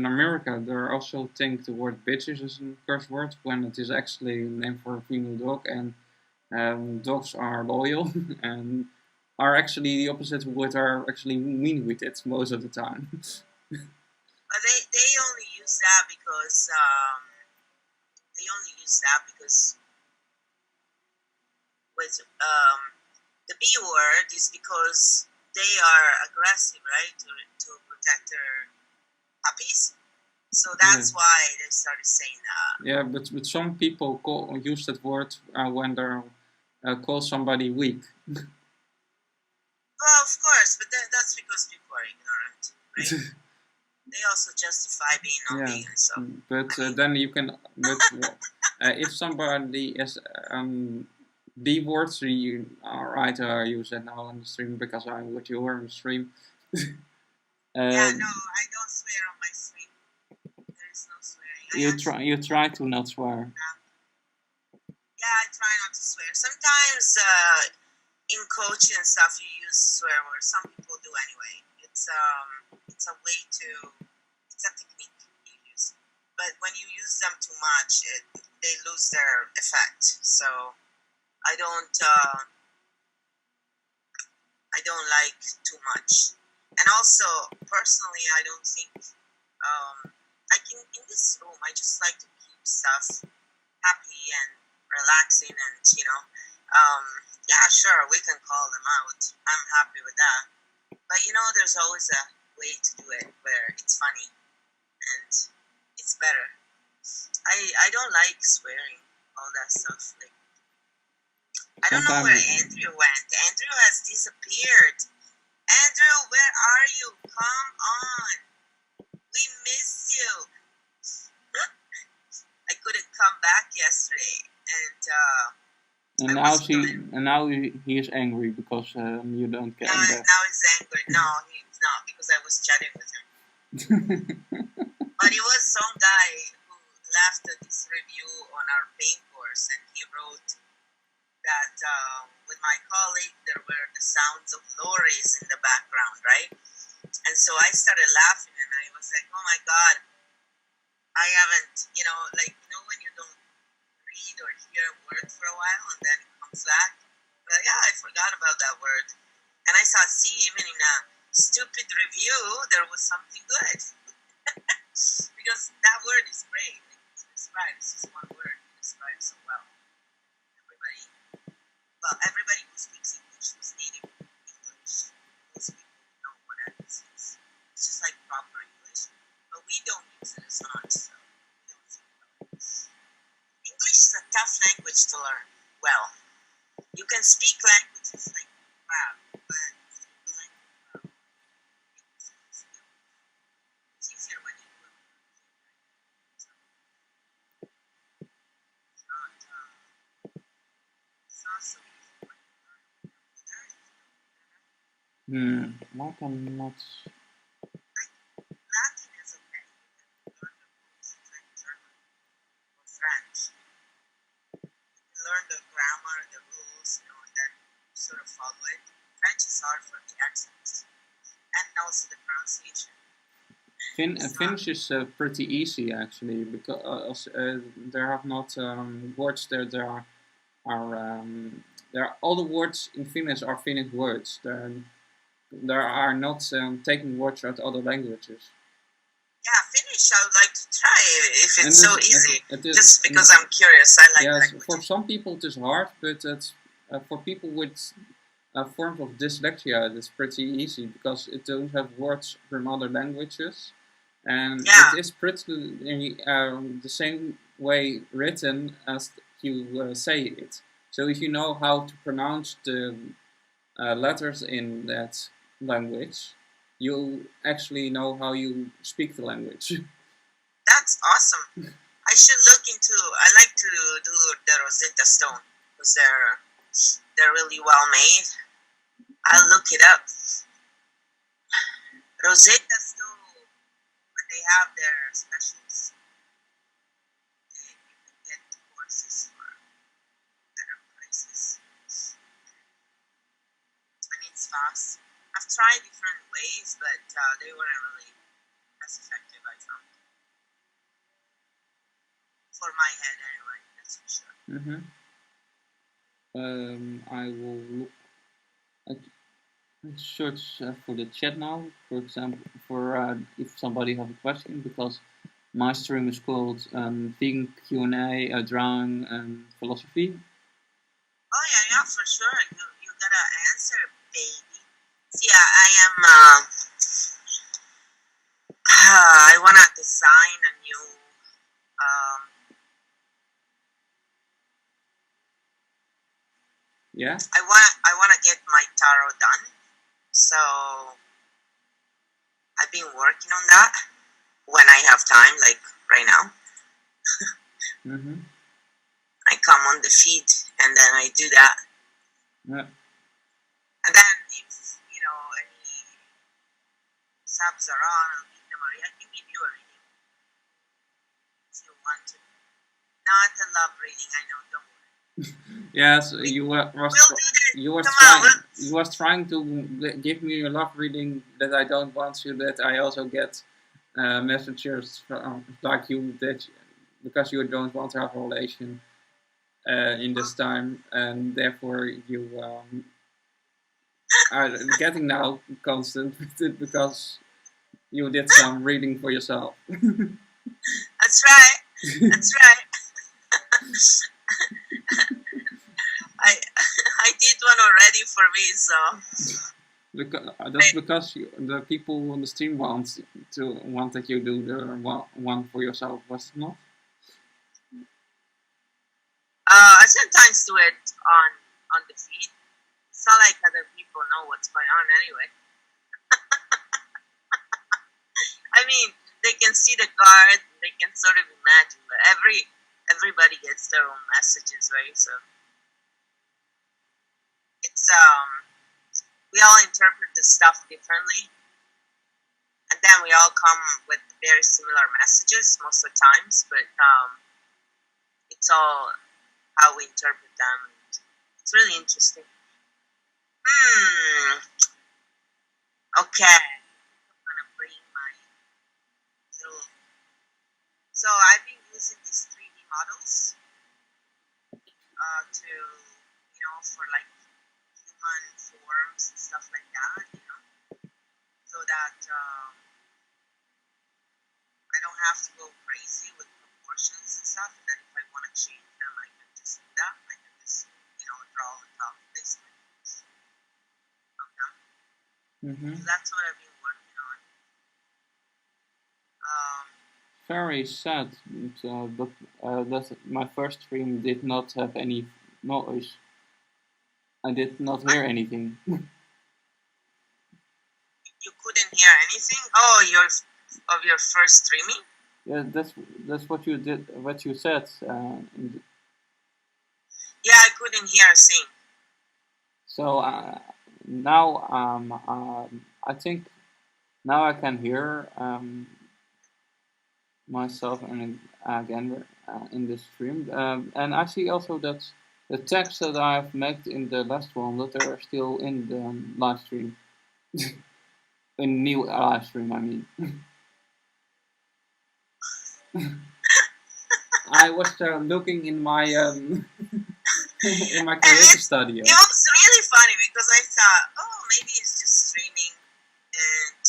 America, they also think the word bitches is a curse word when it is actually a name for a female dog, and dogs are loyal and are actually the opposite of what are actually mean with it most of the time. They only use that because with the B word is because they are aggressive, right, to protect their puppies. So that's why they started saying that. Yeah, but some people use that word when they're call somebody weak. Well, of course, but that's because people are ignorant, right? They also justify being not vegan. So, but then you can. But if somebody is B words, you are right. I use that now on the stream because I'm with you on the stream. yeah, no, I don't swear on my stream. There is no swearing. You try to not swear. Yeah, I try not to swear. Sometimes in coaching and stuff, you use swear words. Some people do anyway. It's a way to. It's a technique you use. But when you use them too much, they lose their effect. So I don't like too much. And also, personally, I don't think I can in this room. I just like to keep stuff happy and relaxing, and yeah, sure, we can call them out. I'm happy with that. But there's always a way to do it where it's funny and it's better. I don't like swearing, all that stuff. Like, I don't know where Andrew went. Andrew has disappeared. Andrew, where are you? Come on. We miss you. I And I now was good. he is angry because you don't get Now, him back. now he's angry. No, he's not, because I was chatting with him. But it was some guy who left this review on our paint course, and he wrote that with my colleague there were the sounds of lorries in the background, right? And so I started laughing, and I was like, oh my god, I haven't, when you don't read or hear a word for a while and then it comes back, but yeah, I forgot about that word. And I thought, see, even in a stupid review, there was something good. Because that word is great. It describes, just one word, it describes so well. Everybody who speaks English, who's native English, most people know what that is. It's just like proper English, but we don't use it as much, so we don't think about it. English is a tough language to learn. Well, you can speak languages like crap, but it's easier when you do it. It's not so easy when you learn it. Like I'm not. Latin is okay. You can learn the rules. It's like German or French. You can learn the grammar, the rules, and then sort of follow it. French is hard for the accents and also the pronunciation. Finnish is pretty easy actually because there have not words there. There are all the words in Finnish are Finnish words. There are not taking words out other languages. Yeah, Finnish I would like to try if it's so easy. It is, just because I'm curious, I like languages. For some people it is hard, but for people with forms of dyslexia, it's pretty easy because it don't have words from other languages, and it is pretty the same way written as you say it. So if you know how to pronounce the letters in that language, you actually know how you speak the language. That's awesome. I should look into. I like to do the Rosetta Stone because they're really well made. I'll look it up. Rosetta Stone, when they have their specials, you can get courses for better prices. And it's fast. I've tried different ways, but they weren't really as effective, I found. For my head, anyway, that's for sure. I will look at search for the chat now, for example, for if somebody have a question, because my stream is called Vegan Q&A, Drawing and Philosophy. Oh yeah, for sure. You gotta answer, baby. See, I am. I wanna design a new. Yeah. I wanna get my tarot done. So I've been working on that when I have time, like right now. I come on the feed and then I do that. Yeah. And then if any subs are on, I'll give them I can give you a reading if you want to. Not a love reading, I know. Don't worry. Yes, you was trying to give me a love reading that I don't want, so that I also get messages from like you that because you don't want to have a relation in this time, and therefore you are getting now constant with it because you did some reading for yourself. That's right. That's right. I did one already for me, so. That's because the people on the stream want that you do the one for yourself, was it not? I sometimes do it on the feed. It's not like other people know what's going on anyway. I mean, they can see the card, they can sort of imagine, but everybody gets their own messages, right? So it's we all interpret the stuff differently, and then we all come with very similar messages most of the times, but it's all how we interpret them. It's really interesting. Okay, I'm gonna bring my little. So I've been using these 3D models to, for like human forms and stuff like that, so that I don't have to go crazy with proportions and stuff. And then if I want to change them, I can just do that. I can just, draw on top of this. Okay. So that's what I've been working on. Very sad, but that my first stream did not have any noise. I did not hear anything. You couldn't hear anything? Oh, of your first streaming? Yeah, that's what you did. What you said. Yeah, I couldn't hear a thing. So now I think now I can hear myself and again in the stream, and I see also that the text that I've made in the last one that are still in the live stream, in new live stream. I mean, I was looking in my in my creative studio. It was really funny because I thought, oh, maybe it's just streaming and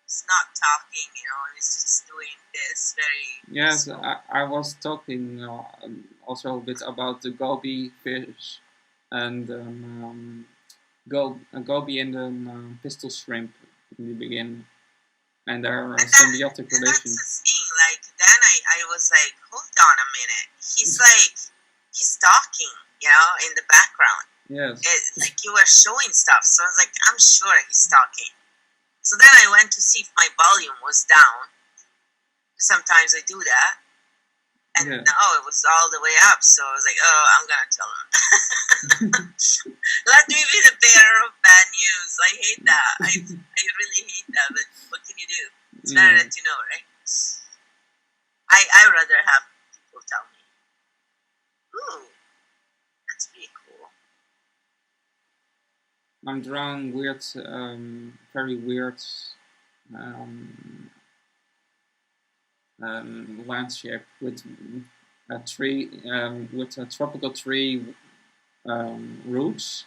it's not talking, it's just doing this very. Yes, I was talking also a bit about the goby fish and goby and pistol shrimp in the beginning, and their symbiotic relation. That's the thing. Like then I was like, hold on a minute. He's talking, in the background. Yes. Like you were showing stuff, so I was like, I'm sure he's talking. So then I went to see if my volume was down. Sometimes I do that. And no, it was all the way up. So I was like, oh, I'm going to tell him. Let me be the bearer of bad news. I hate that. I really hate that. But what can you do? It's better that you know, right? I rather have people tell me. Ooh, that's pretty cool. I'm drawing weird, very weird landscape with a tree, with a tropical tree roots,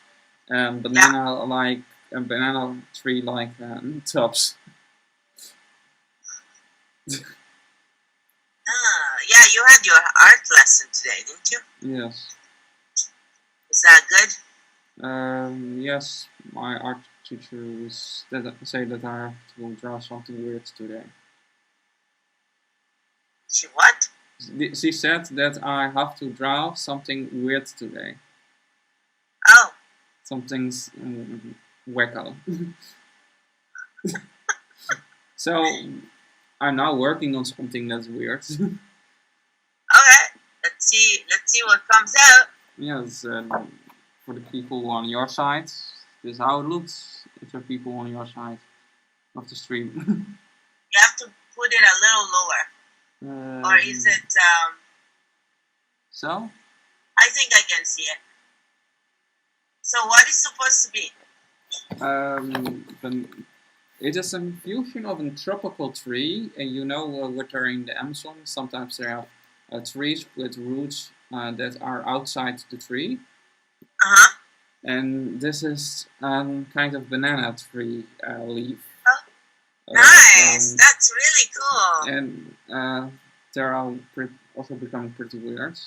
banana banana tree like tops. Yeah, you had your art lesson today, didn't you? Yes. Was that good? Yes, my art teacher said that I have to draw something weird today. She what? She said that I have to draw something weird today. Oh. Something's wacko. So I'm now working on something that's weird. Okay, let's see what comes out. Yes, for the people on your side, this is how it looks. If there are people on your side of the stream. You have to put it a little lower. Or is it so? I think I can see it. So what is supposed to be? It is a fusion of a tropical tree, and what are in the Amazon. Sometimes there are trees with roots that are outside the tree. And this is kind of banana tree leaf. Nice, that's really cool. And they are also becoming pretty weird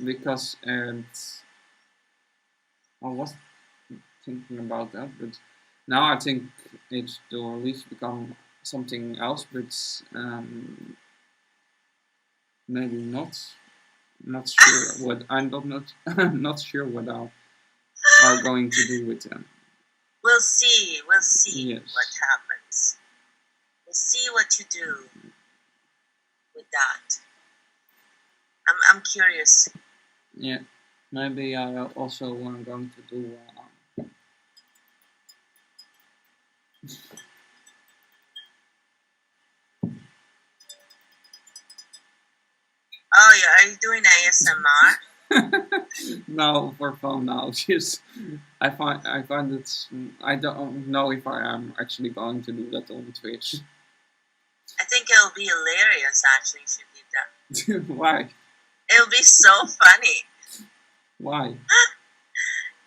because I was thinking about that, but now I think it will at least become something else, but maybe not. Not sure what I'm not sure what I are going to do with them. We'll see. Yes. What happens. We'll see what you do with that. I'm curious. Yeah. Maybe I also am going to do. Oh yeah, are you doing ASMR? No, for fun now. Just I find it. I don't know if I am actually going to do that on Twitch. I think it'll be hilarious actually if you did that. Why? It'll be so funny Why?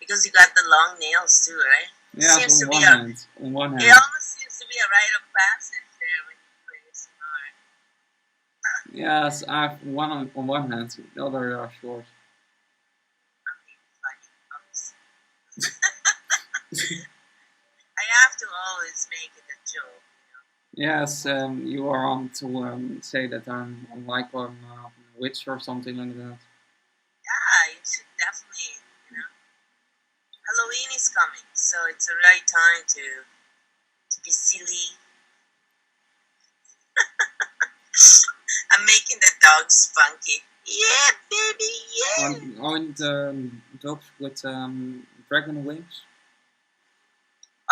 because you got the long nails too, right? Yes, Seems to on be one a. hand. On one It hand. almost seems to be a rite of passage there when you do ASMR. Yes, I've one on one hand. The other are short. I'm being funny, obviously. I have to always make it a joke, Yes, you are on to say that I'm like on witch or something like that. Yeah, you should definitely, you know. Halloween is coming, so it's the right time to be silly. I'm making the dogs funky. Yeah, baby, yeah. On the dogs with dragon wings.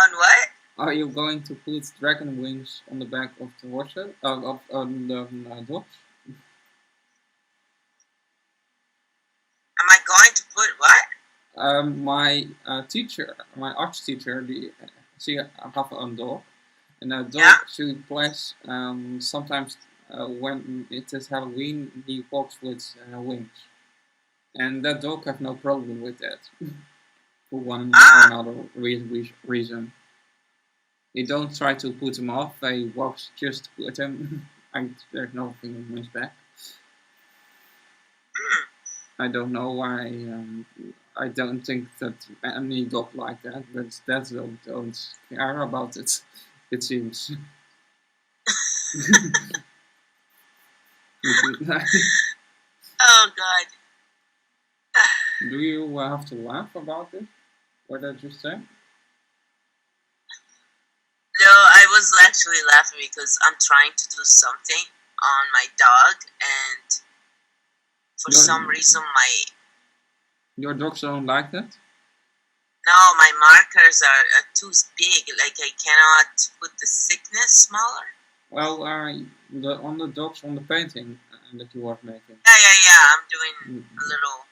On what? Are you going to put dragon wings on the back of the horses? Of on the dogs? Am I going to put what? My teacher, my arts teacher, she have a dog, and a dog Yeah? she plays sometimes when it is Halloween he walks with wings, and that dog have no problem with that for one or Ah, another reason. They don't try to put him off. They walk just with him, and there's nothing on his back. hmm. I don't know why. I don't think that any dog like that, but that dog don't care about it. It seems. Oh, God. Do you have to laugh about it? What did you say? No, I was actually laughing because I'm trying to do something on my dog, and for Your some reason, your dogs don't like that. my markers are too big. Like, I cannot put the thickness smaller. Well, on the dogs on the painting that you are making. Yeah. I'm doing Mm, a little.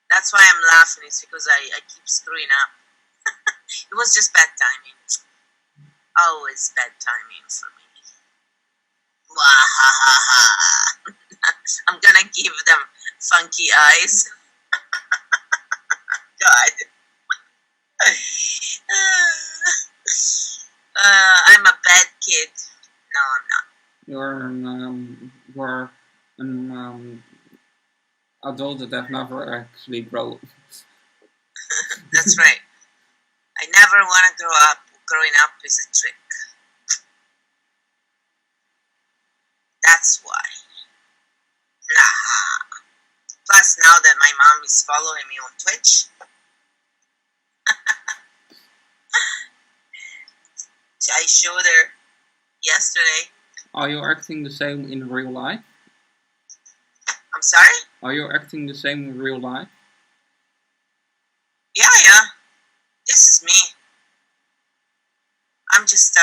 That's why I'm laughing. It's because I keep screwing up. It was just bad timing. Always bad timing for me. Wahahaha. I'm gonna give them funky eyes. God. I'm a bad kid. No, I'm not. you're an adult that have never actually grown. That's right. I never want to grow up. Growing up is a trick. That's why. Nah. Plus, now that my mom is following me on Twitch, I showed her yesterday. Are you acting the same in real life? I'm sorry? Are you acting the same in real life? Yeah. This is me. I'm just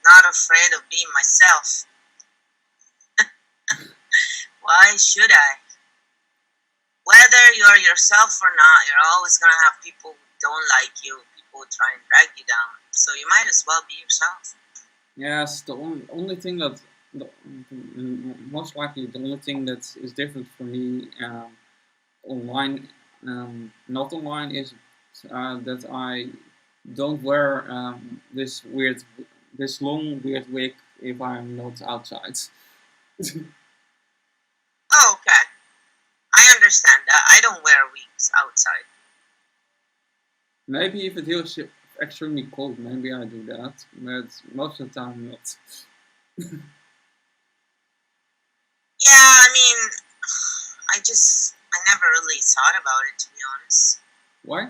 not afraid of being myself. Why should I? Whether you're yourself or not, you're always gonna have people who don't like you, people who try and drag you down. So you might as well be yourself. Yes, the only thing that, the, most likely the only thing that is different for me online, not online, is that I don't wear this long weird wig if I'm not outside. Oh, okay. I understand that. I don't wear wigs outside. Maybe if it feels extremely cold, maybe I do that, but most of the time not. Yeah, I mean, I never really thought about it, to be honest. Why?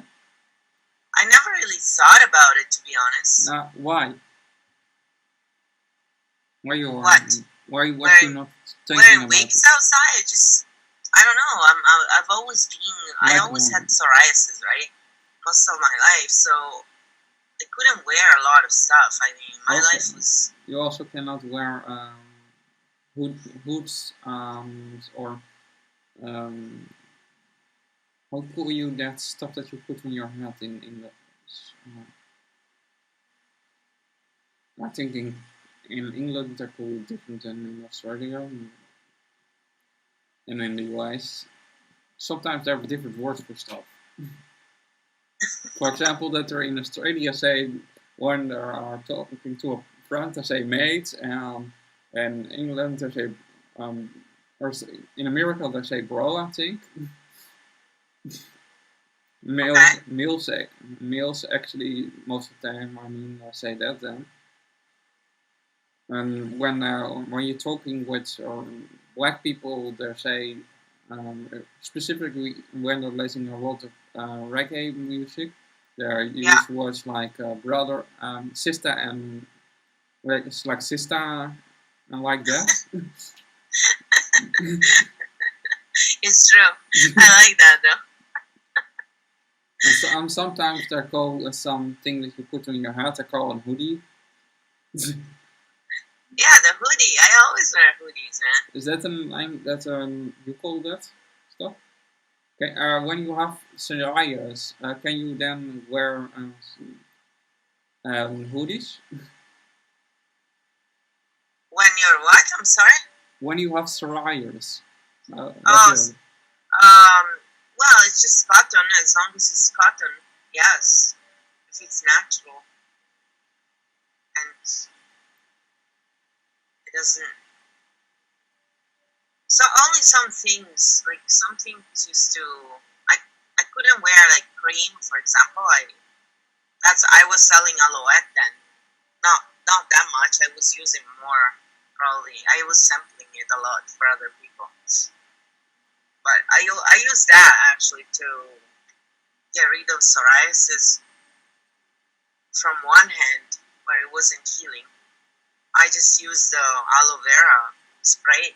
I never really thought about it, to be honest. Why? Why you What? Why was Wearing you not thinking wearing about wigs it? outside. I don't know. I've always been. I Like always had psoriasis, right? Most of my life, so I couldn't wear a lot of stuff. I mean, my also, life was. you also cannot wear hoods or um, how call you that stuff that you put on your head in English? I think in England they're called different than in Australia and in the US. Sometimes there are different words for stuff. For example, that they're in Australia say when they are talking to a friend, they say mate, and in England they say, or in America they say bro, I think. Okay. Males actually most of the time, I mean, say that then. And when you're talking with black people, they say specifically when they're listening a lot of reggae music, they Yeah. use words like brother, sister, and like it's like sister and like that. It's true. I like that though. And sometimes they're called something that you put on your head. They call a hoodie. Yeah, the hoodie. I always wear hoodies, man. Is that you call that stuff? Okay, when you have scenarios, can you then wear hoodies? When you're what? I'm sorry. When you have scenarios, Oh, well, it's just cotton. As long as it's cotton, yes. If it's natural and it doesn't. So only some things, like some things used to. I I couldn't wear like cream, for example. I was selling Alouette then. Not that much. I was using more probably. I was sampling it a lot for other people. But I use that actually to get rid of psoriasis from one hand where it wasn't healing. I just used the aloe vera spray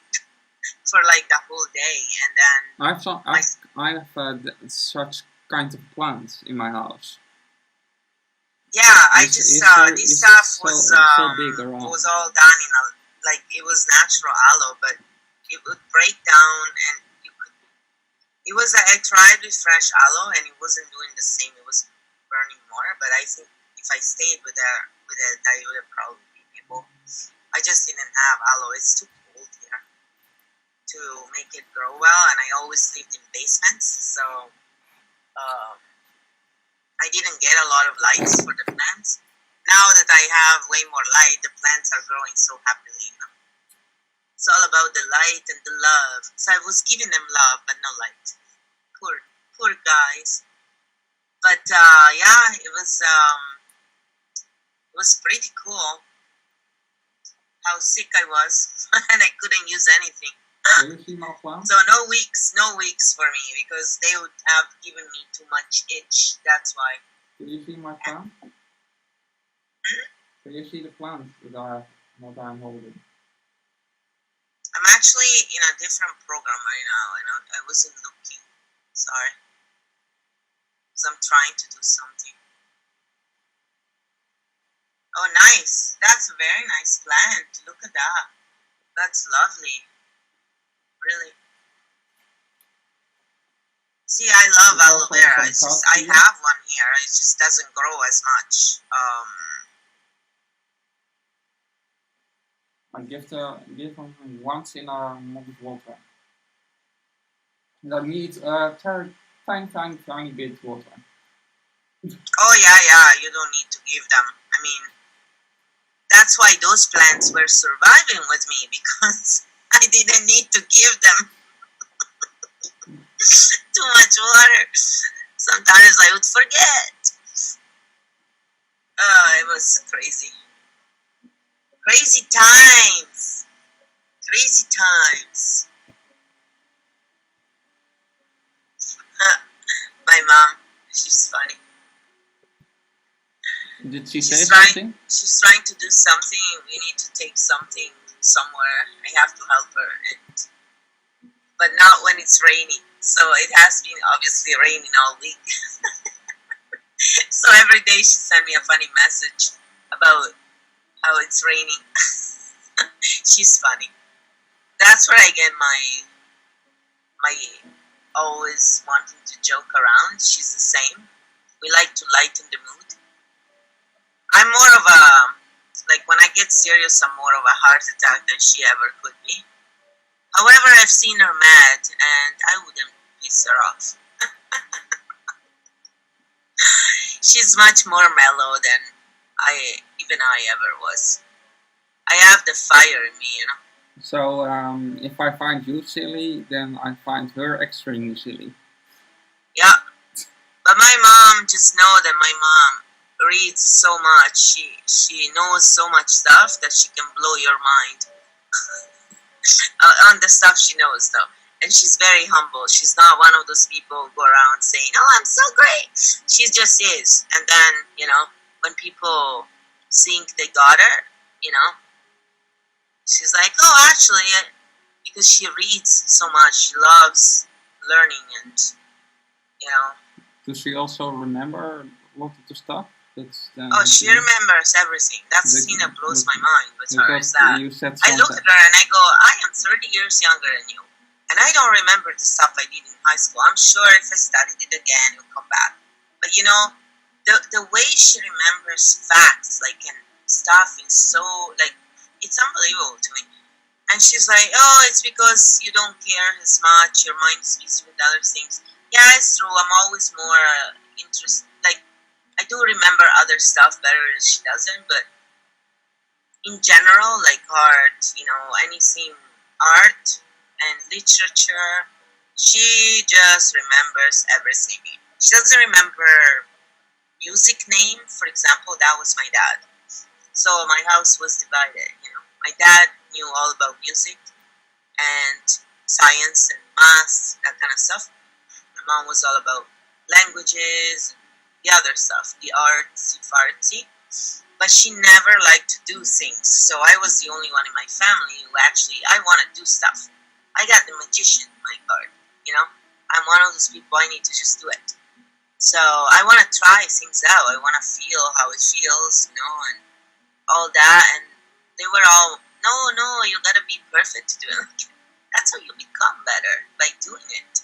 for like the whole day, and then I've such kind of plants in my house. yeah, I just this stuff was so big around. was all done in a like it was natural aloe, but it would break down and you could. It was I tried with fresh aloe and it wasn't doing the same. It was burning more, but I think if I stayed with it, I would have probably been able. I just didn't have aloe. It's too cold here to make it grow well, and I always lived in basements, so I didn't get a lot of lights for the plants. Now that I have way more light, the plants are growing so happily. You know? It's all about the light and the love. So I was giving them love, but no light. Poor guys. But yeah, it was pretty cool how sick I was, and I couldn't use anything. Do you see my plant? So no weeks for me because they would have given me too much itch. That's why. Do you see my plant? Do you see the plant that I'm holding? I'm actually in a different program right now. I wasn't looking. Sorry. Because I'm trying to do something. Oh, nice. That's a very nice plant. Look at that. That's lovely. Really. See, I love aloe vera. It's just I have one here. It just doesn't grow as much. I give them once in a month water. That needs tiny bit water. Oh yeah. You don't need to give them. I mean, that's why those plants were surviving with me because I didn't need to give them too much water. Sometimes I would forget. It was crazy. Crazy times. Crazy times. My mom, she's funny. Did she say something? She's trying to do something. We need to take something somewhere. I have to help her, but not when it's raining. So it has been obviously raining all week. So every day she sent me a funny message about how it's raining. She's funny. That's where I get my always wanting to joke around. She's the same. We like to lighten the mood. I'm more of a, like when I get serious, I'm more of a heart attack than she ever could be. However, I've seen her mad and I wouldn't piss her off. She's much more mellow than I ever was. I have the fire in me, you know. So if I find you silly, then I find her extremely silly. Yeah. But my mom, just know that my mom reads so much. She knows so much stuff that she can blow your mind on the stuff she knows, though. And she's very humble. She's not one of those people who go around saying, "Oh, I'm so great." She just is. And then, you know, when people think they got her, you know, she's like, "Oh, actually," because she reads so much, she loves learning, and you know. Does she also remember a lot of the stuff? Oh, she remembers everything. That's the thing that blows my mind with her. Is that I look at her and I go, "I am 30 years younger than you, and I don't remember the stuff I did in high school. I'm sure if I studied it again, it would come back." But you know, the way she remembers facts, like, and stuff is so, like, it's unbelievable to me. And she's like, "Oh, it's because you don't care as much. Your mind is busy with other things." Yeah, it's true. I'm always more interested. Like, I do remember other stuff better than she doesn't, but in general, like art, you know, anything art and literature, she just remembers everything. She doesn't remember music name, for example. That was my dad. So my house was divided, you know. My dad knew all about music and science and math, that kind of stuff. My mom was all about languages and the other stuff, the artsy. But she never liked to do things. So I was the only one in my family who actually, I want to do stuff. I got the magician in my card, you know. I'm one of those people, I need to just do it. So I want to try things out. I want to feel how it feels, you know, and all that. And they were all, no, you gotta be perfect to do it. That's how you become better, by doing it.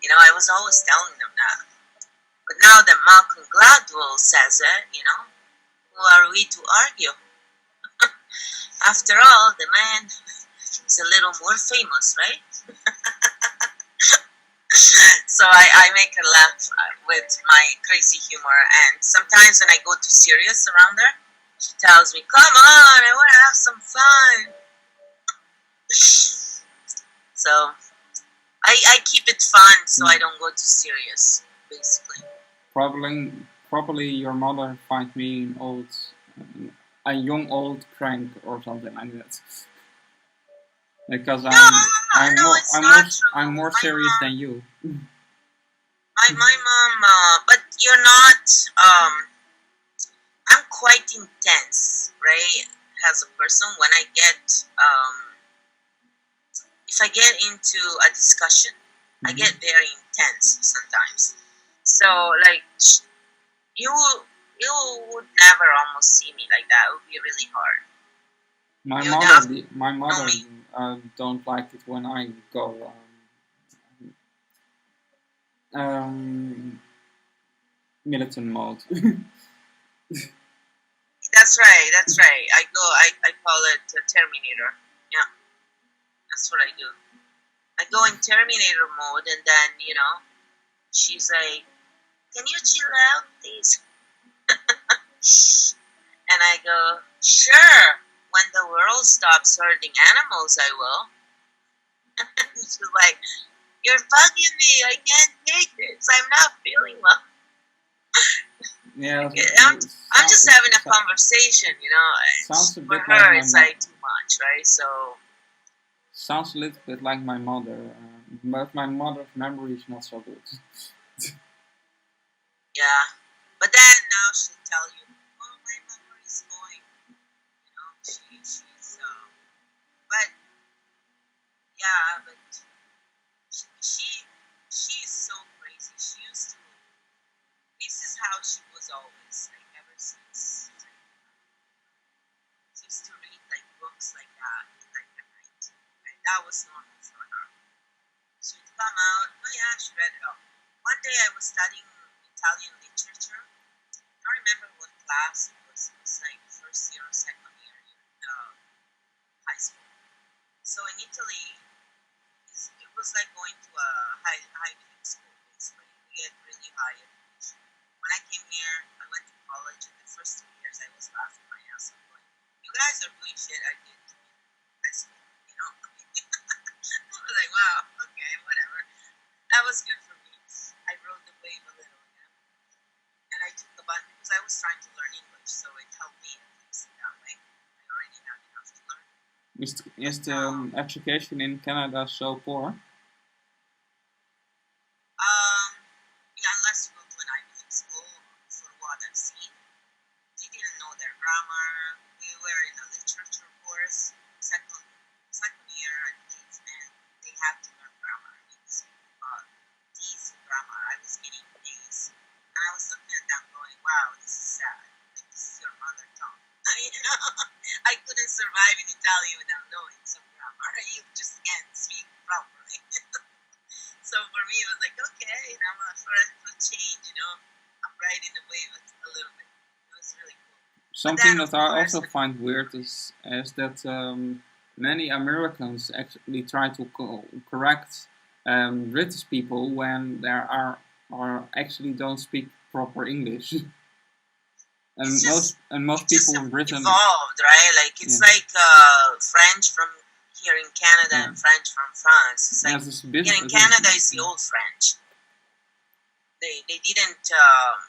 You know, I was always telling them that. But now that Malcolm Gladwell says it, you know, who are we to argue? After all, the man is a little more famous, right? So I make her laugh with my crazy humor. And sometimes when I go too serious around her, she tells me, "Come on, I want to have some fun." So I keep it fun so I don't go too serious, basically. Probably your mother finds me a young old crank or something like that. Because I'm more serious than you. My mom, but you're not. I'm quite intense, right? As a person, when I get, if I get into a discussion, I get very intense sometimes. So, like, you would never almost see me like that. It would be really hard. My mother don't like it when I go militant mode. That's right. I call it Terminator. Yeah, that's what I do. I go in Terminator mode, and then, you know, she's like, "Can you chill out, please?" And I go, "Sure. When the world stops hurting animals, I will." She's like, "You're bugging me. I can't take this. I'm not feeling well." Yeah, I'm just having a conversation, you know. For her, it's like too much, right? So sounds a little bit like my mother, but my mother's memory is not so good. Yeah, but then now she'll tell you, "Oh, my memory is going." You know, she's since she used to read like books like that, like at night. And that was normal for her. She would come out, oh yeah, she read it all. One day I was studying Italian literature. I don't remember what class it was. It was like first year or second year in high school. So in Italy, it was like going to a Ivy League school, basically. We get really high education. When I came here, I went to college, and the first 2 years I was laughing my ass off. Going, you guys are doing shit I did in high school, you know? I was like, wow, okay, whatever. That was good for me. I rode the wave a little, you know? And I took the bus because I was trying to learn English, so it helped me at least that way. I already had enough to learn. Is the education in Canada so poor? Yeah, unless you go to an Ivy League school, for what I've seen, they didn't know their grammar. We were in a literature course, second year, I believe, and they had to learn grammar. I mean, D's in grammar. I was getting A's, and I was looking at them going, "Wow, this is sad. Like this is your mother tongue." You know, I couldn't survive in Italian without knowing some grammar. You just can't speak properly. So for me, it was like, okay, now for a change, you know, I'm riding the wave a little bit. It was really cool. Something then, that I also find weird is that many Americans actually try to correct British people when there are actually don't speak proper English. And most people in Britain evolved, right? Like it's like French from here in Canada and French from France. It's like here in Canada is the old French. They didn't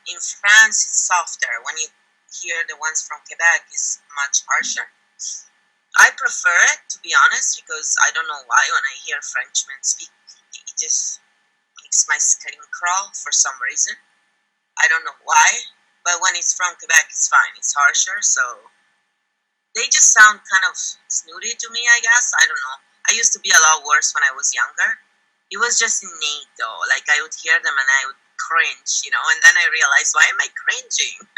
in France it's softer. When you hear the ones from Quebec is much harsher. I prefer it, to be honest, because I don't know why when I hear Frenchmen speak, it just makes my skin crawl for some reason. I don't know why. But when it's from Quebec, it's fine. It's harsher, so they just sound kind of snooty to me, I guess. I don't know. I used to be a lot worse when I was younger. It was just innate, though. Like, I would hear them and I would cringe, you know, and then I realized, why am I cringing?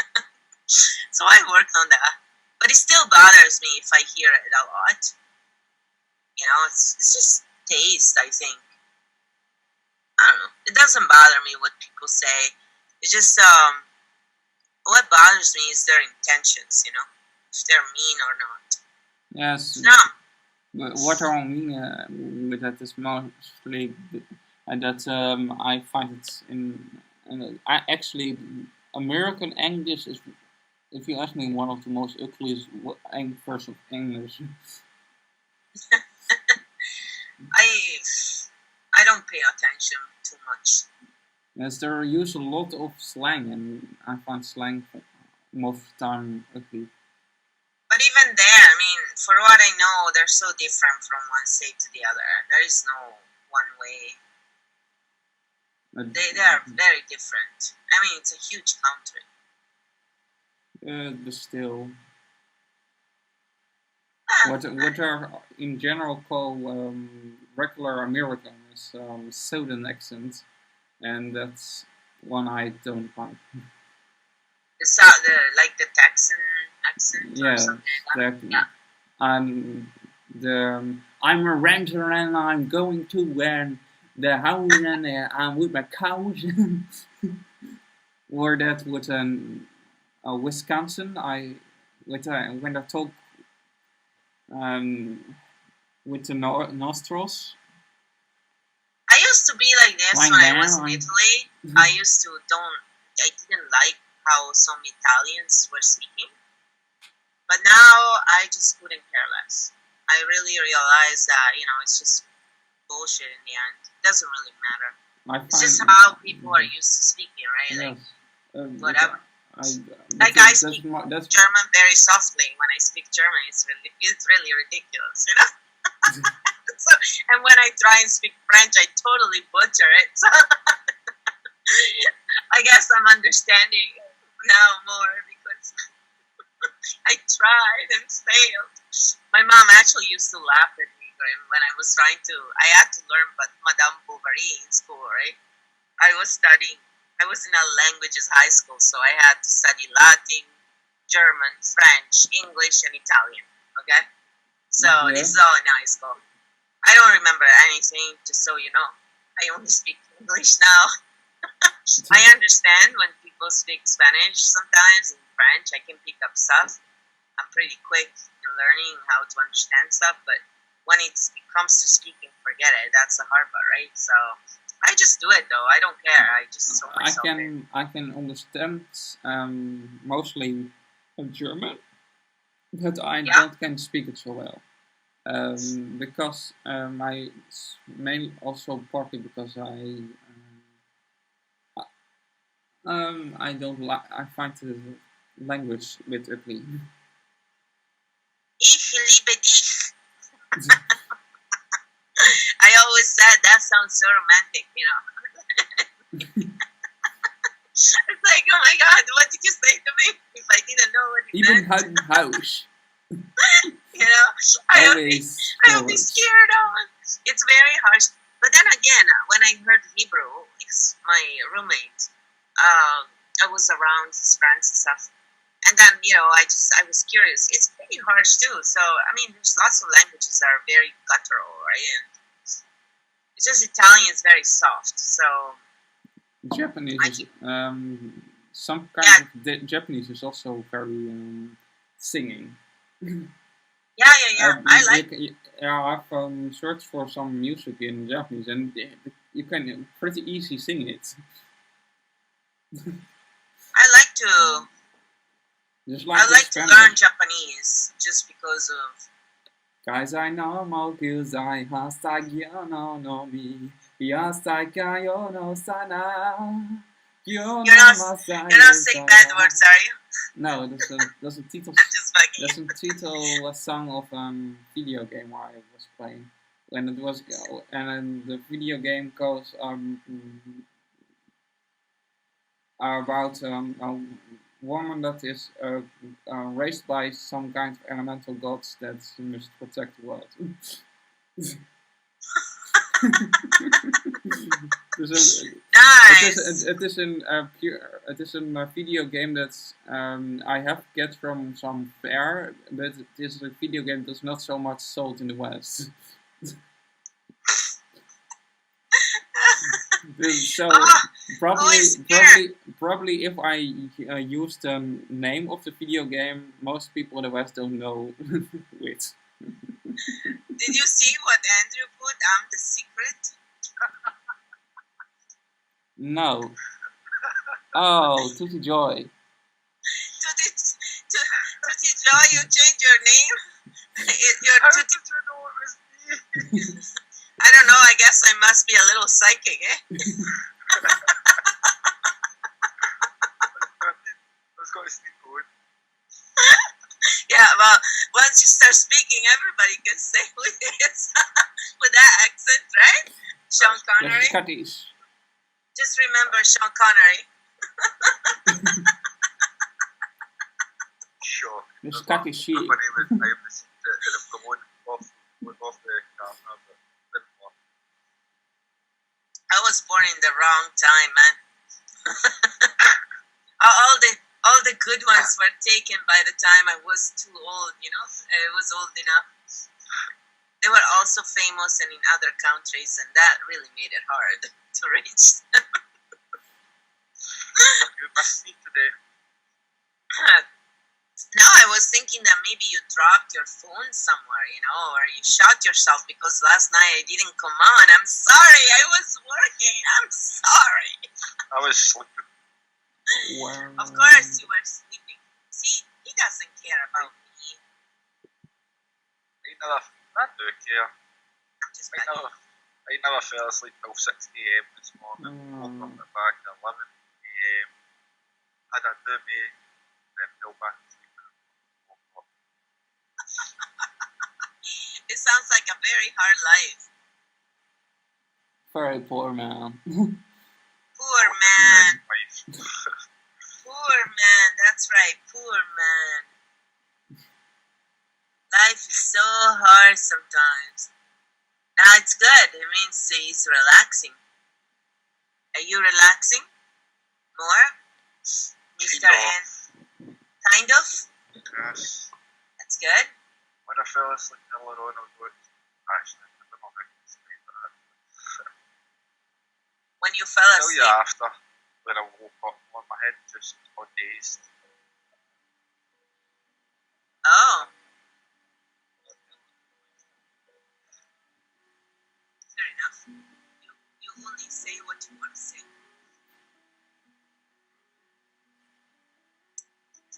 So I worked on that. But it still bothers me if I hear it a lot. You know, it's just taste, I think. I don't know. It doesn't bother me what people say. It's just, what bothers me is their intentions, you know, if they're mean or not. Yes. No. But what I mean with that is mostly that I find it I actually American English is, if you ask me, one of the most ugliest versions of English. I don't pay attention too much. Yes, there use a lot of slang, and I find slang most of the time ugly. But even there, I mean, for what I know, they're so different from one state to the other. There is no one way. They are very different. I mean, it's a huge country. But still, what are in general called regular American is Southern accent. And that's one I don't find. Like the Texan accent or something like that? Yeah. I'm a rancher and I'm going to the house and I'm with my cows. Or that with Wisconsin, when I talk with the nostrils. I used to be like this when I was in Italy. I didn't like how some Italians were speaking. But now I just couldn't care less. I really realized that, you know, it's just bullshit in the end. It doesn't really matter. It's just how people are used to speaking, right? Like, whatever. I speak German very softly. When I speak German, it's really ridiculous, you know? So, and when I try and speak French, I totally butcher it. So I guess I'm understanding now more because I tried and failed. My mom actually used to laugh at me when I was trying to. I had to learn Madame Bovary in school, right? I was in a languages high school, so I had to study Latin, German, French, English, and Italian. Okay? So this is all in high school. I don't remember anything, just so you know. I only speak English now. I understand when people speak Spanish sometimes, and French. I can pick up stuff. I'm pretty quick in learning how to understand stuff, but when it comes to speaking, forget it. That's the hard part, right? So I just do it, though. I don't care. I just throw myself in. I can understand mostly German, but I don't can speak it so well. Because mainly also partly because I don't like. I find the language a bit ugly. Ich liebe dich. I always said that sounds so romantic, you know. It's like, oh my god, what did you say to me? If I didn't know what you Even meant. house. You know, I would be scared of it. It's very harsh. But then again, when I heard Hebrew, my roommate, I was around his friends and stuff. And then, you know, I was curious. It's pretty harsh too. So, I mean, there's lots of languages that are very guttural, right? And it's just Italian is very soft. So Japanese, some kind of Japanese is also very singing. Yeah. I like. I've searched for some music in Japanese, and you can pretty easy sing it. I like to. I like to learn Japanese just because of. Kaizai no mokuzai hasagyo no mi yasakayo no sana. You're not saying bad words, are you? No, that's a title. That's a title song of video game I was playing, and it was the video game goes about a woman that is raised by some kind of elemental gods that must protect the world. Nice. It is a video game that I have get from some fair, but it is a video game that's not so much sold in the West. So probably if I use the name of the video game, most people in the West don't know it. Did you see what Andrew put? I'm the secret. No. Oh, Tutti Joy. Tutti Joy, you changed your name? How did you know it was me? I don't know, I guess I must be a little psychic, eh? I was going to sleep going. Yeah, well, once you start speaking, everybody can say who it is with that accent, right? Sean Connery. Scottish. Just remember Sean Connery. Sure. The Scottish sheep. My name is, I have listened to have come on off the camera, but didn't work. I was born in the wrong time, man. all the good ones were taken by the time I was too old, you know? I was old enough. They were also famous and in other countries, and that really made it hard to reach them. You must me today. No, I was thinking that maybe you dropped your phone somewhere, you know, or you shot yourself because last night I didn't come on. I'm sorry, I was working. I'm sorry. I was sleeping. Wow. Of course you were sleeping. See, he doesn't care about me. I do care. I'm just I never fell asleep till 6 a.m. this morning. Woke up at back at 11 a.m. Had a doobie, then fell back asleep. It sounds like a very hard life. Very poor man. Poor man. Poor man, that's right, poor man. Life is so hard sometimes. Now it's good, it means he's relaxing. Are you relaxing? More? Mr. N. Kind of? Yes. That's good. When I fell asleep earlier on, I was going, actually, I don't know how to explain that. When you fell I'll tell you asleep? after, when I woke up, on my head just got dazed. Oh. Fair enough. You only say what you want to say.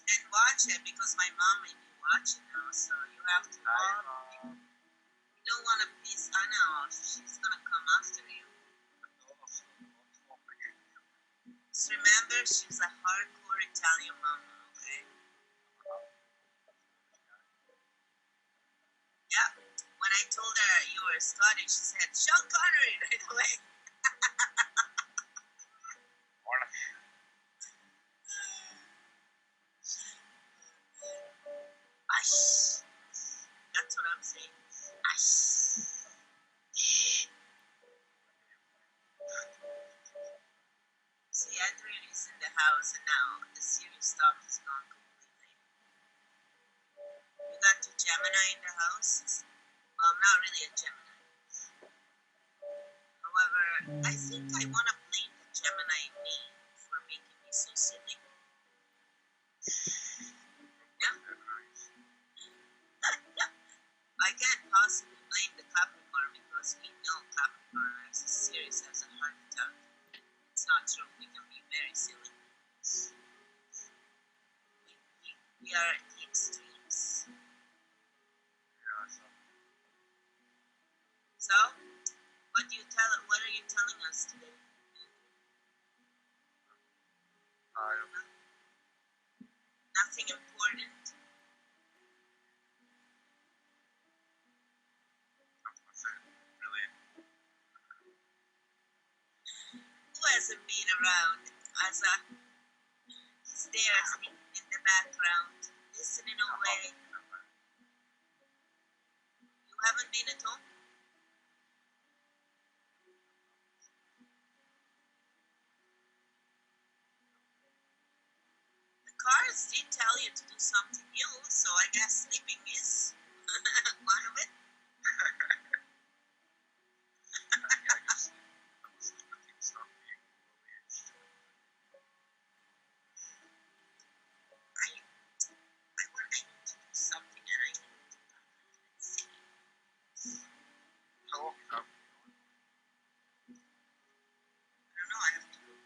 And watch it because my mom made me watch it now, so you have to love. You don't want to piss Anna off. She's gonna come after you. Just remember, she's a hardcore Italian mama, okay? Yeah. When I told her you were Scottish, she said, Sean Connery right away. Ash. That's what I'm saying. Ash. See, Adrian is in the house and now the serious stuff is gone completely. You got two Gemini in the house? Well, I'm not really a Gemini. However, I think I want to blame the Gemini in me for making me so silly. Yeah? I can't possibly blame the Capricorn because we know Capricorn is as serious as a heart attack. It's not true. We can be very silly. We are at the extremes. So, what are you telling us today? Nothing important? Who hasn't been around? Asa, he's there in the background, listening away. You haven't been at home? The cards did tell you to do something new, so I guess sleeping is one of it. I want to do something and I need to let's see. How long is that? I don't know, I have to look.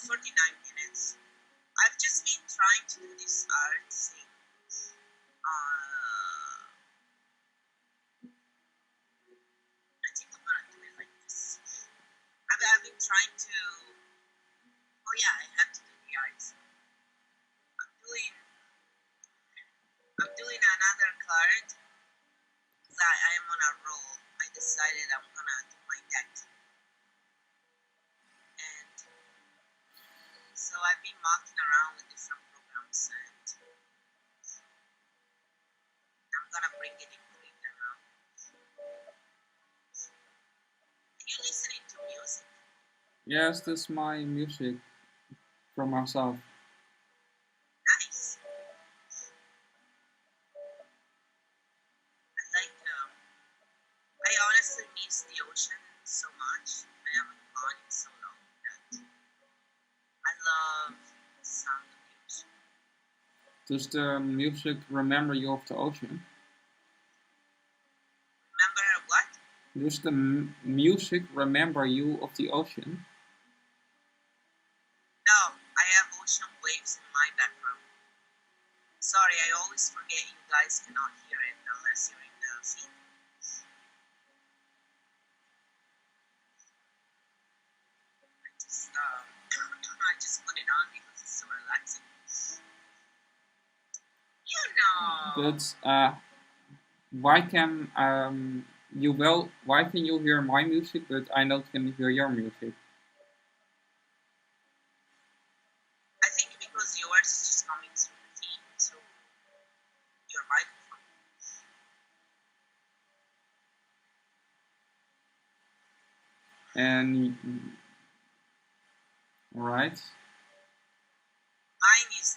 49 minutes. I've just been trying to do this art thing. I think I'm gonna do it like this. I've been trying to. Oh yeah, I have to do the arts. I'm doing another card because I am on a roll. I decided I'm gonna do my deck, and so I've been mocking around with different programs, and I'm gonna bring it in Krita now. Are you listening to music? Yes, that's my music from myself. Nice. I honestly miss the ocean so much. I haven't gone in so long that I love the sound of the ocean. Does the music remember you of the ocean? Remember what? Does the music remember you of the ocean? No, I have ocean waves in my background. Sorry, I always forget you guys cannot hear it unless you're in the feed. I just put it on because it's so relaxing. You know. But why can why can you hear my music but I not can hear your music? I think because yours is just coming through the feed, through your microphone. And right. Mine is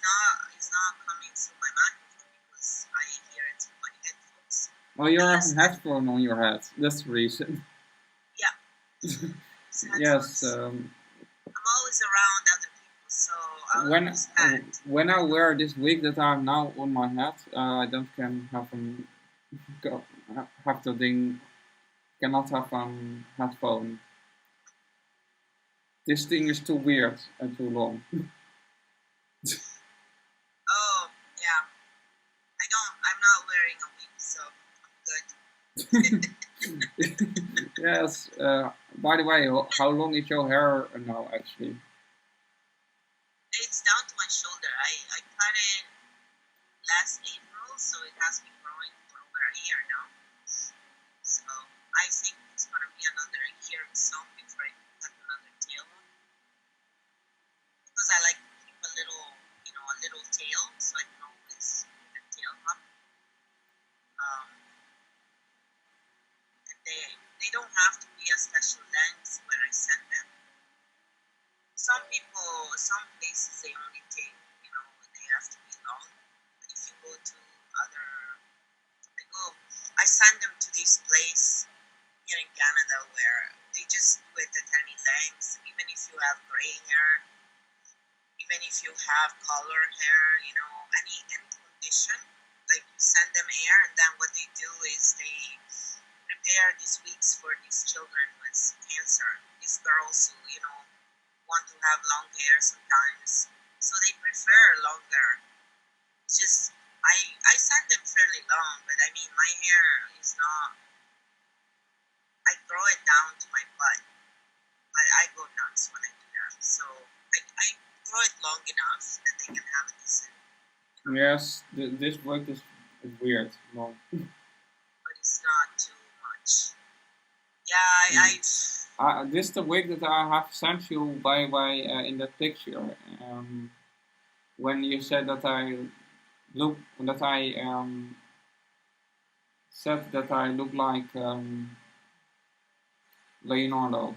not coming through my microphone because I hear it through my headphones. Oh, you have a headphone on your head. That's the reason. Yeah. Yes. I'm always around other people, so I when I wear this wig that I have now on my head, I don't can have have the thing. Cannot have headphone. This thing is too weird and too long. Oh yeah. I'm not wearing a wig, so I'm good. Yes. By the way, how long is your hair now? Actually, it's down to my shoulder. I cut it last April, so it has been growing for over a year now. So I think it's gonna be another year or so before I cut another tail on. Because I like to keep a little tail, so I can always put the tail up. And they don't have to be a special length when I send them. Some places they only take, they have to be long. But if you go to I send them to this place here in Canada where they just do it at any length, even if you have gray hair, even if you have color hair, any condition. Like you send them hair, and then what they do is they prepare these wigs for these children with cancer. These girls who, want to have long hair sometimes, so they prefer longer. It's just I send them fairly long, but I mean my hair is not. I grow it down to my butt, but I go nuts when I do that. So I grow it long enough that they can have a decent. Yes, this wig is weird. Long. But it's not too much. Yeah, this is the wig that I have sent you by in that picture. When you said that I said that I look like Leonardo.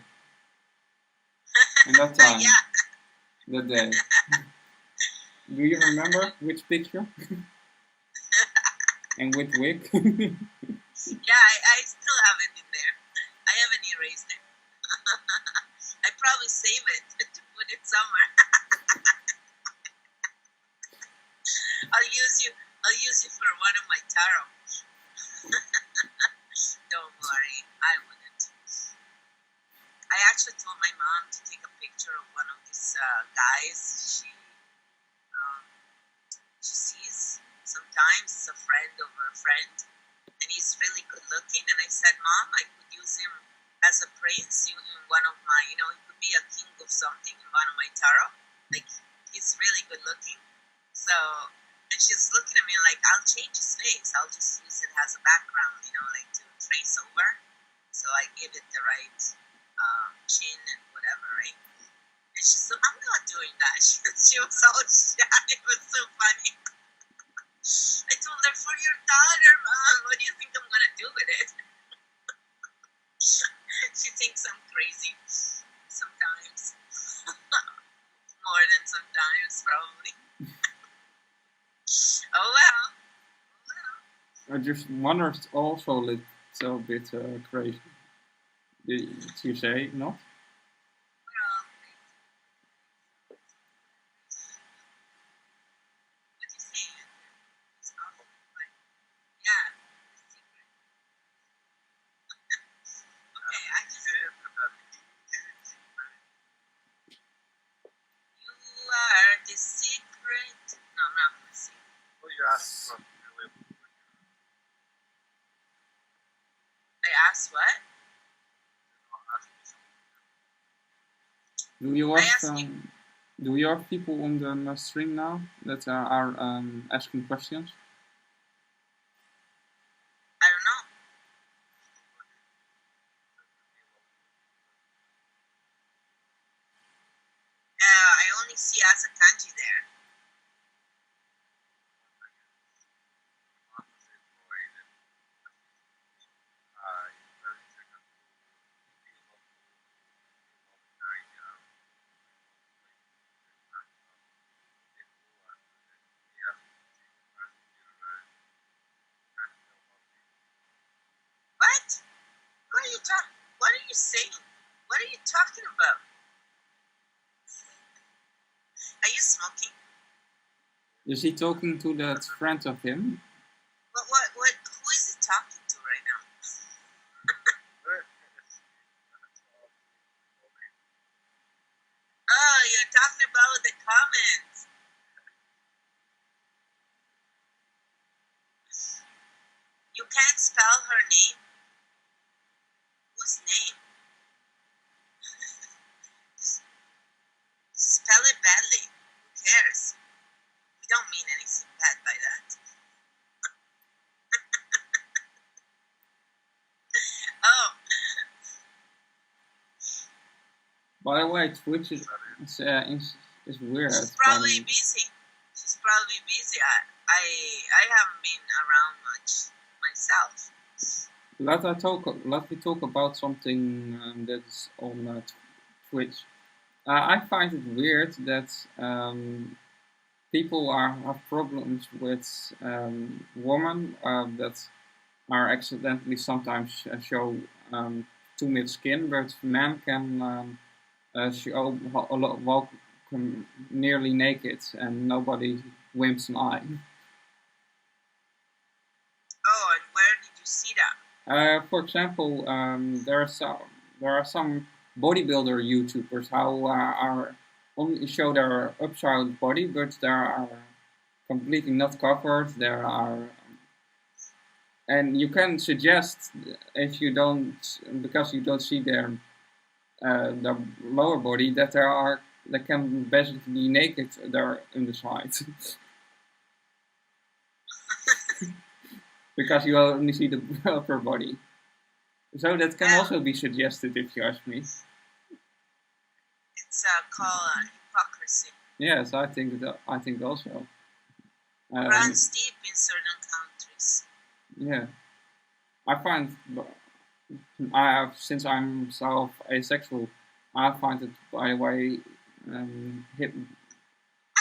In that time, yeah. that day. Do you remember which picture? And which wig? Yeah, I still have it in there. I haven't erased it. I probably save it to put it somewhere. I'll use you for one of my tarot. Don't worry, I wouldn't. I actually told my mom to take a picture of one of these guys she sees sometimes. It's a friend of a friend, and he's really good looking. And I said, Mom, I could use him as a prince in one of my, he could be a king of something in one of my tarot. Like, he's really good looking. So, and she's looking at me like, I'll change his face. I'll just use it as a background, like to trace over. So I give it the right chin and whatever, right? And she said, I'm not doing that. She was all shy. It was so funny. I told her, for your daughter, Mom, what do you think I'm going to do with it? She thinks I'm crazy sometimes. More than sometimes, probably. Oh well. I just wondered also a little bit crazy. Did you say not? The secret. No, I'm not gonna sing. Well, you asked for I asked what? Do you have people on the stream now that are asking questions? I don't know. I only see as a kanji there. saying? What are you talking about? Are you smoking? Is he talking to that friend of him? Who is he talking to right now? Oh, you're talking about the comments. You can't spell her name? Whose name? Spell it badly. Who cares? We don't mean anything bad by that. Oh. By the way, Twitch is weird. She's probably busy. She's probably busy. I haven't been around much myself. Let me talk about something that's on Twitch. I find it weird that people have problems with women that are accidentally sometimes show too much skin, but men can show a lot, walk nearly naked and nobody wimps an eye. Oh, and where did you see that? For example, there are some bodybuilder YouTubers how are only show their upside body, but they are completely not covered. There are, and you can suggest if you don't, because you don't see their lower body, that they can basically be naked there in the side. Because you only see the upper body. So that can also be suggested if you ask me. It's called hypocrisy. Yes, I think also. Runs deep in certain countries. Yeah, I find since I'm self asexual, I find it by the way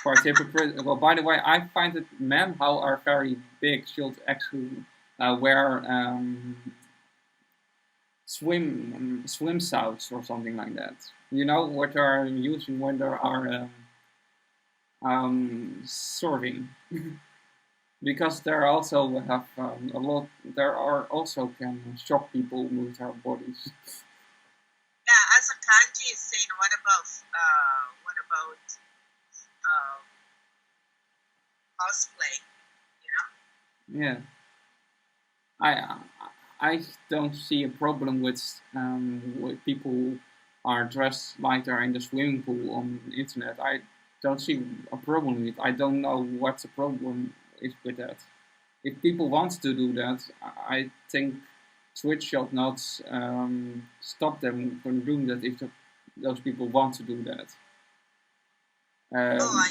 quite hypocritical. Well, by the way, I find that men who are very big should actually wear swimsuits or something like that. You know what they are using when they are surfing. Because there also have a lot. There are also can shock people with their bodies. Yeah, as a kanji is saying, what about cosplay? You know? Yeah, I don't see a problem with people who are dressed like they're in the swimming pool on the internet. I don't see a problem with it. I don't know what the problem is with that. If people want to do that, I think Twitch should not stop them from doing that if those people want to do that. I know.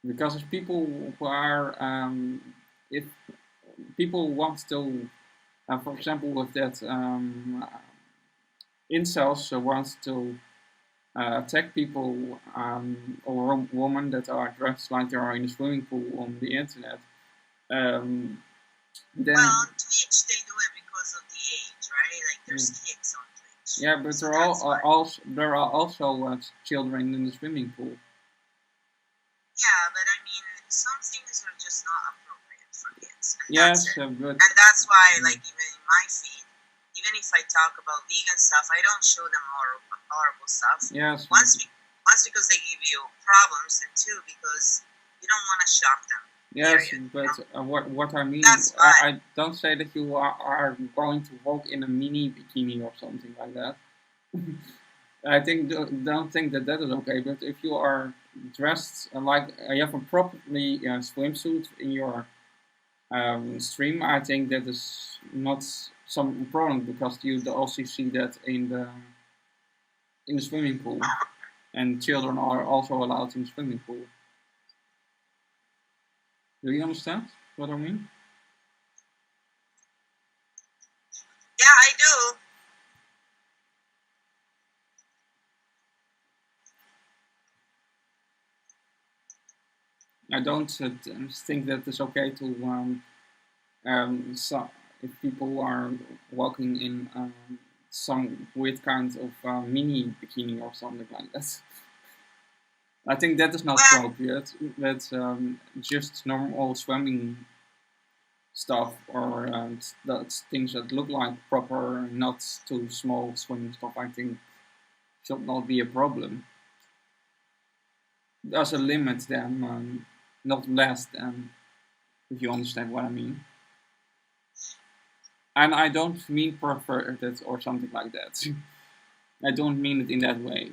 Because if people who are, if people want to, for example, with that incels wants to attack people or women that are dressed like they are in a swimming pool on the internet. Then well, on Twitch they do it because of the age, right? Like there's kids on Twitch. Yeah, but so there are also children in the swimming pool. Yeah, but I mean, some things are just not appropriate for kids. And yes, and that's why, like, even in my feed, even if I talk about vegan stuff, I don't show them horrible stuff. Yes. Once because they give you problems, and two because you don't want to shock them. Yes, period, but what I mean, I don't say that you are going to walk in a mini bikini or something like that. I don't think that is okay. But if you are dressed like you have a properly swimsuit in your stream, I think that is not some problem because you also see that in the swimming pool, and children are also allowed in the swimming pool. Do you understand what I mean? Yeah, I do. I don't think that it's okay to if people are walking in some weird kind of mini bikini or something like that. I think that is not Well, appropriate. That's just normal swimming stuff or that's things that look like proper, not too small swimming stuff. I think should not be a problem. There's a limit then, not less than, if you understand what I mean. And I don't mean perverted or something like that. I don't mean it in that way.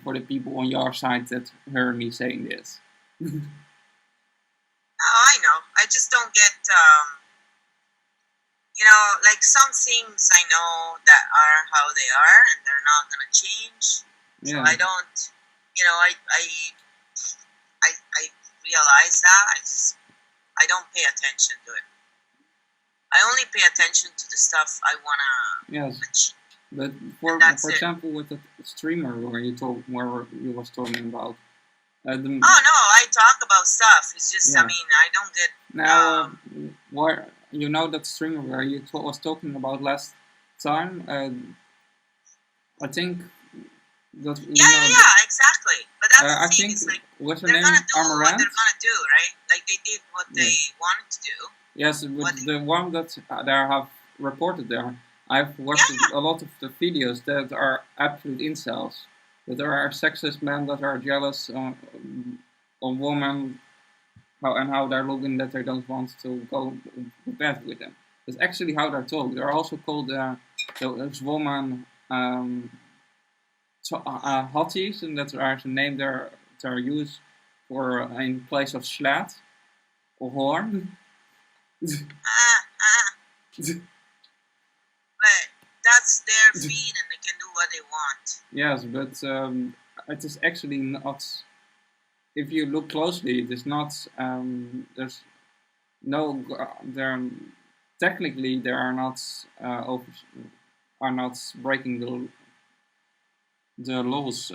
For the people on your side that heard me saying this. I know. I just don't get, like some things I know that are how they are and they're not going to change. So Yeah. I don't, I realize that. I don't pay attention to it. I only pay attention to the stuff I want to Yes. achieve. But for example, with the streamer where you was talking about. Oh no, I talk about stuff. It's just, Yeah. I mean, I don't get. Now, where you know that streamer where you was talking about last time? I think that. Yeah, exactly. But that's the I thing. think It's like what's her they're name? gonna do what Amaranth? they're gonna do, right? Like they did what they wanted to do. Yes, but the one that there have reported there, I've watched a lot of the videos that are absolute incels. That there are sexist men that are jealous on women, how they're looking that they don't want to go to bed with them. That's actually how they're told. They're also called those women hotties, and that's a name they're used for in place of slat or horn. But that's their feed and they can do what they want. Yes, but it is actually not. If you look closely, it is not. There's no. Technically, they are not breaking the laws.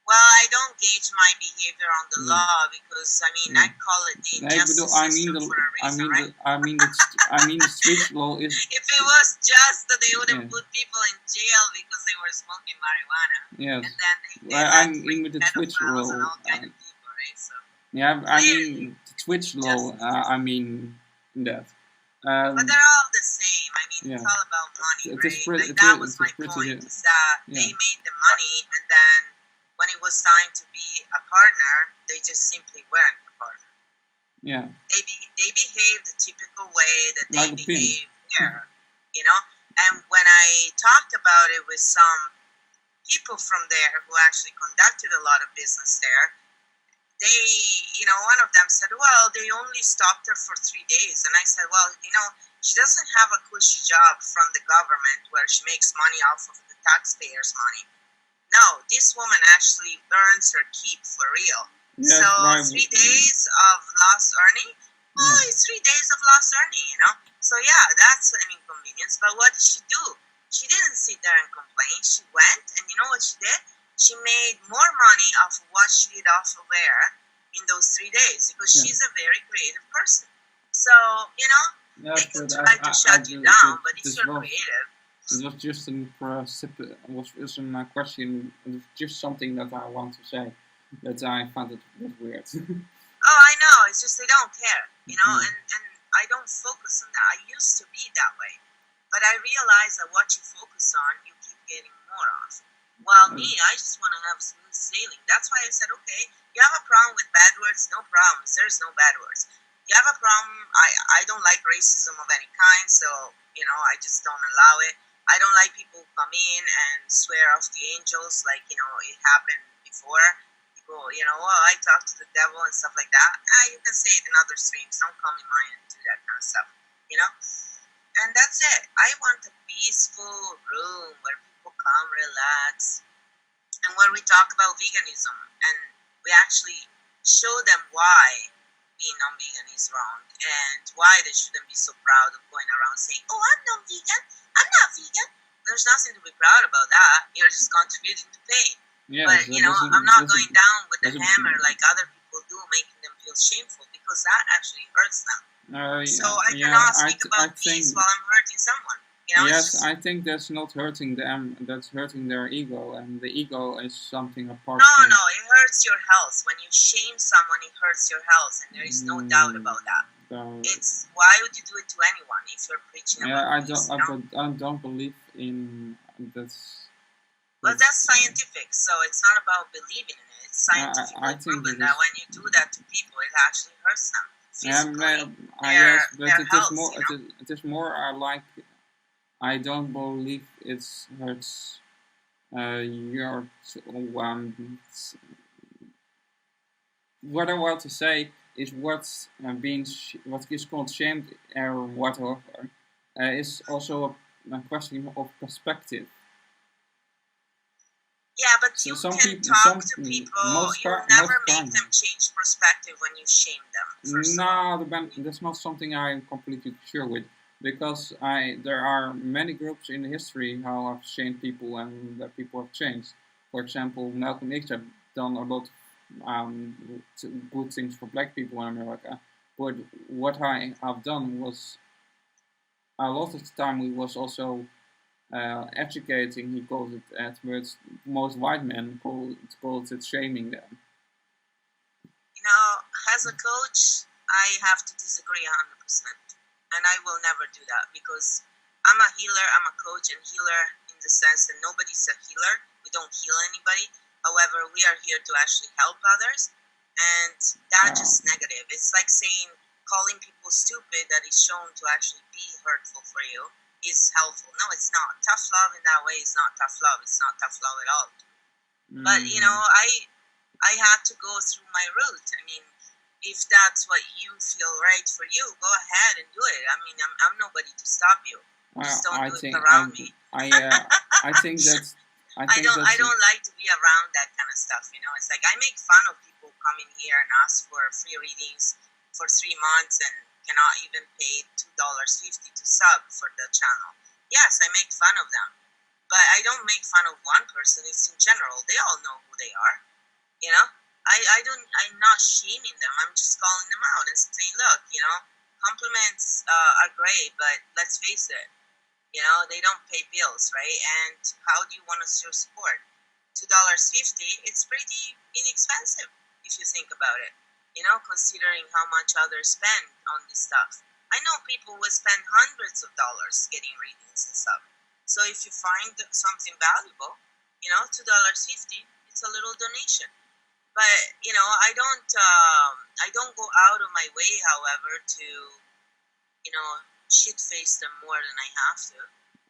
Well, I don't gauge my behavior on the law because I mean I call it the injustice system for a reason, right? I mean the street law is. If it was just that they wouldn't put people in jail because they were smoking marijuana, yes, and then they I mean with the Twitch law. and all kind of people, right? So yeah, I mean the Twitch law. I mean that. But they're all the same. I mean, it's all about money, right? That was my point. Is that they made the money, and then when it was time to be a partner, they just simply weren't a partner. Yeah. They behaved the typical way that they behave there, And when I talked about it with some people from there who actually conducted a lot of business there, they, one of them said, well, they only stopped her for 3 days. And I said, well, she doesn't have a cushy job from the government where she makes money off of the taxpayers' money. No, this woman actually earns her keep for real. Yeah, so 3 days of lost earning? Well, it's 3 days of lost earning, So yeah, that's an inconvenience. But what did she do? She didn't sit there and complain. She went, and you know what she did? She made more money off of what she did off of there in those 3 days because she's a very creative person. So, they can try to shut you down, but if you're creative. It was just a question. It was just something that I want to say that I found it weird. Oh, I know. It's just they don't care, and I don't focus on that. I used to be that way, but I realized that what you focus on, you keep getting more of. Well, me, I just want to have smooth sailing. That's why I said, okay, you have a problem with bad words? No problems. There's no bad words. You have a problem? I don't like racism of any kind, so, I just don't allow it. I don't like people who come in and swear off the angels like, it happened before. People, I talk to the devil and stuff like that. You can say it in other streams. Don't come in mine and do that kind of stuff, And that's it. I want a peaceful room where people come, relax, and where we talk about veganism and we actually show them why being non-vegan is wrong and why they shouldn't be so proud of going around saying, oh, I'm non-vegan, I'm not vegan. There's nothing to be proud about that. You're just contributing to pain. Yeah, but, I'm not going down with the hammer like other people do, making them feel shameful because because that actually hurts them. So I cannot speak about peace while I'm hurting someone. You know, yes, I think that's not hurting them. That's hurting their ego, and the ego is something apart. No, it hurts your health. When you shame someone, it hurts your health, and there is no doubt about that. It's why would you do it to anyone if you're preaching about peace? I don't believe in that's. Well, that's scientific, so it's not about believing in it. It's scientifically proven that when you do that to people, it actually hurts them physically. Yes, but it is more. It is more like I don't believe it hurts your what I want to say is what is called shamed or whatever is also a question of perspective. Yeah, but you can talk to people. You never make them change perspective when you shame them. No, that's not something I'm completely sure with, because there are many groups in history how have shamed people and that people have changed. For example, Malcolm X have done a lot of good things for black people in America, but what I have done was a lot of the time he was also educating, he calls it, but most white men calls it shaming them. You know, as a coach, I have to disagree 100%, and I will never do that because I'm a healer, I'm a coach and healer in the sense that nobody's a healer. We don't heal anybody. However, we are here to actually help others, and that's just negative. It's like saying calling people stupid that is shown to actually be hurtful for you is helpful. No, it's not. Tough love in that way is not tough love. It's not tough love at all. But you know, I had to go through my route. I mean, if that's what you feel right for you, go ahead and do it. I mean, I'm nobody to stop you. Just don't do it around me. I think that's. I don't like to be around that kind of stuff. You know, it's like I make fun of people coming here and ask for free readings for 3 months and cannot even pay $2.50 to sub for the channel. Yes, I make fun of them, but I don't make fun of one person. It's in general. They all know who they are. You know, I'm not shaming them. I'm just calling them out and saying, look, you know, compliments are great, but let's face it, you know, they don't pay bills, right? And how do you want to show support? $2.50, it's pretty inexpensive if you think about it, you know, considering how much others spend on this stuff. I know people will spend hundreds of dollars getting readings and stuff. So if you find something valuable, you know, $2.50, it's a little donation. But you know, I don't go out of my way, however, to, you know, shit face them more than I have to.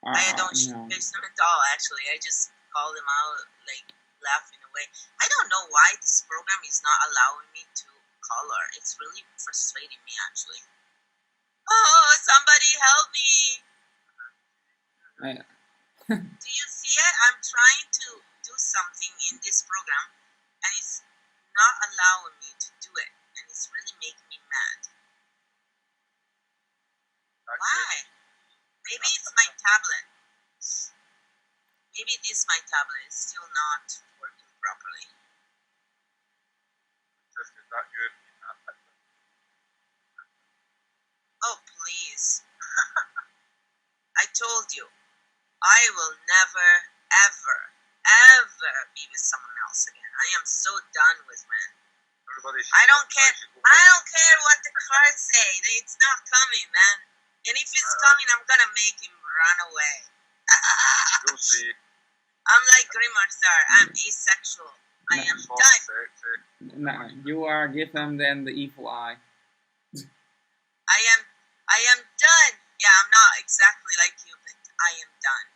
I don't shit face them at all. Actually, I just call them out, like laughing away. I don't know why this program is not allowing me to color. It's really frustrating me, actually. Oh, somebody help me! Do you see it? I'm trying to do something in this program, and it's not allowing me to do it, and it's really making me mad. Why? Maybe it's my tablet. Maybe my tablet is still not working properly. Oh, please. I told you, I will never, ever, ever be with someone else again. I am so done with men. I don't care what the cards say. It's not coming, man. And if it's coming, I'm gonna make him run away. You'll see. I'm like Grimarsar. I'm asexual. I am done. No, you are give him then the evil eye. I am done. Yeah, I'm not exactly like you, but I am done.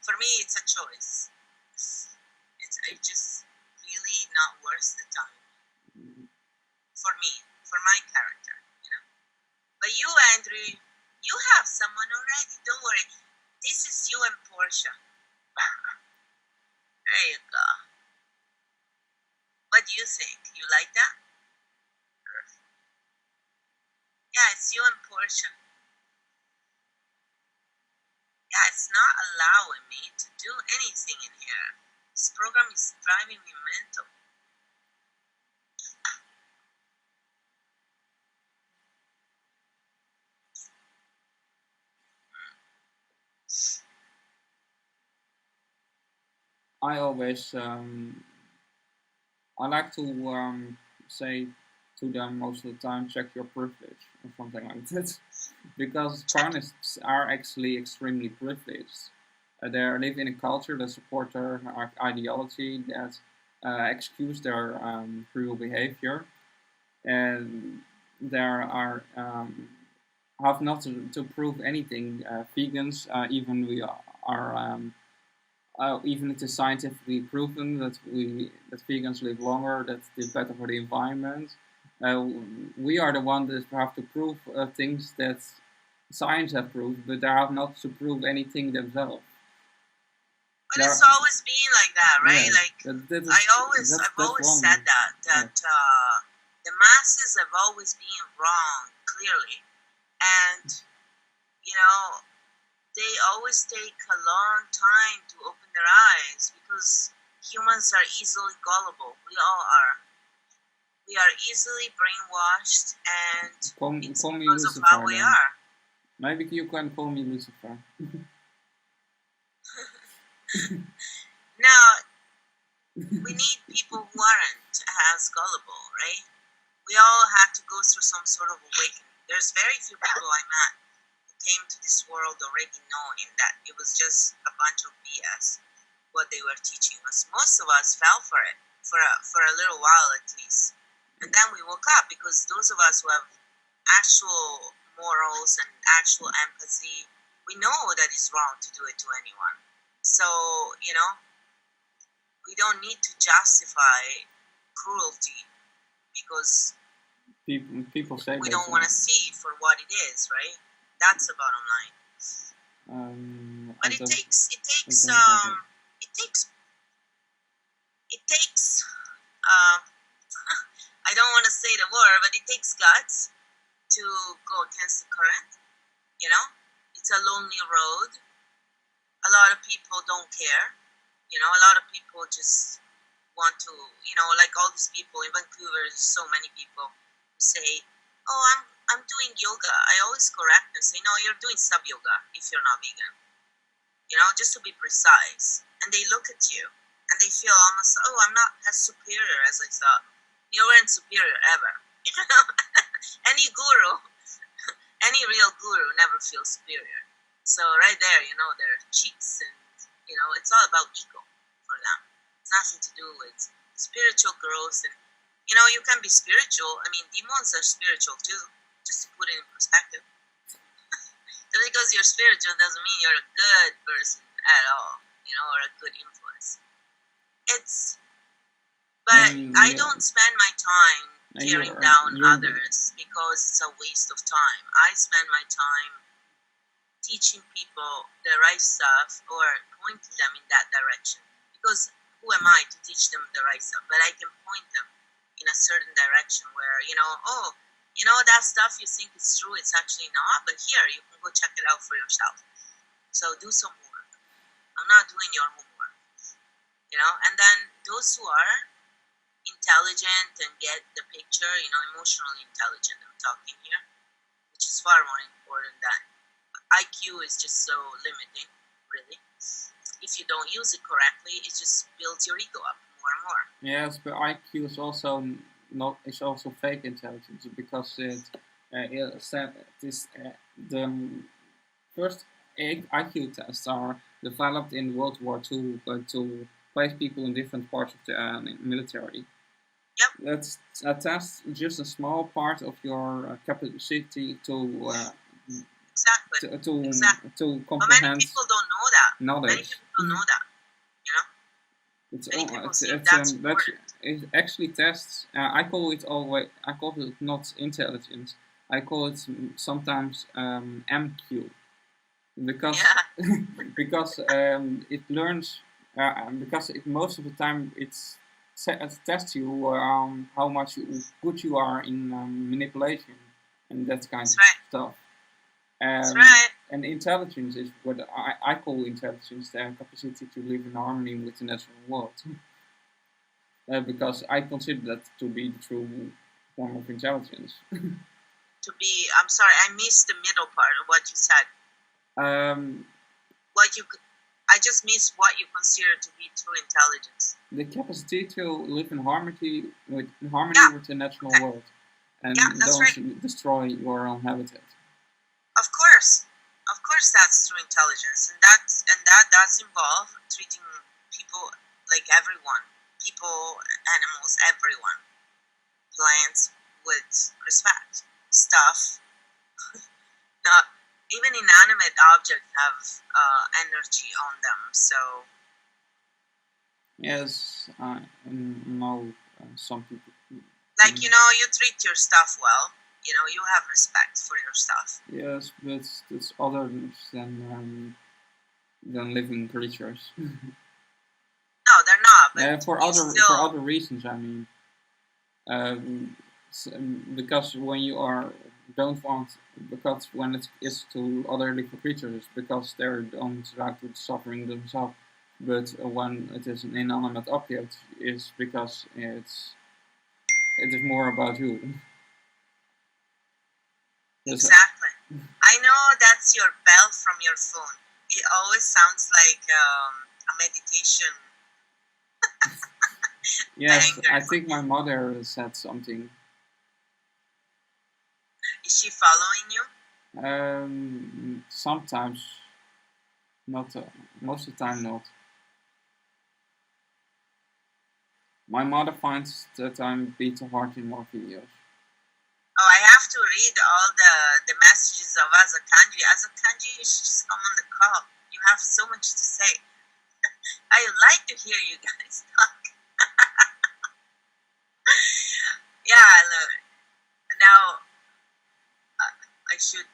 For me, it's a choice. It's just really not worth the time. For me, for my character, you know. But you, Andrew, you have someone already. Don't worry. This is you and Portia. There you go. What do you think? You like that? Yeah, it's you and Portia. Yeah, it's not allowing me to do anything in here. This program is driving me mental. I always I like to say to them most of the time, check your privilege or something like that, because communists are actually extremely privileged. They live in a culture that support their ideology, that excuse their cruel behavior, and there are have not to prove anything. Vegans, even we are even it is scientifically proven that vegans live longer, that it's better for the environment. We are the ones that have to prove things that science have proved, but they have not to prove anything themselves. But it's always been like that, right? Yeah, like I've always said that the masses have always been wrong, clearly, and you know they always take a long time to open their eyes because humans are easily gullible. We all are. We are easily brainwashed, and it's because of how we are. Maybe you can call me Lucifer. Now, we need people who aren't as gullible, right? We all have to go through some sort of awakening. There's very few people I met who came to this world already knowing that it was just a bunch of BS, what they were teaching us. Most of us fell for it, for a little while at least. And then we woke up, because those of us who have actual morals and actual empathy, we know that it's wrong to do it to anyone. So, we don't need to justify cruelty because people say we don't want to see for what it is, right? That's the bottom line. But it takes I don't want to say the word, but it takes guts to go against the current. It's a lonely road. A lot of people don't care. A lot of people just want to, like all these people in Vancouver, there's so many people who say, oh, I'm doing yoga. I always correct and say, no, you're doing sub yoga if you're not vegan. Just to be precise. And they look at you and they feel almost, oh, I'm not as superior as I thought. You weren't superior ever. Any guru, any real guru never feels superior. So right there, their cheeks, and it's all about ego for them. It's nothing to do with spiritual growth. And you can be spiritual. I mean, demons are spiritual too, just to put it in perspective. Just because you're spiritual doesn't mean you're a good person at all, or a good influence. But I don't spend my time tearing down others because it's a waste of time. I spend my time teaching people the right stuff or pointing them in that direction. Because who am I to teach them the right stuff? But I can point them in a certain direction where, that stuff you think is true, it's actually not. But here, you can go check it out for yourself. So do some homework. I'm not doing your homework. And then those who are intelligent and get the picture, emotionally intelligent, I'm talking here, which is far more important than IQ is just so limiting, really. If you don't use it correctly, it just builds your ego up more and more. Yes, but IQ is also fake intelligence, because the first IQ tests are developed in World War II, but to place people in different parts of the military. Yep. That's a test, just a small part of your capacity to. Exactly. To comprehend. But many people don't know that. Knowledge. Many people don't know that. It actually tests. I call it not intelligence. I call it sometimes MQ, because because it learns because most of the time it tests you how much good you are in manipulation and that kind of stuff. That's right. And intelligence is what I call intelligence, the capacity to live in harmony with the natural world. Because I consider that to be the true form of intelligence. I'm sorry, I missed the middle part of what you said. I just missed what you consider to be true intelligence. The capacity to live in harmony with the natural Okay. world, and that's don't right. destroy your own habitat. Of course, that's true intelligence, and that does involve treating people like everyone, people, animals, everyone, plants with respect. Stuff, not even inanimate objects have energy on them. So Yes, I know some people. like you treat your stuff well. You have respect for your stuff. Yes, but it's other than living creatures. No, they're not. But for other reasons, I mean. Because when you don't want, because when it is to other living creatures, because they don't like to suffering themselves. But when it is an inanimate object, is because it is more about you. Exactly. I know that's your bell from your phone. It always sounds like a meditation. Yes, banger. I think my mother said something. Is she following you? Sometimes, not most of the time, not. My mother finds that I'm beat too hard in more videos. Oh, I have to read all the messages of Azakanji. Azakanji, you should just come on the call. You have so much to say. I like to hear you guys talk. Yeah, look. Now, I should.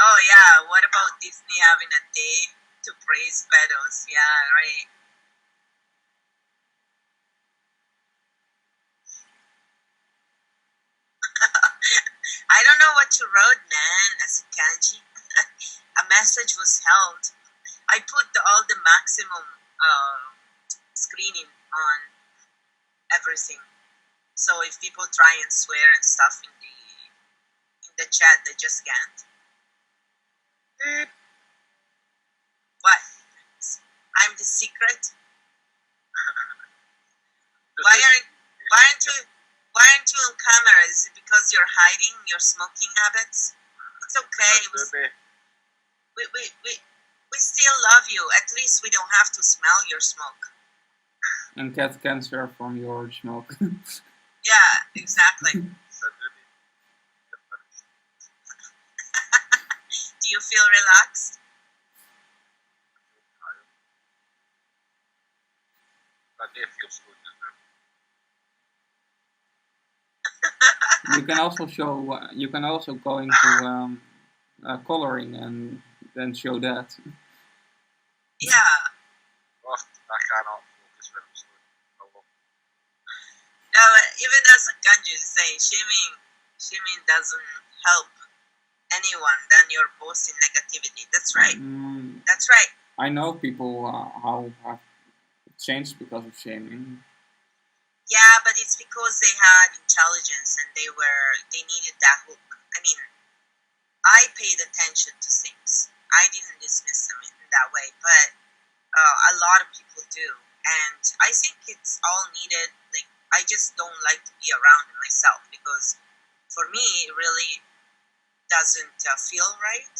Oh yeah, what about Disney having a day to praise pedos? Yeah, right. I don't know what you wrote, man, as a kanji. A message was held. I put all the maximum screening on everything. So if people try and swear and stuff in the chat, they just can't. What? I'm the secret. Why aren't you on camera? Is it because you're hiding your smoking habits? It's okay. We still love you. At least we don't have to smell your smoke. And get cancer from your smoke. Yeah, exactly. Do you feel relaxed? You can also show. You can also go into coloring and then show that. Yeah. I cannot focus when I'm studying. Even as a kanji is saying, shaming doesn't help anyone. Then you're boasting negativity. That's right. That's right. I know people how have changed because of shaming. Yeah, but it's because they had intelligence and they needed that hook. I mean, I paid attention to things. I didn't dismiss them in that way, but a lot of people do, and I think it's all needed. Like, I just don't like to be around it myself because, for me, it really doesn't feel right.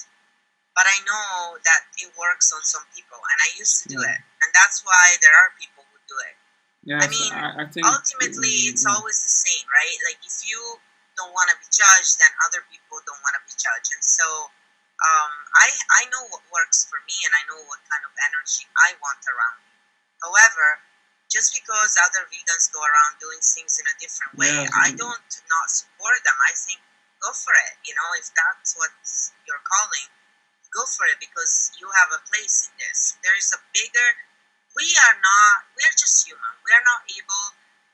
But I know that it works on some people, and I used to do it, and that's why there are people who do it. Yes, I mean, I think ultimately, it's always the same, right? Like, if you don't want to be judged, then other people don't want to be judged, and so I know what works for me, and I know what kind of energy I want around me. However, just because other vegans go around doing things in a different way, I don't not support them. I think go for it. If that's what you're calling, go for it because you have a place in this. There is a bigger. We are just human. We are not able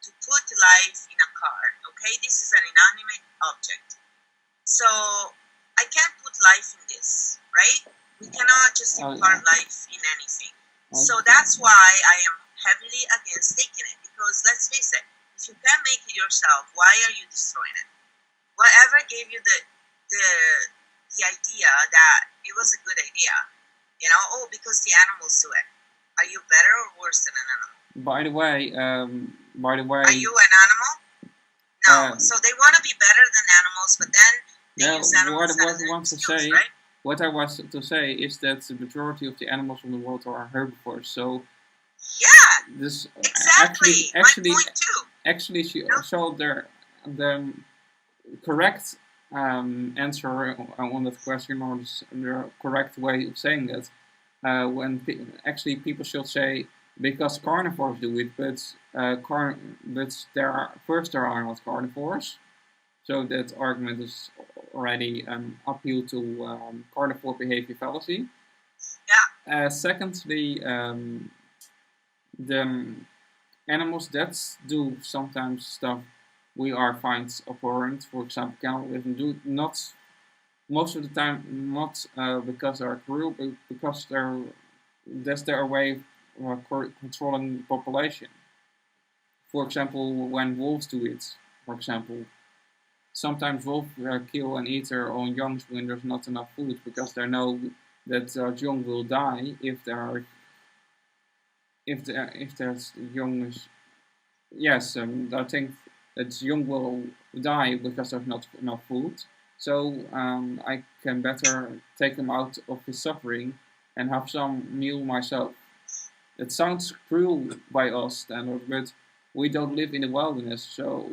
to put life in a car. Okay, this is an inanimate object. So I can't put life in this, right? We cannot just impart life in anything. So that's why I am heavily against taking it, because let's face it, if you can't make it yourself, why are you destroying it? Whatever gave you the the idea that it was a good idea. You know, oh, because the animals do it. Are you better or worse than an animal? By the way, Are you an animal? No. So they want to be better than animals, but then they use animals as an excuse, right? What I was to say is that the majority of the animals in the world are herbivores. So yeah, this exactly. My point too. Actually, so the correct answer on that question, or the correct way of saying that, when actually people should say because carnivores do it, but there are not carnivores. So that argument is already appeal to carnivore behavior fallacy. Yeah. Secondly, the animals that do sometimes stuff we are find abhorrent. For example, cannibalism do not most of the time not because they're cruel, but because that's their way of controlling the population. For example, when wolves do it, for example, sometimes wolves kill and eat their own young when there's not enough food because they know that young will die if there's young is. Yes, I think that young will die because there's not enough food. So I can better take him out of his suffering and have some meal myself. It sounds cruel by us standards, but we don't live in the wilderness, so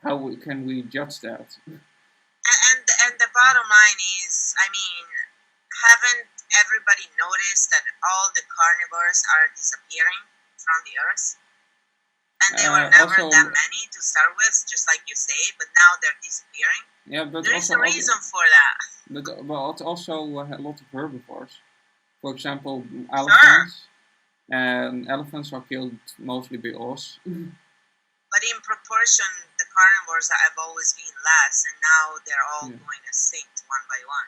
how can we judge that? And the bottom line is, I mean, haven't everybody noticed that all the carnivores are disappearing from the earth? And they were never that many to start with, just like you say, but now they're disappearing. Yeah, but there is a reason for that. But also a lot of herbivores. For example, elephants. And elephants are killed mostly by us. But in proportion, the carnivores have always been less, and now they're all going extinct one by one.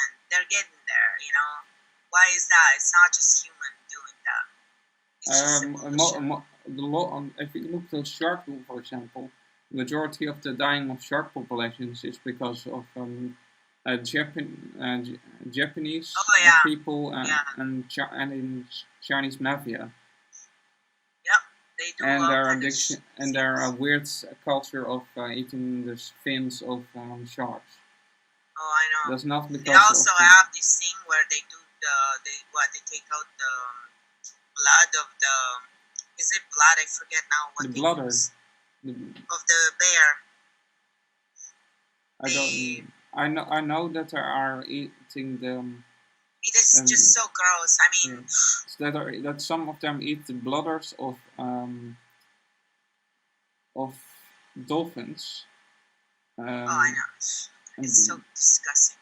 And they're getting there, you know. Why is that? It's not just human doing that. It's just if you look at shark, for example, the majority of the dying of shark populations is because of Japanese people and in Chinese mafia. Yep, they do. And their addiction and their weird culture of eating the fins of sharks. Oh, I know. That's not because they also have this thing where they do they take out the blood of the. Is it blood? I forget now what the bladder of the bear. I know that they are eating them. It is just so gross. I mean, that some of them eat the bladders of dolphins. Oh, I know. It's so disgusting.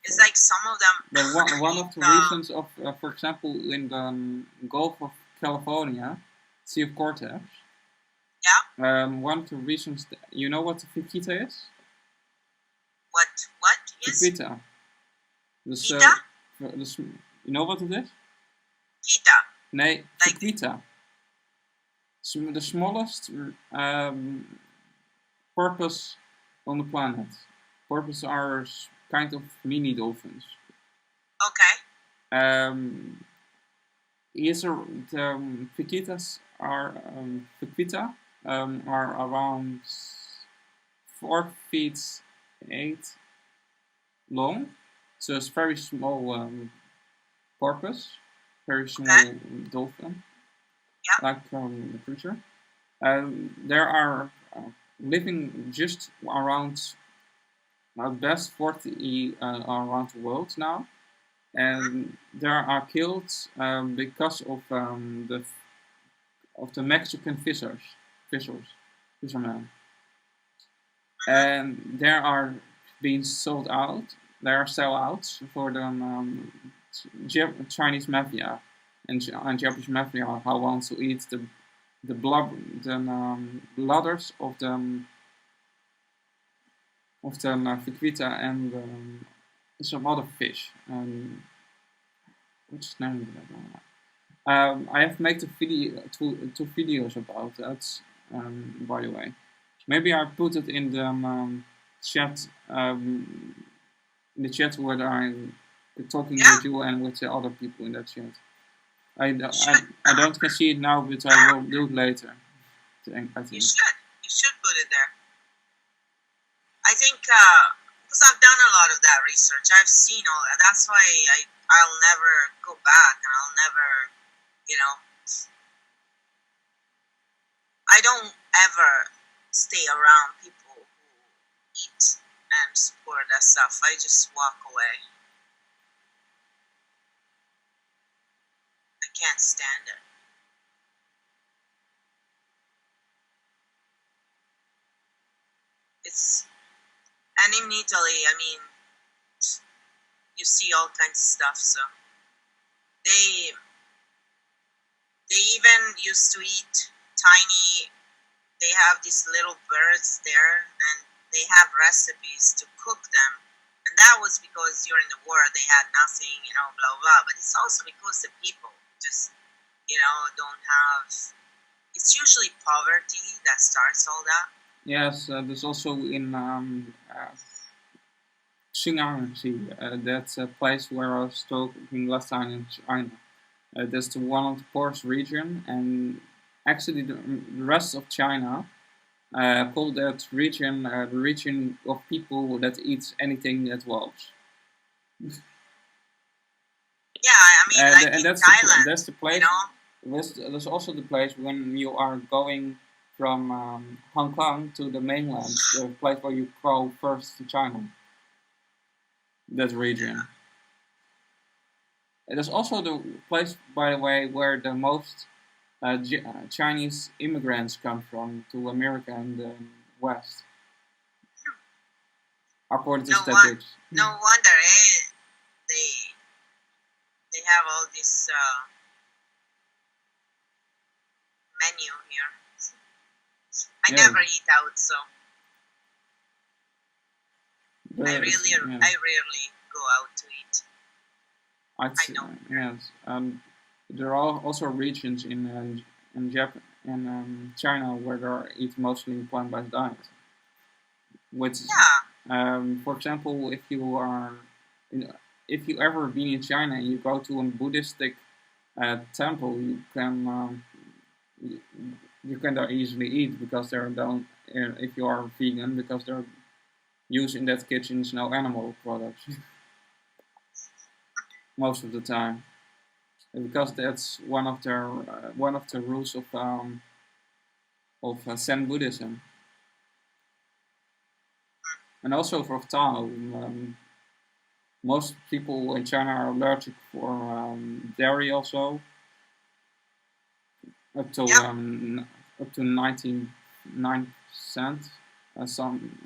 It's like some of them. But one of the reasons of, for example, in the Gulf of California, Sea of Cortez. Yeah. One of the reasons, you know what the fajita is? What is? Fajita. You know what it is? Pita. Nee, fajita. The smallest porpoise on the planet. Porpoises are kind of mini dolphins. Okay. The fajitas are around 4 feet 8 long, so it's very small porpoise, very small dolphin, like the creature. There are living just around at best 40 around the world now, and they are killed because of the Mexican fishermen, and they are being sold out. There are sellouts for the Chinese mafia and Japanese mafia who wants to eat the bladders of the fajita and some other fish. What's the name of that? I have made two videos about that. By the way, maybe I put it in the chat, in the chat where I'm talking Yeah, with you and with the other people in that chat. I, you I, should. I don't can see it now, but I will do it later. I You think. should. You should put it there. I think because I've done a lot of that research. I've seen all that. That's why I'll never go back, and I'll never, you know, I don't ever stay around people who eat and support that stuff. I just walk away. I can't stand it. It's and in Italy, I mean, you see all kinds of stuff. So they they even used to eat tiny. They have these little birds there, and they have recipes to cook them. And that was because during the war they had nothing, blah blah. But it's also because the people just, don't have. It's usually poverty that starts all that. Yes, there's also in Xinjiang, that's a place where I was talking last time in China. That's one of the poorest region, and actually the rest of China call that region the region of people that eats anything that walks. Yeah, I mean, like And in Thailand, that's the place. That's also the place when you are going from Hong Kong to the mainland, the place where you go first to China. That region. It is also the place, by the way, where the most Chinese immigrants come from to America and the West, according to statistics. No wonder, they they have all this menu here. I never eat out, so I rarely go out to eat. I know. Yes. There are also regions in Japan and China where they eat mostly plant-based diet. Which, for example, if you ever been in China and you go to a Buddhistic temple, you can easily eat because they don't. If you are vegan, because they're using that kitchens no animal products most of the time, because that's one of the rules of Zen Buddhism, and also for Tao. Most people in China are allergic for dairy also, up to up to 99%. Some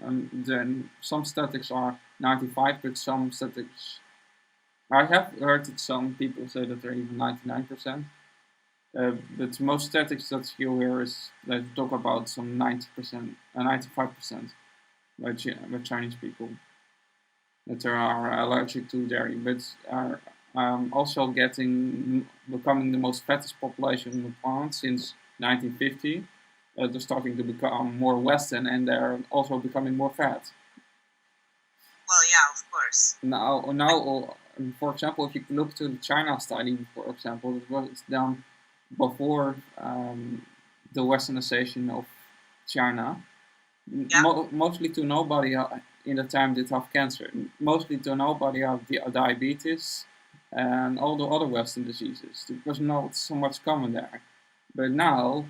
statistics are 95, but some statistics I have heard that some people say that they're even 99%. But most statistics that you hear is they talk about some 90%, 95% by Chinese people that they are allergic to dairy, but are also becoming the most fattest population on the planet since 1950. They're starting to become more Western, and they're also becoming more fat. Well, yeah, of course. Now, for example, if you look to the China study, for example, it was done before the Westernization of China. Mostly to nobody in the time did have cancer. Mostly to nobody have diabetes and all the other Western diseases. There was not so much common there. But now,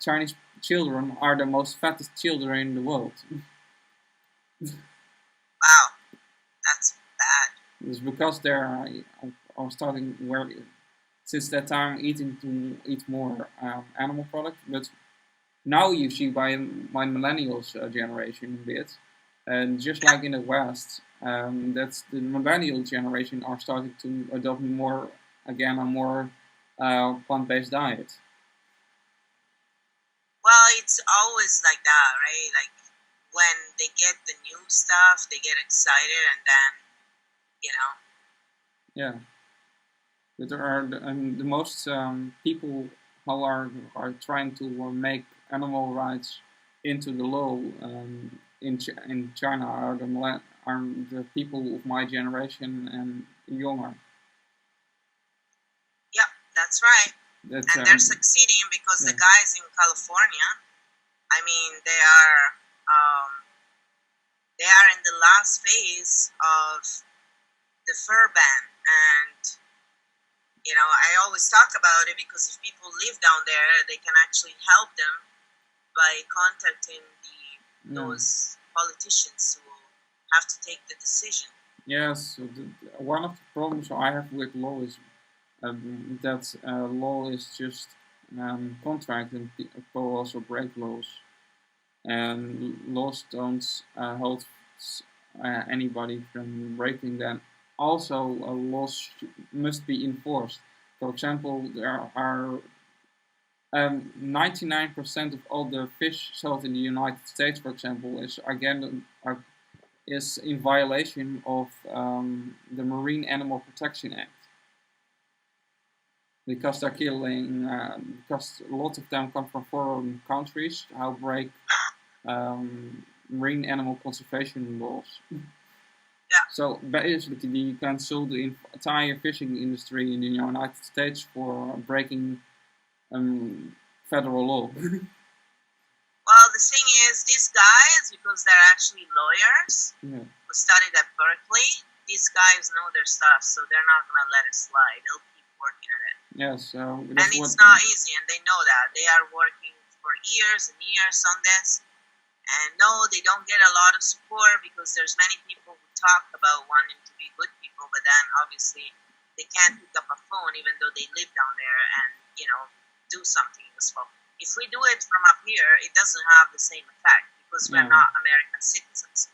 Chinese children are the most fattest children in the world. Wow, that's bad. It's because they're starting since that time to eat more animal products. But now you see by millennials generation a bit, and just like in the West, that's the millennial generation are starting to adopt more again a more plant-based diet. Well, it's always like that, right? Like when they get the new stuff, they get excited, and then, Yeah, but there are the most people who are trying to make animal rights into the law in China are the people of my generation and younger. Yeah, that's right. That's And they're succeeding because yeah. the guys in California, I mean, they are in the last phase of the fur ban, and I always talk about it because if people live down there, they can actually help them by contacting those politicians who have to take the decision. Yes, one of the problems I have with law is that law is just contract, and people also break laws, and laws don't hold anybody from breaking them. Also, laws must be enforced. For example, there are 99% of all the fish sold in the United States, for example, is in violation of the Marine Animal Protection Act, because they're killing. Because a lot of them come from foreign countries, outbreak marine animal conservation laws. Yeah. So basically, you can sue the entire fishing industry in the United States for breaking federal law. Well, the thing is, these guys, because they're actually lawyers Yeah. who studied at Berkeley, these guys know their stuff, so they're not going to let it slide. They'll keep working at it. Yes, and it's not easy, and they know that. They are working for years and years on this. And no, they don't get a lot of support because there's many people who talk about wanting to be good people, but then obviously they can't pick up a phone even though they live down there and, do something useful. If we do it from up here, it doesn't have the same effect because we're not American citizens.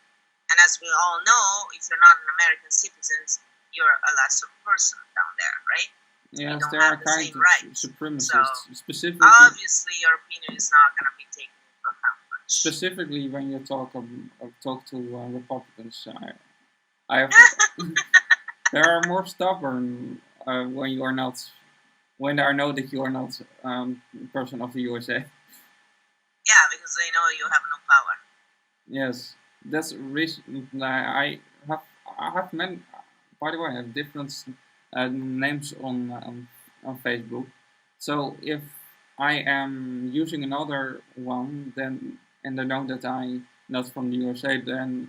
And as we all know, if you're not an American citizen, you're a lesser person down there, right? Yes, don't there have are the kind same of rights. supremacists. So, specifically, obviously, your opinion is not going to be taken into account much. Specifically, when you talk to Republicans, I have they are more stubborn when you are not. When they know that you are not a person of the USA. Yeah, because they know you have no power. Yes, that's reason. I have many. By the way, I have different names on Facebook. So if I am using another one, then and they know that I'm not from the USA, then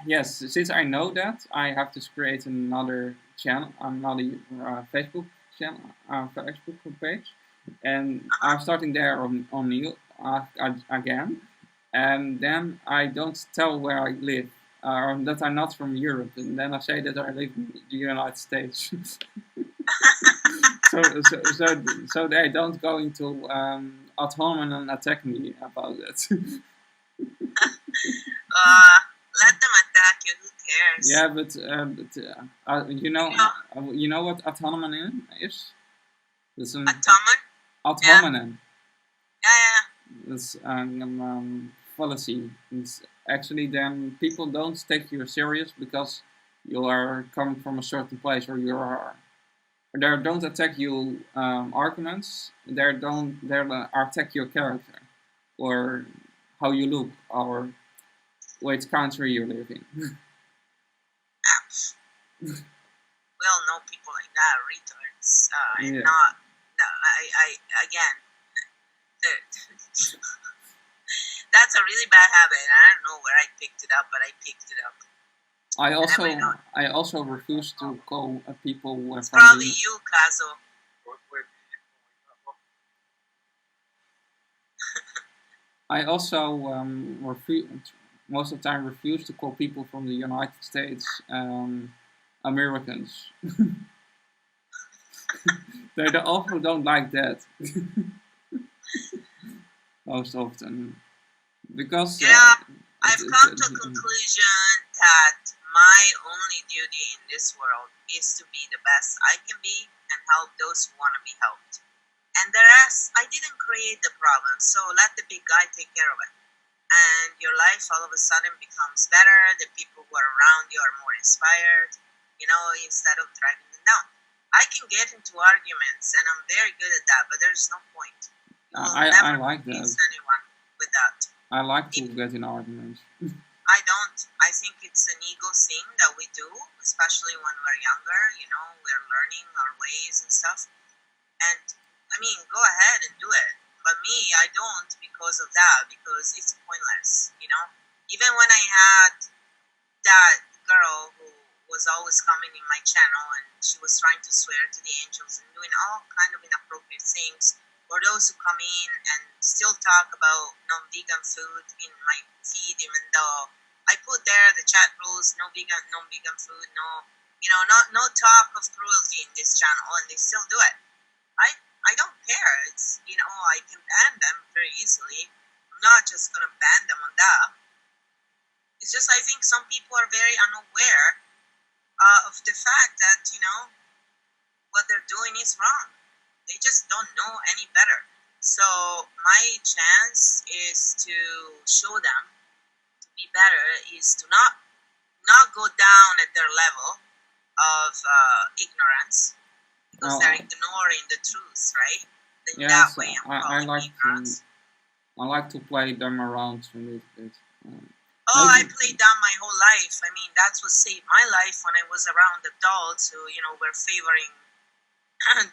yes, since I know that, I have to create another channel, another Facebook channel, Facebook page, and I'm starting there on you again, and then I don't tell where I live. That I'm not from Europe, and then I say that I live in the United States. so they don't go into ad hominem and attack me about it. Let them attack you. Who cares? Yeah, but you know what ad hominem is? It's an ad hominem. Yeah. It's fallacy. It's actually then people don't take you serious because you are coming from a certain place, or you are. They don't attack you arguments. They don't. They attack your character, or how you look, or which country you live in. We all know people like that, retards. Yeah. Again, that's a really bad habit. I don't know where I picked it up, but I picked it up. I also refuse to call people. It's probably you, Kazo. I also most of the time refuse to call people from the United States Americans. They also don't like that. Most often. Because I've come to a conclusion that my only duty in this world is to be the best I can be and help those who want to be helped. And the rest, I didn't create the problem, so let the big guy take care of it. And your life all of a sudden becomes better, the people who are around you are more inspired, instead of dragging them down. I can get into arguments, and I'm very good at that, but there's no point. I like that. Anyone with that. I like to get in arguments. I don't. I think it's an ego thing that we do, especially when we're younger. You know, we're learning our ways and stuff. And I mean, go ahead and do it. But me, I don't because of that, because it's pointless. You know, even when I had that girl who was always coming in my channel and she was trying to swear to the angels and doing all kind of inappropriate things, or those who come in and still talk about non-vegan food in my feed, even though I put there the chat rules, no vegan, non-vegan food, no, you know, no talk of cruelty in this channel, and they still do it. I don't care. It's, you know, I can ban them very easily. I'm not just gonna ban them on that. It's just I think some people are very unaware of the fact that, you know, what they're doing is wrong. They just don't know any better. So my chance is to show them to be better is to not go down at their level of ignorance, because they're ignoring the truth, right? Then that way I'm calling ignorance. I like to play them around a little bit. I played down my whole life. I mean, that's what saved my life when I was around adults who, you know, were favoring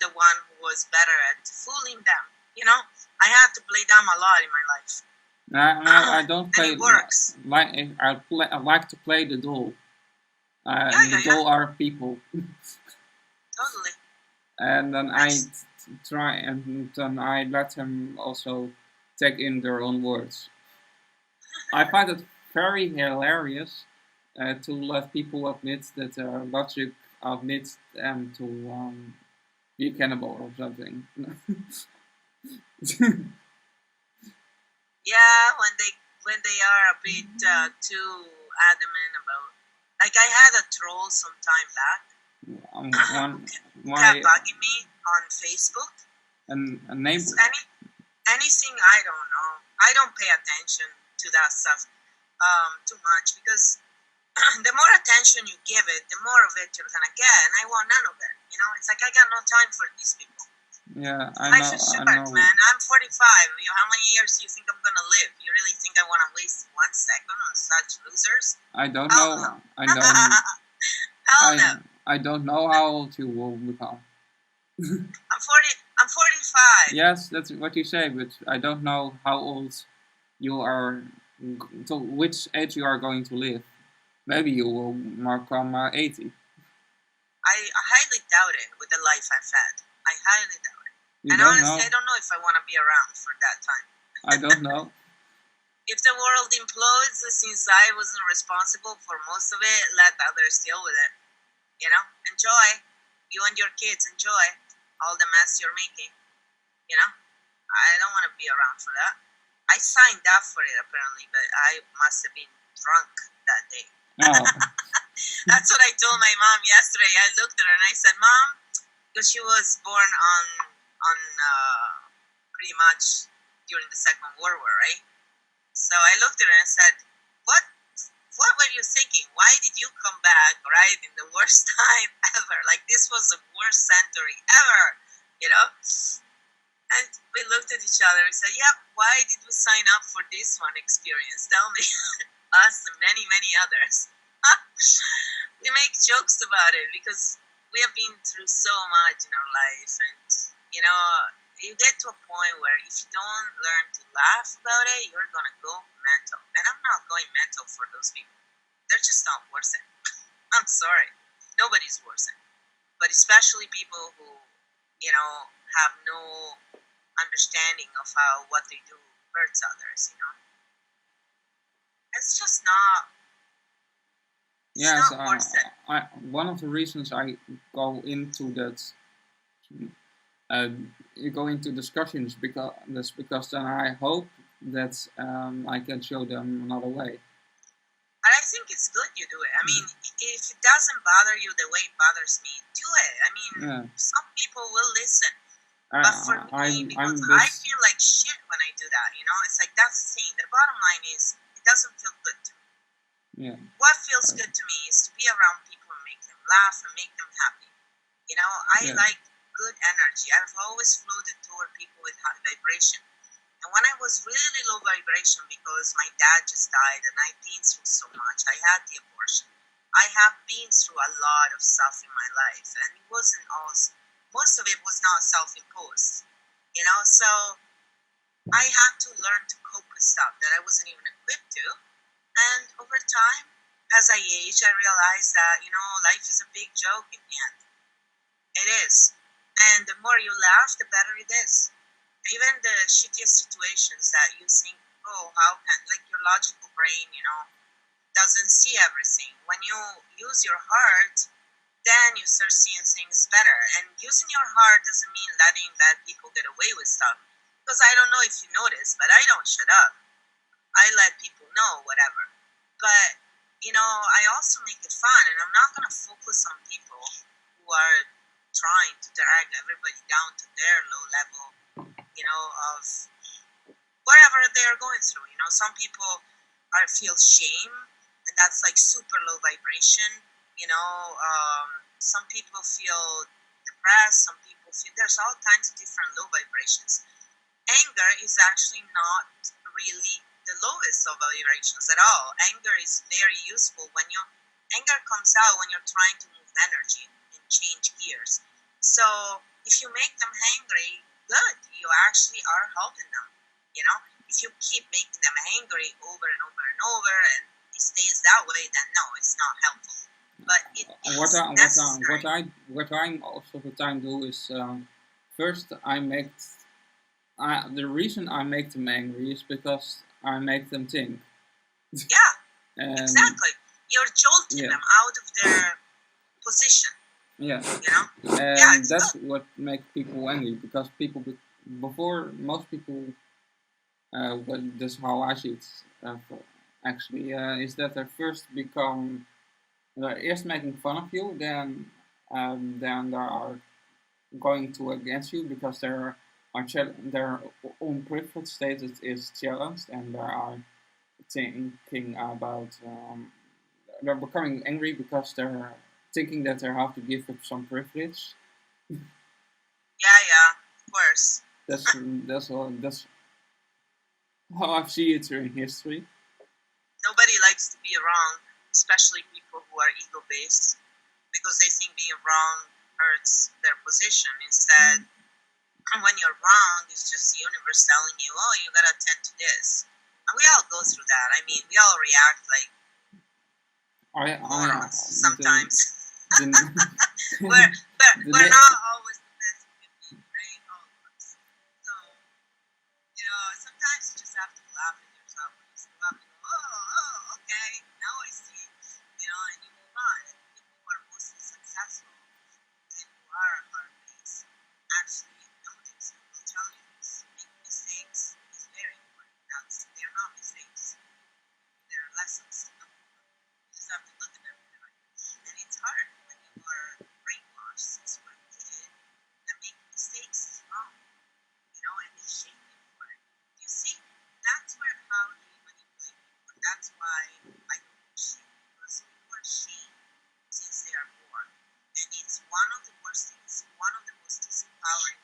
the one who was better at fooling them. You know, I had to play them a lot in my life. I don't play. And it works. I like to play the doll. The doll are people. Totally. And then I try, and then I let them also take in their own words. I find it very hilarious to let people admit that their logic admits them to be cannibal or something. Yeah, when they are a bit too adamant about, like I had a troll some time back. Kept bugging me on Facebook. And a name. Anything, I don't know. I don't pay attention to that stuff too much, because the more attention you give it, the more of it you're gonna get, and I want none of it. You know, it's like I got no time for these people. Yeah, I know. Life is short, man. I'm 45. You know, how many years do you think I'm gonna live? You really think I want to waste 1 second on such losers? I don't know. No. I don't. Hell no. I don't know how old you will become. I'm 45. Yes, that's what you say, but I don't know how old you are, to which age you are going to live. Maybe you will become 80. I highly doubt it with the life I've had. I highly doubt it. And honestly, I don't know if I want to be around for that time. I don't know. If the world implodes, since I wasn't responsible for most of it, let others deal with it. You know, enjoy. You and your kids enjoy all the mess you're making. You know, I don't want to be around for that. I signed up for it apparently, but I must have been drunk that day. Oh. That's what I told my mom yesterday. I looked at her and I said, "Mom," because she was born on pretty much during the Second World War, right? So I looked at her and said, "What were you thinking? Why did you come back right in the worst time ever? Like, this was the worst century ever, you know?" And we looked at each other and said, "Yeah, why did we sign up for this one experience? Tell me." Us and many, many others. We make jokes about it because we have been through so much in our life, and you know, you get to a point where if you don't learn to laugh about it, you're gonna go mental. And I'm not going mental for those people. They're just not worth it. I'm sorry. Nobody's worth it. But especially people who, you know, have no understanding of how what they do hurts others, you know. It's just not. Yes, not worth it. One of the reasons I go into that, you go into discussions because then I hope that I can show them another way. And I think it's good you do it. I mean, if it doesn't bother you the way it bothers me, do it. I mean, some people will listen. But for me, because I feel like shit when I do that, you know? It's like, that's the thing. The bottom line is, it doesn't feel good to me. Yeah. What feels good to me is to be around people and make them laugh and make them happy. You know, I like good energy. I've always floated toward people with high vibration. And when I was really low vibration because my dad just died and I've been through so much, I had the abortion. I have been through a lot of stuff in my life, and it wasn't all, most of it was not self-imposed, you know, so I had to learn to cope with stuff that I wasn't even equipped to. And over time, as I age, I realized that, you know, life is a big joke in the end. It is. And the more you laugh, the better it is. Even the shittiest situations that you think, oh, how can, like your logical brain, you know, doesn't see everything. When you use your heart, then you start seeing things better. And using your heart doesn't mean letting bad people get away with stuff. Because I don't know if you noticed, but I don't shut up. I let people know whatever. But, you know, I also make it fun, and I'm not going to focus on people who are trying to drag everybody down to their low level, you know, of whatever they're going through. You know, some people feel shame, and that's like super low vibration. You know, some people feel depressed. Some people feel, there's all kinds of different low vibrations. Anger is actually not really the lowest of vibrations at all. Anger is very useful when anger comes out when you're trying to move energy and change gears. So if you make them angry, good, you actually are helping them. You know, if you keep making them angry over and over and over, and it stays that way, then no, it's not helpful. But it is necessary. What I most of the time do is first the reason I make them angry is because I make them think. Yeah, And exactly. You're jolting them out of their position. Yeah. You know? And that's what makes people angry, because people before most people, that's how I see it. Actually, is that they first become they're first making fun of you, then they are going to against you because their own privilege status is challenged, and they are thinking about they're becoming angry because they're thinking that they have to give up some privilege. Yeah, of course. That's how I see it in history. Nobody likes to be wrong, especially people who are ego-based, because they think being wrong hurts their position. Instead, when you're wrong, it's just the universe telling you, oh, you gotta attend to this. And we all go through that. I mean, we all react like morons sometimes. We're not always the best people, right? All of us. So, you know, sometimes you just have to laugh at yourself when you step up and go, oh, okay, now I see. You know, and you move on. And people who are mostly successful and who are heart-based actually know this and will tell you this. Making mistakes is very important. They're not mistakes. They're lessons to know. You just have to look at them. And it's hard when you are brainwashed since you were a kid that making mistakes is wrong. You know, and they shame you for it. You see, that's how they manipulate people. That's why I don't shame, because people are shamed since they are born. And it's one of the worst things, one of the most disempowering